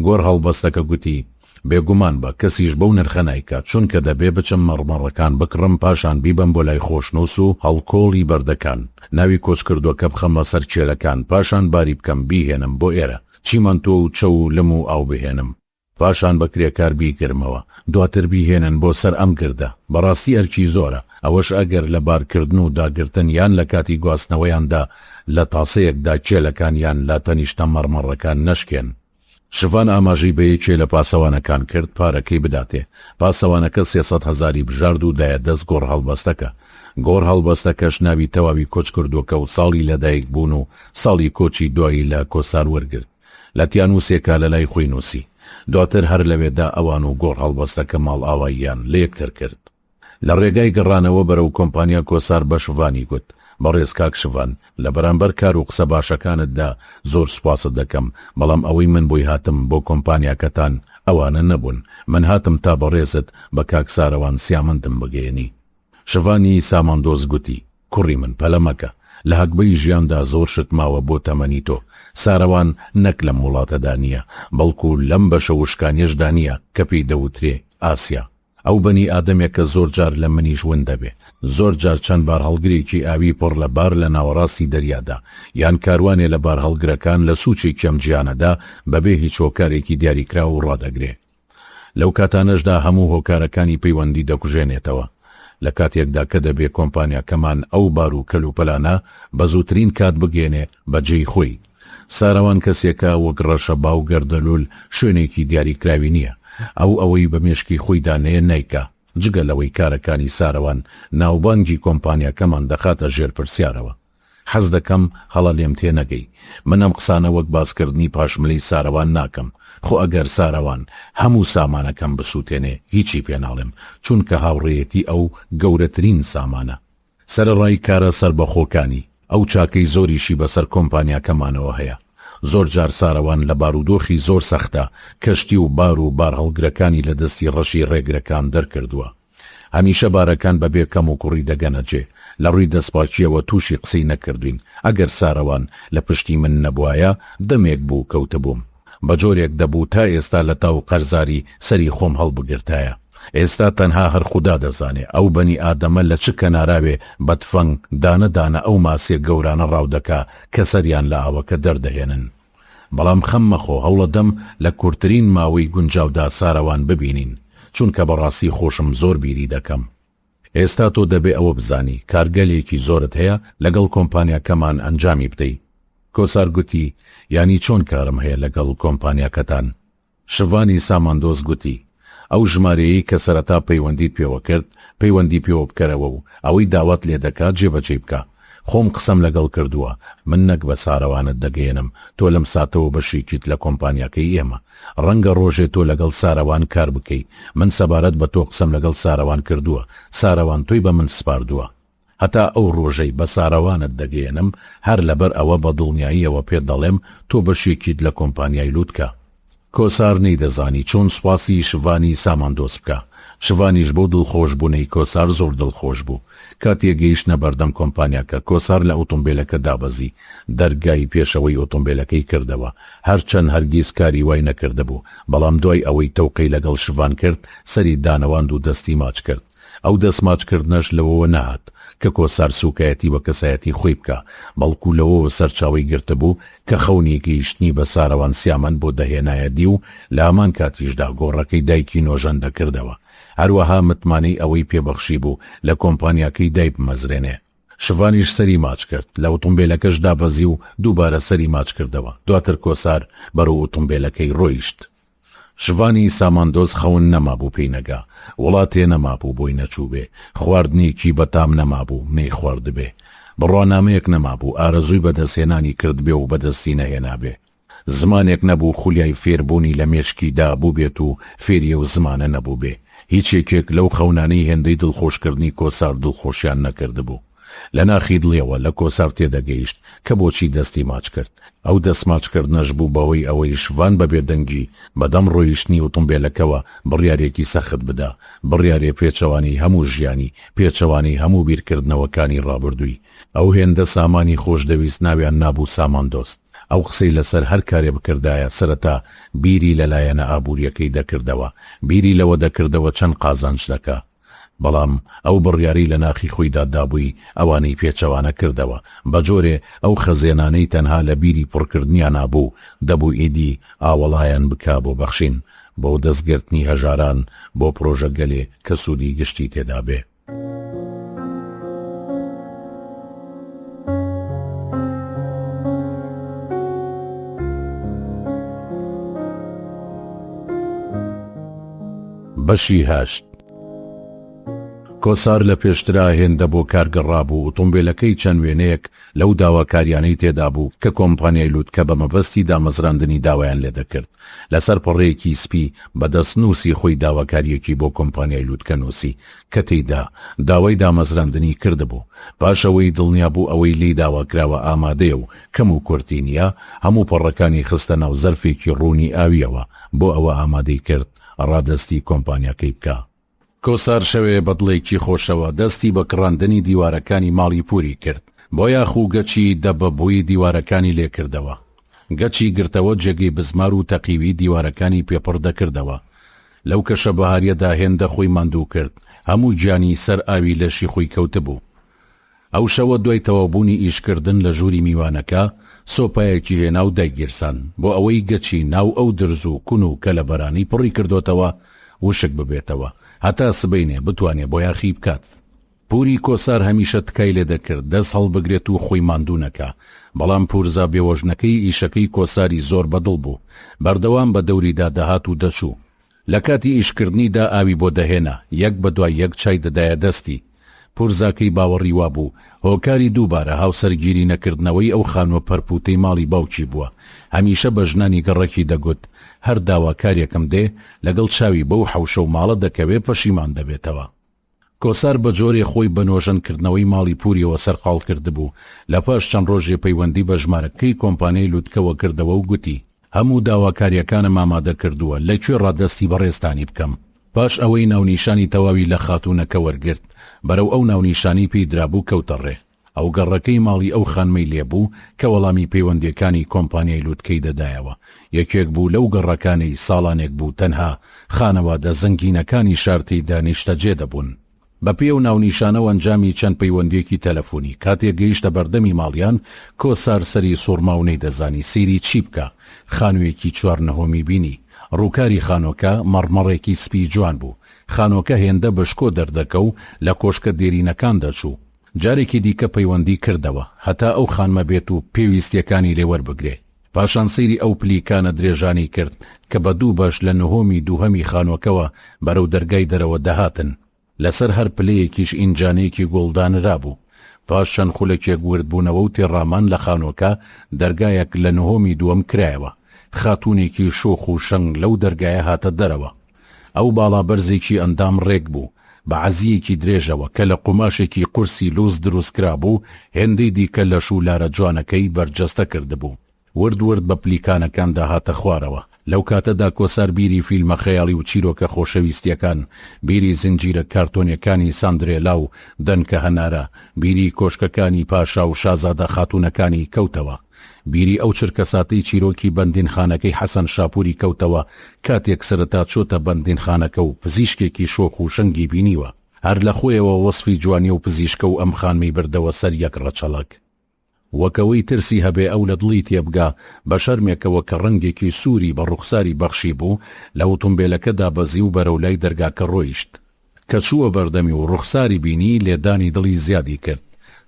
گۆڕ هەڵبەستەکە گوتی بێگومان بە کەسیش بەو نرخە نایکات، چونکە دەبێ بچم مەڕمەڕەکان بکڕم، پاشان بیبم بۆ لای خۆشنووس و هەڵکۆڵی بەردەکان، ناوی کۆچکردووەکە بخەمە سەر کێلەکان، پاشان باری بکەم بیهێنم بۆ ئێرە، چیمەندۆ و چەو و لم و ئاو بهێنم. پاشان بە کرێکار بیگرمەوە دواتر بیهێنن بۆ سەر ئەم گردە بەڕاستی ئەرکی زۆرە ئەوەش ئەگەر لە بارکردن و داگرتن یان لە کاتی گواستنەوەیاندا لە تاسەیەکدا چێلەکان یان لا تەنیشتە مەڕمەڕەکان نەشکێن. شڤان ئاماژەی بە یەکێ لە پاسەوانەکان کرد پارەکەی بداتێ. پاسەوانەکە 300,000 بژارد و دایە دەست گۆڕ هەڵبەستەکە. گۆڕ هەڵبەستەکەش ناوی تەواوی کۆچ کردووەکە و ساڵی لەدایک بوون و ساڵی کۆچی دوایی لە کۆسار وەرگرت. لە تیانوسێکا لە لای خۆی نووسی. دواتر هەر لەوێدا ئەوان و گۆڕ هەڵبەستەکە ماڵ ئاواییان لە یەکتر کرد. لە ڕێگای گەڕانەوە بەرەو کۆمپانیا کۆسار بە شڤانی گوت: بەڕێز کاک شڤان، لە بەرامبەر کار و قسە باشەکانتدا زۆر سوپاست دەکەم، بەڵام ئەوەی من بۆی هاتم بۆ کۆمپانیاکەتان ئەوانە نەبوون. من هاتم تا بەڕێزت بە کاک سارەوان سیامەندم بگەێنی. شڤانی ساماندۆز گوتی: کوڕی من پەلەمەکە، لە هەکبەی ژیاندا زۆر شت ماوە بۆ تەمەنی تۆ. سارەوان نەک لەم وڵاتەدا نییە، بەڵکو لەم بەشە وشکانیەشدا نییە کە پێی دەوترێ ئاسیا. ئەو بەنی ئادەمێکە زۆر جار لە منیش ون دەبێ، زۆر جار چەند بار هەڵگرێکی ئاوی پڕ لە بار لە ناوەڕاستی دەریادا یان کاروانێ لە بار هەڵگرەکان لە سوچی کەم جیانەدا بەبێ هیچ هۆکارێکی دیاریکرا و ڕادەگرێ. لەو کاتانەشدا هەموو هۆکارەکانی پەیوەندی دەکوژێنێتەوە. لە کاتێکدا کە دەبێ کۆمپانیاکەمان ئەو بار و کەلوپەلانە بە زووترین کات بگێنێ بەجێی خۆی. سارەوان کەسێکە وەک ڕەشە باو گەردەلول شوێنێکی دیاریکراوی نییە. ئەوەی بە مێشکی خۆیدا نەیە نیکە، جگە لەوەی کارەکانی سارەوان ناوبانگی کۆمپانیاکەمان دەخاتە ژێر پرسیارەوە. حەز دەکەم هەڵە لێم تێ نەگەی. من ئەم قسانە وەک باسکردنی پاشملەی سارەوان ناکەم، خۆ ئەگەر سارەوان هەموو سامانەکەم بسووتێنێ هیچی پێ ناڵێم، چونکە هاوڕێیەتی ئەو گەورەترین سامانە. سەرڕای کارە سەربەخۆکانی ئەو چاکەی زۆریشی بەسەر کۆمپانیاکەمانەوە هەیە. زۆر جار سارەوان لە بارودۆخی زۆر سەختە کەشتی و بار و بار هەڵگرەکانی لە دەستی ڕەشی ڕێگرەکان دەرکردووە. هەمیشە بارەکان بەبێ کەم و کوڕی دەگەنەجێ. لە ڕووی دەستپاچیەوە تووشی قسەی نەکردوین. ئەگەر سارەوان لە پشتی من نەبوایە دەمێک بوو کەوتە بووم. بە جۆرێک دەبوو تا ئێستا لە تاو قەرزاری سەری خۆم هەڵبگرتایە. ئێستا تەنها هەر خودا دەزانێ ئەو بەنی ئادەمە لە چ کەناراوێ بەتفەنگ دانەدانە ئەو ماسێ گەورانە ڕاودەکا کە سەریان لە ئاوەکە دەردەهێنن. بەڵام خەم مەخۆ، هەوڵە دەم لە کورتترین ماوەی گونجاودا سارەوان ببینین، چونکە بەڕاستی خۆشم زۆر بیری دەکەم. ئێستا تۆ دەبێ ئەوە بزانی کارگەلێکی زۆرت هەیە لەگەڵ کۆمپانیاکەمان ئەنجامی بدەی. کۆسار گوتی: ینی چۆن کارم هەیە لەگەڵ کۆمپانیاکەتان؟ شڤانی ساماندۆز گوتی: ئەو ژمارەیەی کە سەرەتا پەیوەندیت پێوە کرد پەیوەندی پێوە بکەرەوە و ئەوەی داوات لێ دەکات جێبەجێ بکە. خۆم قسەم لەگەڵ کردووە، من نەک بە سارەوانت دەگەێنم، تۆ لەم ساتەوە بەشێکیت لە کۆمپانیاکەی ئێمە. ڕەنگە ڕۆژێ تۆ لەگەڵ سارەوان کار بکەی. من سەبارەت بە تۆ قسەم لەگەڵ سارەوان کردووە، سارەوان تۆی بە من سپاردووە. هەتا ئەو ڕۆژەی بە سارەوانت دەگەێنم هەر لەبەر ئەوە بە دڵنیاییەوە پێ دەڵێم تۆ بەشێکیت لە کۆمپانیای لووتکە. کۆسار نەیدەزانی چۆن سوپاسی شڤانی ساماندۆز بکە. شڤانیش بۆ دڵخۆشبوونەی کۆسار زۆر دڵخۆش بوو. کاتێک گەیشتنە بەردەم کۆمپانیاکە کۆسار لە ئۆتۆمبیلەکە دابەزی، دەرگای پێشەوەی ئۆتۆمبیلەکەی کردەوە. هەرچەند هەرگیز کاری وای نەکردبوو، بەڵام دوای ئەوەی تەوقەی لەگەڵ شڤان کرد سەری دانەواند و دەستی ماچ کرد. ئەو دەست ماچکردنەش لەوەوە نەهات کە کۆسار سوکایەتی بە کەسایەتی خۆی بکە، بەڵکو لەوەوە سەرچاوی گرتبوو کە خەونی گەیشتنی بە سارەوان سیامەند بۆ دەهێنایە دی و لە هەمان کاتیشدا گۆڕەکەی دایکی نۆژەن دەکردەوە. هەروەها متمانەی ئەوەی پێبەخشی بوو لە کۆمپانیاکەی دای بمەزرێنێ. شڤانیش سەری ماچ کرد، لە ئۆتۆمبیلەکەش دابەزی و دووبارە سەری ماچ کردەوە. دواتر کۆسار بەرەو ئۆتۆمبیلەکەی ڕۆیشت. شڤانی ساماندۆز خەون نەمابوو پێی نەگا، وڵاتێ نەمابوو بۆی نەچوو بێ، خواردنێکی بەتام نەمابوو نەی خوارد بێ، بڕوانامەیەک نەمابوو ئارەزووی بەدەستهێنانی کرد بێ و بەدەستی نەهێنا بێ، زمانێک نەبوو خولیای فێربوونی لە مێشکیدا بوو بێت و فێریە و زمانە نەبوو بێ. هیچ یەکێک لەو خەونانەی هێندەی دڵخۆشکردنی کۆسار دڵخۆشیان نەکردبوو. لە ناخی دڵیەوە لە کۆسار تێدەگەیشت کە بۆچی دەستی ماچ کرد. ئەو دەست ماچکردنەش بوو بەوەی ئەوەی شڤان بە بێدەنگی بەدەم ڕۆیشتنی ئۆتۆمبیلەکەوە بڕیارێکی سەخت بدا، بڕیارێ پێچەوانی هەموو ژیانی، پێچەوانی هەموو بیرکردنەوەکانی ڕابردووی. ئەو هێندە سامانی خۆشدەویست ناویان نابوو ساماندۆست. ئەو قسەی لەسەر هەر کارێ بکردایە سەرەتا بیری لەلایەنە ئابوووریەکەی دەکردەوە، بیری لەوە دەکردەوە چەند قازانج دەکا. بەڵام ئەو بڕیاری لە ناخی خۆیدا دابووی ئەوانەی پێچەوانە کردەوە، بە جۆرێ ئەو خەزێنانەی تەنها لە بیری پڕکردنیان نابوو دەبوو ئیدی ئاوەڵایان بکا بۆ بەخشین. بۆ دەستگرتنی هەژاران بۆ پرۆژە گەلێ کە سوودی گشتی تێدا بێ. بەشی 8 کۆسار لە پێشترا هێندە بۆ کارگەڕابوو ئۆتۆمبیلەکەی چەند وێنەیەک لەو داواکاریانەی تێدا بوو کە کۆمپانیای لووتکە بە مەبەستی دامەزراندنی داوایان لێ دەکرد. لەسەر پەڕەیەکی سپی بەدەست نووسی خۆی داواکاریەکی بۆ کۆمپانیای لووتکە نووسی کە تێیدا داوای دامەزراندنی کردبوو. پاشەوەی دڵنیا بوو ئەوەی لی داواکراوە ئامادەیە و کەم و کورتی نییە، هەموو پەڕەکانی خستە ناو زەرفێکی ڕوونی ئاویەوە بۆ ئەوە ئامادەی کرد ڕادەستی کۆمپانیاکەی بکە. کۆسار شەوێ بەدڵێکی خۆشەوە دەستی بە کڕاندنی دیوارەکانی ماڵی پوری کرد، بۆ یاخوو گەچی دەبەبووی دیوارەکانی لێکردەوە. گەچی گرتەوە جێگەی بزمار و تەقیوی دیوارەکانی پێپڕ دەکردەوە. لەو کەشە بەهاریەدا هێندە خۆی ماندوو کرد، هەموو گیانی سەر ئاوی لەشی خۆی کەوتبوو. ئەو شەوە دوای تەوابوونی ئیشکردن لە ژووری میوانەکە سۆپایەکی هێنا و دایگیرسان بۆ ئەوەی گەچی ناو ئەو درز و کون و کە لە بەرانی پڕی کردوتەوە وشک ببێتەوە هەتا سبەینێ بتوانێ بۆ یاخی بکات. پوری کۆسار هەمیشە تکای لێ دەکرد دەست هەڵبگرێت و خۆی ماندوو نەکا، بەڵام پورزا بێوەژنەکەی ئیشەکەی کۆساری زۆر بەدڵ بوو، بەردەوام بە دەوریدا دەهات و دەچوو. لە کاتی ئیشکردنیدا ئاوی بۆ دەهێنا، یەک بە دوای یەک چای دەدایە دەستی. پورزاکەی باوەڕی وا بوو هۆکاری دووبارە هاوسەرگیری نەکردنەوەی ئەو خانوە پەرپوتەی ماڵی باوکی بووە. هەمیشە بە ژنانی گەڕەکی دەگوت هەر داواکارێکم دێ لەگەڵ چاوی بەو حەوشە و ماڵە دەکەوێ پەشیمان دەبێتەوە. کۆسار بە جۆرێ خۆی بە نۆژەنکردنەوەی ماڵی پوریەوە سەرقاڵ کردبوو. لە پاش چەند ڕۆژێ پەیوەندی بە ژمارەکەی کۆمپانیای لووتکەوە کردەوە و گوتی هەموو داواکاریەکانم ئامادە کردووە، لەکوێ ڕادەستی بەڕێستانی بکەم. پاش ئەوەی ناونیشانی تەواوی لە خاتوونەکە وەرگرت، بەرەو ئەو ناونیشانی پێی درابوو کەوتەڕێ. ئەو گەڕەکەی ماڵی ئەو خانمەی لێبوو کە وەڵامی پەیوەندیەکانی کۆمپانیای لووتکەی دەدایەوە. یەکێک بوو لەو گەڕەکانەی ساڵانێک بوو تەنها خانەوادە زەنگینەکانی شارتی دانیشتەجێ دەبوون. بە پێ و ناونیشانەوە ئەنجامی چەند پەیوەندیەکی تەلەفۆنی کاتێک گەیشتە بەردەمی ماڵیان کۆسار سەری سوورما و نەیدەزانی سەیری چی بکە. خانوویەکی چوارنەهۆمی بینی، ڕووکاری خانۆکە مەڕمەڕێکی سپی جوان بوو. خانۆکە هێندە بشکۆ دەردەکە و لە کۆشکە دێرینەکان دەچوو. جارێکی دیکە پەیوەندی کردەوە هەتا ئەو خانمە بێت و پێویستیەکانی لێوەربگرێ. پاشان سەیری ئەو پلیکانە درێژانی کرد کە بە دوو بەش لە نهۆمی دووهەمی خانۆکەوە بەرەو دەرگای دەرەوە دەهاتن. لەسەر هەر پلەیەکیش ئینجانەیەکی گوڵدانرا بوو. پاش چەند خولەکێک وردبوونەوە و تێڕامان لە خانۆکە دەرگایەک لە نهۆمی دووەم کرایەوە. خاتونێکی شۆخ و شەنگ لەو دەرگایە هاتە دەرەوە. ئەو باڵابەرزێکی ئەندام ڕێک بوو بە عەزیەکی درێژەوە کە لە قوماشێکی قورسی لووز دروستکرا بوو. هێندەی دیکە لە شولارە جوانەکەی بەرجەستە کردبوو. ورد بە پلیکانەکاندا هاتە خوارەوە. لەو کاتەدا کۆسار بیری فیلمە خەیاڵی و چیرۆکە خۆشەویستیەکان، بیری زنجیرە کارتۆنیەکانی ساندرێلا و دەنکە هەنارە، بیری کۆشکەکانی پاشا و شازادە خاتونەکانی کەوتەوە. بیری ئەو چرکە ساتەی چیرۆکی بەندینخانەکەی حەسەن شاپوری کەوتەوە کاتێک سەرەتا چۆتە بەندینخانەکە و پزیشکێکی شۆک و شەنگی بینیوە. هەر لە خۆیەوە وەسفی جوانی و پزیشکە و ئەم خانمەی بردەوە سەر یەک ڕەچەڵک. وەکەوەی ترسی هەبێ ئەو لە دڵی تێبگا بە شەرمێکەوە کە ڕەنگێکی سووری بە ڕوخساری بەخشی بوو لە ئۆتۆمبیلەکەدا بەزی و بەرەو لای دەرگاکە ڕۆیشت. کە چووە بەردەمی و ڕوخساری بینی لێدانی دڵی زیادی کرد.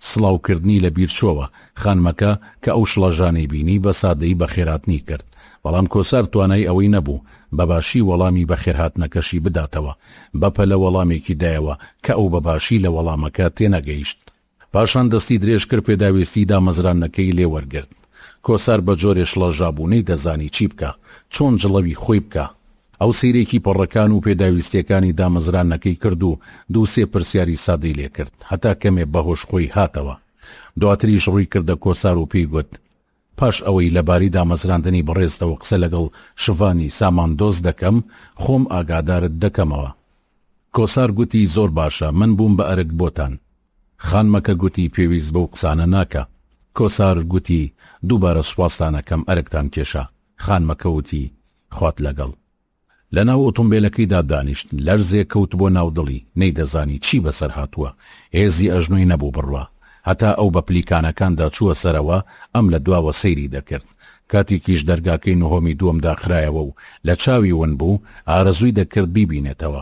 سڵاوکردنی لە بیرچۆوە خانمەکە کە ئەو شڵەژانەی بینی بە سادەی بەخێراتنی کرد. بەڵام کۆسار توانای ئەوەی نەبوو بەباشی وەڵامی بەخێرهاتنەکەشی بداتەوە. بەپە لە وەڵامێکی دایەوە کە ئەو بەباشی لە وەڵامەکە تێنەگەیشت. پاشان دەستی درێژ کرد پێداویستی دامەزرانەکەی لێوەرگرت. کۆسار بە جۆرێ شڵەژابوونەی دەزانی چی بکە، چۆن جڵەوی خۆی بکە. ئەو سیرێکی پەڕەکان و پێداویستیەکانی دامەزرانەکەی کرد و دوو سێ پرسیاری سادەی لێ کرد هەتا کەمێ بەهۆش خۆی هاتەوە. دواتریش ڕووی کردە کۆسار و پێی گوت پاش ئەوەی لەباری دامەزراندنی بەڕێستەوە قسە لەگەڵ شڤانی ساماندۆز دەکەم خۆم ئاگادارت دەکەمەوە. کۆسار گوتی زۆر باشە، من بووم بە ئەرک بۆتان. خانمەکە گوتی پێویست بەو قسانە ناکە. کۆسار گوتی دووبارە سوپاسانەکەم ئەرکتان کێشە. خانمەکە وتی خوات لەگەڵ. لە ناو ئۆتۆمبیلەکەیدا دانیشت، لەرزێ کەوت بۆ ناودڵی، نەیدەزانی چی بەسەر هاتووە. هێزی ئەژنۆی نەبوو بڕوە. هەتا ئەو بە پلیکانەکاندا چووە سەرەوە ئەم لە دواوە سەیری دەکرد. کاتێکیش دەرگاکەی نهۆمی دووەمدا خرایەوە و لە چاوی ون بوو ئارەزووی دەکرد بیبینێتەوە،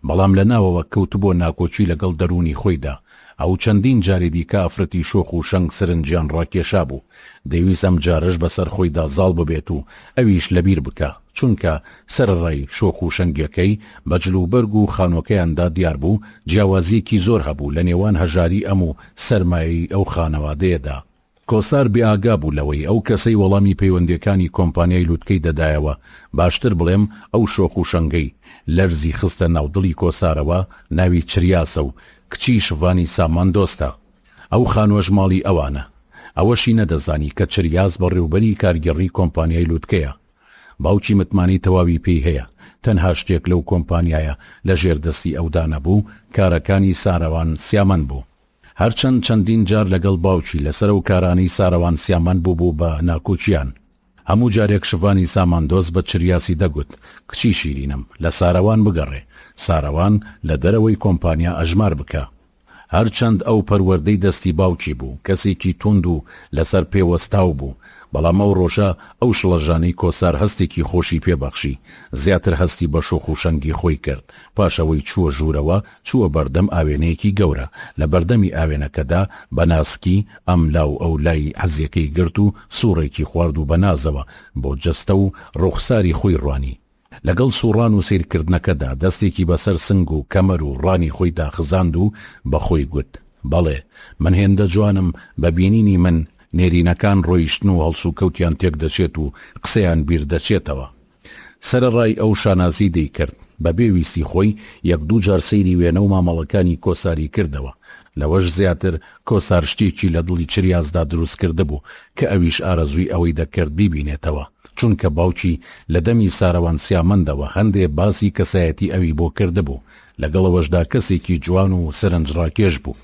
بەڵام لە ناوەوە کەوتبۆ ناکۆچی لەگەڵ دەرونی خۆیدا. ئەو چەندین جاری دیکە ئەفرەتی شۆخ و شەنگ سرنجیان ڕاکێشا بوو. دەیویست ئەم جارش بەسەر خۆیدا زاڵ ببێت و ئەویش لەبیر بکە، چونکە سەرڕای شۆخ و شەنگیەکەی بە جلوبەرگ و خانۆکەیاندا دیار بوو جیاوازیەکی زۆر هەبوو لە نێوان هەژاری ئەم و سەرمایەی ئەو خانەوادەیەدا. کۆسار بێئاگا بوو لەوەی ئەو کەسەی وەڵامی پەیوەندیەکانی کۆمپانیای لووتکەی دەدایەوە. باشتر بڵێم ئەو شۆخ و شەنگەی لەرزی خستە ناودڵی کۆسارەوە، ناوی چریاسە و کچی شڤانی سامان دۆستە. ئەو خانوەش ماڵی ئەوانە. ئەوەشی نەدەزانی کە چریاس بەڕێوبەری کارگەڕی کۆمپانیای لووتکەیە. باوکی متمانی تەواوی پێی هەیە، تەنها شتێک لەو کۆمپانیایە لە ژێردەستی ئەودا نەبوو، کارەکانی ساروان سیامان بوو. هەرچەند چەندین جار لەگەڵ باوکی لەسەر و کارانەی ساروان سیامان بوو بە ناکۆچیان. هەموو جارێک شڤانی ساماندۆز بە چریاسی دەگوت کچی شیرینم لە ساروان بگەڕێ، ساروان لە دەرەوەی کۆمپانیا ئەژمار بکە. هەرچەند ئەو پەروەردەی دەستی باوکی بوو، کەسێکی تند و لەسەر پێوەستاو بوو، بەڵام ئەو ڕۆژە ئەو شڵەژانەی کۆسار هەستێکی خۆشی پێبەخشی، زیاتر هەستی بە شۆخ و شەنگی خۆی کرد. پاشەوەی چووە ژوورەوە، چووە بەردەم ئاوێنەیەکی گەورە. لە بەردەمی ئاوێنەکەدا بە ناسکی ئەم لاو ئەو لای حەزیەکەی گرت و سوڕێکی خوارد و بە نازەوە بۆ جەستە و ڕوخساری خۆی ڕوانی. لەگەڵ سوڕان و سیرکردنەکەدا دەستێکی بەسەر سنگ و کەمەر و ڕانی خۆی داخزاند و بەخۆی گوت بەڵێ من هێندە جوانم، بە بینینی من نێرینەکان ڕۆیشتن و هەڵسو کەوتیان تێک دەچێت و قسەیان بیر دەچێتەوە. سەرڕای ئەو شانازی دەیکرد، بە بێویستی خۆی یەک دوو جار سەیری وێنە و مامەڵەکانی کۆساری کردەوە. لەوەش زیاتر کۆسار شتێکی لە دڵی چریاسدا دروست کرده بوو کە ئەویش ئارەزووی ئەوەی دەکرد بیبینێتەوە، چونکە باوکی لە دەمی ساروان سیامەندەوە هەندێ باسی کەسایەتی ئەوی بۆ کرده بوو، لەگەڵەوەشدا کەسێکی جوان و سەرنجڕاکێش بوو.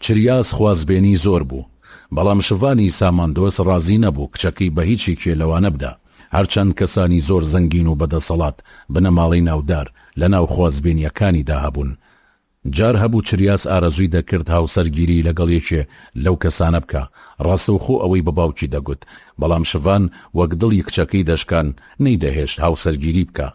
چریاس خوازبێنی زۆر بوو، بەڵام شڤانی ساماندۆس ڕازی نەبوو کچەکەی بە هیچی کێلەوانە بدا. هەرچەند کەسانی زۆر زەنگین و بەدەسەڵات بنەماڵی ناودار لە ناو خوازبێنیەکانیدا هەبوون. جار هەبوو چریاس ئارەزووی دەکرد هاوسەرگیری لەگەڵ یەکێ لەو کەسانە بکە، ڕاستەوخۆ ئەوەی بە باوکی دەگوت، بەڵام شڤان وەک دڵی کچەکەی دەشکان نەیدەهێشت هاوسەرگیری بکە.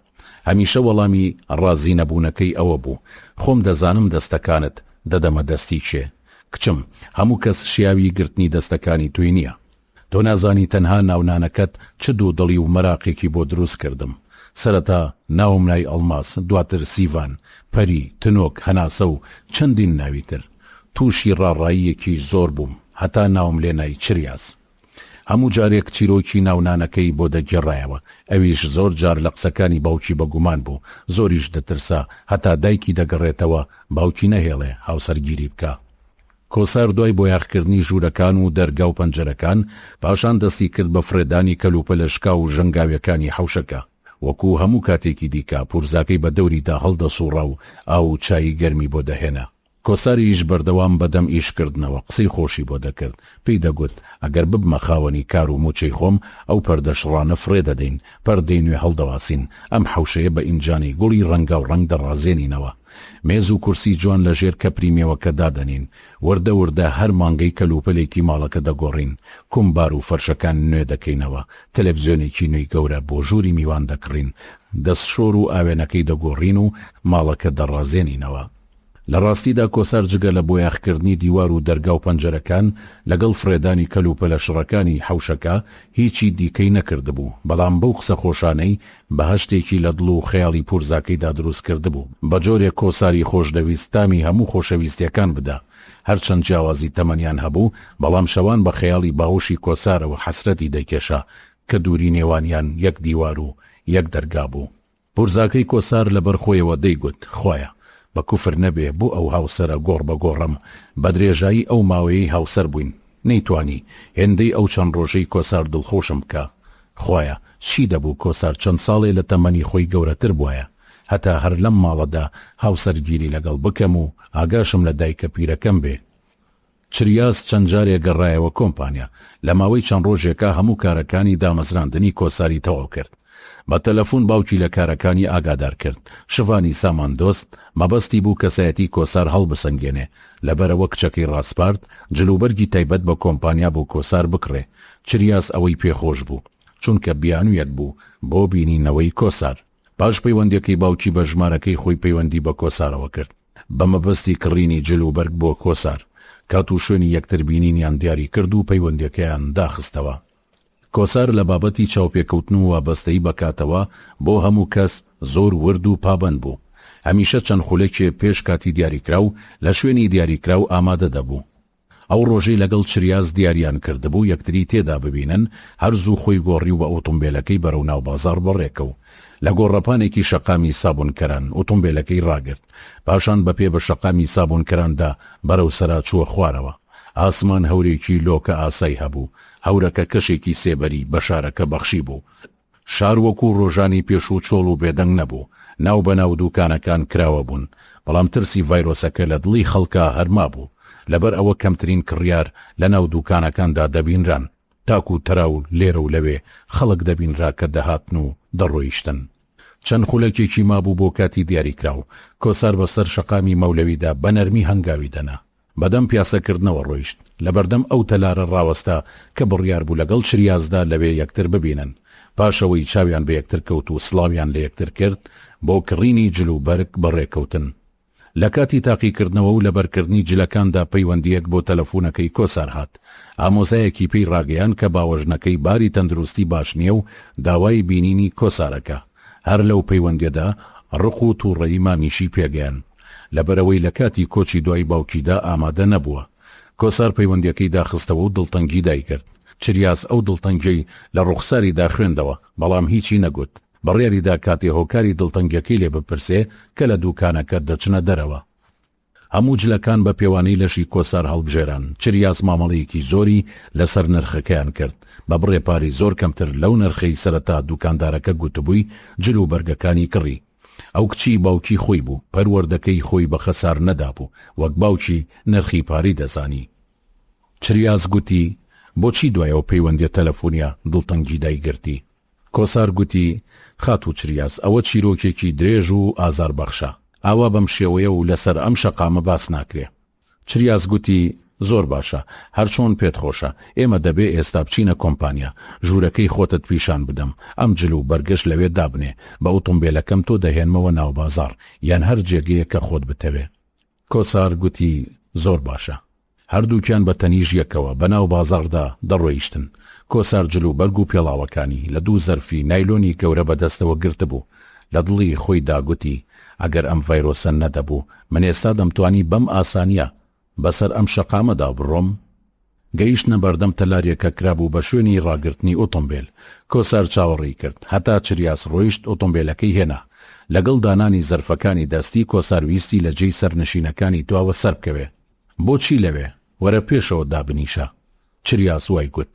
هەمیشە وەڵامی ڕازی نەبوونەکەی ئەوە بوو خۆم دەزانم دەستەکانت دەدەمە دەستی کێ. کچم، هەموو کەس شیاوی گرتنی دەستەکانی توی نییە. تۆ نازانی تەنها ناونانەکەت چ دوو دڵی و مەراقێکی بۆ دروست کردم. سەرەتا ناوم نای ئەڵماس، دواتر سیڤان، پەری، تنۆک، هەناسە و چەندین ناوی تر. تووشی ڕاڕاییەکی زۆر بووم، هەتا ناوم لێ نای چریاس. هەموو جارێک چیرۆکی ناونانەکەی بۆ دەگێڕایەوە، ئەویش زۆر جار لە قسەکانی باوکی بەگومان بوو، زۆریش دەترسا هەتا دایکی دەگەڕێتەوە باوکی نەهێڵێ هاوسەرگیری بکە. کۆسار دوای بۆ یاخکردنی ژوورەکان و دەرگا و پەنجەرەکان پاشان دەستی کرد بە فرێدانی کەلوپە لەشکا و ژەنگاویەکانی حەوشەکە. وەکو هەموو کاتێکی دیکە پورزاکەی بە دەوریدا هەڵدەسوڕا و ئاو چایی گەرمی بۆ دەهێنا. کۆساریش بەردەوام بەدەم ئیشکردنەوە قسەی خۆشی بۆ دەکرد، پێی دەگوت ئەگەر ببمە خاوەنی کار و موچەی خۆم ئەو پەردەشڕانە فرێ دەدەین، پەردەی نوێ هەڵدەواسین، ئەم حەوشەیە بە ئینجانی گوڵی ڕەنگا و ڕەنگ دەڕازێنینەوە، مێز و کورسی جوان لە ژێر کەپریمێوەکە دادەنین، وردە وردە هەر مانگەی کەلوپەلێکی ماڵەکە دەگۆڕین، کومبار و فەرشەکان نوێ دەکەینەوە، تەلەڤیزیۆنێکی نوێی گەورە بۆ ژووری میوان دەکڕین، دەستشۆر و ئاوێنەکەی دەگۆڕین و ماڵەکە دەڕازێنینەوە. لە ڕاستیدا کۆسار جگە لە بۆ یاخکردنی دیوار و دەرگا و پەنجەرەکان لەگەڵ فرێدانی کەلوپە لە شڕەکانی حەوشەکە هیچی دیکەی نەکردبوو، بەڵام بەو قسە خۆشانەی بەهەشتێکی لە دڵ و خەیاڵی پورزاکەیدا دروست کردبوو، بە جۆرێک کۆساری خۆشدەویستامی هەموو خۆشەویستیەکان بدا. هەرچەند جیاوازی تەمەنیان هەبوو، بەڵام شەوان بە خەیاڵی باوشی کۆسارەوە حەسرەتی دەیکێشا کە دووری نێوانیان یەک دیوار و یەک دەرگا بوو. پورزاکەی کۆسار لەبەر خۆیەوە دەیگوت خۆیە بە کوفر نەبێ بۆ ئەو هاوسەرە گۆڕ بە گۆڕم، بە درێژایی ئەو ماوەیەی هاوسەر بووین، نەیتوانی هێندەی ئەو چەند ڕۆژەی کۆسار دڵخۆشم بکە. خۆیە چی دەبوو کۆسار چەند ساڵێ لە تەمەنی خۆی گەورەتر بووایە، هەتا هەر لەم ماڵەدا هاوسەرگیری لەگەڵ بکەم و ئاگاشم لە دایکە پیرەکەم بێ. چریاس چەند جارێ گەڕایەوە کۆمپانیا، لە ماوەی چەند ڕۆژێکە هەموو کارەکانی دامەزراندنی کۆساری تەواو کرد. بە تەلەفۆن باوکی لە کارەکانی ئاگادار کرد. شڤانی ساماندۆست مەبەستی بوو کەسایەتی کۆسار هەڵبسەنگێنێ، لەبەرەوە کچەکەی ڕاستپارت جلوبەرگی تایبەت بە کۆمپانیا بۆ کۆسار بکڕێ. چریاس ئەوەی پێخۆش بوو، چونکە بیانوویەت بوو بۆ بینینەوەی کۆسار. پاش پەیوەندیەکەی باوکی بە ژمارەکەی خۆی پەیوەندی بە کۆسارەوە کرد بە مەبەستی کڕینی جلوبەرگ بۆ کۆسار. کات و شوێنی یەکتر بینینیان دیاری کرد و پەیوەندیەکەیان داخستەوە. کۆسار لە بابەتی چاوپێکەوتن و وابەستەی بەکاتەوە بۆ هەموو کەس زۆر ورد و پابەند بوو. هەمیشە چەند خولێکێ پێش کاتی دیاریکراو لە شوێنی دیاریکراو ئامادە دەبوو. ئەو ڕۆژەی لەگەڵ چریاز دیاریان کردبوو یەکتری تێدا ببینن، هەرزوو خۆی گۆڕی و بە ئۆتۆمبیلەکەی بەرەو ناو بازار بەڕێکە و لە گۆڕەپانێکی شەقامی سابونکەران ئۆتۆمبیلەکەی ڕاگرت. پاشان بەپێ بە شەقامی سابونکەراندا بەرەو سەرا چووە خوارەوە. ئاسمان هەورێکی لۆکە ئاسایی هەبوو، هەورەکە کەشێکی سێبەری بە شارەکە بەخشی بوو. شار وەکو ڕۆژانی پێش و چۆڵ و بێدەنگ نەبوو، ناو بەناو دووکانەکان کراوە بوون، بەڵام ترسی ڤایرۆسەکە لە دڵی خەڵکە هەرما بوو. لەبەر ئەوە کەمترین کڕیار لە ناو دووکانەکاندا دەبینران، تاکو تەراو لێرە و لەوێ خەڵک دەبینرا کە دەهاتن و دەڕۆیشتن. چەند خولەکێکی مابوو بۆ کاتی دیاریکراو. کۆسار بەسەر شەقامی مەولەویدا بە نەرمی هەنگاوی دەنا. بەدەم پیاسەکردنەوە ڕۆیشت، لەبەردەم ئەو تەلارە ڕاوەستا کە بڕیار بوو لەگەڵ چریازدا لەوێ یەکتر ببینن. پاشەوەی چاویان بە یەکتر کەوت و سڵاویان لە یەکتر کرد بۆ کڕینی جلوبەرگ بەڕێکەوتن. لە کاتی تاقیکردنەوە و لەبەرکردنی جلەکاندا پەیوەندیەک بۆ تەلەفۆنەکەی کۆسار هات. ئامۆزایەکی پێی ڕاگەیان کە باوەژنەکەی باری تەندروستی باش نییە و داوای بینینی کۆسارەکە. هەر لەو پەیوەندیەدا ڕق و تووڕەیی مامیشی پێگەیان، لەبەرەوەی لە کاتی کۆچی دوای باوکیدا ئامادە نەبووە. کۆسار پەیوەندیەکەی داخستەوە و دڵتەنگی دای کرد. چریاس ئەو دڵتەنگەی لە ڕوخساریدا خوێندەوە، بەڵام هیچی نەگوت. بەڕێریدا کاتێ هۆکاری دڵتەنگەکەی لێ بپرسێ کە لە دووکانەکە دەچنە دەرەوە. هەموو جلەکان بە پێوانەی لەشی کۆسار هەڵبژێران. چریاس مامەڵەیەکی زۆری لەسەر نرخەکەیان کرد، بە بڕێپاری زۆر کەمتر لەو نرخەی سەرەتا دووکاندارەکە گوتبووی جلوبەرگەکانی کڕی. ئەو کچی باوکی خۆی بوو، پەروەردەکەی خۆی بە خەسار نەدابوو، وەک باوکی نرخی پاری دەزانی. چریاس گوتی بۆچی دوایەوە پەیوەندیە تەلەفۆنیا دڵتەنگی دایگرتی؟ کۆسار گوتی خات و چریاس ئەوە چیرۆکێکی درێژ و ئازار بەخشە، ئاوا بەم شێوەیە و لەسەر ئەم شەقامە باس ناکرێ. چریاس گوتی زۆر باشە، هەر چۆن پێت خۆشە، ئێمە دەبێ ئێستا بچینە کۆمپانیا، ژوورەکەی خۆتت پیشان بدەم، ئەم جل و بەرگەش لەوێ دابنێ، بە ئۆتۆمبیلەکەم تۆ دەهێنمەوە ناو بازار یان هەر جێگەیە کە خۆت بتەوێ. کۆسار گوتی زۆر باشە. هەردووکیان بە تەنیژ یەکەوە بە ناو بازاردا دەڕۆیشتن. کۆسار جل و بەرگ و پێڵاوەکانی لە دوو زەرفی نایلۆنی گەورە بەدەستەوە گرتبوو. لە دڵی خۆی داگوتی ئەگەر ئەم ڤایرۆسە نەدەبوو من ئێستا دەمتوانی بەم ئاسانیە بەسەر ئەم شەقامەدا بڕۆم. گەیشتنە بەردەم تەلارێکە کرابوو بە شوێنی ڕاگرتنی ئۆتۆمبیل. کۆسار چاوەڕێی کرد هەتا چریاس ڕۆیشت ئۆتۆمبیلەکەی هێنا. لەگەڵ دانانی زەرفەکانی دەستی کۆسار ویستی لە جێی سەرنشینەکانی تواوە سەر بکەوێ. بۆچی لەوێ؟ وەرە پێشەوە دابنیشە. چریاس وای گوت.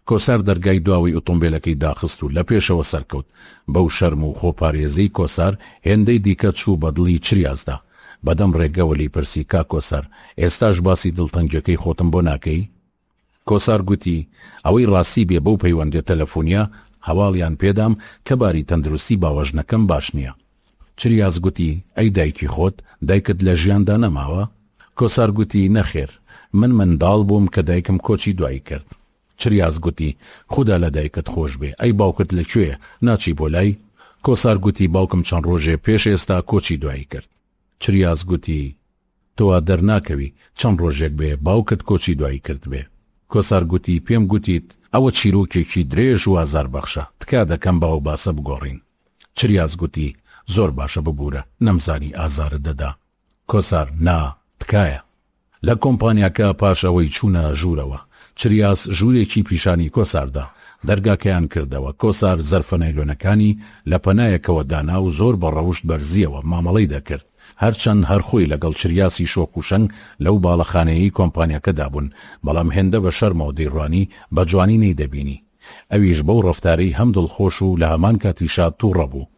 کۆسار دەرگای دواوی ئۆتۆمبیلەکەی داخست و لە پێشەوە سەرکەوت. بەو شەرم و خۆپارێزەی کۆسار هێندەی دیکە چوو بە دڵی چریازدا. بەدەم ڕێگەوەلی پرسی کا کۆسار ئێستاش باسی دڵتەنگەکەی خۆتم بۆ ناکەی؟ کۆسار گوتی ئەوەی ڕاستی بێ بەو پەیوەندیە تەلەفۆنیا هەواڵیان پێدام کە باری تەندروستی باوەژنەکەم باش نییە. چریاز گوتی ئەی دایکی خۆت دایکت لە ژیاندا نەماوە؟ کۆسار گوتی نەخێر، من منداڵ بووم کە دایکم کۆچی دوایی کرد. چریاز گوتی خوددا لە دایکت خۆش بێ، ئەی باوکت لەکوێیە ناچی بۆ لای؟ کۆسار گوتی باوکم چەند ڕۆژێ پێش ئێستا کۆچی دوایی کرد. چریاز گوتی تۆوا دەرناکەوی چەند ڕۆژێک بێ باوکت کۆچی دوایی کرد بێ. کۆسار گوتی پێم گوتیت ئەوە چیرۆکێکی درێژ و ئازار بەخشە، تکا دەکەم باو باسە بگۆڕین. چریاز گوتی زۆر باشە ببوورە، نەمزانی ئازارت دەدا. کۆسار نا تکایە. لە کۆمپانیاکە پاش ئەوەی چوونە ژوورەوە. چریاس ژوورێکی پیشانی کۆساردا دەرگاکەیان کردەوە. کۆسار زەرفە نایلۆنەکانی لە پەنایەکەوە دانا و زۆر بە ڕەوشت بەرزیەوە مامەڵەی دەکرد. هەرچەند هەرخۆی لەگەڵ چریاسی شۆک و شەنگ لەو باڵەخانەیەی کۆمپانیاکەدا بوون، بەڵام هێندە بە شەرمەوە دەیڕوانی بە جوانی نەیدەبینی. ئەویش بەو ڕەفتارەی هەم دڵخۆش و لە هەمان کاتیشا تووڕە بوو.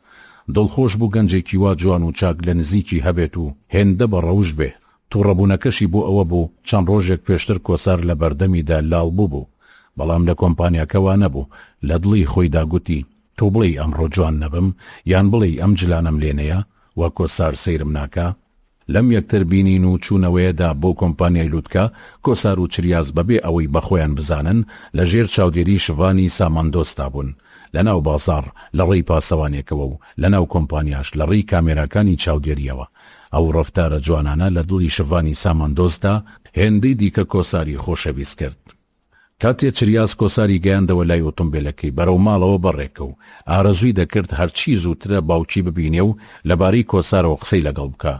دڵخۆش بوو گەنجێکی وا جوان و چاک لە نزیکی هەبێت و هێندە بە ڕەوش بێ. تووڕەبوونەکەشی بۆ ئەوە بوو چەند ڕۆژێک پێشتر کۆسار لە بەردەمیدا لاڵ بوو، بەڵام لە کۆمپانیاکەوا نەبوو. لە دڵی خۆی داگوتی تۆ بڵێ ئەمڕۆ جوان نەبم یان بڵێ ئەم جلانەم لێنەیە وا کۆسار سەیرم ناکە. لەم یەکتر بینین و چوونەوەیەدا بۆ کۆمپانیای لووتکە کۆسار و چریاز بەبێ ئەوەی بەخۆیان بزانن لە ژێر چاودێری شڤانی ساماندۆستا بوون لەناو بازار لە ڕێی پاسەوانێکەوە و لەناو کۆمپانیاش لە ڕێی کامێراکانی چاودێریەوە. ئەو ڕەفتارە جوانانە لە دڵی شڤانی ساماندۆسدا هێندەی دیکە کۆساری خۆشەویست کرد. کاتێ چریاز کۆساری گەیاندەوە لای ئۆتۆمبیلەکەی بەرەو ماڵەوە بەڕێکە و ئارەزووی دەکرد هەرچی زووترە باوکی ببینێ و لەبارەی کۆسارەوە قسەی لەگەڵ بکە.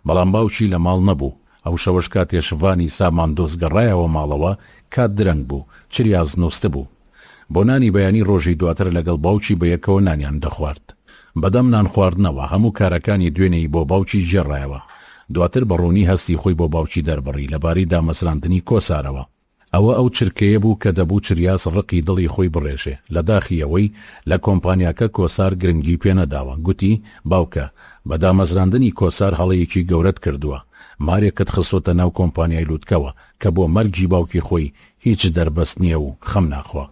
بەڵام باوکی لە ماڵ نەبوو. ئەو شەوەش کاتێ شڤانی ساماندۆس گەڕایەوە ماڵەوە کات درەنگ بوو. چریاز نووسە بوو. بۆ نانی بەیانی ڕۆژی دواتر لەگەڵ باوکی بەیەکەوە نانیان دەخوارد. بەدەم نان خواردنەوە هەموو کارەکانی دوێنەی بۆ باوکی ژێڕایەوە. دواتر بەڕوونی هەستی خۆی بۆ باوکی دەربڕی لەبارەی دامەزراندنی کۆسارەوە. ئەوە ئەو چرکەیە بوو کە دەبوو چریاز ڕقی دڵی خۆی بڕێژێ لە داخیەوەی لە کۆمپانیاکە کۆسار گرنگی پێنەداوە. گوتی باوکە بە دامەزراندنی کۆسار هەڵەیەکی گەورەت کردووە. مارێکت خسۆتە ناو کۆمپانیای لووتکەوە کە بۆ مەرگی باوکی خۆی هیچ دەربەست نییە و خەم ناخوا.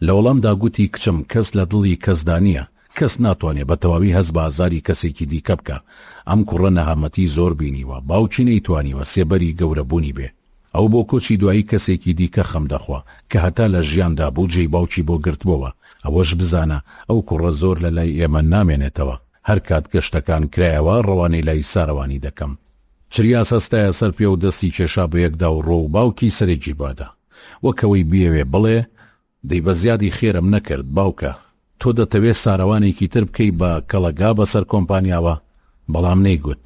لە وەڵامدا گوتی کچم کەس لە دڵی کەسدا نییە. کەس ناتوانێت بە تەواوی هەست بە ئازاری کەسێکی دیکە بکە. ئەم کوڕە نەهامەتی زۆر بینیوە. باوکی نەیتوانیوە سێبەری گەورەبوونی بێ. ئەو بۆ کۆچی دوایی کەسێکی دیکە خەم دەخوا کە هەتا لە ژیاندا بوو جێی باوکی بۆ گرتبووە. ئەوەش بزانە ئەو کوڕە زۆر لە لای ئێمە نامێنێتەوە. هەر کات گەشتەکان کرایەوە ڕەوانەی لای ساروانی دەکەم. چریاز هەستایە سەر پێ و دەستی کێشا بە یەکدا و ڕۆ و باوکی سەرێکی بادا وەکەوەی بیەوێ بڵێ دەی بە زیادی خێرم نەکرد باوکە تۆ دەتەوێت ساروانێکی تر بکەی بە کەڵەگا بەسەر کۆمپانیاوە. بەڵام نەیگوت.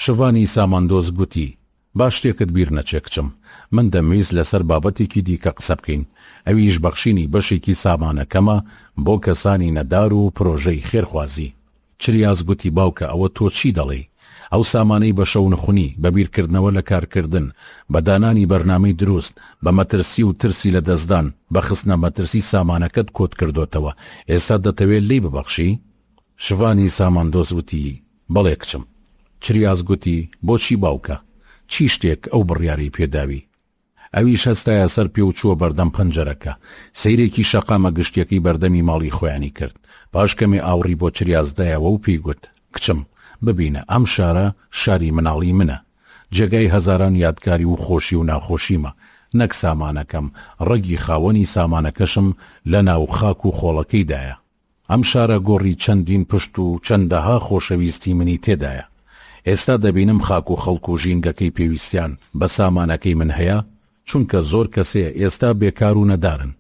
شڤانی ساماندۆس گوتی باش شتێکت بیر نەچێ کچم من دەمویست لەسەر بابەتێکی دیکە قسە بکەین. ئەویش بەخشینی بەشێکی سامانەکەمە بۆ کەسانی نەدار و پرۆژەی خێرخوازی. چریاز گوتی باوکە ئەوە تۆ چی دەڵێ؟ ئەو سامانەی بە شەو نخونی بە بیرکردنەوە لە کارکردن بە دانانی بەرنامەی دروست بە مەترسی و ترسی لە دەستدان بە خستنە مەترسی سامانەکەت کۆت کردوتەوە ئێستا دەتەوێت لی ببەخشی؟ شڤانی ساماندۆس وتی بەڵێ کچم. چریاز گوتی بۆچی باوکە؟ چی شتێک ئەو بڕیاری پێداوی؟ ئەویش هەستایە سەر پێ و چووە بەردەم پەنجەرەکە. سەیرێکی شەقامە گشتیەکەی بەردەمی ماڵی خۆیانی کرد. پاش کەمێ ئاوڕی بۆ چریازدایەوە و پێی گوت کچم ببینە ئەم شارە شاری مناڵی منە. جێگای هەزاران یادکاری و خۆشی و ناخۆشیمە. نەک سامانەکەم ڕەگی خاوەنی سامانەکەشم لە ناو خاک و خۆڵەکەیدایە. ئەم شارە گۆڕی چەندین پشت و چەندەها خۆشەویستی منی تێدایە. ئێستا دەبینم خاک و خەڵک و ژینگەکەی پێویستیان بە سامانەکەی من هەیە چونکە زۆر کەسێ ئێستا بێکار و نەدارن.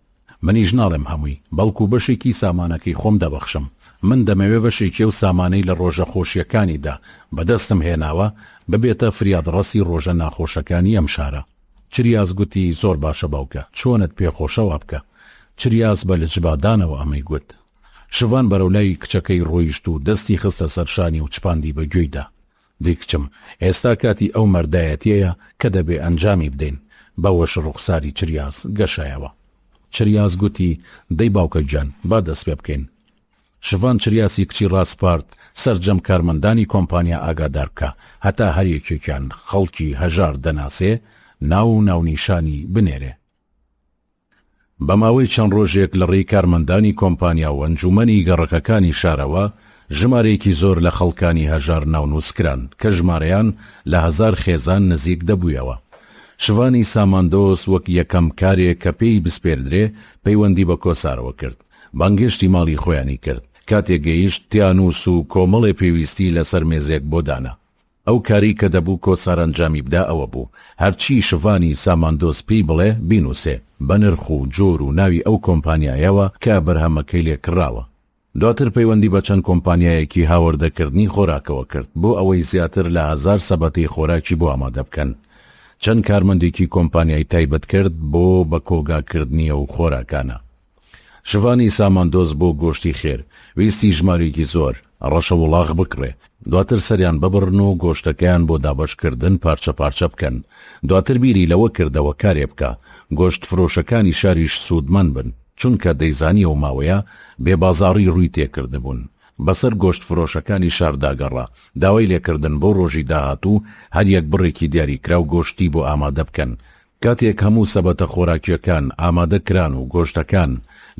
منیش ناڵێم هەمووی بەڵکو بەشێکی سامانەکەی خۆم دەبەخشم. من دەمەوێ بەشێکی و سامانەی لە ڕۆژە خۆشیەکانیدا بەدەستم هێناوە ببێتە فریادڕەسی ڕۆژە ناخۆشەکانی ئەم شارە. چریاز گوتی زۆر باشە باوکە چۆنت پێخۆشەوە بکە. چریاز بە لەجبادانەوە ئەمەی گوت. شڤان بەرەولای کچەکەی ڕۆیشت و دەستی خستە سەرشانی و چپاندی بە گوێیدا. دەی کچم ئێستا کاتی ئەو مەردایەتیەیە کە دەبێ ئەنجامی بدەین. بەوەش ڕوخساری چریاز گەشایەوە. چریاز گوتی دەی باوکە گیان با دەست پێ بکەین. شڤان چریاسی کچی ڕاستپارت سەرجەم کارمەندانی کۆمپانیا ئاگادار بکە هەتا هەریەکێکیان خەڵکی هەژار دەناسێ ناو و ناونیشانی بنێرێ. بە ماوەی چەند ڕۆژێک لە ڕێی کارمەندانی کۆمپانیا و ئەنجومەنی گەڕەکەکانی شارەوە ژمارەیەکی زۆر لە خەڵکانی هەژار ناونووسکران کە ژمارەیان لە هەزار خێزان نزیک دەبوویەوە. شڤانی ساماندۆس وەک یەکەم کارێک کە پێی بسپێردرێ پەیوەندی بە کۆسارەوە کرد. بانگێشتی ماڵی خۆیانی کرد. کاتێک گەیشت تیانوس و کۆمەڵێ پێویستی لەسەر مێزێک بۆ دانا. ئەو کاری کە دەبوو کۆسار ئەنجامی بدا ئەوە بوو هەرچی شڤانی ساماندۆس پێی بڵێ بینوسێ بە نرخ و جۆر و ناوی ئەو کۆمپانیایەوە کە بەرهەمەکەی لێ کراوە. دواتر پەیوەندی بە چەند کۆمپانیایەکی هاوردەکردنی خۆراکەوە کرد بۆ ئەوەی زیاتر لە 1000 سەبەتی خۆراکی بۆ ئامادە بکەن. چەند کارمەندێکی کۆمپانیای تایبەت کرد بۆ بە کۆگاکردنیە و خۆراکانە. شڤانی ساماندۆس بۆ گۆشتی خێر ویستی ژمارێکی زۆر ڕەشە وڵاغ بکڕێ. دواتر سەریان ببڕن و گۆشتەکەیان بۆ دابەشکردن پارچە پارچە بکەن. دواتر بیری لەوە کردەوە کارێ بکە گۆشت فرۆشەکانی شاریش سوودمەند بن چونکە دەیزانی ئەو ماوەیە بێبازاڕی ڕووی تێکردبوون. بەسەر گۆشت فرۆشەکانی شارداگەڕا داوای لێکردن بۆ ڕۆژی داهاتوو هەر یەک بڕێکی دیاریکرا و گۆشتی بۆ ئامادە بکەن. کاتێک هەموو سەبەتە خۆراکیەکان ئامادە کران و گۆشتەکان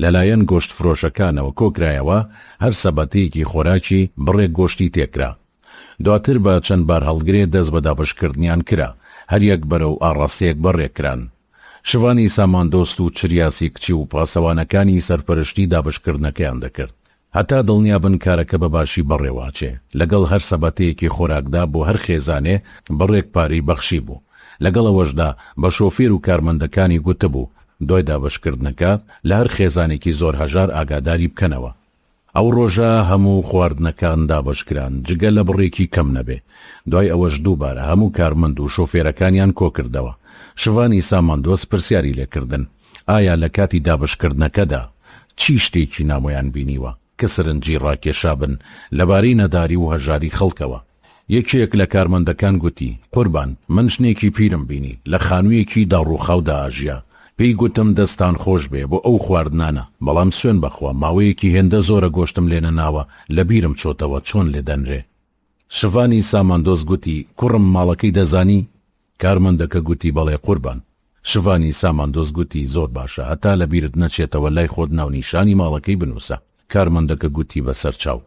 لەلایەن گۆشت فرۆشەکانەوە کۆکرایەوە هەر سەبەتەیەکی خۆراکی بڕێک گۆشتی تێکرا. دواتر بە چەند بار هەڵگرێ دەست بە دابشکردنیان کرا، هەریەک بەرەو ئاڕاستەیەک بەڕێکران. شوانی ساماندۆست و چریاسی کچی و پاسەوانەکانی سەرپەرشتی دابشکردنەکەیان دەکرد، هەتا دڵنیابن کارەکە بەباشی بەڕێواچێ. لەگەڵ هەر سەبەتەیەکی خۆراکدا بۆ هەر خێزانێ بڕێک پارەی بەخشی بوو. لەگەڵەوەشدا بە شۆفێر و کارمەندەکانی گوتبوو دوای دابشکردنەکە لە هەر خێزانێکی زۆر هەژار ئاگاداری بکەنەوە. ئەو ڕۆژە هەموو خواردنەکان دابشکران جگە لە بڕێکی کەم نەبێ. دوای ئەوەش دووبارە هەموو کارمەند و شۆفێرەکانیان کۆکردەوە. شوانی ساماندۆست پرسیاری لێکردن ئایا لە کاتی دابشکردنەکەدا چی شتێکی نامۆیان بینیوە کە سەرنجی ڕاکێشابن لەبارەی نەداری و هەژاری خەڵکەوە. یەکێک لە کارمەندەکان گوتی قوربان، من شنێکی پیرم بینی لە خانوویەکی داڕووخاودا ئاژیا. پێی گوتم دەستان خۆش بێ بۆ ئەو خواردنانە، بەڵام سوێن بەخوا ماوەیەکی هێندە زۆرە گۆشتم لێنە ناوە لە بیرم چۆتەوە چۆن لێدەنرێ. شوانی ساماندۆست گوتی کوڕم ماڵەکەی دەزانی؟ کارمەندەکە گوتی بەڵێ قوربان. شوانی ساماندۆست گوتی زۆر باشە، هەتا لە بیرت نەچێتەوە لای خۆت ناونیشانی ماڵەکەی بنووسە. کارمەندەکە گوتی بەسەر چاو.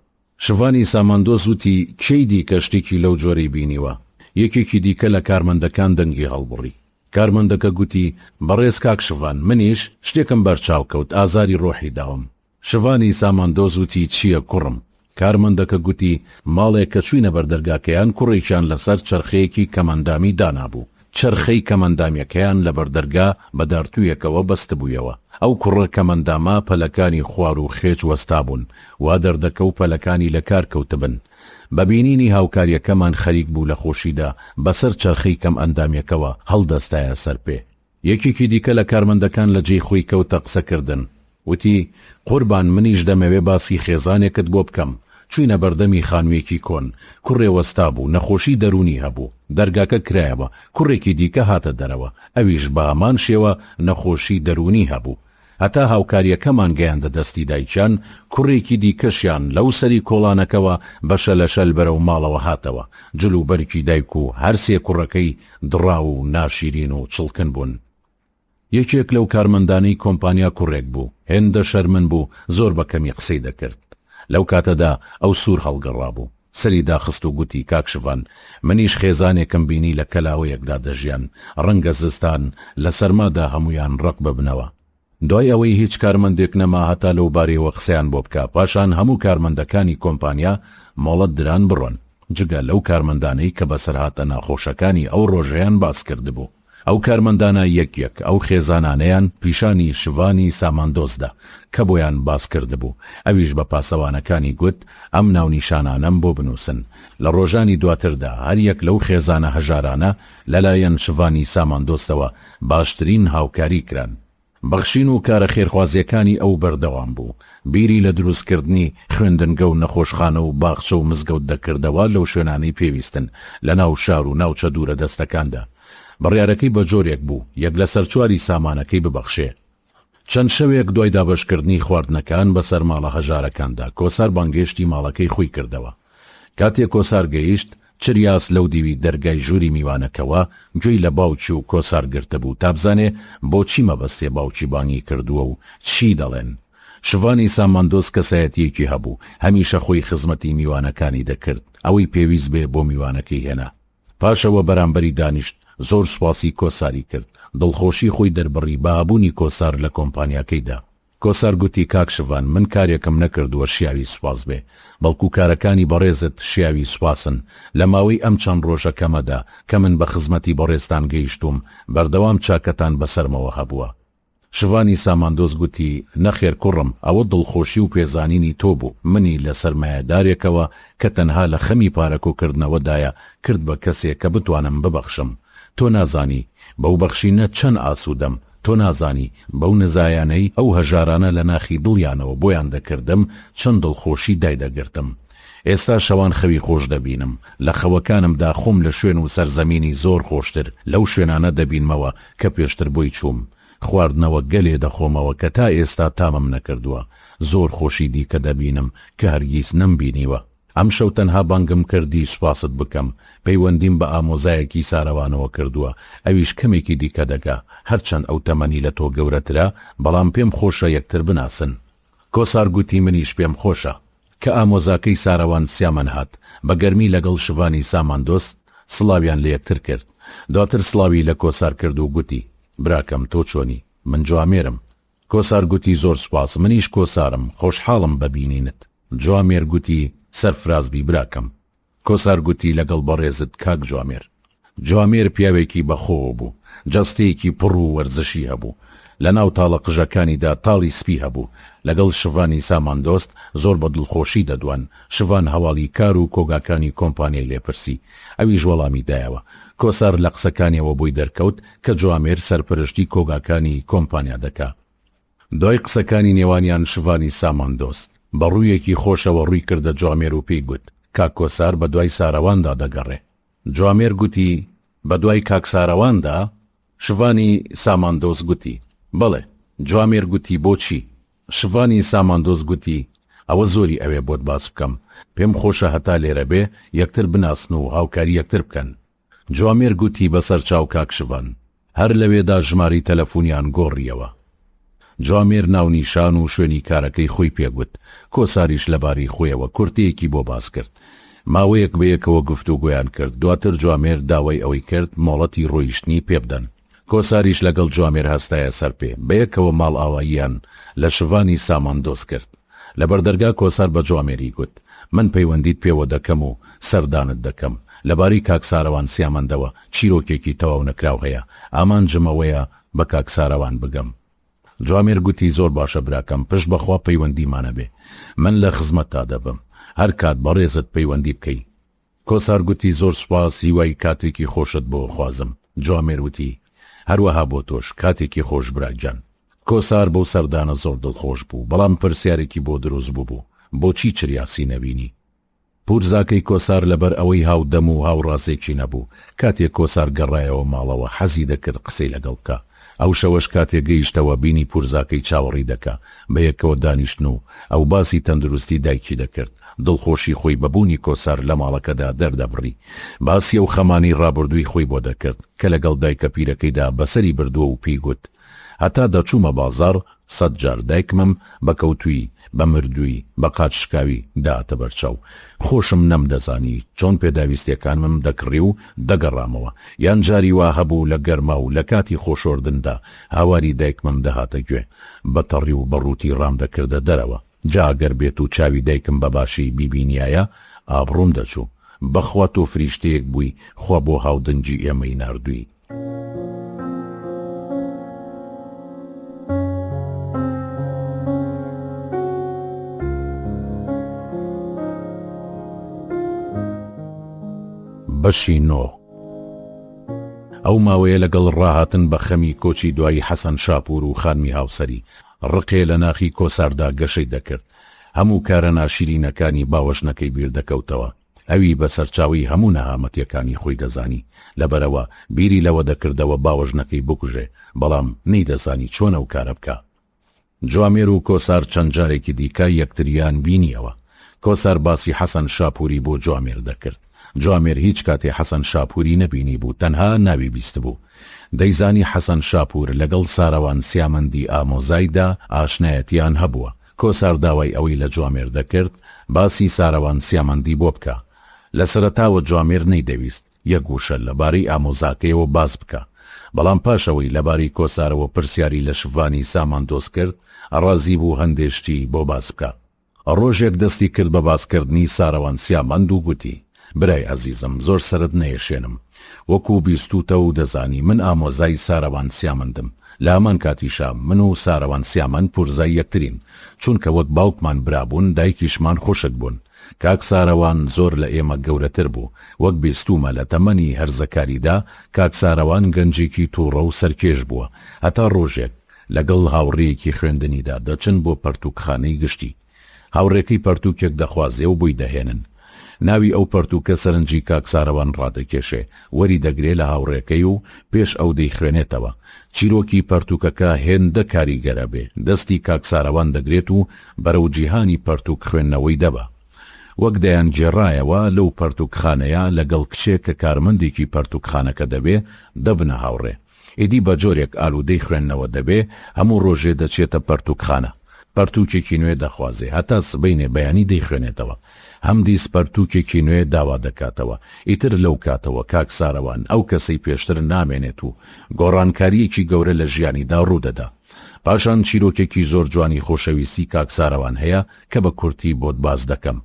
شوانی ساماندۆست وتی کەی دیکە شتێکی لەو جۆرەی بینیوە؟ یەکێکی دیکە لە کارمەندەکان دەنگی هەڵبڕی. کارمەندەکە گوتی بەڕێز کاک شوان، منیش شتێکم بەرچاو کەوت، ئازاری ڕۆحی داوم. شوانی ساماندۆست وتی چییە کوڕم؟ کارمەندەکە گوتی ماڵێک کە چوینە بەردەرگاکەیان کوڕێکیان لەسەر چرخەیەکی کەمەندامی دانابوو. چرخەی کەمەندامیەکەیان لە بەردەرگا بە دارتوویەکەوە بەستە بوویەوە. ئەو کوڕە کەمەنداما پەلەکانی خوار و خێچ وەستا بوون، وا دەردەکە و پەلەکانی لە کار کەوتبن. بەبینینی هاوکاریەکەمان خەریک بوو لە خۆشیدا بەسەر چرخەی کەم ئەندامیەکەوە هەڵدەستایە سەر پێ. یەکێکی دیکە لە کارمەندەکان لە جێی خۆی کەوتە قسەکردن، وتی قوربان، منیش دەمەوێ باسی خێزانێکت بۆ بکەم. چوینە بەردەمی خانوویەکی کۆن، کوڕێ وەستا بوو، نەخۆشی دەرونی هەبوو، دەرگاکە کرایەوە، کوڕێکی دیکە هاتە دەرەوە، ئەویش بە هەمان شێوە نەخۆشی دەرونی هەبوو. هەتا هاوکاریەکەمان گەیاندە دەستی دایکیان، کوڕێکی دیکەشیان لەو سەری کۆڵانەکەوە بەشە لە شەل بەرەو ماڵەوە هاتەوە. جلو بەرکی دایک و هەرسێ کوڕەکەی دڕاو و ناشیرین و چڵکن بوون. یەکێک لەو کارمەندانەی کۆمپانیا کوڕێک بوو، هێندە شەرمن بوو، زۆر بەکەمی قسەی دەکرد. لەو کاتەدا ئەو سوور هەڵگەڕا بوو، سەری داخست و گوتی کاک شوان، منیش خێزانێکم بینی لە کەلاوەیەکدا دەژیان، ڕەنگە زستان لە سەرمادا هەمویان ڕق ببنەوە. دوای ئەوەی هیچ کارمەندێک نەما هەتا لەو بارەیەوە قسەیان بۆ بکە، پاشان هەموو کارمەندەکانی کۆمپانیا مۆڵەت دران بڕۆن، جگە لەو کارمەندانەی کە بەسەرهاتە ناخۆشەکانی ئەو ڕۆژەیان باس کردبوو. ئەو کارمەندانە یەک ئەو خێزانانەیان پیشانی شوانی ساماندۆستدا کە بۆیان باس کردبوو. ئەویش بە پاسەوانەکانی گوت ئەم ناونیشانانەم بۆ بنووسن. لە ڕۆژانی دواتردا هەر یەک لەو خێزانە هەژارانە لەلایەن شوانی ساماندۆستەوە باشترین هاوکاری کران. بەخشین و کارە خێرخوازیەکانی ئەو بەردەوام بوو. بیری لە دروستکردنی خوێندنگە و نەخۆشخانە و باخچە و مزگەوت دەکردەوە لەو شوێنانەی پێویستن لە ناو شار و ناوچە دوورە دەستەکاندا. بڕیارەکەی بە جۆرێک بوو یەک لە سەرچواری سامانەکەی ببەخشێ. چەند شەوێک دوای دابشکردنی خواردنەکان بەسەر ماڵە هەژارەکاندا کۆسار بانگێشتی ماڵەکەی خۆی کردەوە. کاتێک کۆسار گەیشت، چریاس لەو دیوی دەرگای ژووری میوانەکەوە گوێی لە باوکی و کۆسار گرتە بوو تا بزانێ بۆچی مەبەستێ باوکی بانگی کردووە و چی دەڵێن. شوانی ساماندۆست کەسایەتیەکی هەبوو، هەمیشە خۆی خزمەتی میوانەکانی دەکرد، ئەوەی پێویست بێ بۆ میوانەکەی هێنا. پاشەوە بەرامبەری دانیشت، زۆر سواسی کۆساری کرد، دڵخۆشی خۆی دەربڕی بابوونی کۆسار لە کۆمپانیاکەیدا. کۆسار گوتی کاک شوان، من کارێکم نەکردووە شیاوی سواز بێ، بەڵکو کارەکانی بەڕێزت شیاوی سواسن. لە ماوەی ئەم چەند ڕۆژەکەمەدا کە من بە خزمەتی بەڕێزتان گەیشتوم، بەردەوام چاکەتان بەسەرمەوە هەبووە. شوانی ساماندۆست گوتی نەخێر کوڕم، ئەوە دڵخۆشی و پێزانینی تۆ بوو، منی لە سەرمایەدارێکەوە کە تەنها لە خەمی پارەکۆکردنەوەدایە کرد بە کەسێک کە بتوانم ببەخشم. تۆ نازانی بەو بەخشینە چەند ئاسوودەم، تۆ نازانی بەو نزایانەی ئەو هەژارانە لە ناخی دڵیانەوە بۆیان دەکردم چەند دڵخۆشی دایدەگرتم. ئێستا شەوان خەوی خۆش دەبینم، لە خەوەکانمدا خۆم لە شوێن و سەرزەمینی زۆر خۆشتر لەو شوێنانە دەبینمەوە کە پێشتر بۆی چووم. خواردنەوە گەلێ دەخۆمەوە کە تا ئێستا تامم نەکردووە، زۆر خۆشی دیکە دەبینم کە هەرگیز نەمبینیوە. ئەم شەو تەنها بانگم کردی سوپاست بکەم، پەیوەندیم بە ئامۆزایەکی ساروانەوە کردووە، ئەویش کەمێکی دیکە دەگا، هەرچەند ئەو تەمەنی لە تۆ گەورەترە، بەڵام پێم خۆشە یەکتر بناسن. کۆسار گوتی منیش پێم خۆشە. کە ئامۆزاکەی ساروان سیامەن هات، بە گەرمی لەگەڵ شڤانی ساماندۆست سڵاویان لە یەکتر کرد. دواتر سڵاوی لە کۆسار کرد و گوتی براکەم تۆ چۆنی؟ من جوامێرم. کۆسار گوتی زۆر سوپاس، منیش کۆسارم، خۆشحاڵم ببینینت. جوامێر گوتی سەرفرازبی براکەم. کۆسار گوتی لەگەڵ بەڕێزت کاک جوامێر. جوامێر پیاوێکی بەخۆوە بوو، جەستەیەکی پڕ و وەرزشی هەبوو. لە ناو تاڵە قژەکانیدا تاڵی سپی هەبوو. لەگەڵ شڤانی ساماندۆست زۆر بە دڵخۆشی دەدوان. شڤان هەواڵی کار و کۆگاکانی کۆمپانیای لێپرسی، ئەویش وەڵامی دایەوە. کۆسار لە قسەکانیەوە بۆی دەرکەوت کە جوامێر سەرپەرشتی کۆگاکانی کۆمپانیا دەکا. دوای قسەکانی نێوانیان شڤانی ساماندۆست بە ڕوویەکی خۆشەوە ڕووی کردە جوامێر و پێی گوت کاک کۆسار بە دوای سارواندا دەگەڕێ. جوامێر گوتی بە دوای کاک سارواندا؟ شڤانی ساماندۆست گوتی بەڵێ. جوامێر گوتی بۆچی؟ شڤانی ساماندۆست گوتی ئەوە زۆری ئەوێ بۆت باس بکەم، پێم خۆشە هەتا لێرە بێ یەکتر بناسن و هاوکاری یەکتر بکەن. جوامێر گوتی بەسەر چاو کاک شڤان. هەر لەوێدا ژماری تەلەفۆنیان گۆڕیەوە. جوامێر ناونیشان و شوێنی کارەکەی خۆی پێگوت. کۆساریش لەباری خۆیەوە کورتەیەکی بۆ باس کرد. ماوەیەک بەیەکەوە گفتوگۆیان کرد. دواتر جوامێر داوای ئەوەی کرد مۆڵەتی ڕۆیشتنی پێ بدەن. کۆساریش لەگەڵ جوامێر هەستایە سەر پێ. بەیەکەوە ماڵ ئاواییان لە شڤانی ساماندۆست کرد. لە بەردەرگا کۆسار بە جوامێری گوت من پەیوەندیت پێوە دەکەم و سەردانت دەکەم. لەباری کاک ساروان سیامەندەوە چیرۆکێکی تەواو نەکراو هەیە، ئامانجمەوەیە بە کاک ساروان بگەم. جوامێر گوتی زۆر باشە براکەم، پشت بەخوا پەیوەندیمانە بێ، من لە خزمەتتا دەبم، هەر کات بەڕێزت پەیوەندی بکەی. کۆسار گوتی زۆر سوپاس، هیوای کاتێکی خۆشت بۆ خوازم. جوامێر وتی هەروەها بۆ تۆش کاتێکی خۆش براکجان. کۆسار بەو سەردانە زۆر دڵخۆش بوو، بەڵام پرسیارێکی بۆ دروست بوو بۆچی چریاسی نەبینی؟ پورزاکەی کۆسار لەبەر ئەوەی هاودەم و هاوڕازێکی نەبوو. کاتێک کۆسار گەڕایەوە ماڵەوە حەزی دەکرد قسەی لەگەڵ بکە. ئەو شەوەش کاتێک گەیشتەوە بینی پورزاکەی چاوەڕی دەکا، بەیەکەوە دانیشتن و ئەو باسی تەندروستی دایکی دەکرد. دڵخۆشی خۆی بەبوونی کۆسار لە ماڵەکەدا دەردەبڕی. باسی ئەو خەمانی ڕابردووی خۆی بۆ دەکرد کە لەگەڵ دایکە پیرەکەیدا بەسەری بردووە و پێی گوت هەتا دەچوومە بازاڕ 100 جار دایکمم بە کەوتووی بە مردووی بە قات شکاوی داتە بەرچاو. خۆشم نەمدەزانی چۆن پێداویستیەکانمم دەکڕی و دەگەڕامەوە، یان جاری وا هەبوو لە گەرما و لە کاتی خۆشۆردندا هاواری دایکمم دەهاتە گوێ، بەتەڕی و بەڕووتی ڕام دەکردە دەرەوە. جاگەر بێت و چاوی دایکم بە باشی بیبینایە ئابڕوم دەچوو. بەخوا تۆ فریشتەیەک بووی، خوا بۆ هاودنجی ئێمەی ناردووی. بەشی 9. ئەو ماوەیە لەگەڵ ڕاهاتن بە خەمی کۆچی دوایی حەسەن شاپور و خانمی هاوسەری ڕقێ لە ناخی کۆساردا گەشەی دەکرد. هەموو کارە ناشرینەکانی باوەشنەکەی بیر دەکەوتەوە. ئەوی بە سەرچاوی هەموو نەهامەتیەکانی خۆی دەزانی، لەبەرەوە بیری لەوە دەکردەوە باوەژنەکەی بکوژێ، بەڵام نەیدەزانی چۆن ئەو کارە بکە. جوامێر و کۆسار چەند جارێکی دیکە یەکتریان بینیەوە. کۆسار باسی حەسەن شاپوری بۆ جوامێر دەکرد. جوامێر هیچ کاتێ حەسەن شاپوری نەبینی بوو، تەنها ناوی بیست بوو. دەیزانی حەسەن شاپور لەگەڵ ساروان سیامەندی ئامۆزایدا ئاشنایەتیان هەبووە. کۆسار داوای ئەوەی لە جوامێر دەکرد باسی ساروان سیامەندی بۆ بکە. لە سەرەتاوە جوامێر نەیدەویست یەک گوشە لەبارەی ئامۆزاکەیەوە باز بکە، بەڵام پاشەوەی لەبارەی کۆسارەوە پرسیاری لە شڤانی ساماندۆست کرد، ڕازی بوو هەندێشتی بۆ باز بکە. ڕۆژێک دەستی کرد بە بازکردنی ساروان سیامەند و گوتی برای عزیزم زۆر سرت نەیەشێنم، وەکو بیستوتە و دەزانی من ئامۆزای ساروان سیامەندم. لە هەمان کاتیشا من و ساروان سیامەند پورزای یەکترین، چونکە وەک باوکمان برابوون دایکیشمان خۆشک بوون. کاک ساروان زۆر لە ئێمە گەورەتر بوو، وەک بیستومە لە تەمەنی هەرزەکاریدا کاک ساروان گەنجێکی تووڕە و سەرکێش بووە. هەتا ڕۆژێک لەگەڵ هاوڕێیەکی خوێندنیدا دەچن بۆ پەرتووکخانەی گشتی. هاوڕێکەی پەرتووکێک دەخوازێ و بووی دەهێنن. ناوی ئەو پەرتووکە سەرنجی کاک ساروان ڕادەکێشێ، وەری دەگرێ لە هاوڕێکەی و پێش ئەو دەیخوێنێتەوە. چیرۆکی پەرتووکەکە هێندە کاریگەرە بێ، دەستی کاک ساروان دەگرێت و بەرەو جیهانی پەرتووک خوێندنەوەی دەبە. وەک دەیان جێڕایەوە لەو پەرتوکخانەیە لەگەڵ کچێک کە کارمەندێکی پەرتوکخانەکە دەبێ دەبنە هاوڕێ. ئیدی بە جۆرێک ئالوودەی خوێندنەوە دەبێ هەموو ڕۆژێ دەچێتە پەرتوکخانە، پەرتوکێکی نوێ دەخوازێ هەتا سبەینێ بەیانی دەیخوێنێتەوە، هەم دیس پەرتوکێکی نوێ داوا دەکاتەوە. ئیتر لەو کاتەوە کاک ساروان ئەو کەسەی پێشتر نامێنێت و گۆڕانکاریەکی گەورە لە ژیانیدا ڕوودەدا. پاشان چیرۆکێکی زۆر جوانی خۆشەویستی کاک ساروان هەیە کە بە کورتی بۆت باز دەکەم.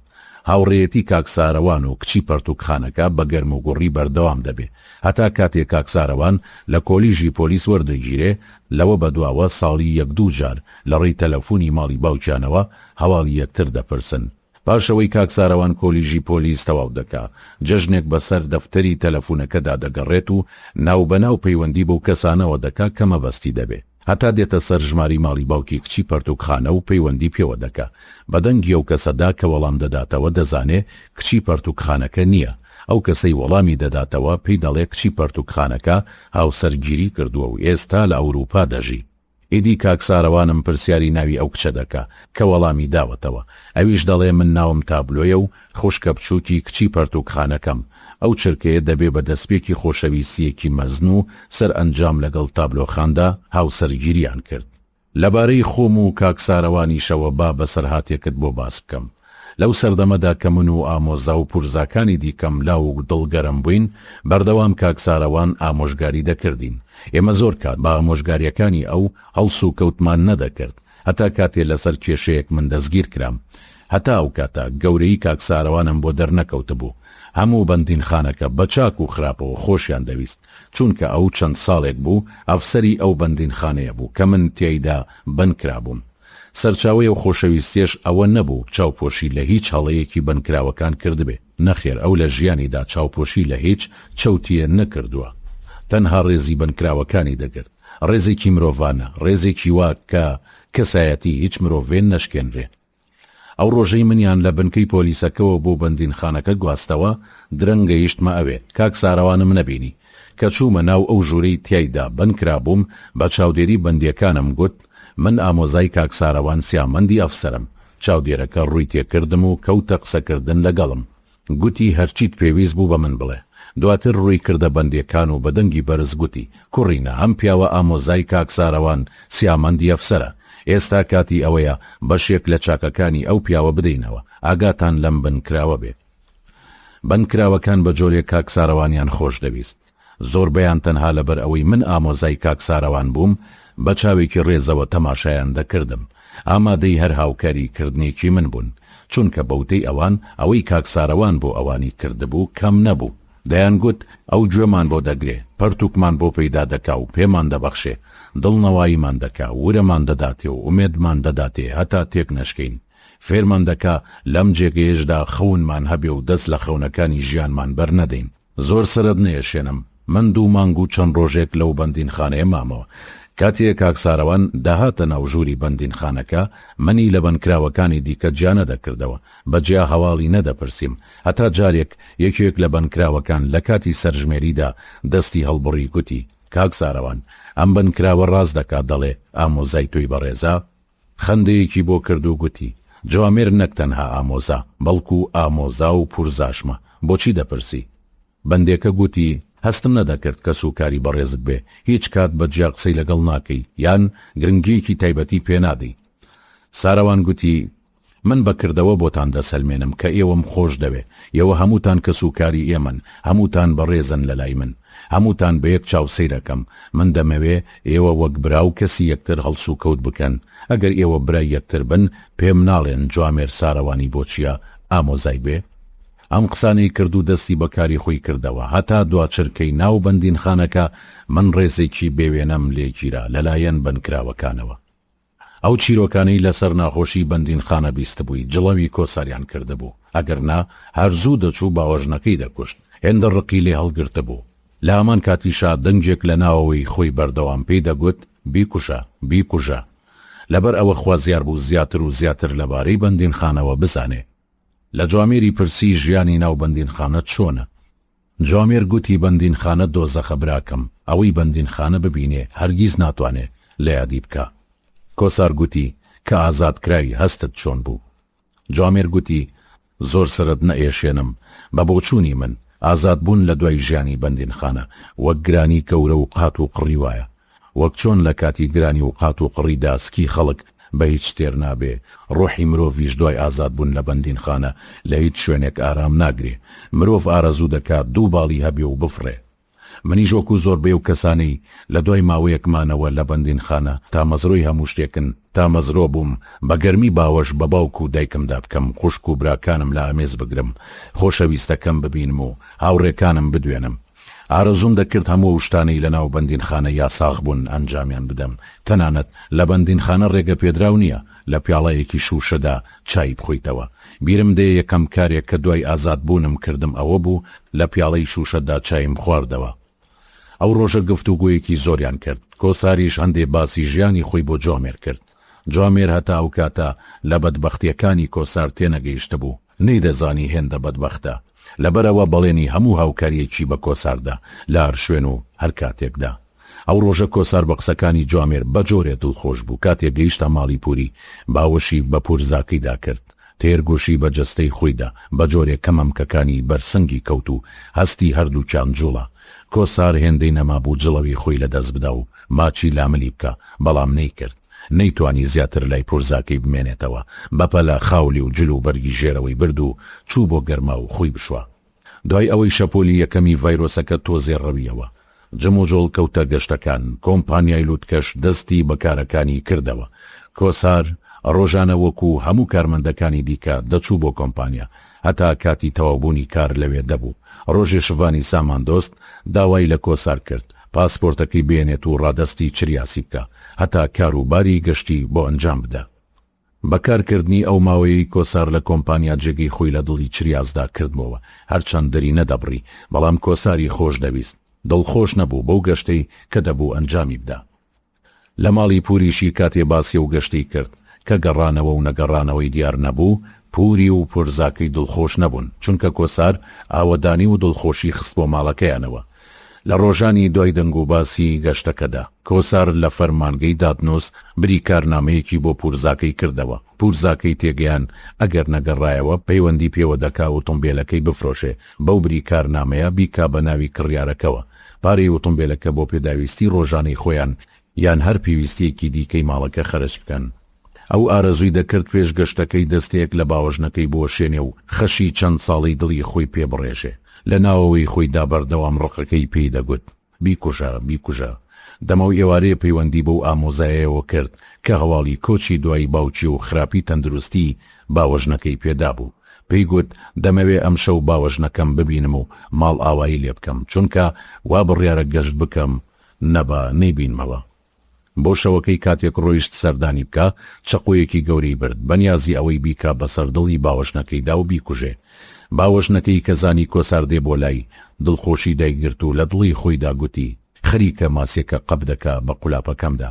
هاوڕێیەتی کاک ساروان و کچی پەرتوکخانەکە بە گەرم و گوڕی بەردەوام دەبێ هەتا کاتێک کاک ساروان لە کۆلیژی پۆلیس وەردەگیرێ. لەوە بەدواوە ساڵی 1-2 جار لە ڕێی تەلەفۆنی ماڵی باوکیانەوە هەواڵی یەکتر دەپرسن. پاشەوەی کاک ساروان کۆلیژی پۆلیس تەواو دەکا، جەژنێک بەسەر دەفتەری تەلەفۆنەکەدا دەگەڕێت و ناوبەناو پەیوەندی بەو کەسانەوە دەکا کە مەبەستی دەبێ هەتا دێتە سەر ژماری ماڵی باوکی کچی پەرتوکخانە و پەیوەندی پێوە دەکا. بەدەنگی ئەو کەسەدا کە وەڵام دەداتەوە دەزانێ کچی پەرتوکخانەکە نییە. ئەو کەسەی وەڵامی دەداتەوە پێی دەڵێ کچی پەرتوکخانەکە هاوسەرگیری کردووە و ئێستا لە ئەوروپا دەژی. ئیدی کاک ساروانم پرسیاری ناوی ئەو کچە دەکا کە وەڵامی داوەتەوە. ئەویش دەڵێ من ناوم تابلۆیە و خوشکە بچووکی کچی پەرتوکخانەکەم. ئەو چرکەیە دەبێ بە دەستپێکی خۆشەویستیەکی مەزن و سەر ئەنجام لەگەڵ تابلۆخاندا هاوسەرگیریان کرد. لەبارەی خۆم و کاک ساروانیشەوە با بەسەرهاتێکت بۆ باس بکەم. لەو سەردەمەدا کە من و ئامۆزا و پورزاکانی دیکەم لاو و دڵگەرم بووین بەردەوام کاک ساروان ئامۆژگاری دەکردین. ئێمە زۆر کات بە ئامۆژگاریەکانی ئەو هەڵس و کەوتمان نەدەکرد هەتا کاتێ لەسەر کێشەیەک من دەستگیر کرام. هەتا ئەو کاتە گەورەی کاک ساروانم بۆ دەرنەکەوت بوو. هەموو بەندینخانەکە بە چاک و خراپەوە خۆشیان دەویست چونکە ئەو چەند ساڵێک بوو ئەفسەری ئەو بەندینخانەیە بوو کە من تێیدا بنکرابووم. سەرچاوی و خۆشەویستیش ئەوە نەبوو چاوپۆشی لە هیچ هەڵەیەکی بنکراوەکان کردبێ. نەخێر ئەو لە ژیانیدا چاوپۆشی لە هیچ چەوتیە نەکردووە، تەنها ڕێزی بنکراوەکانی دەگرت. ڕێزێکی مرۆڤانە، ڕێزێکی وا کە کەسایەتی هیچ مرۆڤێن نەشکێنرێ. ئەو ڕۆژەی منیان لە بنکەی پۆلیسەکەەوە بۆ بەندینخانەکە گواستەوە درەنگەیشتمە ئەوێ کاک ساروانم نەبینی کە چوومە ناو ئەو ژوورەی تیایدا بنکرابووم. بە چاودێری بەندیەکانم گوت من ئامۆزای کاک ساروان سیامەندی ئەفسەرم. چاودێرەکە ڕووی تێکردم و کەوتە قسەکردن لەگەڵم. گوتی هەرچیت پێویست بوو بە من بڵێ. دواتر ڕووی کردە بەندیەکان و بەدەنگی بەرز گوتی کوڕینە ئەم پیاوە ئامۆزای کاک ساروان سیامەندی ئەفسەرە. ئێستا کاتی ئەوەیە بەشێک لە چاکەکانی ئەو پیاوە بدەینەوە ئاگاتان لەم بنکراوە بێ. بنکراوەکان بە جۆرێک کاک ساروانیان خۆش دەویست. زۆربەیان تەنها لەبەر ئەوەی من ئامۆزای کاک ساروان بووم بە چاوێکی ڕێزەوە تەماشایان دەکردم. ئامادەی هەر هاوکاری کردنێکی من بوون چونکە بەوتەی ئەوان ئەوەی کاک ساروان بۆ ئەوانی کردبوو کەم نەبوو. دەیانگوت ئەو گوێمان بۆ دەگرێ، پەرتوکمان بۆ پەیدا دەکا و پێمان دەبەخشێ، دڵنەواییمان دەکا، ورەمان دەداتێ و ئومێدمان دەداتێ هەتا تێک نەشکەین. فێرمان دەکا لەم جێگەیەشدا خەونمان هەبێ و دەست لە خەونەکانی ژیانمان بەرنەدەین. زۆر سەرت نێشێنم. من 2 مانگ و چەند ڕۆژێک لەو بەندینخانەیە مامەوە. کاتێک کاک ساروان داهاتە ناو ژووری بەندینخانەکە منی لە بنکراوەکانی دیکە جیا نەدەکردەوە، بەجیا هەواڵی نەدەپرسیم. هەتا جارێک یەکێک لە بنکراوەکان لە کاتی سەرژمێریدا دەستی هەڵبڕی گوتی کاک ساروان ئەم بنکراوە ڕاست دەکات دەڵێ ئامۆزای تۆی بەڕێزە؟ خەندەیەکی بۆ کرد و گوتی جوامێر نەک تەنها ئامۆزا بەڵکو ئامۆزا و پورزاشمە، بۆچی دەپرسی؟ بەندێکە گوتی هەستم نەدەکرد کە سوکاری بەڕێزت بێ، هیچ کات بەجیا قسەی لەگەڵ ناکەی یان گرنگیەکی تایبەتی پێنادەی. ساروان گوتی من بەکردەوە بۆتان دەسەلمێنم کە ئێوەم خۆش دەوێ، ئێوە هەمووتان کە سوکاری ئێمن، هەمووتان بەڕێزن لە لای من، هەمووتان بە یەک چاوسەیرەکەم. من دەمەوێ ئێوە وەک براو کەسی یەکتر هەڵسو کەوت بکەن. ئەگەر ئێوە برای یەکتر بن پێم ناڵێن جوامێر ساروانی بۆچیە ئامۆزای بێ. ئەم قسانەی کرد و دەستی بەکاری خۆی کردەوە. هەتا دواچرکەی ناو بەندینخانەکە من ڕێزێکی بێوێنەم لێگیرا لەلایەن بنکراوەکانەوە. ئەو چیرۆکانەی لەسەر ناخۆشی بەندینخانە بیست بووی جڵەوی کۆساریان کردبوو، ئەگەر نا هەرزوو دەچوو باوەژنەکەی دەکوشت، هێندە ڕقی لێ هەڵگرتە بوو. لە هەمان کاتیشا دەنگێک لە ناوەوەی خۆی بەردەوام پێی دەگوت بیکوشە بیکوژە، لەبەر ئەوە خوازیار بوو زیاتر و زیاتر لەبارەی بەندینخانەوە بزانێ. لە جوامێری پرسی ژیانی ناو بەندینخانە چۆنە؟ جوامێر گوتی بەندینخانە دۆزەخە براکەم، ئەوەی بەندینخانە ببینێ هەرگیز ناتوانێ لە یادی بکە. کۆسار گوتی کە ئازادکراوی هەستت چۆن بوو؟ جوامێر گوتی زۆر سرت نەئێشێنم بە بۆچوونی من ئازاد بوون لە دوای ژیانی بەندینخانە وەک گرانی کەورە و قات و قڕی وایە، وەک چۆن لە کاتی گرانی و قات و قڕیدا سکی خەڵک بە هیچ تێر نابێ، ڕۆحی مرۆڤیش دوای ئازاد بوون لە بەندینخانە لە هیچ شوێنێک ئارام ناگرێ، مرۆڤ ئارەزوو دەکات دوو باڵی هەبێ و بفڕێ. منیش وەکو زۆربەی و کەسانەی لە دوای ماوەیەکمانەوە لە بەندینخانە تا مەزرۆی هەموو شتێکن تا مەزرۆ بووم بە گەرمی باوەش بە باوک و دایکمدا بکەم، خوشک و براکانم لە ئامێز بگرم، خۆشەویستەکەم ببینم و هاوڕێکانم بدوێنم. ئارەزوم دەکرد هەموو شتانەی لە ناو بەندینخانە یا ساغ بوون ئەنجامیان بدەم، تەنانەت لە بەندینخانە ڕێگە پێدراو نییە لە پیاڵەیەکی شوشەدا چای بخۆیتەوە. بیرم دێ یەکەم کارێک کە دوای ئازاد بوونم کردم ئەوە بوو لە پیاڵەی شوشەدا چایم خواردەوە. ئەو ڕۆژە گفتوگویەکی زۆریان کرد، کۆساریش هەندێ باسی ژیانی خۆی بۆ جۆمێر کرد. جۆمێر هەتا ئەو کاتە لە بەدبەختیەکانی کۆسار تێنەگەیشتە بوو، نەیدەزانی هێندە بەدبەختە، لەبەرەوە بەڵێنی هەموو هاوکاریەکی بە کۆساردا لە هەر شوێن و هەر کاتێکدا. ئەو ڕۆژە کۆسار بە قسەکانی جۆمێر بە جۆرێ دڵخۆش بوو. کاتێک گەیشتە ماڵی پووری باوەشی بە پورزاکەیدا کرد، تێرگوشی بە جەستەی خۆیدا بە جۆرێک کەمەمکەکانی بەرسنگی کەوت و هەستی هەردوو چان جوڵە. کۆسار هێندەی نەمابوو جڵەوی خۆی لەدەست بدا و ماچی لاملی بکە، بەڵام نەیکرد، نەیتوانی زیاتر لای پورزاکەی بمێنێتەوە، بەپەلە خاولی و جل و بەرگی ژێرەوەی برد و چوو بۆ گەرما و خۆی بشوە. دوای ئەوەی شەپۆلی یەکەمی ڤایرۆسەکە تۆزێ ڕەویەوە، جم و جۆڵ کەوتە گەشتەکان، کۆمپانیای لووتکەش دەستی بەکارەکانی کردەوە. کۆسار ڕۆژانە وەکو هەموو کارمەندەکانی دیکە دەچوو بۆ کۆمپانیا، هەتا کاتی تەواوبوونی کار لەوێ دەبوو. ڕۆژێ شڤانی ساماندۆست داوای لە کۆسار کرد پاسپۆرتەکەی بێنێت و ڕادەستی چریاسی بکە هەتا کاروباری گەشتی بۆ ئەنجام بدە. بەکارکردنی ئەو ماوەیەی کۆسار لە کۆمپانیا جێگەی خۆی لە دڵی چریازدا کردمەوە، هەرچەند دەری نەدەبڕی، بەڵام کۆساری خۆش دەویست، دڵخۆش نەبوو بەو گەشتەی کە دەبوو ئەنجامی بدە. لە ماڵی پوریشی کاتێ باسی و گەشتی کرد کە گەڕانەوە و نەگەڕانەوەی دیار نەبوو، پوری و پورزاکەی دڵخۆش نەبوون، چونکە کۆسار ئاوەدانی و دڵخۆشی خست بۆ ماڵەکەیانەوە. لە ڕۆژانی دوای دەنگ و باسی گەشتەکەدا کۆسار لە فەرمانگەی دادنۆس بریکارنامەیەکی بۆ پورزاکەی کردەوە. پورزاکەی تێگەیان ئەگەر نەگەڕایەوە پەیوەندی پێوە دەکا ئۆتۆمبیلەکەی بفرۆشێ، بەو بریکارنامەیە بیکا بە ناوی کڕیارەکەوە، پارەی ئۆتۆمبیلەکە بۆ پێداویستی ڕۆژانەی خۆیان یان هەر پێویستیەکی دیکەی ماڵەکە خەرج بکەن. ئەو ئارەزووی دەکرد پێش گەشتەکەی دەستێک لە باوەژنەکەی بۆ شوێنێ و خەشی چەند ساڵی دڵی خۆی پێبڕێژێ. لە ناوەوەی خۆیدا بەردەوام ڕقەکەی پێی دەگوت بیکوژە بیکوژە. دەمەو ئێوارەیە پەیوەندی بەو ئامۆزایەوە کرد کە هەواڵی کۆچی دوای باوکی و خراپی تەندروستی باوەژنەکەی پێدا بوو. پێی گوت دەمەوێ ئەم شەو باوەژنەکەم ببینم و ماڵ ئاوایی لێ بکەم، چونکە وا بڕیارە گەشت بکەم نەبا نەیبینمەوە. بۆ شەوەکەی کاتێک ڕۆیشت سەردانی بکە، چەقۆیەکی گەورەی برد بەنیازی ئەوەی بیکە بەسەر دڵی باوەژنەکەیدا و بیکوژێ. باوەژنەکەی کە زانی کۆسار دێ بۆ لای، دڵخۆشی دایگرت و لە دڵی خۆیدا گوتی خەریکە ماسێکە قەب دەکا بە قولاپەکەمدا.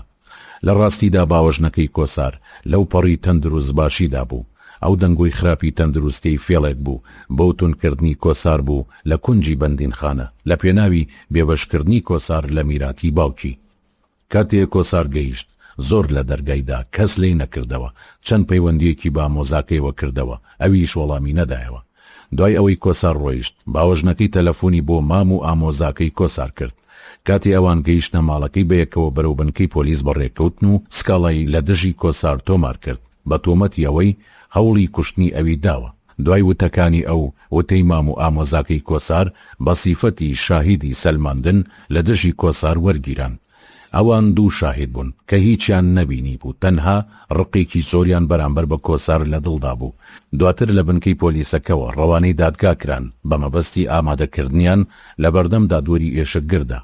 لە ڕاستیدا باوەژنەکەی کۆسار لەو پەڕی تەندروست باشیدا بوو. ئەو دەنگۆی خراپی تەندروستی فێڵێک بوو بۆ تونکردنی کۆسار بوو لە کونجی بەندینخانە لە پێناوی بێبەشکردنی کۆسار لە میراتی باوکی. کاتێک کۆسار گەیشت زۆر لە دەرگایدا کەس لێی نەکردەوە، چەند پەیوەندیەکی با مۆزاکەیەوە کردەوە، ئەویش وەڵامی نەدایەوە. دوای ئەوەی کۆسار ڕۆیشت باوەژنەکەی تەلەفۆنی بۆ مام و ئامۆزاکەی کۆسار کرد. کاتی ئەوان گەیشتە ماڵەکەی بەیەکەوە بەرەو بنکەی پۆلیس بەڕێکەوتن و سکاڵای لە دژی کۆسار تۆمار کرد بە تۆمەتی ئەوەی هەوڵی کوشتنی ئەوی داوە. دوای وتەکانی ئەو وتەی مام و ئامۆزاکەی کۆسار بە سیفەتی شاهیدی سەلماندن لە دژی کۆسار وەرگیران. ئەوان دوو شاهید بوون کە هیچیان نەبینی بوو، تەنها ڕقێکی زۆریان بەرامبەر بە کۆسار لە دڵدا بوو. دواتر لە بنکەی پۆلیسەکەەوە ڕەوانەی دادگا کران بە مەبەستی ئامادەکردنیان لە بەردەم دادوەری ئێشکگردا.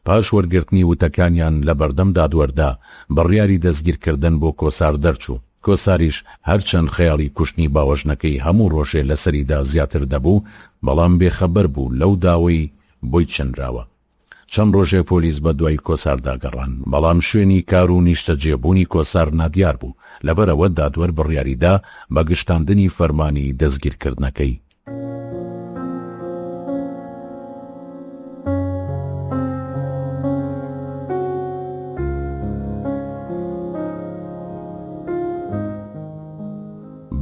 پاش وەرگرتنی وتەکانیان لە بەردەم دادوەردا بڕیاری دەستگیرکردن بۆ کۆسار دەرچوو. کۆساریش هەرچەند خەیاڵی کوشتنی باوەژنەکەی هەموو ڕۆژێ لەسەریدا زیاتر دەبوو، بەڵام بێخەبەر بوو لەو داوەی بۆی چنراوە. چەند ڕۆژێ پۆلیس بە دوای کۆسار داگەڕان، بەڵام شوێنی کار و نیشتە جێبوونی کۆسار نادیار بوو، لەبەرەوە دادوەر بڕیاریدا بە گشتاندنی فەرمانی دەستگیرکردنەکەی.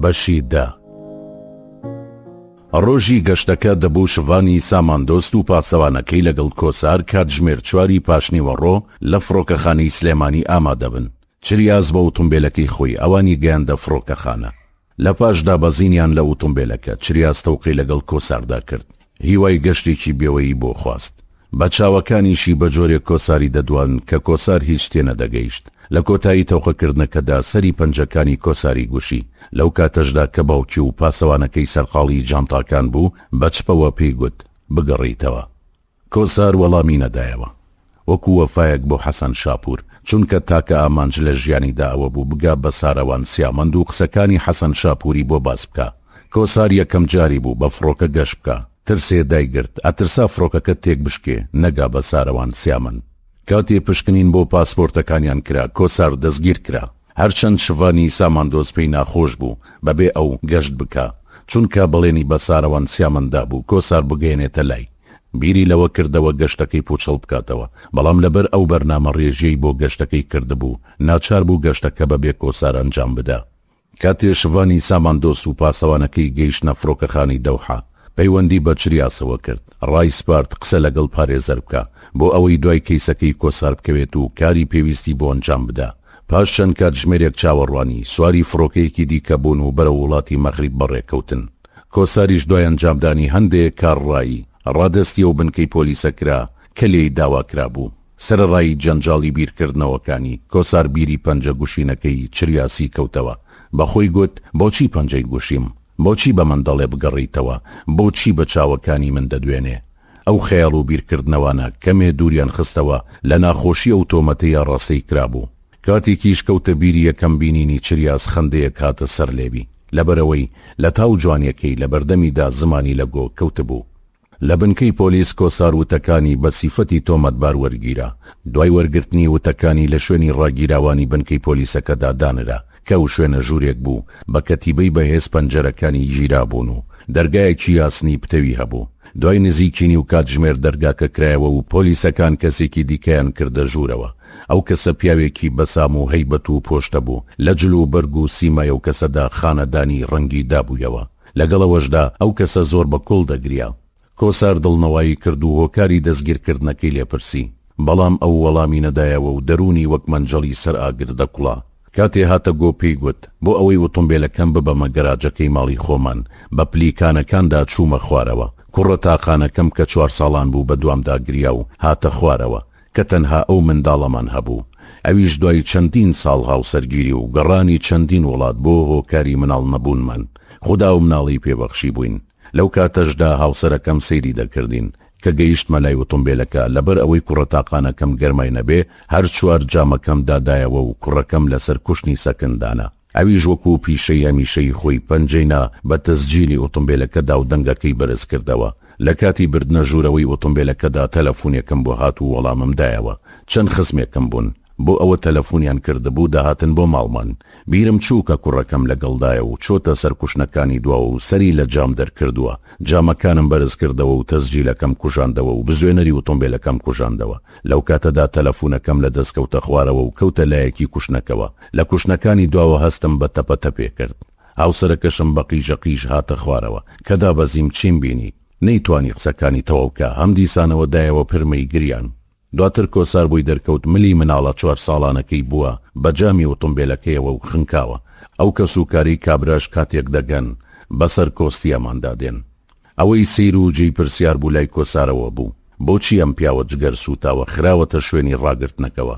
بەشی دا ڕۆژی گەشتەکە دەبوو شڤانی ساماندۆست و پاسەوانەکەی لەگەڵ کۆسار کاتژمێر 4 پاشنیوەڕۆ لە فڕۆکەخانەی سلێمانی ئامادەبن. چریاز بە ئۆتۆمبیلەکەی خۆی ئەوانی گەیاندە فڕۆکەخانە. لە پاش دابەزینیان لە ئۆتۆمبیلەکە چریاز تەوقی لەگەڵ کۆساردا کرد. هیوای گەشتێکی بێوەیی بۆ خواست. بە چاوەکانیشی بە جۆرێک کۆساری دەدوان کە کۆسار هیچ شتێ نەدەگەیشت. لە کۆتایی تەوقەکردنەکەدا سەری پەنجەکانی کۆساری گوشی. لەو کاتەشدا کە باوکی و پاسەوانەکەی سەرقاڵی جانتاکان بوو بە چپەوە پێی گوت بگەڕیتەوە. کۆسار وەڵامی نەدایەوە. وەکو وەفایەک بۆ حەسەن شاپور، چونکە تاکە ئامانج لە ژیانیدا ئەوە بوو بگا بە ساروان سیامەند و قسەکانی حەسەن شاپوری بۆ باس بکە. کۆسار یەکەم جاری بوو بە فڕۆکە گەشت بکە. ترسێ دایگرت ئەترسا فڕۆکەکە تێک بشکێ نەگا بە ساروان سیامەند. کاتێ پشکنین بۆ پاسپۆرتەکانیان کرا کۆسار دەستگیر کرا. هەرچەند شڤانی ساماندۆز پێی ناخۆش بوو بەبێ ئەو گەشت بکە، چونکە بەڵێنی بە ساروان سیامەنددا بوو کۆسار بگەێنێتە لای. بیری لەوە کردەوە گەشتەکەی پوچەڵ بکاتەوە، بەڵام لەبەر ئەو بەرنامە ڕێژەی بۆ گەشتەکەی کردبوو ناچار بوو گەشتەکە بەبێ کۆسار ئەنجام بدە. کاتێ شڤانی ساماندۆز و پاسەوانەکەی گەیشتنە فڕۆکەخانی دەوحە، پەیوەندی بە چریاسەوە کرد. ڕای سپارت قسە لەگەڵ پارێزەر بکە بۆ ئەوەی دوای کەیسەکەی کۆسار بکەوێت و کاری پێویستی بۆ ئەنجام بدە. پاش چەند کاتژمێرێک چاوەڕوانی سواری فڕۆکەیەکی دیکە بوون و بەرە وڵاتی مەغریب بەڕێکەوتن. کۆساریش دوای ئەنجامدانی هەندێک کارڕایی ڕادەستی و بنکەی پۆلیسە کرا کە لێی داواکرا بوو. سەرڕایی جەنجاڵی بیرکردنەوەکانی کۆسار بیری پەنجە گوشینەکەی چریاسی کەوتەوە. بەخۆی گوت بۆچی پەنجەی گوشیم؟ بۆچی بە من دەڵێ بگەڕیتەوە؟ بۆچی بە چاوەکانی من دەدوێنێ؟ ئەو خەیاڵ و بیرکردنەوانە کەمێ دووریان خستەوە لە ناخۆشی ئەو تۆمەتەیە ڕاستەی کرابوو. کاتێکیش کەوتە بیری یەکەم بینینی چریاس خەندەیەک هاتە سەر لێوی، لەبەرەوەی لە تاو جوانیەکەی لە بەردەمیدا زمانی لە گۆ کەوتبوو. لە بنکەی پۆلیس کۆسار وتەکانی بە سیفەتی تۆمەتبار وەرگیرا. دوای وەرگرتنی وتەکانی لە شوێنی ڕاگیراوانی بنکەی پۆلیسەکەدا دانرا کە ئەو شوێنە ژوورێک بوو بە کەتیبەی بەهێز پەنجەرەکانی ژیرابوون و دەرگایەکی یاسنی پتەوی هەبوو. دوای نزیکینی و کاتژمێر دەرگاکە کرایەوە و پۆلیسەکان کەسێکی دیکەیان کردە ژوورەوە. ئەو کەسە پیاوێکی بەسام و هەیبەت و پۆشتە بوو. لە جلو و بەرگ و سیمای ئەو کەسەدا خانەدانی ڕەنگی دابوویەوە. لەگەڵەوەشدا ئەو کەسە زۆر بە کوڵ دەگریا. کۆسار دڵنەوەی کرد و هۆکاری دەستگیرکردنەکەی لێپرسی، بەڵام ئەو وەڵامی نەدایەوە و دەرونی وەک مەنجەڵی سەر ئاگر دەکوڵا. کاتێ هاتە گۆ پێی گوت بۆ ئەوەی ئۆتۆمبیلەکەم ببەمە گەراجەکەی ماڵی خۆمان بە پلیکانەکاندا چوومە خوارەوە. کوڕە تاقانەکەم کە 4 ساڵان بوو بە دوامدا گریا و هاتە خوارەوە کە تەنها ئەو منداڵەمان هەبوو. ئەویش دوای چەندین ساڵ هاوسەرگیری و گەڕانی چەندین وڵات بۆ هۆکاری مناڵ نەبوونمان. خوددا و مناڵی پێبەخشی بووین. لەو کاتەشدا هاوسەرەکەم سەیری دەکردین کە گەیشتمە لای ئۆتۆمبیلەکە لەبەر ئەوەی کوڕە تاقانەکەم گەرمای نەبێ هەر 4 جامەکەم دادایەوە و کوڕەکەم لەسەر کوشتنی سەکندانە. ئەویش وەکو پیشەی هەمیشەی خۆی پەنجەینا بە تەسجیلی ئۆتۆمبیلەکەدا و دەنگەکەی بەرز کردەوە. لە کاتی بردنە ژوورەوەی ئۆتۆمبیلەکەدا تەلەفۆنێکم بۆ هات و وەڵامم دایەوە. چەند خزمێکم بوون بۆ ئەوە تەلەفۆنیان کردبوو داهاتن بۆ ماڵمان. بیرم چوو کە کوڕەکەم لەگەڵدایە و چۆتە سەر کوشنەکانی دواوە و سەری لە جام دەرکردووە. جامەکانم بەرز کردەوە و تەسجیلەکەم کوژاندەوە و بزوێنەری ئۆتۆمبیلەکەم کوژاندەوە. لەو کاتەدا تەلەفۆنەکەم لە دەستکەوتە خوارەوە و کەوتە لایەکی کوشنەکەوە. لە کوشنەکانی دواوە هەستم بە تەپەتەپێ کرد. هاوسەرەکەشم بە قیژەقیژ هاتە خوارەوە کە دابەزیم چیم بینی. نەیتوانی قسەکانی تەواو بکە، هەم دیسانەوە دایەوە پرمەی گریان. دواتر کۆسار بووی دەرکەوت ملی مناڵە 4 ساڵانەکەی بووە بە جامی ئۆتۆمبیلەکەیەوە و خنکاوە. ئەو کەس و کاری کابراش کاتێک دەگەن بەسەر کۆستیەماندا دێن. ئەوەی سیر و جێی پرسیار بوو لای کۆسارەوە بوو بۆچی ئەم پیاوە جگەر سوتاوە خراوەتە شوێنی ڕاگرتنەکەوە.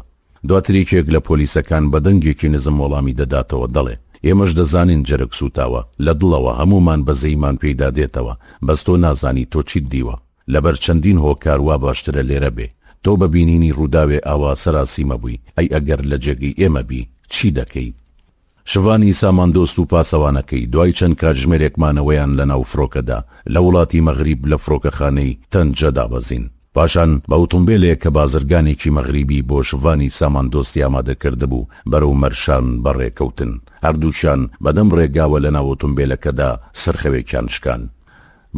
دواتریکێک لە پۆلیسەکان بە دەنگێکی نزم وەڵامی دەداتەوە دەڵێ ئێمەش دەزانین جەرگ سوتاوە لە دڵەوە هەمومان بەزەیمان پێیدا دێتەوە، بەس تۆ نازانی تۆ چیت دیوە. لەبەر چەندین هۆکار وا باشترە لێرە بێ تۆ بە بینینی ڕووداوێ ئاوا سەراسیمە بووی. ئەی ئەگەر لە جێگەی ئێمە بی چی دەکەی؟ شڤانی ساماندۆست و پاسەوانەکەی دوای چەند کاتژمێرێکمانەوەیان لە ناو فڕۆکەدا لە وڵاتی مەغریب لە فڕۆکەخانەی تەنجە دابەزین. پاشان بە ئۆتۆمبیلێک کە بازرگانێکی مەغریبی بۆ شڤانی ساماندۆستی ئامادە کردبوو بەرەو مەرشان بەڕێکەوتن. هەردووشیان بەدەم ڕێگاوە لە ناو ئۆتۆمبیلەکەدا سەرخەوێکیان شکان.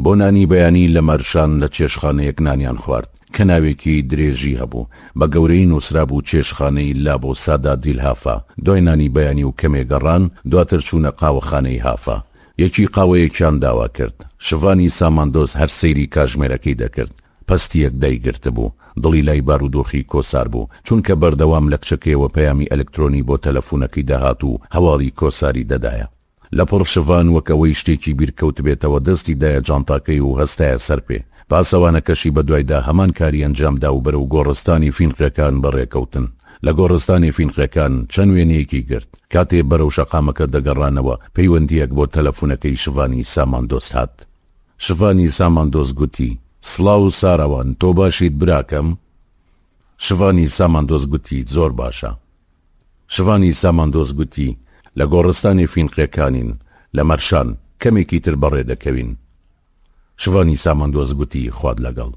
بۆ نانی بەیانی لە مەرشان لە چێشخانەیەک نانیان خوارد کە ناوێکی درێژی هەبوو. بە گەورەی نووسرا بوو چێشخانەی لابۆ سادا دیلهافا. دوای نانی بەیانی و کەمێ گەڕان دواتر چوونە قاوەخانەی هافا. یەکی قاوەیەکیان داوا کرد. شڤانی ساماندۆز هەر سەیری کاژمێرەکەی دەکرد. پەستیەک دایگرتە بوو، دڵی لای بارودۆخی کۆسار بوو، چونکە بەردەوام لە کچەکەیەوە پەیامی ئەلکترۆنی بۆ تەلەفۆنەکەی داهات و هەواڵی کۆساری دەدایە. لەپڕ شڤان وەکەوەی شتێکی بیرکەوت بێتەوە دەستی دایە جانتاکەی و هەستایە سەر پێ. پاسەوانەکەشی بە دوایدا هەمان کاری ئەنجامدا و بەرەو گۆڕستانی فینقەکان بەڕێکەوتن. لە گۆڕستانی فینقەکان چەند وێنەیەکی گرت. کاتێ بەرەو شەقامەکە دەگەڕانەوە پەیوەندیەک بۆ تەلەفۆنەکەی شڤانی ساماندۆز هات. شڤانی ساماندۆز گوتی: سڵاو ساراوان، تۆ باشیت براکەم؟ شڤانی ساماندۆز گوتی: زۆر باشە. شڤانی ساماندۆز گوتی: لە گۆڕستانی فینقەکانین، لە مەرشان کەمێکی تر بەڕێ دەکەوین. شڤانی ساماندۆز گوتی: خواد لەگەڵ.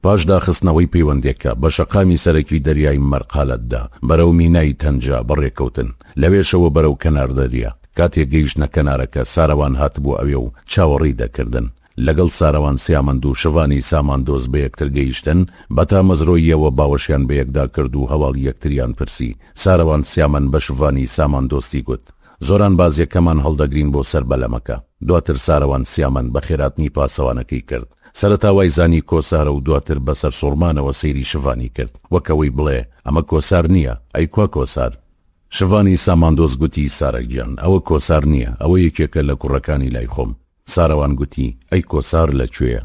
پاش داخستنەوەی پەیوەندێکە بە شەقامی سەرەکی دەریای مەرقالەتدا بەرەو مینای تەنجا بەڕێکەوتن، لەوێشەوە بەرەو کەنار دەریا. کاتێک گەیشتنە کەنارەکە ساراوان هات بوو ئەوێ و چاوەڕێی دەکردن. لەگەڵ ساراوان سیامەند و شڤانی ساماندۆز بە یەکتر گەیشتن، بەتا مەزرۆییەوە باوەشیان بە یەکدا کرد و هەواڵ یەکتریان پرسی. ساراوان سیامەند بە شڤانی ساماندۆستی گوت: زۆران بازیەکەمان هەڵدەگرین بۆ سەر بەلەمەکە. دواتر ساراوان سیامەند بە خێراتنی پاسەوانەکەی کرد. سەرەتا وای زانی کۆسارە و دواتر بەسەر سوڕمانەوە سەیری شڤانی کرد، وەکەوەی بڵێ: ئەمە کۆسار نییە، ئەی کوا کۆسار؟ شڤانی ساماندۆز گوتی: سارەگیان، ئەوە کۆسار نییە، ئەوە یەکێکە لە کوڕەکانی لای خۆم. ساراوان گوتی: ئەی کۆسار لەکوێیە؟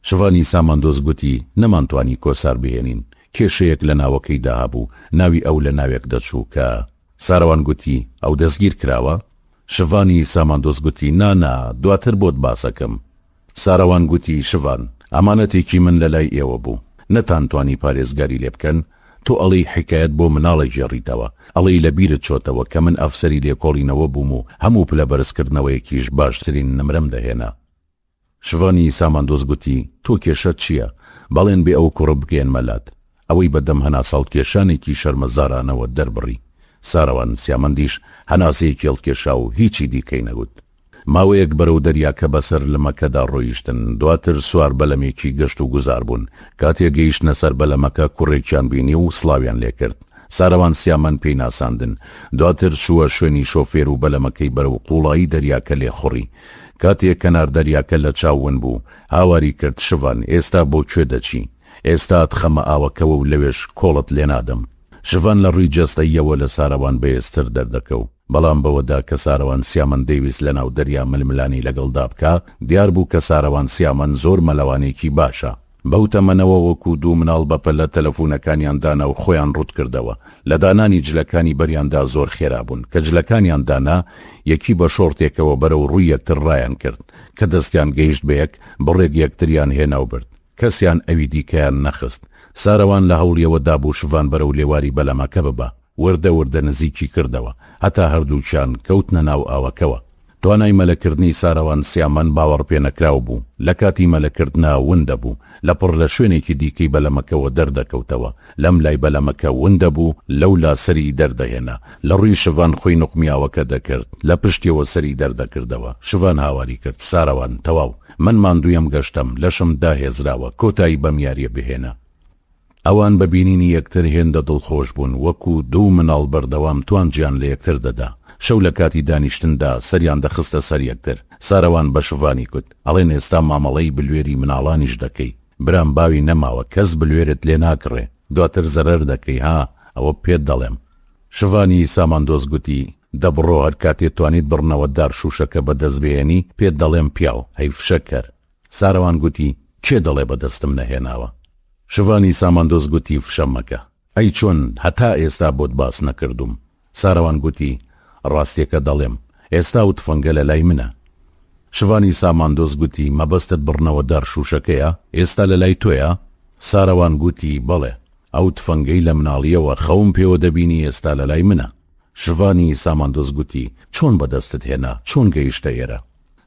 شڤانی ساماندۆز گوتی: نەمانتوانی کۆسار بهێنین، کێشەیەک لە ناوەکەی داهابوو، ناوی ئەو لە ناوێک دەچوو کە. ساراوان گوتی: ئەو دەستگیر کراوە؟ شڤانی ساماندۆز گوتی: نانا، دواتر بۆت باسەکەم. ساراوان گوتی: شڤان، ئەمانەتێکی من لە لای ئێوە بوو، نەتانتوانی پارێزگاری لێ بکەن. تۆ ئەڵەی حکایەت بۆ مناڵی جێڕیتەوە، ئەڵەی لە بیرت چۆتەوە کە من ئەفسەری لێکۆڵینەوە بووم و هەموو پلە بەرزکردنەوەیەکیش باشترین نمرەم دەهێنا. شڤانی ساماندۆز گوتی: تۆ کێشەت چییە؟ بەڵێن بێ ئەو کوڕە بگەێن مەلات. ئەوەی بەدەم هەنا ساڵ کێشانێکی شەرمەزارانەوە دەربڕی. ساراوان سیامەندیش هەناسەیەکی هەڵکێشا و هیچی دیکەی نەگوت. ماوەیەک بەرەو دەریاکە بەسەر لەمەکەدا ڕۆیشتن، دواتر سوار بەلەمێکی گەشت و گوزار بوون. کاتێک گەیشتنە سەر بەلەمەکە کوڕێکیان بینی و سڵاویان لێ کرد. ساراوان سیامەند پێی ناساندن، دواتر چووە شوێنی شۆفێر و بەلەمەکەی بەرەو قوڵایی دەریاکە لێ خوڕی. کاتێک کەنار دەریاکە لە چاوون بوو، هاواری کرد: شڤان، ئێستا بۆ کوێ دەچی؟ ئێستا خەمە ئاوەکەوە و لەوێش کۆڵت لێ نادەم. شڤان لە ڕووی جەستەیەوە لە ساراوان بەهێزتر دەردەکەو، بەڵام بەوەدا کە ساراوان سیامەند دەیویست لە ناو دەریا ململانی لەگەڵدا بکە، دیار بوو کە ساراوان سیامەند زۆر مەلەوانێکی باشە. بەو تەمەنەوە وەکو دوو مناڵ بەپە لە تەلەفۆنەکانیان دانا و خۆیان ڕوت کردەوە. لە دانانی جلەکانی بەریاندا زۆر خێرا بوون. کە جلەکانیان دانا، یەکی بە شۆڕتێکەوە بەرەو ڕووی یەکتر ڕایان کرد. کە دەستیان گەیشت بە یەک، بڕێک یەکتریان هێنا و برد. کەسیان ئەوی دیکەیان نەخست. ساراوان لە هەوڵیەوەدا بوو شڤان بەرەو لێواری بەلەمەکە ببە. وردە وردە نزیکی کردەوە، هەتا هەردووچیان کەوتنە ناو ئاوەکەوە. توانای مەلەکردنی ساراوان سیامەند باوەڕ پێ نەکراو بوو. لە کاتی مەلەکردنا وندە بوو، لەپڕ لە شوێنێکی دیکەی بەلەمەکەوە دەردەکەوتەوە. لەم لای بەلەمەکە وندە بوو، لەولا سەری دەردەهێنا. لە ڕووی شڤان خۆی نوقمیاوەکە دەکرد، لە پشتیەوە سەری دەردەکردەوە. شڤان هاواری کرد: ساراوان، تەواو، من ماندوویەم گەشتم، لەشم داهێزراوە، کۆتایی بەم یاریە بهێنە. ئەوان بە بینینی یەکتر هێندە دڵخۆش بوون، وەکو دوو مناڵ بەردەوام توانجیان لە یەکتر دەدا. شەو لە کاتی دانیشتندا سەریان دەخستە سەر یەکتر. ساراوان بە شڤانی گوت: ئەڵێن ئێستا مامەڵەی بلوێری مناڵانیش دەکەی. برام باوی نەماوە، کەس بلوێرت لێ ناکڕێ، دواتر زەرەر دەکەی. ها، ئەوە پێت دەڵێم. شڤانی ساماندۆز گوتی: دەبڕۆ، هەر کاتێ توانیت بڕنەوە دار شوشەکە بەدەست بێنی پێت دەڵێم پیاو، هەیف شەکەر. ساراوان گوتی: کێ دەڵێ بەدەستم نەهێناوە؟ شڤانی ساماندۆز گوتی: فشەمەکە. ئەی چۆن، هەتا ئێستا بۆت باس نەکردوم. ساراوان گوتی: ڕاستیەکە دەڵێم، ئێستا و تفەنگە لە لای منە. شڤانی ساماندۆز گوتی: مەبەستت بڕنەوە دار شوشەکەیە؟ ئێستا لە لای تۆیە؟ ساراوان گوتی: بەڵێ، ئەو تفەنگەی لە مناڵیەوە خەوم پێوە دەبینی ئێستا لە لای منە. شڤانی ساماندۆز گوتی: چۆن بەدەستت هێنا؟ چۆن گەیشتە ئێرە؟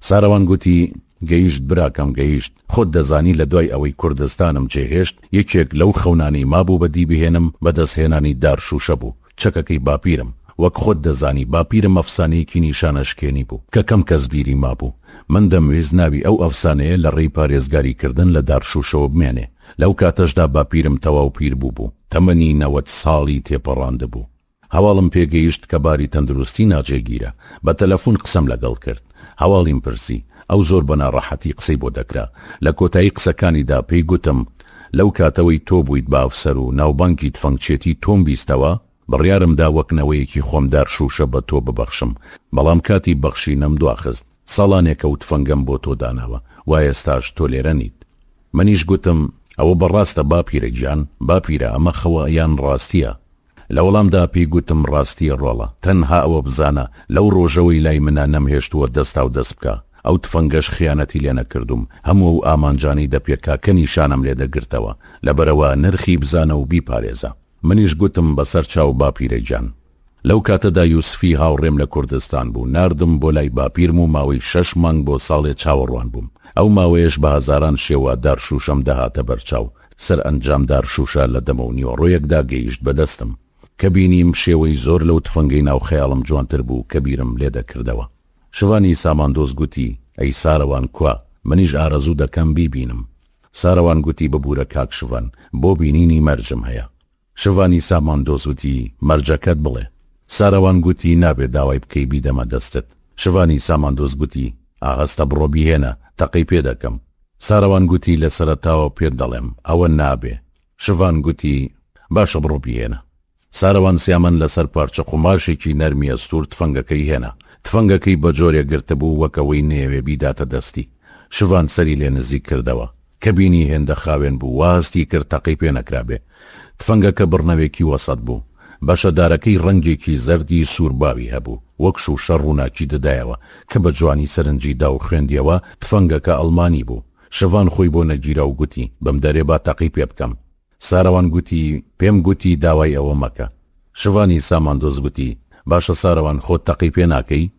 ساراوان گوتی: گەیشت براکەم، گەیشت. خۆت دەزانی لە دوای ئەوەی کوردستانم جێهێشت، یەکێک لەو خەونانی مابوو بەدی بهێنم، بەدەستهێنانی دار شوشە بوو. چەکەکەی باپیرم، وەک خۆت دەزانی باپیرم ئەفسانەیەکی نیشانەشکێنی بوو کە کەم کەس بیری مابوو. من دەمویست ناوی ئەو ئەفسانەیە لە ڕێی پارێزگاریکردن لە دار شوشەوە بمێنێ. لەو کاتەشدا باپیرم تەواو پیر بوو، تەمەنی 90 ساڵی تێپەڕاندە بوو. هەواڵم پێگەیشت کە باری تەندروستی ناجێگیرە. بە تەلەفۆن قسەم لەگەڵ کرد. هەواڵیم پرسی. ئەو زۆر بەناڕەحەتی قسەی بۆ دەکرا. لە کۆتایی قسەکانیدا پێی گوتم لەو کاتەوەی تۆ بوویت با ئەفسەر و ناوبانکی تفەنگچێتی تۆم بیستەوە، بڕیارمدا وەکنەوەیەکی خۆمدار شوشە بە تۆ ببەخشم، بەڵام کاتی بەخشینەم دواخست. ساڵانێکە و تفەنگەم بۆ تۆ داناوە، وای ئێستاش تۆ لێرە نیت. منیش گوتم ئەوە بەڕاستە باپیرەگیان، باپیرە ئەمە خەوە یان ڕاستیە؟ لە وەڵامدا پێی گوتم ڕاستیە ڕۆڵە، تەنها ئەوە بزانە لەو ڕۆژەوەی لای منە نەمهێشتووە دەستا و دەست بکە. ئەو تفەنگەش خیانەتی لێ نەکردوم، هەموو ئەو ئامانجانی دەپێکا کە نیشانم لێ دەگرتەوە، لەبەرەوە نرخی بزانە و بیپارێزە. منیش گوتم بەسەر چاو باپیرەگیان. لەو کاتەدا یوسفی هاوڕێم لە کوردستان بوو، ناردم بۆ لای باپیرم و ماوەی 6 مانگ بۆ ساڵێ چاوەڕوان بووم. ئەو ماوەیەش بە هەزاران شێوە دارشوشەم دەهاتە بەرچاو. سەر ئەنجام دارشوشە لە دەمە و نیوەڕۆیەکدا گەیشت بەدەستم کە بینیم شێوەی زۆر لەو تفەنگەی ناو خەیاڵم جوانتر بوو کە بیرم لێ دەکردەوە. شوانی ساماندۆز گوتی ئەی سارەوان کوا، منیش ئارەزوو دەکەم بیبینم. سارەوان گوتی ببوورە کاک شوان، بۆ بینینی مەرجم هەیە. شوانی ساماندۆز وتی مەرجەکەت بڵێ. سارەوان گوتی نابێت داوای بکەی بیدەمە دەستت. شوانی ساماندۆز گوتی ئاهەستە بڕۆ بیهێنە، تەقەی پێ دەکەم. سارەوان گوتی لە سەرەتاوە پێت دەڵێم ئەوە نابێ. شوان گوتی باشە بڕۆ بیهێنە. سارەوان سیامەن لەسەر پارچە قوماشێکی نەرمی ئەستور تفەنگەکەی هێنا. تفەنگەکەی بە جۆرێک گرتبوو وەکەوەی نێوێ بیداتە دەستی. شوان سەری لێ نزیک کردەوە کە بینی هێندە خاوێن بوو، واستی کرد تەقەی پێ نەکرابێ. تفەنگەکە بڕنەوێکی وەسەد بوو، بەشەدارەکەی ڕەنگێکی زەردی سوورباوی هەبوو، وەک شوشە ڕووناکی دەدایەوە کە بە جوانی سەرنجیدا و خوێندیەوە تفەنگەکە ئەڵمانی بوو. شوان خۆی بۆ نەگیرا و گوتی بەم دەرێ با تەقەی پێ بکەم. سارەوان گوتی پێم گوتی داوای ئەوە مەکە. شوانی ساماندۆز گوتی باشە سارەوان خۆت تەقەی پێ ناکەی؟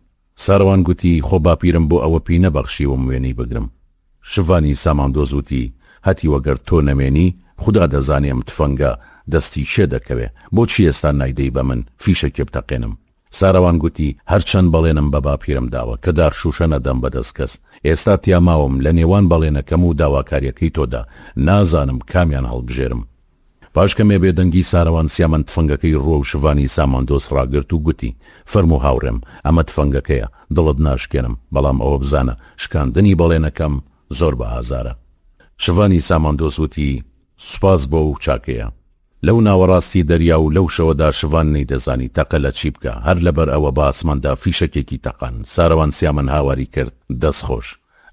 سارەوان گوتی خۆ باپیرم بۆ ئەوە پێی نەبەخشیوم وێنەی بگرم. شوانی ساماندۆز وتی هەتی وەگەر تۆ نەمێنی خوددا دەزانێم تفەنگە دەستی شێ دەکەوێ، بۆچی ئێستا نایدەی بە من فیشەکێ بتەقێنم؟ سارەوان گوتی هەرچەند بەڵێنم بە باپیرم داوە کە دارشوشە نەدەم بەدەست کەس. ئێستا تیاماوم لە نێوان بەڵێنەکەم و داواکاریەکەی تۆدا، نازانم کامیان هەڵبژێرم. پاشکەمێ بێدەنگی سارەوان سیامەن تفەنگەکەی ڕۆ و شوانی ساماندۆز ڕاگرت و گوتی فەرموو هاوڕێم ئەمە تفەنگەکەیە، دڵت ناشکێنم، بەڵام ئەوە بزانە شکاندنی بەڵێنەکەم زۆر بە ئازارە. شوانی ساماندۆز وتی سوپاس بۆ و چاکەیە. لەو ناوەڕاستی دەریا و لەو شەوەدا شوان نەیدەزانی تەقە لە چی بکە، هەر لەبەر ئەوە بە ئاسماندا فیشەکێکی تەقان. سارەوان سیامەن هاواری کرد دەستخۆش.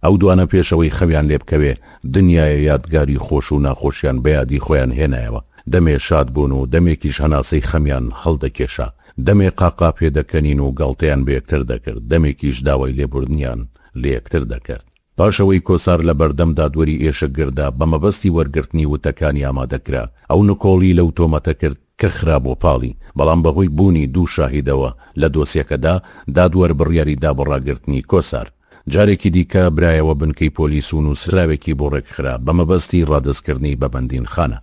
ئەو دوانە پێشەوەی خەویان لێ بکەوێ دنیای یادگاری خۆش و ناخۆشیان بەیادی خۆیان هێنایەوە. دەمێ شاد بوون و دەمێکیش هەناسەی خەمیان هەڵدەکێشا، دەمێ قاقا پێدەکەنین و گەڵتەیان بە یەکتر دەکرد، دەمێکیش داوای لێبوردنیان لە یەکتر دەکرد. پاشەوەی کۆسار لە بەردەمدا دووەری ئێشە گردا بە مەبەستی وەرگرتنی وتەکانی ئامادەکرا. ئەو نکۆڵی لەو تۆمەتە کرد کە خراپۆ پاڵی، بەڵام بەهۆی بوونی دوو شاهیدەوە لە دۆسیەکەدا دادوەر بڕیاری دا بە ڕاگرتنی کۆسار. جارێکی دیکە برایەوە بنکەی پۆلیس و نووسراوێکی بۆ ڕێکخرا بە مەبەستی ڕادستکردنی بە بەندینخانە.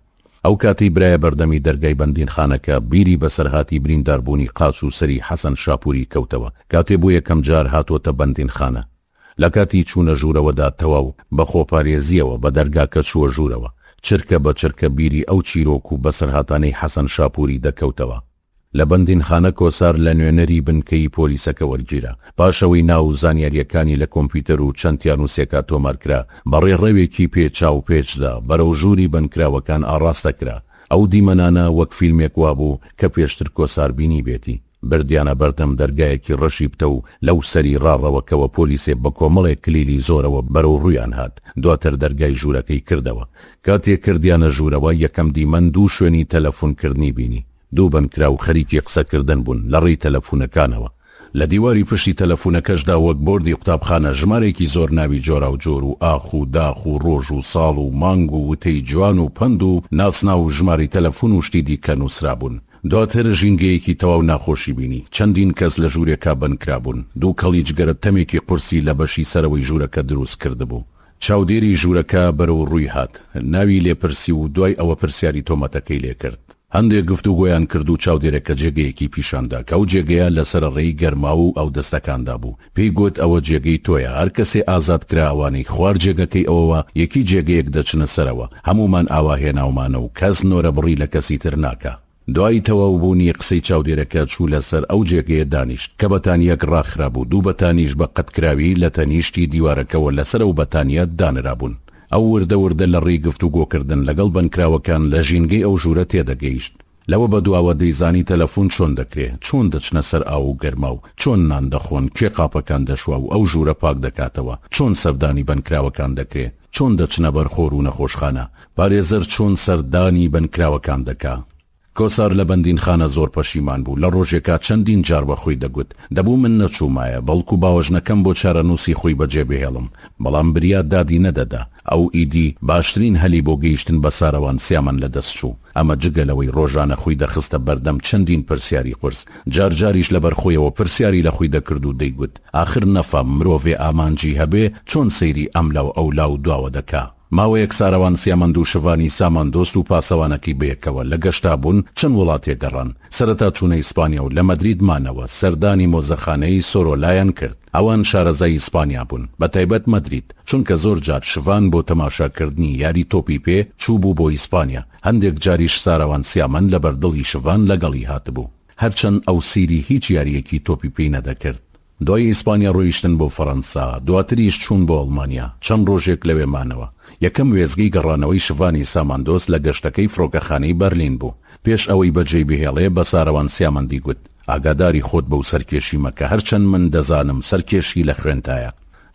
ئەو کاتی برایە بەردەمی دەرگای بەندینخانەکە بیری بەسەرهاتی برینداربوونی قاچ و سەری حەسەن شاپووری کەوتەوە کاتێ بۆ یەکەم جار هاتوۆتە بەندینخانە. لە کاتی چوونە ژوورەوەدا تەواو بە خۆپارێزیەوە بە دەرگاکە چووە ژوورەوە، چرکە بە چرکە بیری ئەو چیرۆک و بەسەرهاتانەی حەسەن شاپووری دەکەوتەوە. لە بەندینخانە کۆسار لە نوێنەری بنکەی پۆلیسەکە وەرگیرە. پاشەوەی ناو زانیاریەکانی لە کۆمپیوتەر و چەندیان و سێکا تۆمارکرا، بەڕێڕەوێکی پێچاو پێچدا بەرەو ژووری بنکراوەکان ئاڕاستەکرا. ئەو دیمەنانە وەک فیلمێک وابوو کە پێشتر کۆسار بینی بێتی. بردیانە بەردەم دەرگایەکی ڕەشی بتە و لەو سەری ڕاڕەوەکەوە پۆلیسێ بە کۆمەڵێک کلیلی زۆرەوە بەرەو ڕوویان هات، دواتر دەرگای ژوورەکەی کردەوە. کاتێک کردیانە ژوورەوە یەکەم دیمەن دوو شوێنی تەلەفۆنکردنی بینی. دوو بنکرا و خەریکی قسەکردن بوون لە ڕێی تەلەفۆنەکانەوە. لە دیواری پشتی تەلەفۆنەکەشدا وەک بۆردی قوتابخانە ژمارێکی زۆر ناوی جۆرا و جۆر و ئاخ و داخ و ڕۆژ و ساڵ و مانگ و وتەی جوان و پند و ناسنا و ژماری تەلەفۆن و شتی دیکە نووسرا بوون. دواتر ژینگەیەکی تەواو ناخۆشی بینی. چەندین کەس لە ژوورێکا بنکرا بوون. دوو کەڵی جگەرە تەمێکی قورسی لە بەشی سەرەوەی ژوورەکە دروست کردبوو. چاودێری ژوورەکە بەرەو ڕووی هات، ناوی لێپرسی و دوای ئەوە پرسیاری تۆمەتەکەی لێ کرد. هەندێک گفتوگۆیان کرد و چاودێرەکە جێگەیەکی پیشاندا کە ئەو جێگەیە لەسەر ڕێی گەرما و ئەو دەستەکاندا بوو. پێی گوت ئەوە جێگەی تۆیە، هەر کەسێ ئازاد کرا ئەوانەی خوار جێگەکەی ئەوەوە یەکی جێگەیەک دەچنە سەرەوە، هەمومان ئاوا هێناومانە و کەس نۆرە بڕی لە کەسی تر ناکە. دوای تەواوبوونی قسەی چاودێرەکە چوو لەسەر ئەو جێگەیە دانیشت کە بەتانیەک ڕاخرابوو، دوو بەتانیش بە قەتکراوی لە تەنیشتی دیوارەکەەوە لەسەر ئەو بەتانیە دانرابوون. ئەو وردە لە ڕێی گفتوگۆکردن لەگەڵ بنکراوەکان لە ژینگەی ئەو ژوورە تێدەگەیشت. لەوە بەدواوە دەیزانی تەلەفۆن چۆن دەکرێت، چۆن دەچنە سەر ئاو و گەرما و چۆن نان دەخۆن، کێ قاپەکان دەشوا و ئەو ژوورە پاک دەکاتەوە، چۆن سەردانی بنکراوەکان دەکرێت، چۆن دەچنە بەرخۆر و نەخۆشخانە، پارێزەر چۆن سەردانی بنکراوەکان دەکا. کۆسار لە بەندینخانە زۆر پەشیمان بوو. لە ڕۆژێکا چەندین جار بە خۆی دەگوت دەبوو من نەچوومایە، بەڵکو باوەژنەکەم بۆ چارەنووسی خۆی بەجێ بهێڵم، بەڵام بریاد دادی نەدەدا. ئەو ئیدی باشترین هەلی بۆ گەیشتن بە ساروان سیامان لەدەست چوو. ئەمە جگەلەوەی ڕۆژانە خۆی دەخستە بەردەم چەندین پرسیاری قورس، جارجاریش لەبەر خۆیەوە پرسیاری لە خۆی دەکرد و دەیگوت ئاخر نەفام مرۆڤێ ئامانجی هەبێ چۆن سەیری ئەملاو ئەولاو دواوە دەکا. ماوەیەک ساروان سیامەند و شڤانی ساماندۆست و پاسەوانەکەی بەیەکەوە لە گەشتا بوون چەند وڵاتێ گەڕان. سەرەتا چوونە ئیسپانیا و لە مەدرید مانەوە سەردانی مۆزەخانەی سۆرۆلایان کرد. ئەوان شارەزای ئیسپانیا بوون، بەتایبەت مەدرید، چونکە زۆر جار شڤان بۆ تەماشاکردنی یاری تۆپی پێ چوو بوو بۆ ئیسپانیا. هەندێک جاریش ساروان سیامەند لە بەردڵی شڤان لەگەڵی هاتبوو، هەرچەند ئەو سیری هیچ یاریەکی تۆپی پێی نەدەکرد. دوای ئیسپانیا ڕۆیشتن بۆ فەڕەنسا، دواتریش چوون بۆ ئەڵمانیا. چەند ڕۆژێک لەوێ مانەوە. یەکەم وێزگەی گەڕانەوەی شڤانی ساماندۆست لە گەشتەکەی فڕۆکەخانەی بەرلین بوو. پێش ئەوەی بەجێی بهێڵێ بە ساروان سیامەندی گوت ئاگاداری خۆت بەو سەرکێشی مەکە، هەرچەند من دەزانم سەرکێشی لە خوێنتایە.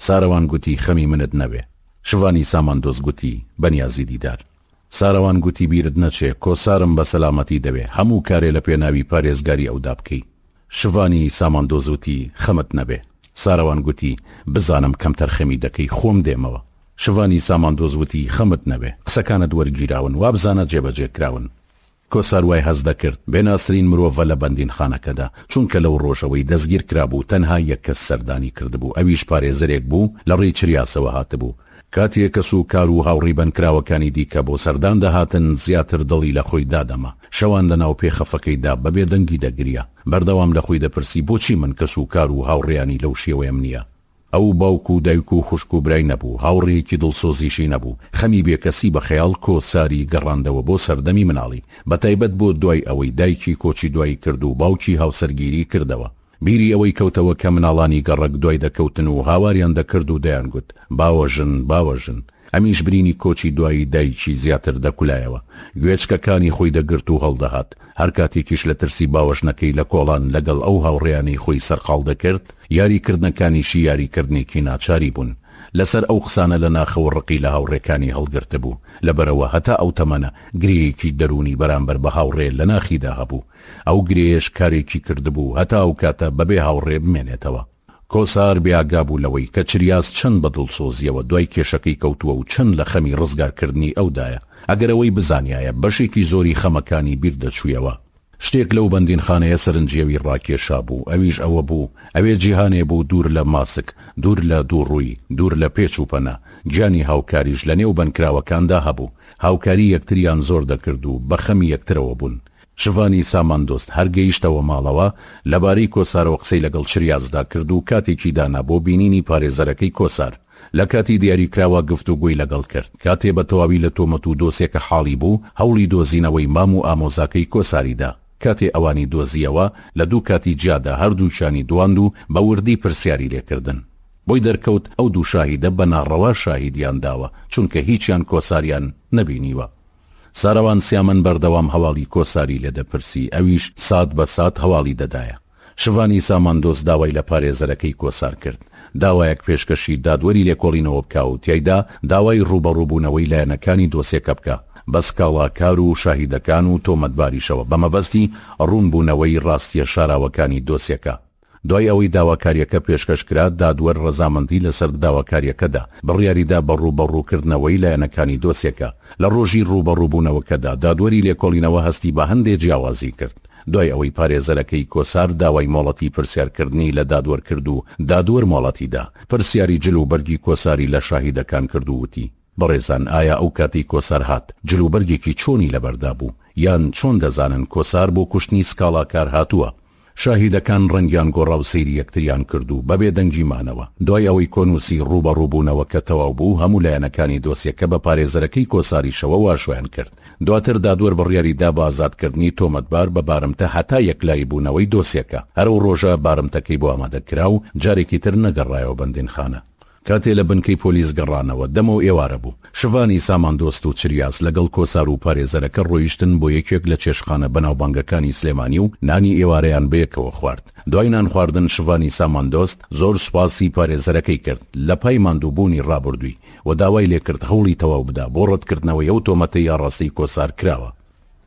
ساروان گوتی خەمی منت نەبێ. شڤانی ساماندۆست گوتی بەنیازی دیدار. ساروان گوتی بیرت نەچێ، کۆسارم بە سەلامەتی دەوێ، هەموو کارێ لە پێناوی پارێزگاری ئەودا بکەی. شڤانی ساماندۆست وتی خەمت نەبێ. ساروان گوتی بزانم کەم تەرخەمی دەکەی، خۆم دێمەوە. شڤانی ساماندۆست وتی خەمت نەبێ، قسەکانت وەرگیراون، وابزانە جێبەجێکراون. کۆسار وای هەز دەکرد بێناسرین مرۆڤە لە بەندینخانەکەدا، چونکە لەو ڕۆژەوەی دەستگیر کرابوو تەنها یەک کەس سەردانی کردبوو، ئەویش پارێزەرێک بوو لە ڕێی چریاسەوە هاتبوو. کاتێک کەس و کار و هاوڕی بنکراوەکانی دیکە بۆ سەردان دەهاتن زیاتر دڵی لە خۆی دادەما. شەوان لە ناو پێخەفەکەیدا بەبێ دەنگی دەگریا، بەردەوام لە خۆی دەپرسی بۆچی من کەس و کار و هاوڕێیانی لەو شێوەیەم نییە. ئەو باوک و دایک و خوشک و برای نەبوو، هاوڕێیەکی دڵسۆزیشی نەبوو، خەمی بێکەسی بە خەیاڵ کۆساری گەڕاندەوە بۆ سەردەمی مناڵی، بەتایبەت بۆ دوای ئەوەی دایکی کۆچی دوایی کرد و باوکی هاوسەرگیری کردەوە. بیری ئەوەی کەوتەوە کە مناڵانی گەڕک دوای دەکەوتن و هاواریان دەکرد و دەیانگوت باوەژن. ئەمیش برینی کۆچی دوایی دایکی زیاتر دەکولایەوە، گوێچکەکانی خۆی دەگرت و هەڵدەهات. هەر کاتێکیش لە ترسی باوەژنەکەی لە کۆڵان لەگەڵ ئەو هاوڕێیانی خۆی سەرقاڵ دەکرد، یاریکردنەکانیشی یاریکردنێکی ناچاری بوون. لەسەر ئەو قسانە لە ناخەوە ڕقی لە هاوڕێکانی هەڵگرتە بوو، لەبەرەوە هەتا ئەو تەمەنە گرەیەکی دەرونی بەرامبەر بە هاوڕێ لە ناخیدا هەبوو. ئەو گرێش کارێکی کردبوو هەتا ئەو کاتە بەبێ هاوڕێ بمێنێتەوە. کۆسار بێئاگا بوو لەوەی کە چریاس چەند بە دڵسۆزیەوە دوای کێشەکەی کەوتووە و چەند لە خەمی ڕزگارکردنی ئەودایە. ئەگەرەوەی بزانایە بەشێکی زۆری خەمەکانی بیر دەچوویەوە. شتێک لەو بەندینخانەیە سەرنجێوی ڕاکێشا بوو، ئەویش ئەوە بوو ئەوێ جیهانێ بوو دوور لە ماسک، دوور لە دووڕووی، دوور لە پێچ و پەنە. گیانی هاوکاریش لە نێو بنکراوەکاندا هەبوو، هاوکاری یەکتریان زۆر دەکرد و بە خەمی یەکترەوە بوون. شڤانی ساماندۆست هەرگەیشتەوە ماڵەوە لەبارەی کۆسارەوە قسەی لەگەڵ چریازدا کرد و کاتێکی دانا بۆ بینینی پارێزەرەکەی کۆسار. لە کاتی دیاریکراوە گفتوگۆی لەگەڵ کرد. کاتێ بە تەواوی لە تۆمەت و دۆسێکە حاڵی بوو، هەوڵی دۆزینەوەی مام و ئامۆزاکەی کۆساریدا. کاتێ ئەوانی دۆزیەوە لە دوو کاتی جیادا هەردووشانی دواند و بە وردی پرسیاری لێکردن. بۆی دەرکەوت ئەو دوو شاهیدە بە ناڕەوا شاهیدیان داوە، چونکە هیچیان کۆساریان نەبینیوە. ساروان سیامەند بەردەوام هەواڵی کۆساری لێدەپرسی، ئەویش سات بە سات هەواڵی دەدایە. شڤانی ساماندۆست داوای لە پارێزەرەکەی کۆسار کرد، داوایەک پێشکەشی دادوەری لێکۆڵینەوە بکە و تیایدا داوای ڕوبەڕووبوونەوەی لایەنەکانی دۆسێکە بکە بە سکاڵاکار و شاهیدەکان و تۆمەتباریشەوە بە مەبەستی ڕوونبوونەوەی ڕاستیە شاراوەکانی دۆسێکە. دوای ئەوەی داواکاریەکە پێشکەشکرا دادوەر ڕەزامەندی لەسەر داواکاریەکەدا بڕیاریدا بە ڕوبەڕووکردنەوەی لایەنەکانی دۆسێکە. لە ڕۆژی ڕوبەڕووبوونەوەکەدا دادوەری لێکۆڵینەوە هەستی بە هەندێک جیاوازی کرد. دوای ئەوەی پارێزەرەکەی کۆسار داوای مۆڵەتی پرسیارکردنی لە دادوەر کرد و دادوەر مۆڵەتیدا پرسیاری جلوبەرگی کۆساری لە شاهیدەکان کرد و وتی بەڕێزان ئایا ئەو کاتی کۆسار هات جلوبەرگێکی چۆنی لەبەردا بوو یان چۆن دەزانن کۆسار بۆ کوشتنی سکاڵاکار هاتووە؟ شاهیدەکان ڕەنگیان گۆڕا و سەیری یەکتریان کرد و بەبێ دەنگیمانەوە. دوای ئەوەی کۆنووسی ڕوبەڕووبوونەوە کە تەواو بوو، هەموو لایەنەکانی دۆسیەکە بە پارێزەرەکەی کۆساریشەوە واشۆیان کرد. دواتر دادوەر بڕیاریدا بە ئازادکردنی تۆمەتبار بە بارمتە هەتا یەکلایی بوونەوەی دۆسیەکە. هەرو ڕۆژە بارمتەکەی بۆ ئامادەکرا و جارێکی تر نەگەڕایەوە بەندێنخانە. کاتێ لە بنکەی پۆلیس گەڕانەوە دەمە و ئێوارە بوو. شڤانی ساماندۆست و چریاس لەگەڵ کۆسار و پارێزەرەکە ڕۆیشتن بۆ یەکێک لە چێشخانە بەناوبانگەکانی سلێمانی و نانی ئێوارەیان بەیەکەوە خوارد. دوای نان خواردن شڤانی ساماندۆست زۆر سوپاسی پارێزەرەکەی کرد لە پای ماندووبوونی ڕابردووی و داوای لێکرد هەوڵی تەواو بدا بۆ ڕەتکردنەوەی ئەو تۆمەتەی یاڕاستەی کۆسار کراوە.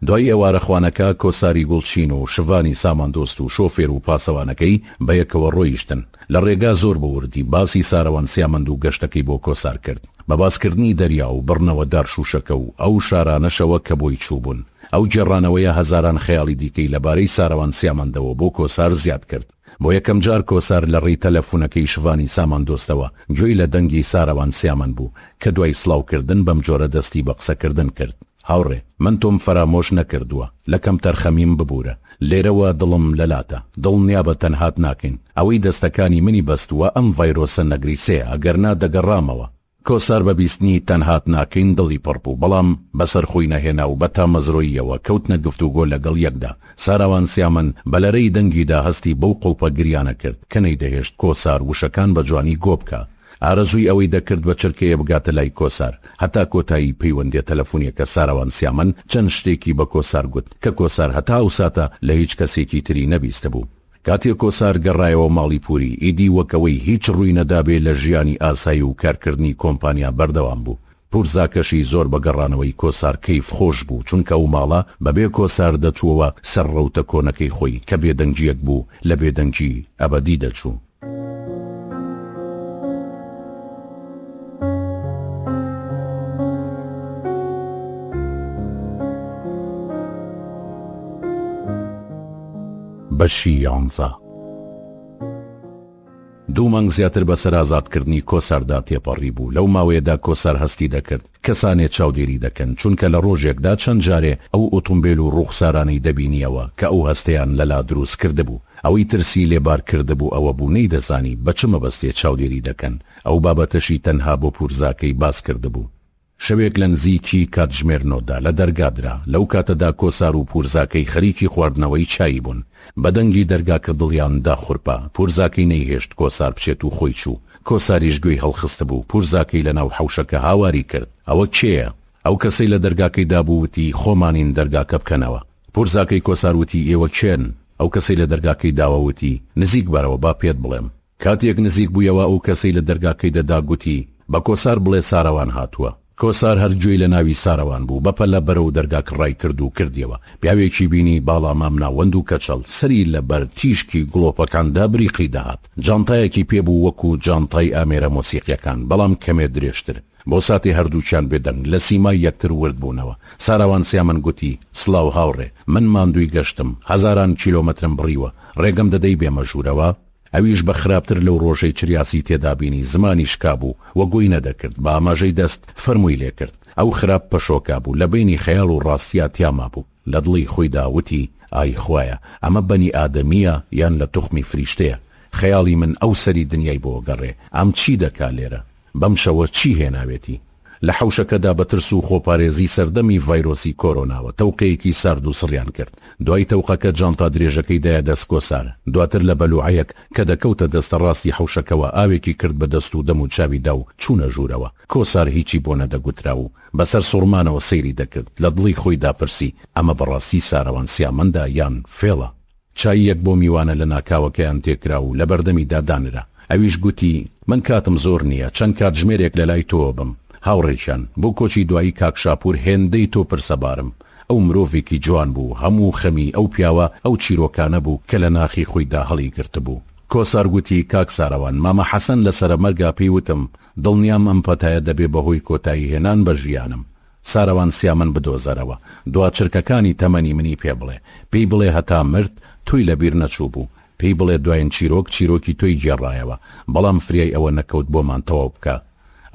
دوای ئێوارەخوانەکە کۆساری گوڵچین و شڤانی ساماندۆست و شۆفێر و پاسەوانەکەی بەیەکەوە ڕۆیشتن. لە ڕێگا زۆر بەوردی باسی ساروان سیامەند و گەشتەکەی بۆ کۆسار کرد بە باسکردنی دەریا و بڕنەوە دارشوشەکە و ئەو شارانەشەوە کە بۆی چووبوون. ئەو جێڕانەوەیە هەزاران خەیاڵی دیکەی لەبارەی ساروان سیامەندەوە بۆ کۆسار زیاد کرد. بۆ یەکەم جار کۆسار لە ڕێی تەلەفۆنەکەی شڤانی ساماندۆستەوە گوێی لە دەنگی ساروان سیامەند بوو کە دوای سڵاوکردن بەم جۆرە دەستی بە قسەکردن کرد. هاوڕێ، من تۆم فەرامۆش نەکردووە، لەکەم تەرخەمیم ببوورە، لێرەوە دڵم لەلاتە، دڵنیا بە تەنهات ناکەین، ئەوەی دەستەکانی منی بەستووە ئەم ڤایرۆسە نەگریسەیە، ئەگەرنا دەگەڕامەوە. کۆسار بە بیستنی تەنهات ناکەین دڵی پڕ بوو، بەڵام بەسەر خۆی نەهێنا و بە تامەزرۆییەوە کەوتنە گفتوگۆ لەگەڵ یەکدا. ساروان سیامەند بە لەرەی دەنگیدا هەستی بەو قوڵپە گریانە کرد کە نەیدەهێشت کۆسار وشەکان بە جوانی گۆ بکە. ئارەزووی ئەوەی دەکرد بە چرکەیە بگاتە لای کۆسار، هەتا کۆتایی پەیوەندیە تەلەفۆنیەکە ساروان سیامەند چەند شتێکی بە کۆسار گوت کە کۆسار هەتا ئەو ساتە لە هیچ کەسێکی تری نەبیستە بوو. کاتێک کۆسار گەڕایەوە ماڵی پووری، ئیدی وەکەوەی هیچ ڕووی نەدابێ لە ژیانی ئاسایی و کارکردنی کۆمپانیا بەردەوام بوو. پورزاکەشی زۆر بە گەڕانەوەی کۆسار کەیف خۆش بوو، چونکە ئەو ماڵە بەبێ کۆسار دەچووەوە سەر ڕەوتە کۆنەکەی خۆی کە بێدەنگیەک بوو لە بێدەنگی ئەبەدی دەچوو. بەشی 11 دوو مانگ زیاتر بەسەر ئازادکردنی کۆساردا تێپەڕی بوو. لەو ماوەیەدا کۆسار هەستی دەکرد کەسانێ چاودێری دەکەن، چونکە لە ڕۆژێکدا چەند جارێ ئەو ئۆتۆمبیل و ڕوخسارانەی دەبینیەوە کە ئەو هەستەیان لەلا دروست کرده بوو. ئەوەی ترسی لێبار کرده بوو ئەوە بوو نەیدەزانی بە چ مەبەستێ چاودێری دەکەن. ئەو بابەتەشی تەنها بۆ پورزاکەی باس کرده بوو. شەوێک لە نزیکی کاتژمێرنۆدا لە دەرگادرا. لەو کاتەدا کۆسار و پورزاکەی خەریکی خواردنەوەی چایی بوون. بەدەنگی دەرگاکە دڵیان داخورپا. پورزاکەی نەیهێشت کۆسار بچێت و خۆی چوو. کۆساریش گوێی هەڵخستە بوو. پورزاکەی لە ناو حەوشەکە هاواری کرد. ئەوە کێیە؟ ئەو کەسەی لە دەرگاکەیدا بوو وتی خۆمانین دەرگاکە بکەنەوە. پورزاکەی کۆسار وتی ئێوە کێن؟ ئەو کەسەی لە دەرگاکەی داوە وتی نزیک بەرەوە با پێت بڵێم. کاتێک نزیک بوویەوە ئەو کەسەی لە دەرگاکەی دەدا گوتی بە کۆسار بڵێ ساروان هاتووە. کۆسار هەرگوێی لە ناوی ساروان بوو، بەپەلە بەرەو دەرگاک ڕای کرد و کردیەوە. پیاوێکی بینی باڵا مامناوەند و کەچەڵ، سەری لەبەر تیشکی گڵۆپەکاندا بریقی دەهات. جانتایەکی پێبوو وەکو جانتای ئامێرە مۆسیقیەکان، بەڵام کەمێ درێژتر. بۆ ساتی هەردووچیان بێدەنگ لە سیمای یەکتر ورد بوونەوە. ساروان سیامەند گوتی سڵاو هاوڕێ، من ماندووی گەشتم، هەزاران کیلۆمەترم بڕیوە، ڕێگەم دەدەی بێمە ژوورەوە؟ ئەویش بە خراپتر لەو ڕۆژەی چریاسی تێدا بینی، زمانی شکابوو وە گوێی نەدەکرد، بە ئاماژەی دەست فەرمووی لێ کرد. ئەو خراپ پەشۆکا بوو، لە بینی خەیاڵ و ڕاستیا تیاما بوو. لە دڵی خۆی داوتی ئای خوایە، ئەمە بەنی ئادەمیە یان لە توخمی فریشتەیە؟ خەیاڵی من ئەو سەری دنیای بۆ گەڕێ، ئەم چی دەکا لێرە؟ بەم شەوە چی هێناوێتی؟ لە حەوشەکەدا بە ترس و خۆپارێزی سەردەمی ڤایرۆسی کۆرۆناوە تەوقەیەکی سارد و سڕیان کرد. دوای تەوقەکە جانتا درێژەکەی دایە دەست کۆسار. دواتر لە بەلوعەیەک کە دەکەوتە دەستە ڕاستی حەوشەکەەوە ئاوێکی کرد بە دەست و دەم و چاویدا و چوونە ژوورەوە. کۆسار هیچی بۆ نەدەگوترا و بەسەر سوڕمانەوە سەیری دەکرد. لە دڵی خۆی داپرسی ئەمە بەڕاستی ساروان سیامەندە یان فێڵە؟ چاییەک بۆ میوانە لە ناکاوەکەیان تێکرا و لە بەردەمیدا دانرا. ئەویش گوتی من کاتم زۆر نییە، چەند کاتژمێرێک لە لای تۆ بم. هاوڕێکیان بۆ کۆچی دوایی کاک شاپور هێندەی تۆ پرسەبارم. ئەو مرۆڤێکی جوان بوو، هەموو خەمی ئەو پیاوە ئەو چیرۆکانە بوو کە لە ناخی خۆیدا هەڵی گرتە بوو. کۆسار گوتی کاک ساروان، مامە حەسەن لە سەرمەرگا پێیوتم دڵنیام ئەم پەتایە دەبێ بەهۆی کۆتایی هێنان بە ژیانم. ساروان سیامەند بدۆزەرەوە، دوا چرکەکانی تەمەنی منی پێ بڵێ، پێی بڵێ هەتا مرد توی لەبیر نەچوو بوو، پێی بڵێ دوایین چیرۆکی تۆی گێڕایەوە، بەڵام فریای ئەوە نەکەوت بۆمان تەواو بکە.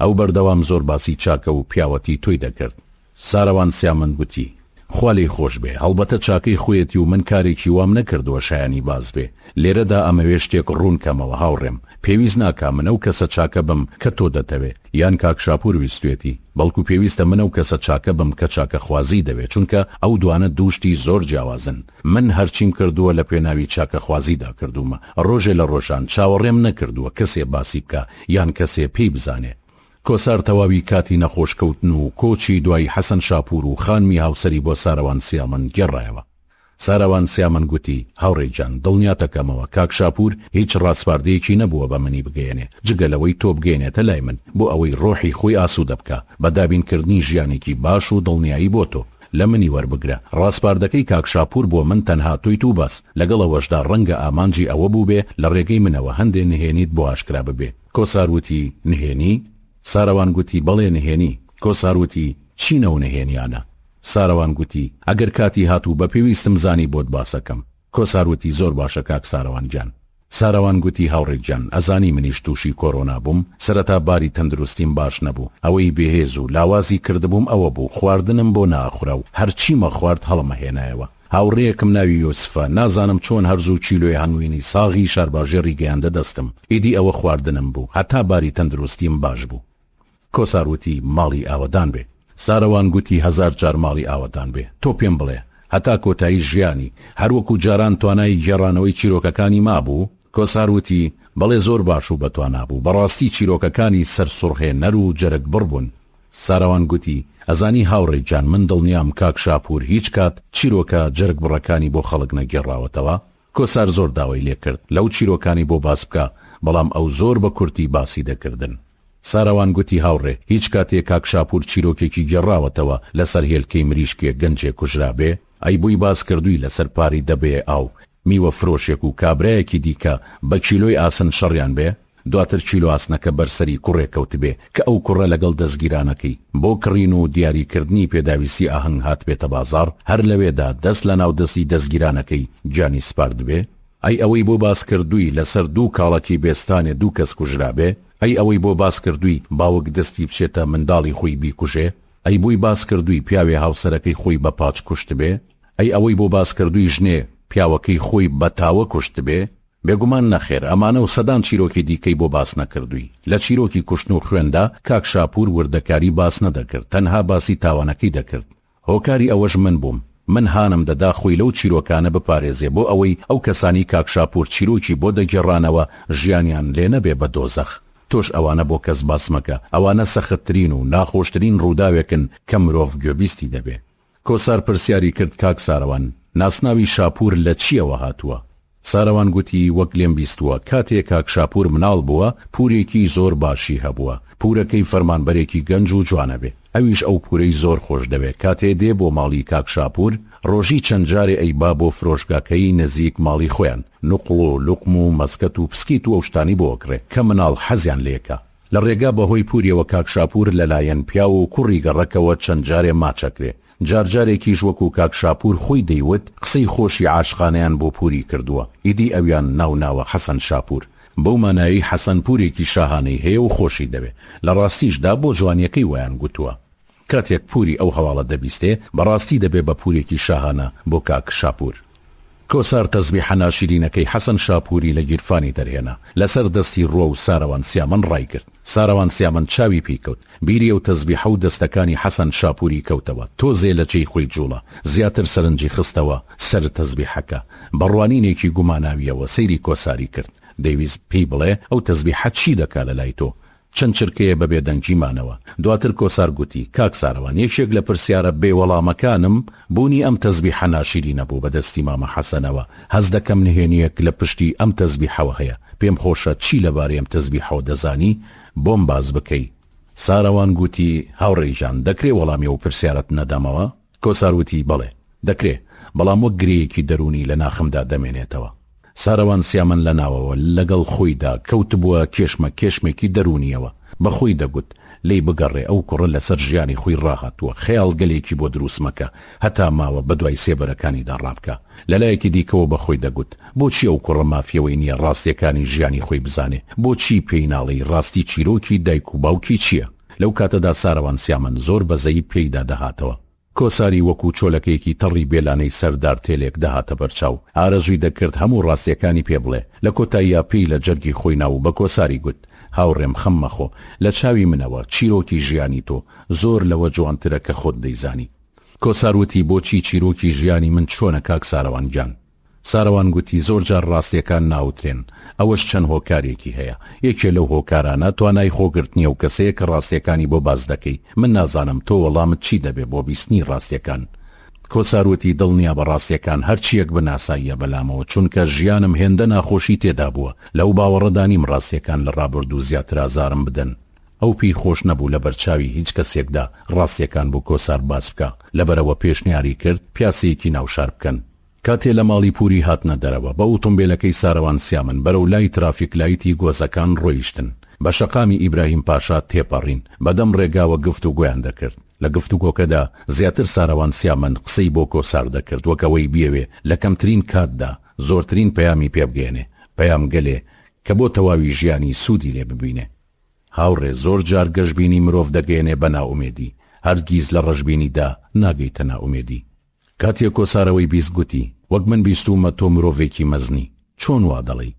ئەو بەردەوام زۆر باسی چاکە و پیاوەتی تۆی دەکرد. ساروان سیامەند گوتی خوا لێی خۆش بێ، هەڵبەتە چاکەی خۆیەتی و من کارێکی وام نەکردووە شایانی باز بێ. لێرەدا ئەمەوێ شتێک ڕوون کەمەوە هاوڕێم، پێویست ناکا من ئەو کەسە چاکە بم کە تۆ دەتەوێ یان کاک شاپور ویستوێتی، بەڵکو پێویستە من ئەو کەسە چاکە بم کە چاکە خوازی دەوێت، چونکە ئەو دوانە دووشتی زۆر جیاوازن. من هەرچیم کردووە لە پێناوی چاکە خوازیدا کردومە، ڕۆژێ لە ڕۆژان چاوەڕێم نەکردووە کەسێ باسی بکە یان کەسێ پێی بزانێ. کۆسار تەواوی کاتی نەخۆشکەوتن و کۆچی دوای حەسەن شاپور و خانمی هاوسەری بۆ ساروان سیامن گێڕایەوە. ساروان سیامن گوتی هاوڕێجان دڵنیاتەکەمەوە کاک شاپور هیچ ڕاستپاردەیەکی نەبووە بە منی بگەێنێ جگەلەوەی تۆ بگەێنێتە لای من بۆ ئەوەی ڕۆحی خۆی ئاسوودە بکە بە دابینکردنی ژیانێکی باش و دڵنیایی بۆ تۆ لە منی وەربگرە. ڕاستپاردەکەی کاک شاپور بۆ من تەنها تۆی تو باس، لەگەڵەوەشدا ڕەنگە ئامانجی ئەوە بوو بێ لە ڕێگەی منەوە هەندێ نهێنیت بۆ ئاشکرا ببێ. کۆسار وتی نهێنی؟ ساروان گوتی بەڵێ نهێنی. کۆسار وتی چینەوە نهێنیانە؟ ساروان گوتی ئەگەر کاتی هاتوو بە پێویستم زانی بۆت باسەکەم. کۆسار وتی زۆر باشە کاک ساروان گیان. ساروان گوتی هاوڕێکجان ئەزانی منیش تووشی کۆرۆنا بووم، سەرەتا باری تەندروستیم باش نەبوو، ئەوەی بێهێز و لاوازی کردبووم ئەوە بوو خواردنم بۆ ناخورە و هەرچیمە خوارد هەڵمەهێنایەوە. هاوڕێیەکم ناوی یۆسفە، نازانم چۆن هەرزوو چیلۆی هەنگوینی ساغی شارباژێڕی گەیاندە دەستم، ئیدی ئەوە خواردنم بوو هەتا باری تەندروستیم باش بوو. کۆسار وتی ماڵی ئاوەدان بێ. ساروان گوتی هەزار جار ماڵی ئاوەدان بێ، تۆ پێم بڵێ هەتا کۆتایی ژیانی هەروەکو جاران توانای گێڕانەوەی چیرۆکەکانی مابوو؟ کۆسار وتی بەڵێ زۆر باش و بەتوانە بوو، بەڕاستی چیرۆکەکانی سەرسوڕهێنەر و جەرگ بڕ بوون. ساروان گوتی ئەزانی هاوڕێجان من دڵنیام کاک شاپور هیچ کات چیرۆکە جەرگ بڕەکانی بۆ خەڵک نەگێڕاوەتەوە. کۆسار زۆر داوای لێ کرد لەو چیرۆکانی بۆ باس بکە، بەڵام ئەو زۆر بە کورتی باسی دەکردن. ساروان گوتی هاوڕێ هیچ کاتێک کاک شاپور چیرۆکێکی گێڕاوەتەوە لەسەر هێلکەی مریشکێ گەنجێ کوژرا بێ، ئەی بووی باس کردووی لەسەر پاری دەبێ ئاو میوە فرۆشێک و کابرایەکی دیکە بە چیلۆی ئاسن شەڕیان بێ، دواتر چیلۆ ئاسنەکە بەرسەری کوڕێکەوت بێ کە ئەو کوڕە لەگەڵ دەستگیرانەکەی بۆ کڕین و دیاریکردنی پێداویستی ئاهەنگ هات بێتە بازار، هەر لەوێدا دەست لە ناو دەستی دەستگیرانەکەی جانی سپارد بێ. ئەی ئەوەی بۆ باس کردووی لەسەر دوو کاڵەکی بێستانێ دوو کەس کوژرا بێ، ئەی ئەوەی بۆ باس کردووی باوک دەستی بچێتە منداڵی خۆی بیکوژێ، ئەی بووی باس کردووی پیاوێ هاوسەرەکەی خۆی بە پاچ کوشت بێ، ئەی ئەوەی بۆ باس کردووی ژنێ پیاوەکەی خۆی بە تاوە کوشت بێ. بێگومان نەخێر ئەمانە و سەدان چیرۆکی دیکەی بۆ باس نەکردووی. لە چیرۆکی کوشتن و خوێندا کاک شاپور وردەکاری باس نەدەکرد، تەنها باسی تاوانەکەی دەکرد. هۆکاری ئەوەش من بووم، من هانم دەدا خۆی لەو چیرۆکانە بپارێزێ بۆ ئەوەی ئەو کەسانی کاک شاپور چیرۆکی بۆ دەگێڕانەوە ژیانیان لێ نەبێ بە دۆزەخ. تۆش ئەوانە بۆ کەس باس مەکە، ئەوانە سەختترین و ناخۆشترین ڕووداوێکن کە مرۆڤ گوێبیستی دەبێ. کۆسار پرسیاری کرد کاک ساروان ناسناوی شاپور لە چیەوە هاتووە؟ ساروان گوتی وەک لێم بیستووە کاتێک کاک شاپور مناڵ بووە پورێکی زۆر باشی هەبووە، پورەکەی فەرمانبەرێکی گەنج و جوانە بێ، ئەویش ئەو پورەی زۆر خۆش دەوێت. کاتێ دێ بۆ ماڵی کاک شاپور ڕۆژی چەند جارێ ئەیبا بۆ فرۆشگاکەی نزیک ماڵی خۆیان نوقڵ و لوقم و مەسکەت و پسکیت و ئەو شتانی بۆ ئەکرێ کە مناڵ حەزیان لێکە. لە ڕێگا بەهۆی پوریەوە کاک شاپور لەلایەن پیا و کوڕی گەڕەکەوە چەند جارێ ماچەکرێ، جارجارێکیش وەکو کاک شاپور خۆی دەیوت قسەی خۆشی عاشقانەیان بۆ پوری کردووە، ئیدی ئەویان ناوناوە حەسەن شاپور. بەو مانایی حەسەن پورێکی شاهانەی هەیە و خۆشی دەوێ، لە ڕاستیشدا بۆ جوانیەکەی ویان گوتووە. کاتێک پوری ئەو هەواڵە دەبیستێ بەڕاستی دەبێ بە پورێکی شاهانە بۆ کاک شاپور. کۆسار تەزبیحە ناشرینەکەی حەسەن شاپوری لە گیرفانی دەرهێنا، لەسەر دەستی ڕۆ و ساروان سیامن ڕای کرد. ساروان سیامن چاوی پێکەوت، بیری ئەو تەزبیحە و دەستەکانی حەسەن شاپوری کەوتەوە، تۆزێ لە جێی خۆی جوڵە، زیاتر سەرنجی خستەوە سەر تەزبیحەکە. بەڕوانینێکی گوماناویەوە سەیری کۆساری کرد، دەیویست پێی بڵێ ئەو تەزبیحە چی دەکا لە لای تۆ؟ چەند چرکەیە بەبێ دەنگیمانەوە. دواتر کۆسار گوتی کاک ساروان یەکێک لە پرسیارە بێوەڵامەکانم بوونی ئەم تەزبیحە ناشرینە بوو بەدەستی مامە حەسەنەوە، هەز دەکەم نهێنیەک لە پشتی ئەم تەزبیحەوە هەیە، پێم خۆشە چی لەبارەی ئەم تەزبیحەوە دەزانی بۆم باز بکەی. ساروان گوتی هاوڕێژان دەکرێ وەڵامی ئەو پرسیارەت نەدەمەوە؟ کۆسار وتی بەڵێ دەکرێ، بەڵام وەک گرەیەکی دەرونی لە ناخمدا دەمێنێتەوە. ساروان سیامن لە ناوەوە لەگەڵ خۆیدا کەوتبووە کێشمێکی دەرونیەوە، بە خۆی دەگوت لی بگەڕێ ئەو کوڕە لەسەر ژیانی خۆی ڕاهاتووە، خەیاڵ گەلێکی بۆ دروست مەکە هەتا ماوە بەدوای سێبەرەکانیدا ڕابکە. لەلایەکی دیکەوە بە خۆی دەگوت بۆچی ئەو کوڕە مافیەوەی نییە ڕاستیەکانی ژیانی خۆی بزانێ، بۆچی پێی ناڵی ڕاستی چیرۆکی دایک و باوکی چییە؟ لەو کاتەدا ساروان سیامن زۆر بەزەیی پێیدا دەهاتەوە. کۆساری وەکو چۆلەکەیەکی تەڕی بێلانەی سەردار تێلێک دەهاتە بەرچاو ئارەزووی دەکرد هەموو ڕاستیەکانی پێ بڵێ لە کۆتاییە پێی لە جەرگی خۆی ناو بە کۆساری گوت هاوڕێم خەم مەخۆ لە چاوی منەوە چیرۆکی ژیانی تۆ زۆر لەوە جوانترە کە خۆت دەیزانی. کۆساروتی بۆچی چیرۆکی ژیانی من چۆنە کاک ساروان گیان؟ ساروان گوتی زۆر جار ڕاستیەکان ناوترێن ئەوەش چەند هۆکارێکی هەیە یەکێ لەو هۆکارانە توانای خۆگرتنیە و کەسەیە کە ڕاستیەکانی بۆ باز دەکەی من نازانم تۆ وەڵامت چی دەبێ بۆ بیستنی ڕاستیەکان. کۆساروتی دڵنیا بە ڕاستیەکان هەرچیەک بناساییە بەلامەوە چونکە ژیانم هێندە ناخۆشی تێدا بووە لەو باوەڕەدانیم ڕاستیەکان لە ڕابردوو و زیاتر ئازارم بدەن. ئەو پێی خۆش نەبوو لە بەرچاوی هیچ کەسێکدا ڕاستیەکان بۆ کۆسار باس بکە لەبەرەوە پێشنیاری کرد پیاسەیەکی ناوشار بکەن. کاتێ لە ماڵی پوری هاتنە دەرەوە بە ئۆتۆمبیلەکەی ساروان سیامن بەرەو لای ترافیک لایتی گۆزەکان ڕۆیشتن بە شەقامی ئیبراهیم پاشا تێپەڕین بەدەم ڕێگاوە گفتوگۆیان دەکرد. لە گفتوگۆکەدا زیاتر ساروان سیامن قسەی بۆ کۆسار دەکرد وەکەوەی بیەوێ لە کەمترین کاتدا زۆرترین پەیامی پێبگەێنێ پەیام گەلێ کە بۆ تەواوی ژیانی سوودی لێ ببینێ. هاوڕێ زۆر جار گەشببینی مرۆڤ دەگەێنێ بە ناومێدی هەرگیز لە ڕەشببینیدا ناگەیتە ناومێدی. کاتێک کۆسارەوەی بیست گوتی وەک من بیستومە تۆ مرۆڤێکی مەزنی چۆن وا دەڵێی؟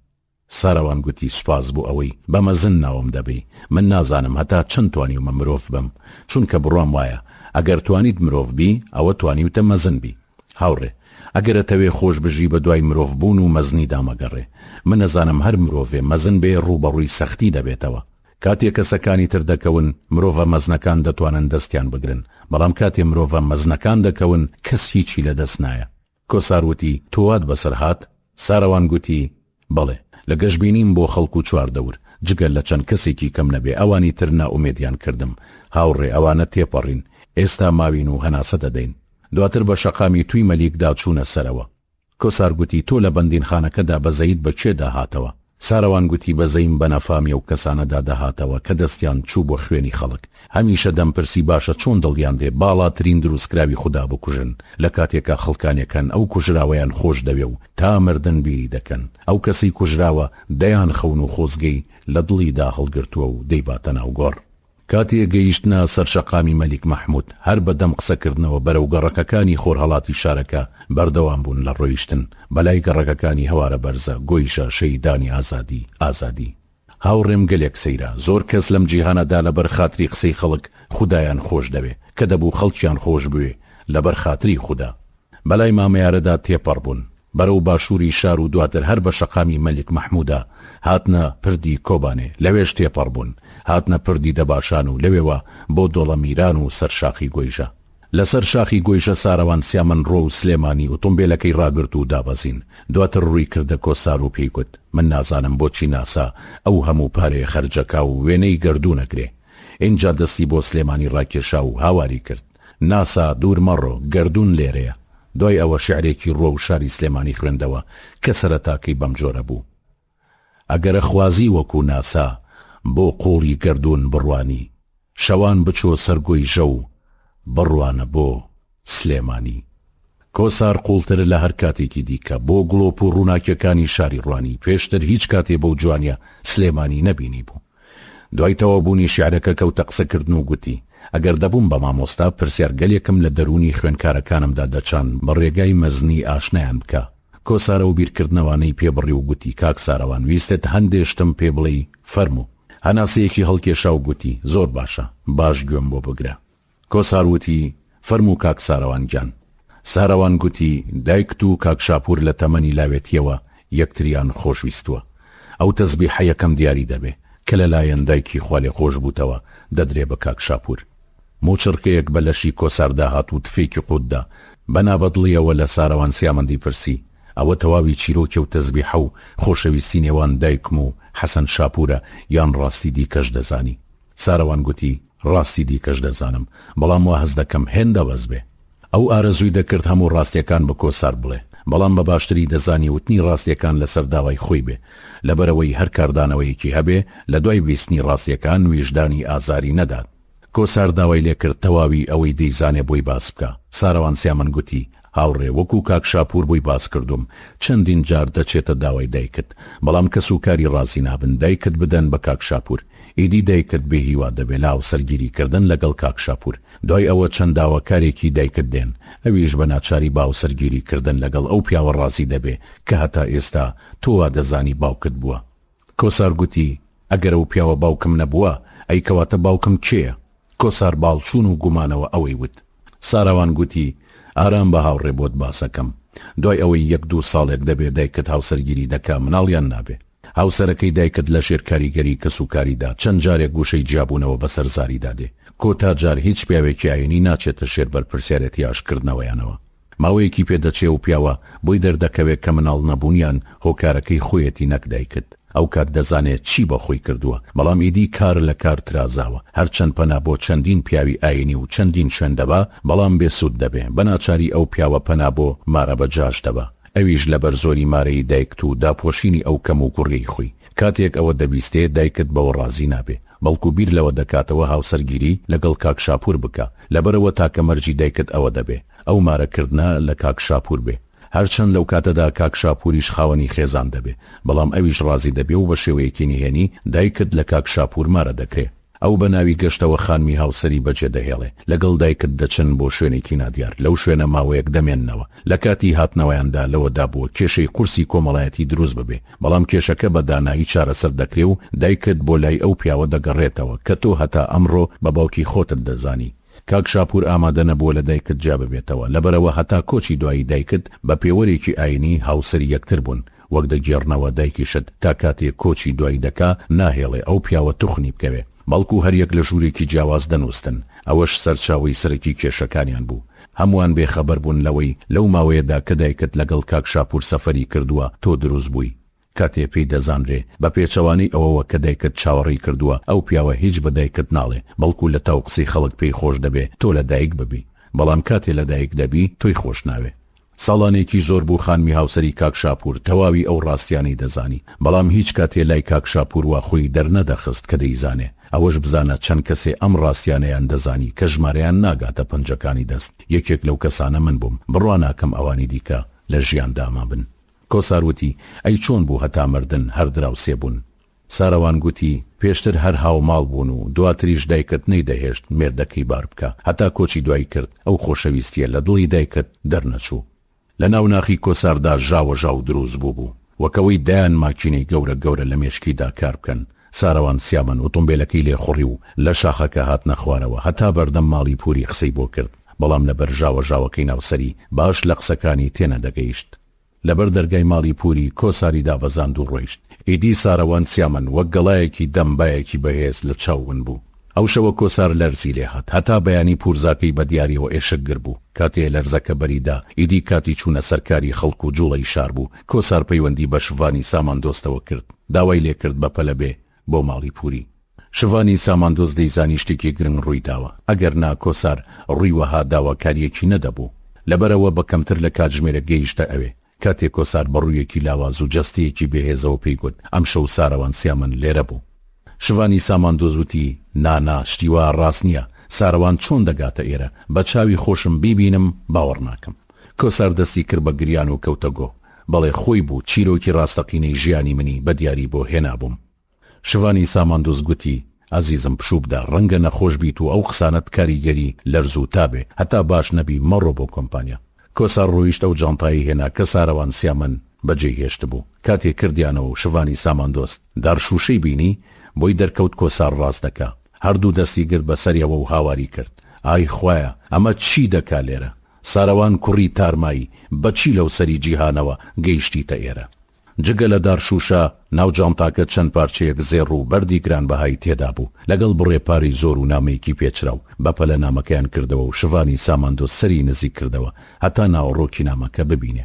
ساروان گوتی سوپاس بوو ئەوەی بە مەزن ناوم دەبێ من نازانم هەتا چەند توانیومە مرۆڤ بم چونکە بڕوام وایە ئەگەر توانیت مرۆڤ بی ئەوە توانیوتە مەزن بی. هاوڕێ ئەگەرەتەوێ خۆش بژی بە دوای مرۆڤ بوون و مەزنی دامەگەڕێ من نەزانم هەر مرۆڤێ مەزن بێ ڕوبەڕووی سەختی دەبێتەوە. کاتێک کەسەکانی تر دەکەون مرۆڤە مەزنەکان دەتوانن دەستیان بگرن بەڵام کاتێ مرۆڤە مەزنەکان دەکەون کەس هیچی لە دەست نایە. کۆساروتی تۆوات بەسەر هات؟ ساروان گوتی بەڵێ لە گەشببینیم بۆ خەڵکو چواردەور جگەل لە چەند کەسێکی کەم نەبێ ئەوانی تر ناومێدیان کردم. هاوڕێ ئەوانە تێپەڕین ئێستا ماوین و هەناسە دەدەین. دواتر بە شەقامی توی مەلیکدا چوونە سەرەوە. کۆسار گوتی تۆ لە بەندینخانەکەدا بەزەیت بەکوێدا هاتەوە؟ ساروان گوتی بەزەیم بە نەفامیە و کەسانەدا دەهاتەوە کە دەستیان چوو بۆ خوێنی خەڵک هەمیشە دەمپرسی باشە چۆن دڵیان دێ باڵاترین دروستکراوی خوددا بکوژن لە کاتێکە خەڵکانەکەن ئەو کوژراوەیان خۆش دەوێ و تا مردن بیری دەکەن ئەو کەسی کوژراوە دەیان خەون و خۆزگەی لە دڵیدا هەڵگرتووە و دەیباتە ناوگۆڕ. کاتێ گەیشتنە سەر شەقامی مەلیک مەحموود هەر بەدەم قسەکردنەوە بەرەو گەڕەکەکانی خۆرهەڵاتی شارەکە بەردەوام بوون لە ڕۆیشتن بەلای گەڕەکەکانی هەوارە بەرزە گۆیشە شەیدانی ئازادی ئازادی. هاوڕێم گەلێک سەیرە زۆر کەس لەم جیهانەدا لە بەرخاتری قسەی خەڵک خودایان خۆش دەوێ کە دەبوو خەڵکیان خۆش بوێ لە بەرخاتری خوددا. بەلای مامەیارەدا تێپەڕ بوون بەرەو باشووری شار و دواتر هەر بە شەقامی مەلیک مەحموودە هاتنە پردی کۆبانێ لەوێش تێپەڕ بوون هاتنە پردی دەباشان و لەوێوە بۆ دۆڵە میران و سەرشاخی گۆیژە. لەسەر شاخی گۆیژە ساروان سیامن ڕۆ و سلێمانی ئۆتۆمبیلەکەی ڕاگرت و دابەزین. دواتر ڕووی کردە کۆسار و پێی گوت من نازانم بۆچی ناسا ئەو هەموو پارەیە خەرجەکا و وێنەی گەردوو نەگرێ. اینجا دەستی بۆ سلێمانی ڕاکێشا و هاواری کرد ناسا دوور مەڕۆ گەردوون لێرەیە. دوای ئەوە شعرێکی ڕۆ و شاری سلێمانی خوێندەوە کە سەرەتاکەی بەم جۆرە بوو ئەگەرە خوازی وەکو ناسا بۆ قوڵی گەردوون بڕوانی شەوان بچۆ سەرگۆی ژە و بڕوانە بۆ سلێمانی. کۆسار قوڵتر لە هەر کاتێکی دیکە بۆ گڵۆپ و ڕووناکیەکانی شاری ڕوانی پێشتر هیچ کاتێ بەو جوانیە سلێمانی نەبینی بوو. دوای تەوابوونی شیعرەکە کەوتە قسەکردن و گوتی ئەگەر دەبووم بە مامۆستا پرسیارگەلێکم لە دەرونی خوێنکارەکانمدا دەچان بە ڕێگای مەزنی ئاشنایان بکە. کۆسارە و بیرکردنەوەی پێبڕی و گوتی کاک ساروان ویستت هەندێشتم پێ بڵێ فەرموو. هەناسەیەکی هەڵکێشا و گوتی زۆر باشە باش گوێم بۆ بگرە. کۆسار وتی فەرموو کاک ساروان گیان. ساروان گوتی دایکت و کاک شاپور لە تەمەنی لاوێتیەوە یەکتریان خۆشویستووە ئەو تەزبیحە یەکەم دیاری دەبێ کە لەلایەن دایکی خوالێ خۆش بووتەوە دەدرێ بە کاک شاپور. موچڕکەیەک بە لەشی کۆساردا هات و تفێکی قوتدا بەنابەدڵیەوە لە ساروان سیامەندی پرسی ئەوە تەواوی چیرۆکە و تەزبیحە و خۆشەویستی نێوان دایکم و حەسەن شاپورە یان ڕاستی دیکەش دەزانی؟ ساروان گوتی ڕاستی دیکەش دەزانم بەڵام وا هەز دەکەم هێندە بەس بێ. ئەو ئارەزووی دەکرد هەموو ڕاستیەکان بە کۆسار بڵێ بەڵام بە باشتری دەزانی وتنی ڕاستیەکان لەسەر داوای خۆی بێ لەبەرەوەی هەر کاردانەوەیەکی هەبێ لە دوای بیستنی ڕاستیەکان ویژدانی ئازاری نەدات. کۆسار داوای لێ کرد تەواوی ئەوەی دەیزانێ بۆی باس بکە. ساروان سیامن گوتی هاوڕێ وەکو کاک شاپور بووی باس کردوم چەندین جار دەچێتە داوای دایکت بەڵام کەس و کاری ڕازی نابن دایکت بدەن بە کاک شاپور ئیدی دایکت بێ هیوا دەبێ لاو سەرگیریکردن لەگەڵ کاک شاپور دوای ئەوە چەند داواکارێکی دایکت دێن ئەویش بە ناچاری باو سەرگیریکردن لەگەڵ ئەو پیاوە ڕازی دەبێ کە هەتا ئێستا تۆوا دەزانی باوکت بووە. کۆسار گوتی ئەگەر ئەو پیاوە باوکم نەبووە ئەی کەواتە باوکم کێیە؟ کۆسار باڵچوون و گومانەوە ئەوەی وت. ساراوان گوتی ئارام بە هاوڕێ بۆت باسەکەم دوای ئەوەی 1-2 ساڵێک دەبێ دایکت هاوسەرگیری دەکا مناڵیان نابێ. هاوسەرەکەی دایکت لە ژێر کاریگەری کەسوکاریدا چەند جارێک گوشەی جیابوونەوە بەسەر زاری دادێ کۆتا جار هیچ پیاوێکی ئاینی ناچێتە ژێر بەرپرسیارەتی ئاشکردنەوەیانەوە. ماوەیەکی پێدەچێ و پیاوە بۆی دەردەکەوێت کە مناڵ نەبوونیان هۆکارەکەی خۆیەتی نەک دایکت ئەو کات دەزانێت چی بە خۆی کردووە بەڵام ئیدی کار لە کار ترازاوە هەرچەند پەنا بۆ چەندین پیاوی ئاینی و چەندین شوێندەبا بەڵام بێسوود دەبێ بەناچاری ئەو پیاوە پەنا بۆ مارە بەجاش دەبا ئەویش لەبەر زۆری مارەی دایکت و داپۆشینی ئەو کەم و کوڕی خۆی کاتێک ئەوە دەبیستێ دایکت بەوە ڕازی نابێ بەڵکو بیر لەوە دەکاتەوە هاوسەرگیری لەگەڵ کاک شاپور بکە لەبەرەوە تاکە مەرجی دایکت ئەوە دەبێ ئەو مارەکردنە لە کاک شاپور بێ هەرچەند لەو کاتەدا کاک شاپوریش خاوەنی خێزان دەبێ بەڵام ئەویش ڕازی دەبێ و بە شێوەیەکی نهێنی دایکت لە کاک شاپور مارە دەکرێ ئەو بە ناوی گەشتەوە خانمی هاوسەری بەجێ دەهێڵێ لەگەڵ دایکت دەچن بۆ شوێنێکی نادیار لەو شوێنە ماوەیەک دەمێننەوە لە کاتی هاتنەوەیاندا لەوەدا بووە کێشەی قورسی کۆمەڵایەتی دروست ببێ بەڵام کێشەکە بە دانایی چارەسەر دەکرێ و دایکت بۆ لای ئەو پیاوە دەگەڕێتەوە کە تۆ هەتا ئەمڕۆ بە باوکی خۆتت دەزانی. کاک شاپور ئامادە نەبووە لە دایکت جا ببێتەوە لەبەرەوە هەتا کۆچی دوایی دایکت بە پێوەرێکی ئاینی هاوسەری یەکتر بوون وەک دەگێڕنەوە دایکیشت تا کاتێک کۆچی دوایی دەکا ناهێڵێ ئەو پیاوە توخنی بکەوێ بەڵکو هەریەک لە ژوورێکی جیاواز دەنووستن ئەوەش سەرچاوی سەرەکی کێشەکانیان بوو هەمووان بێخەبەر بوون لەوەی لەو ماوەیەدا کە دایکت لەگەڵ کاک شاپور سەفەری کردووە تۆ دروست بووی کاتێ پێی دەزانرێ بە پێچەوانەی ئەوەوە کە دایکت چاوەڕێی کردووە ئەو پیاوە هیچ بە دایکت ناڵێ بەڵکو لە تاو قسەی خەڵک پێی خۆش دەبێ تۆ لە دایک ببی بەڵام کاتێ لە دایک دەبی تۆی خۆش ناوێ. ساڵانێکی زۆر بوو خانمی هاوسەری کاک شاپور تەواوی ئەو ڕاستیانەی دەزانی بەڵام هیچ کاتێ لای کاک شاپور وا خۆی دەرنەدەخست کە دەیزانێ ئەوەش بزانە چەند کەسێ ئەم ڕاستیانەیان دەزانی کە ژمارەیان ناگاتە پەنجەکانی دەست یەکێک لەو کەسانە من بووم بڕوا ناکەم ئەوانی دیکە لە ژیان داما بن. کۆسار وتی ئەی چۆن بوو هەتا مردن هەر دراوسێ بوون. ساراوان گوتی پێشتر هەر هاو ماڵ بوون و دواتریش دایکت نەیدەهێشت مێردەکەی بار بکە هەتا کۆچی دوای کرد ئەو خۆشەویستیە لە دڵی دایکت دەرنەچوو. لە ناو ناخی کۆساردا ژاوە ژاو دروست بوو وەکەوەی دایان ماکینەی گەورە لە مێشکیدا کار بکەن. ساراوان سیامن ئۆتۆمبیلەکەی لێ خوڕی و لە شاخەکە هات نەخوارەوە هەتا بەردەم ماڵی پوری قسەی بۆ کرد بەڵام لەبەر ژاوە ژاوەکەی ناوسەری باش لە قسەکانی تێنە دەگەیشت. لەبەر دەرگای ماڵی پوری کۆساری دابەزاند و ڕۆیشت ئیدی ساراوان سیامن وەک گەڵایەکی دەمبایەکی بەهێز لە چاوون بوو. ئەو شەوە کۆسار لەرزی لێ هات هەتا بەیانی پورزاکەی بە دیاریەوە ئێشکگر بوو کاتێ لەرزەکە بەریدا ئیدی کاتی چوونە سەرکاری خەڵک و جوڵەی شار بوو کۆسار پەیوەندی بە شڤانی ساماندۆستەوە کرد داوای لێ کرد بە پەلە بێ بۆ ماڵی پوری. شڤانی ساماندۆست دەیزانی شتێکی گرنگ ڕووی داوە ئەگەر نا کۆسار ڕوویوەها داواکاریەکی نەدەبوو لەبەرەوە بە کەمتر لە کاتژمێرە گەیشتە ئەوێ کاتێک کۆسار بەڕوویەکی لاواز و جەستەیەکی بەهێزەوە پێی گوت ئەم شەو ساراوان سیامن لێرە بوو. شڤانی ساماندۆز وتی نانا شتیوا ڕاست نییە ساراوان چۆن دەگاتە ئێرە بە چاوی خۆشم بیبینم باوەڕ ناکەم. کۆسار دەستی کرد بە گریان و کەوتەگۆ بەڵێ خۆی بوو چیرۆکی ڕاستەقینەی ژیانی منی بە دیاری بۆ هێنابووم. شڤانی ساماندۆز گوتی ئازیزم پشوو بدە ڕەنگە نەخۆش بیت و ئەو قسانت کاریگەری لەرزوو تابێ هەتا باش نەبی مەڕۆ بۆ کۆمپانیا. کۆسار ڕۆیشت ئەو جانتایی هێنا کە ساراوان سیامن بەجێ هێشت بوو کاتێک کردیانەوە شڤانی ساماندۆست دارشوشەی بینی بۆی دەرکەوت کۆسار ڕاست دەکا هەردوو دەستی گرت بەسەریەوە و هاواری کرد ئای خوایە ئەمە چی دەکا لێرە ساراوان کوڕی تارمایی بەچی لەو سەری جیهانەوە گەیشتیتە ئێرە. جگە لە دارشوشە ناو جانتاکە چەند پارچەیەک زێڕ و بەردی گرانبەهای تێدا بوو لەگەڵ بڕێپاری زۆر و نامەیەکی پێچراو بەپەلە نامەکەیان کردەوە و شڤانی ساماندۆ سەری نزیک کردەوە هەتا ناوەڕۆکی نامەکە ببینێ.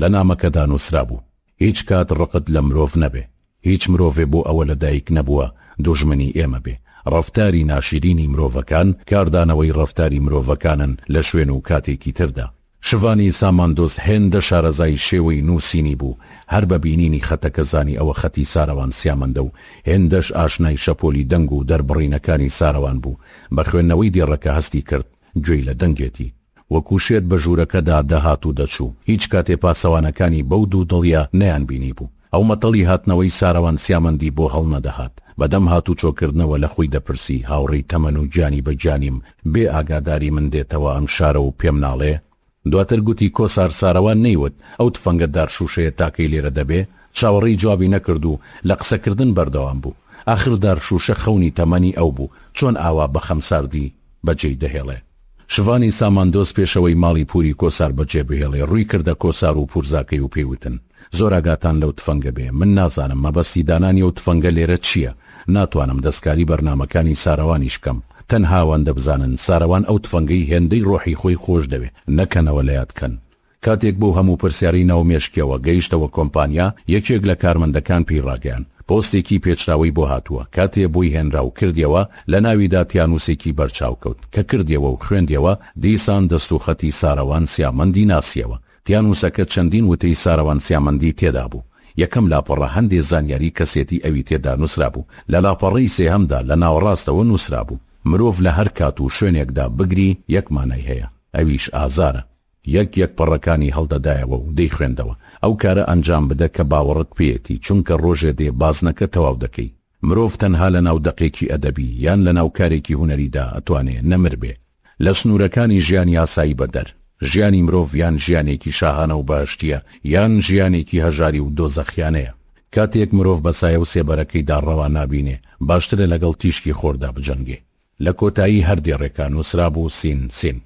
لە نامەکەدا نووسرا بوو هیچ کات ڕقت لە مرۆڤ نەبێ هیچ مرۆڤێ بۆ ئەوە لە دایک نەبووە دوژمنی ئێمە بێ ڕەفتاری ناشرینی مرۆڤەکان کاردانەوەی ڕەفتاری مرۆڤەکانن لە شوێن و کاتێکی تردا. شڤانی ساماندۆز هێندە شارەزای شێوەی نووسینی بوو هەر بە بینینی خەتەکە زانی ئەوە خەتی ساراوان سیامەندە و هێندەش ئاشنای شەپۆلی دەنگ و دەربڕینەکانی ساراوان بوو بە خوێندنەوەی دیێڕەکە هەستی کرد گوێی لە دەنگێتی وەکو شێت بە ژوورەکەدا دەهات و دەچوو. هیچ کاتێ پاسەوانەکانی بەو دوو دڵیا نەیان بینی بوو. ئەو مەتەڵی هاتنەوەی ساروان سیامەندی بۆ هەڵ نەدەهات. بەدەم هاتوو چۆکردنەوە لە خۆی دەپرسی هاوڕێی تەمەن و گیانی بە گیانیم بێ ئاگاداری من دێتەوە ئەم شارە و پێم ناڵێ. دواتر گوتی کۆسار ساروان نەیوت ئەو تفەنگەتدار شوشەیە تاکەی لێرە دەبێ. چاوەڕێی جوابی نەکرد و لە قسەکردن بەردەوام بوو. ئاخردار شوشە خەونی تەمەنی ئەو بوو چۆن ئاوا بە خەمساردی بەجێی دەهێڵێ. شڤانی ساماندۆس پێشەوەی ماڵی پوری کۆسار بەجێ بهێڵێ ڕووی کردە کۆسار و پورزاکەی و پێیوتن زۆر ئاگاتان لەو تفەنگە بێ، من نازانم مەبەستی دانانی ئەو تفەنگە لێرە چییە، ناتوانم دەستکاری بەرنامەکانی ساروانیش کەم. تەنها ئەوەندە بزانن ساروان ئەو تفەنگەی هێندەی ڕۆحی خۆی خۆش دەوێ، نەکەنەوە لە یادکەن. کاتێک بۆ هەموو پرسیاری ناو مێشکیەوە گەیشتەوە کۆمپانیا، یەکێک لە کارمەندەکان پێی ڕاگەیان پۆستێکی پێچراوی بۆ هاتووە. کاتێ بۆی هێنرا و کردیەوە لە ناویدا تیانوسێکی بەرچاو کەوت کە کردیەوە و خوێندیەوە دیسان دەست و خەتی ساروان سیامەندی ناسیەوە. تیانوسەکە چەندین وتەی ساروان سیامەندی تێدا بوو. یەکەم لاپەڕە هەندێ زانیاری کەسێتی ئەوی تێدا نووسرا بوو. لە لاپەڕەی سێهەمدا لە ناوەڕاستەوە نووسرا بوو مرۆڤ لە هەر کات و شوێنێکدا بگری یەک مانای هەیە، ئەویش ئازارە. یەک پەڕەکانی هەڵدەدایەوە و دەی خوێندەوە ئەو کارە ئەنجام بدە کە باوەڕت پێیەتی، چونکە ڕۆژێ دێ بازنەکە تەواو دەکەی. مرۆڤ تەنها لە ناو دەقێکی ئەدەبی یان لە ناو کارێکی هونەریدا ئەتوانێ نەمر بێ. لە سنوورەکانی ژیانی ئاسایی بەدەر، ژیانی مرۆڤ یان ژیانێکی شاهانە و باشتیە یان ژیانێکی هەژاری و دۆزەخیانەیە. کاتێک مرۆڤ بە سایە و سێبەرەکەیدا ڕەوا نابینێ، باشترە لەگەڵ تیشکی خۆردا بجەنگێ. لە کۆتایی هەردێ ڕێکان نووسرا بوو سین.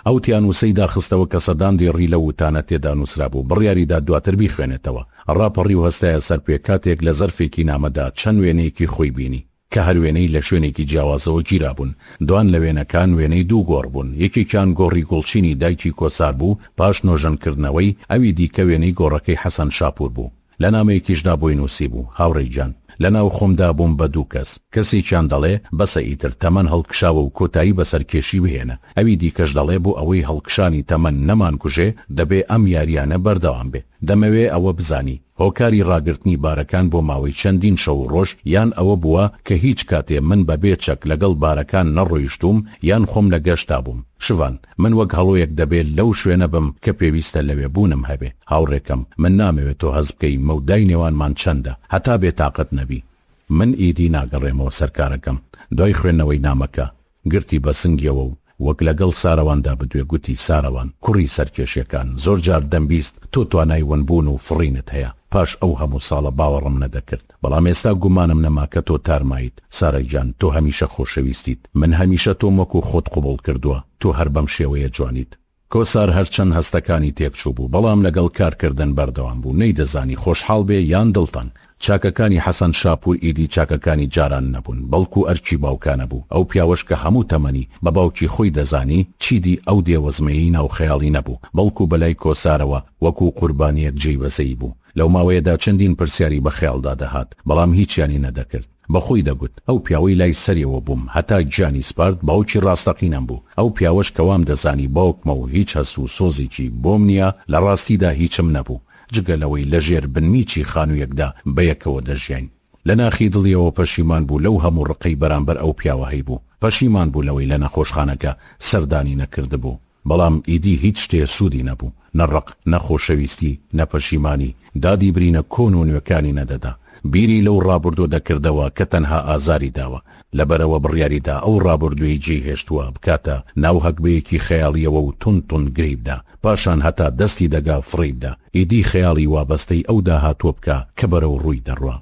ئەو تیانوسەی داخستەوە کە سەدان دێڕی لە وتانە تێدا نووسرا بوو، بڕیاریدا دواتر بیخوێنێتەوە. ڕاپەڕی و هەستایە سەر پێ کاتێک لە زەرفێکی نامەدا چەند وێنەیەکی خۆی بینی کە هەر وێنەی لە شوێنێکی جیاوازەوە گیرا بوون. دوان لە وێنەکان وێنەی دوو گۆڕ بوون، یەکێکیان گۆڕی گوڵچینی دایکی کۆسار بوو پاش نۆژەنکردنەوەی، ئەوی دیکە وێنەی گۆڕەکەی حەسەن شاپور بوو. لە نامەیەکیشدا بۆی نووسی بوو هاوڕێی گیان لە ناو خۆمدا بووم بە دوو کەس، کەسێکیان دەڵێ بەسە ئیتر تەمەن هەڵکشاوە و کۆتایی بەسەرکێشی بهێنە، ئەوی دیکەش دەڵێ بۆ ئەوەی هەڵکشانی تەمەن نەمان کوژێ دەبێ ئەم یاریانە بەردەوام بێ. دەمەوێ ئەوە بزانی هۆکاری ڕاگررتنی بارەکان بۆ ماوەی چەندین شەو ڕۆژ یان ئەوە بووە کە هیچ کاتێ من بەبێ چەک لەگەڵ بارەکان نەڕۆیشتوم یان خۆم لە گەشتا بووم. شوان من وەک هەڵۆیەک دەبێت لەو شوێنە بم کە پێویستە لەوێ بوونم هەبێ. هاوڕێکم من نامەوێت تۆ هەز بکەی مەودای نێوانمان چەندە هەتا بێتاقەت نەبی. من ئیدی ناگەڕێمەوە سەرکارەکەم. دوای خوێندنەوەی نامەکە گرتی بە سنگیەوە و وەک لەگەڵ سارواندا بدوێ گوتی ساروان کوڕی سەرکێشیەکان زۆر جار دەمبیست تۆ توانای ونبوون و فڕینت هەیە. پاش ئەو هەموو ساڵە باوەڕم نەدەکرد، بەڵام ئێستا گومانم نەما کە تۆ تارمایت. سارەیجان تۆ هەمیشە خۆشەویستیت، من هەمیشە تۆ وەکو خۆت قوبوڵ کردووە، تۆ هەر بەم شێوەیە جوانیت. کۆسار هەرچەند هەستەکانی تێکچوو بوو، بەڵام لەگەڵ کارکردن بەردەوام بوو، نەیدەزانی خۆشحاڵ بێ یان دڵتەنگ. چاکەکانی حەسەن شاپور ئیدی چاکەکانی جاران نەبوون، بەڵکو ئەرکی باوکانە بوو. ئەو پیاوەش کە هەموو تەمەنی بە باوکی خۆی دەزانی چیدی ئەو دێوەزمەیی ناوخەیاڵی نەبوو، بەڵکو بەلای کۆسارەوە وەکو قوربانیەک جێی بەسەی بوو. لەو ماوەیەدا چەندین پرسیاری بە خەیاڵدا دەهات، بەڵام هیچیانی نەدەکرد. بەخۆی دەگوت ئەو پیاوەی لای سەریەوە بووم هەتا گیانی سپارد باوکی ڕاستەقینەم بوو. ئەو پیاوەش کەوام دەزانی باوکمە و هیچ هەست و سۆزێکی بۆم نییە، لە ڕاستیدا هیچم نەبوو جگەلەوەی لەژێر بنمیچی خانوویەکدا بەیەکەوە دەژیاین. لە ناخی دڵیەوە پەشیمان بوو لەو هەموو ڕقەی بەرامبەر ئەو پیاوە هەی بوو. پەشیمان بوو لەوەی لە نەخۆشخانەکە سەردانی نەکرد بوو، بەڵام ئیدی هیچ شتێ سوودی نەبوو، نەڕق نەخۆشەویستی نەپەشیمانی، دادی برینە کۆن و نوێکانی نەدەدا. بیری لەو ڕابردۆ دەکردەوە کە تەنها ئازاری داوە، لەبەرەوە بڕیاریدا ئەو ڕابردووی جێ هێشتووە بکاتە ناو هەکبەیەکی خەیاڵیەوە و تون گریبدا، پاشان هەتا دەستی دەگا فڕیبدا. ئیدی خەیاڵی وابەستەی ئەو داهاتوە بکە کە بەرەو ڕووی دەڕوا.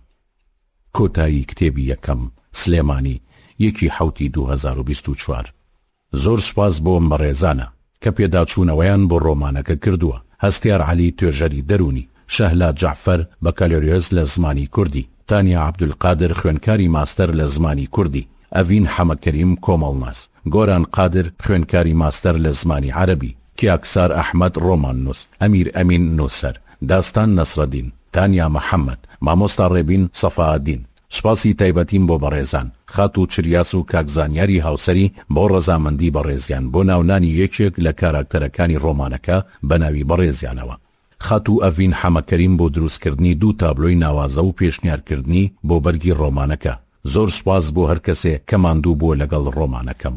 کۆتایی کتێبی یەکەم سلێمانی 1/7/2024. زۆر سوپاس بۆم بەڕێزانە کە پێداچوونەوەیان بۆ ڕۆمانەکە کردووە. هەستیار عەلی توێژەری دەرونی، شەهلا جەعفەر بەکالۆریۆز لە زمانی کوردی، تانیا عەبدولقادر خوێنکاری ماستەر لە زمانی کوردی، ئەڤین حەمەکەریم کۆمەڵناس، گۆران قادر خوێنکاری ماستەر لە زمانی عەرەبی، کیاکسار ئەحمەد ڕۆمان نووس، ئەمیر ئەمین نووسەر، داستان نەسرەدین، تانیا مەحەممەد، مامۆستا ڕێبین سەفاعەدین. سوپاسی تایبەتیم بۆ بەڕێزان خات و چریاس و کاکزانیاری هاوسەری بۆ ڕەزامەندی بەڕێزیان بۆ ناونانی یەکێک لە کاراکتەرەکانی ڕۆمانەکە بە ناوی بەڕێزیانەوە. خات و ئەڤین حەمەکەریم بۆ دروستکردنی دوو تابلۆی ناوازە و پێشنیارکردنی بۆ بەرگی ڕۆمانەکە. زۆر سوپاس بۆ هەر کەسێ کە ماندوو بووە لەگەڵ ڕۆمانەکەم.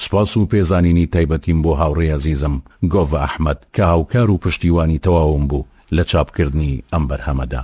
سوپاس و پێزانینی تایبەتیم بۆ هاوڕێ عەزیزم گۆڤ ئەحمەد کە هاوکار و پشتیوانی تەواوم بوو لە چاپکردنی ئەم بەرهەمەدا.